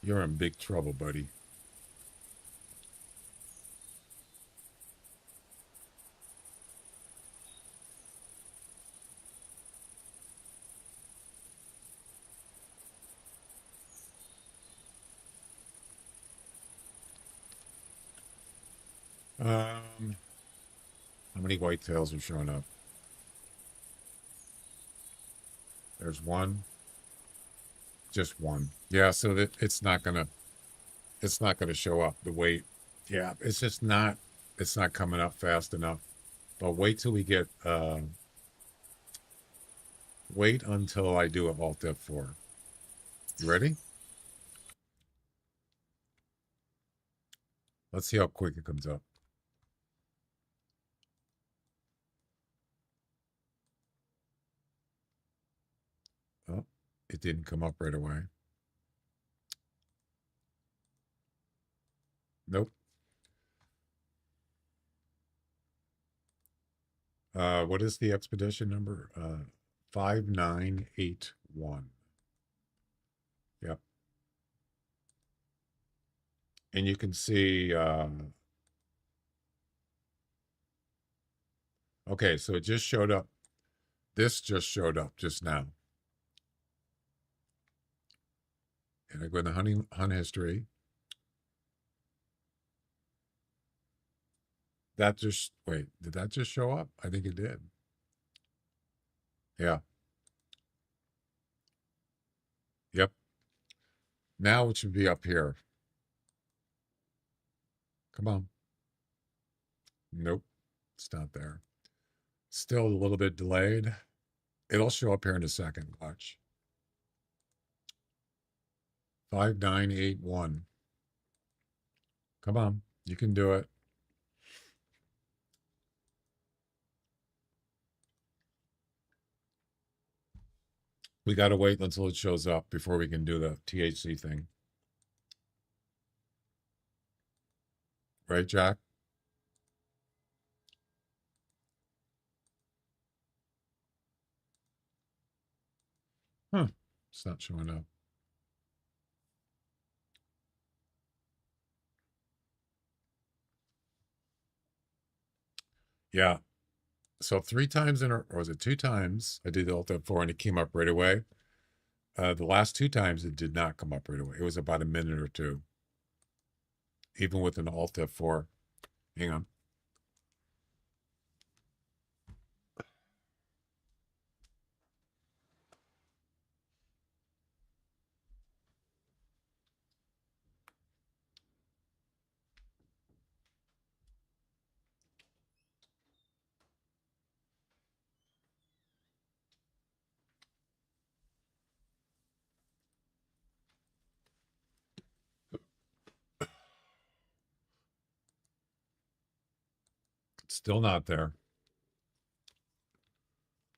You're in big trouble, buddy. How many whitetails are showing up? There's one. Just one. Yeah, so that it's not gonna show up. The weight. Yeah, it's not coming up fast enough. But wait till we get wait until I do a Alt F4. You ready? Let's see how quick it comes up. Oh, it didn't come up right away. Nope. What is the expedition number? 5981. Yep. And you can see, okay, so it just showed up. This just showed up just now. And I go in the hunt history. That just, wait, did that just show up? I think it did. Yeah. Yep. Now it should be up here. Come on. Nope. It's not there. Still a little bit delayed. It'll show up here in a second. Watch. 5981. Come on. You can do it. We got to wait until it shows up before we can do the THC thing. Right, Jack? Huh. It's not showing up. Yeah. So 3 times or was it 2 times? I did the Alt F4 and it came up right away. The last 2 times it did not come up right away. It was about a minute or two. Even with an Alt F4. Hang on. Still not there.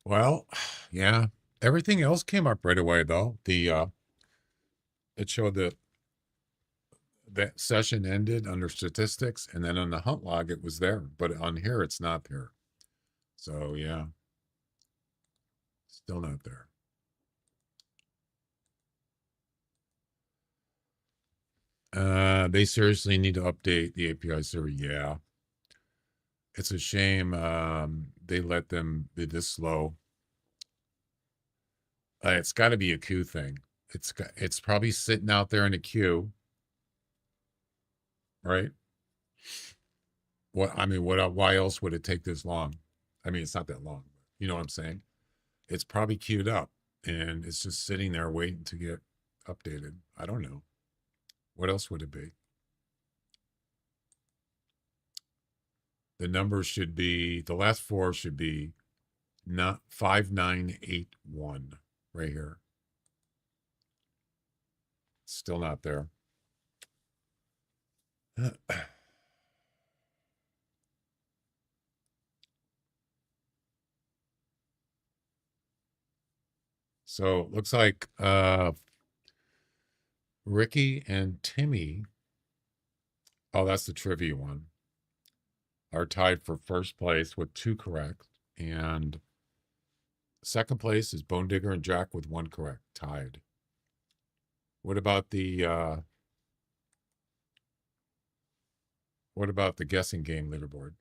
Well, yeah. Everything else came up right away though. The it showed that session ended under statistics, and then on the hunt log it was there, but on here it's not there. So yeah. Still not there. They seriously need to update the API server. Yeah. It's a shame they let them be this slow. It's got to be a queue thing. It's probably sitting out there in a queue, right? Why else would it take this long? I mean, it's not that long. You know what I'm saying? It's probably queued up and it's just sitting there waiting to get updated. I don't know. What else would it be? The numbers should be, the last 4 should be not 5981 right here. Still not there. So looks like Ricky and Timmy, oh, that's the trivia one, are tied for first place with 2 correct. And second place is Bone Digger and Jack with 1 correct, tied. What about the guessing game leaderboard?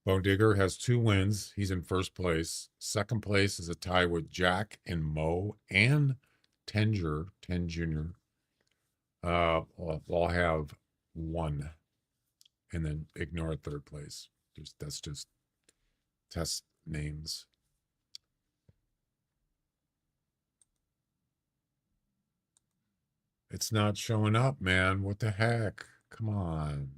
Bone Digger has 2 wins. He's in first place. Second place is a tie with Jack and Mo and Ten Jr. All have 1. And then ignore third place. That's just test names. It's not showing up, man. What the heck? Come on.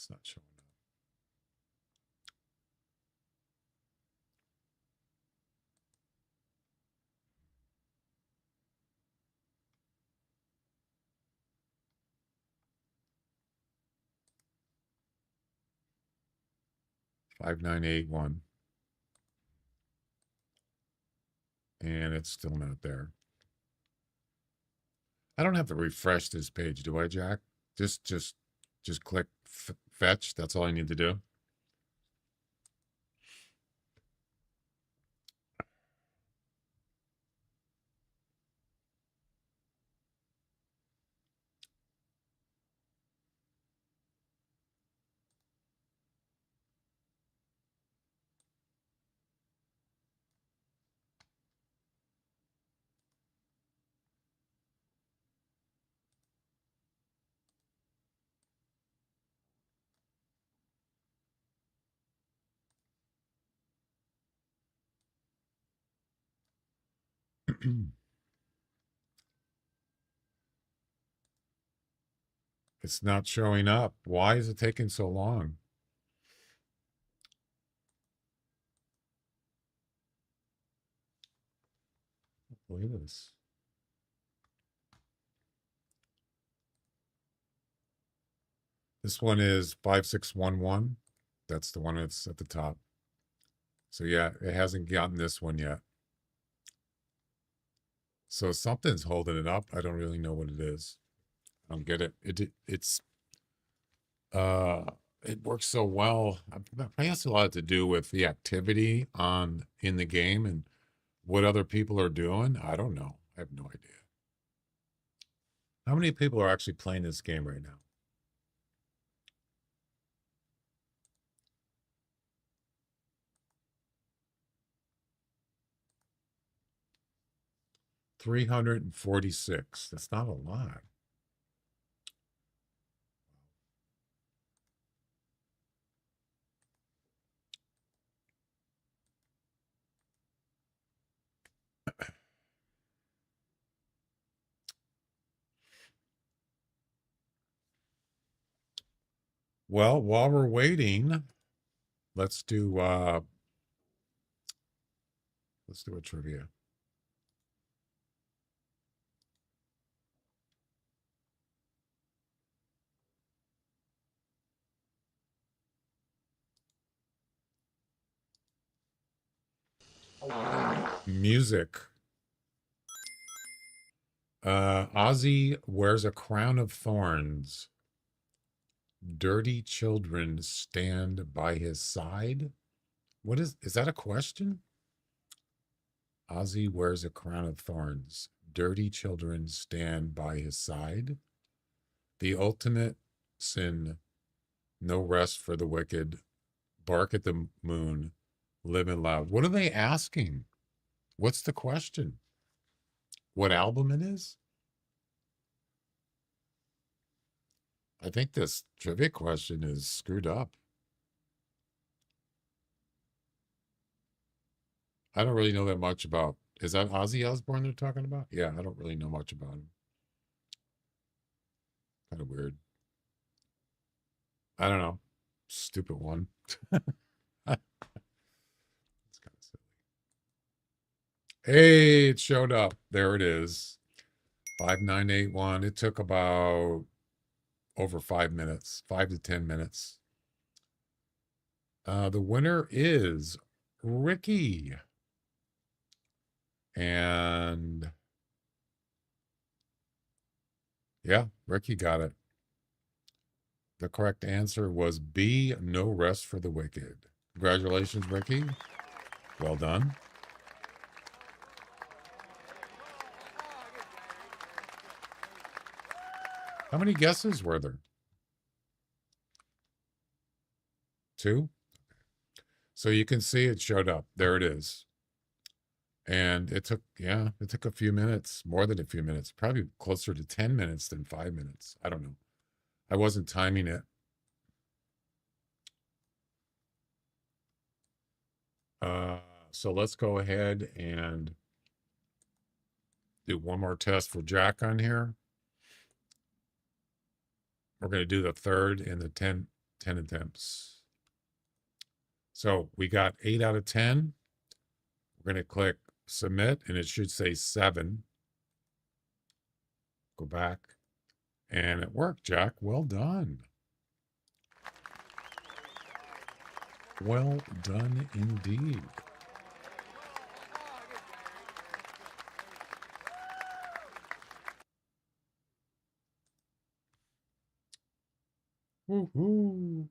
It's not showing up. Five, 9, 8, 1. And it's still not there. I don't have to refresh this page, do I, Jack? Just click fetch. That's all I need to do. It's not showing up. Why is it taking so long? Look at this. This one is 5611. That's the one that's at the top. So yeah, it hasn't gotten this one yet. So something's holding it up. I don't really know what it is. I don't get it. It works so well. I guess a lot to do with the activity in the game and what other people are doing. I don't know. I have no idea. How many people are actually playing this game right now? $346. That's not a lot. Well, while we're waiting, let's do a trivia. Music. Ozzy wears a crown of thorns. Dirty children stand by his side. Is that a question? Ozzy wears a crown of thorns. Dirty children stand by his side. The ultimate sin. No rest for the wicked. Bark at the moon. Living loud. What are they asking? What's the question? What album it is? I think this trivia question is screwed up. I don't really know that much about. Is that Ozzy Osbourne they're talking about? Yeah, I don't really know much about him. Kind of weird. I don't know. Stupid one. It's kind of silly. Hey, it showed up. There it is. 5981. It took about over 5 minutes, 5 to 10 minutes. The winner is Ricky. And yeah, Ricky got it. The correct answer was B, no rest for the wicked. Congratulations, Ricky. Well done. How many guesses were there? 2? So you can see it showed up. There it is. And it took a few minutes, more than a few minutes, probably closer to 10 minutes than 5 minutes. I don't know. I wasn't timing it. So let's go ahead and do one more test for Jack on here. We're going to do the third in the 10 10 attempts. So we got 8 out of 10. We're going to click submit, and it should say 7. Go back. And it worked, Jack. Well done. Well done indeed. Woohoo.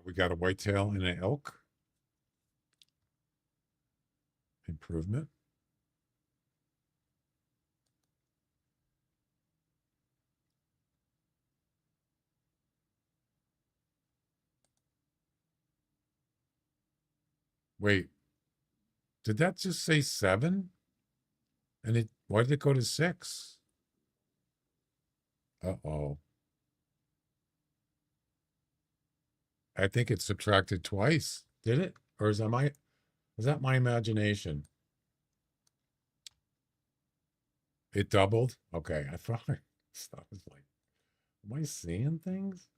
We got a whitetail and an elk. Improvement. Wait, did that just say 7? And why did it go to 6? Uh-oh. I think it subtracted twice. Did it? Or is that my imagination? It doubled? Okay, I thought I was like, am I seeing things?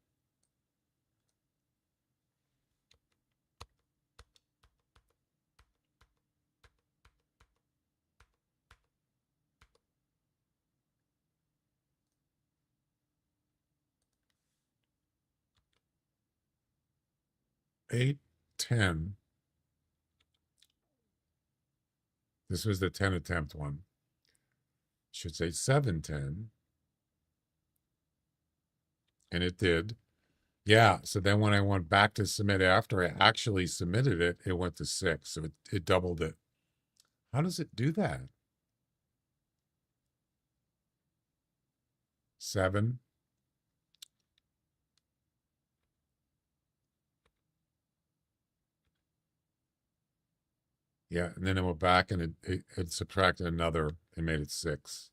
Eight, 10. This was the 10 attempt one. Should say 7, 10. And it did. Yeah, so then when I went back to submit after I actually submitted it, it went to 6. So it doubled it. How does it do that? 7. Yeah, and then it went back and it subtracted another and made it 6.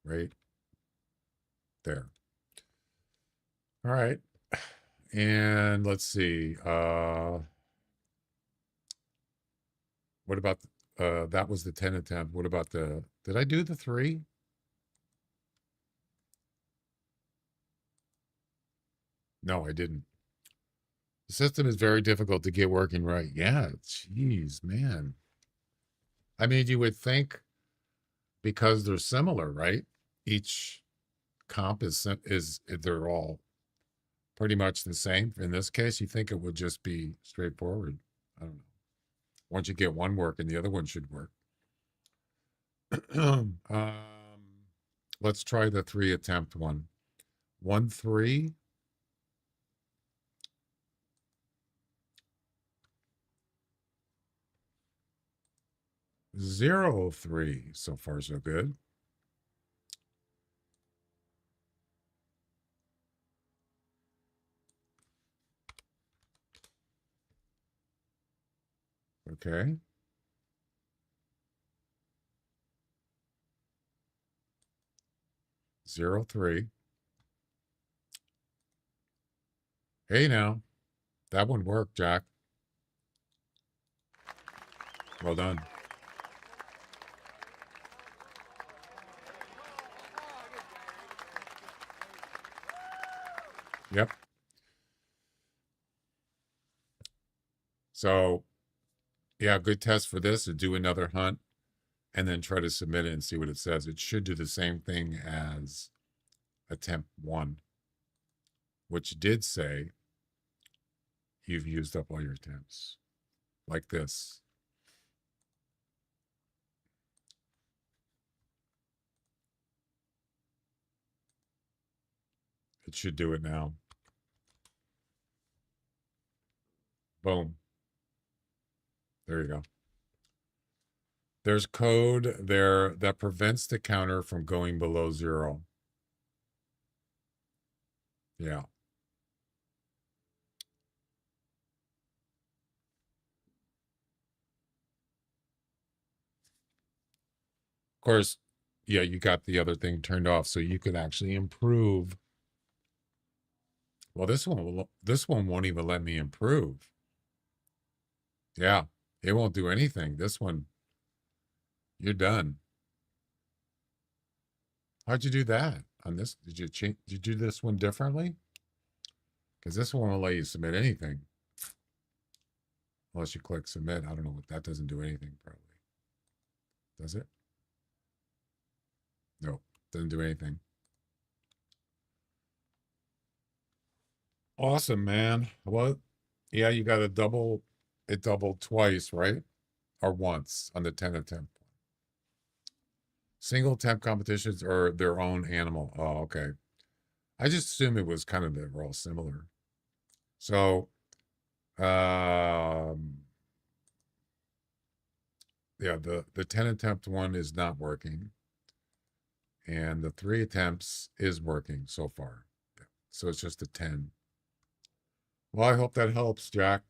Right? There. All right. And let's see. What about that was the 10 attempt. What about did I do the 3? No, I didn't. The system is very difficult to get working right. Yeah, geez, man. I mean, you would think because they're similar, right? Each comp they're all pretty much the same. In this case, you think it would just be straightforward. I don't know. Once you get one working, the other one should work. Let's try the 3 attempt one. 1, 3. 0, 3. So far, so good. Okay. 0, 3. Hey now, that one worked, Jack. Well done. Yep. So, yeah, good test for this to do another hunt and then try to submit it and see what it says. It should do the same thing as attempt 1, which did say you've used up all your attempts, like this. It should do it now. Boom. There you go. There's code there that prevents the counter from going below 0. Yeah. Of course, yeah, you got the other thing turned off so you could actually improve. Well, this one won't even let me improve. Yeah, it won't do anything. This one, you're done. How'd you do that on this? Did you change? Did you do this one differently? Because this one won't let you submit anything unless you click submit. I don't know what that doesn't do anything. Probably does it? No, doesn't do anything. Awesome, man. Well, yeah, you got a double. It doubled twice, right? Or once on the 10 attempt. Single attempt competitions are their own animal. Oh, okay. I just assume it was kind of they were all similar. So, yeah, the 10 attempt one is not working, and the 3 attempts is working so far. So it's just a 10. Well, I hope that helps, Jack.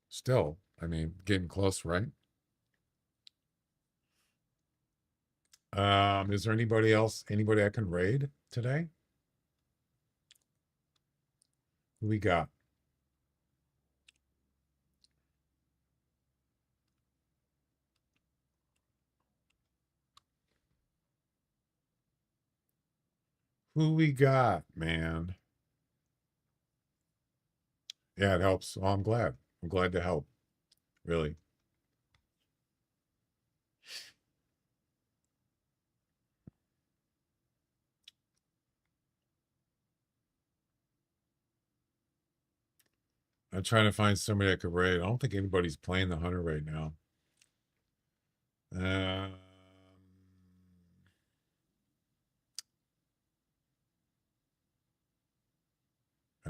Still, I mean, getting close, right? Is there anybody else? Anybody I can raid today? Who we got? Who we got, man? Yeah, it helps. Oh, I'm glad. I'm glad to help. Really. I'm trying to find somebody I could raid. I don't think anybody's playing the hunter right now. I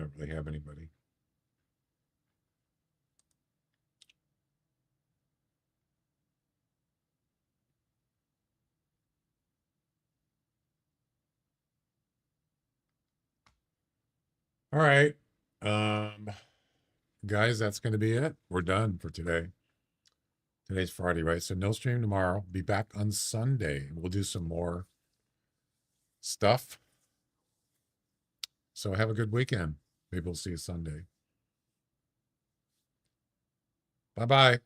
don't really have anybody. All right. Guys, that's going to be it. We're done for today. Today's Friday, right? So no stream tomorrow. Be back on Sunday. We'll do some more stuff. So have a good weekend. Maybe we'll see you Sunday. Bye-bye.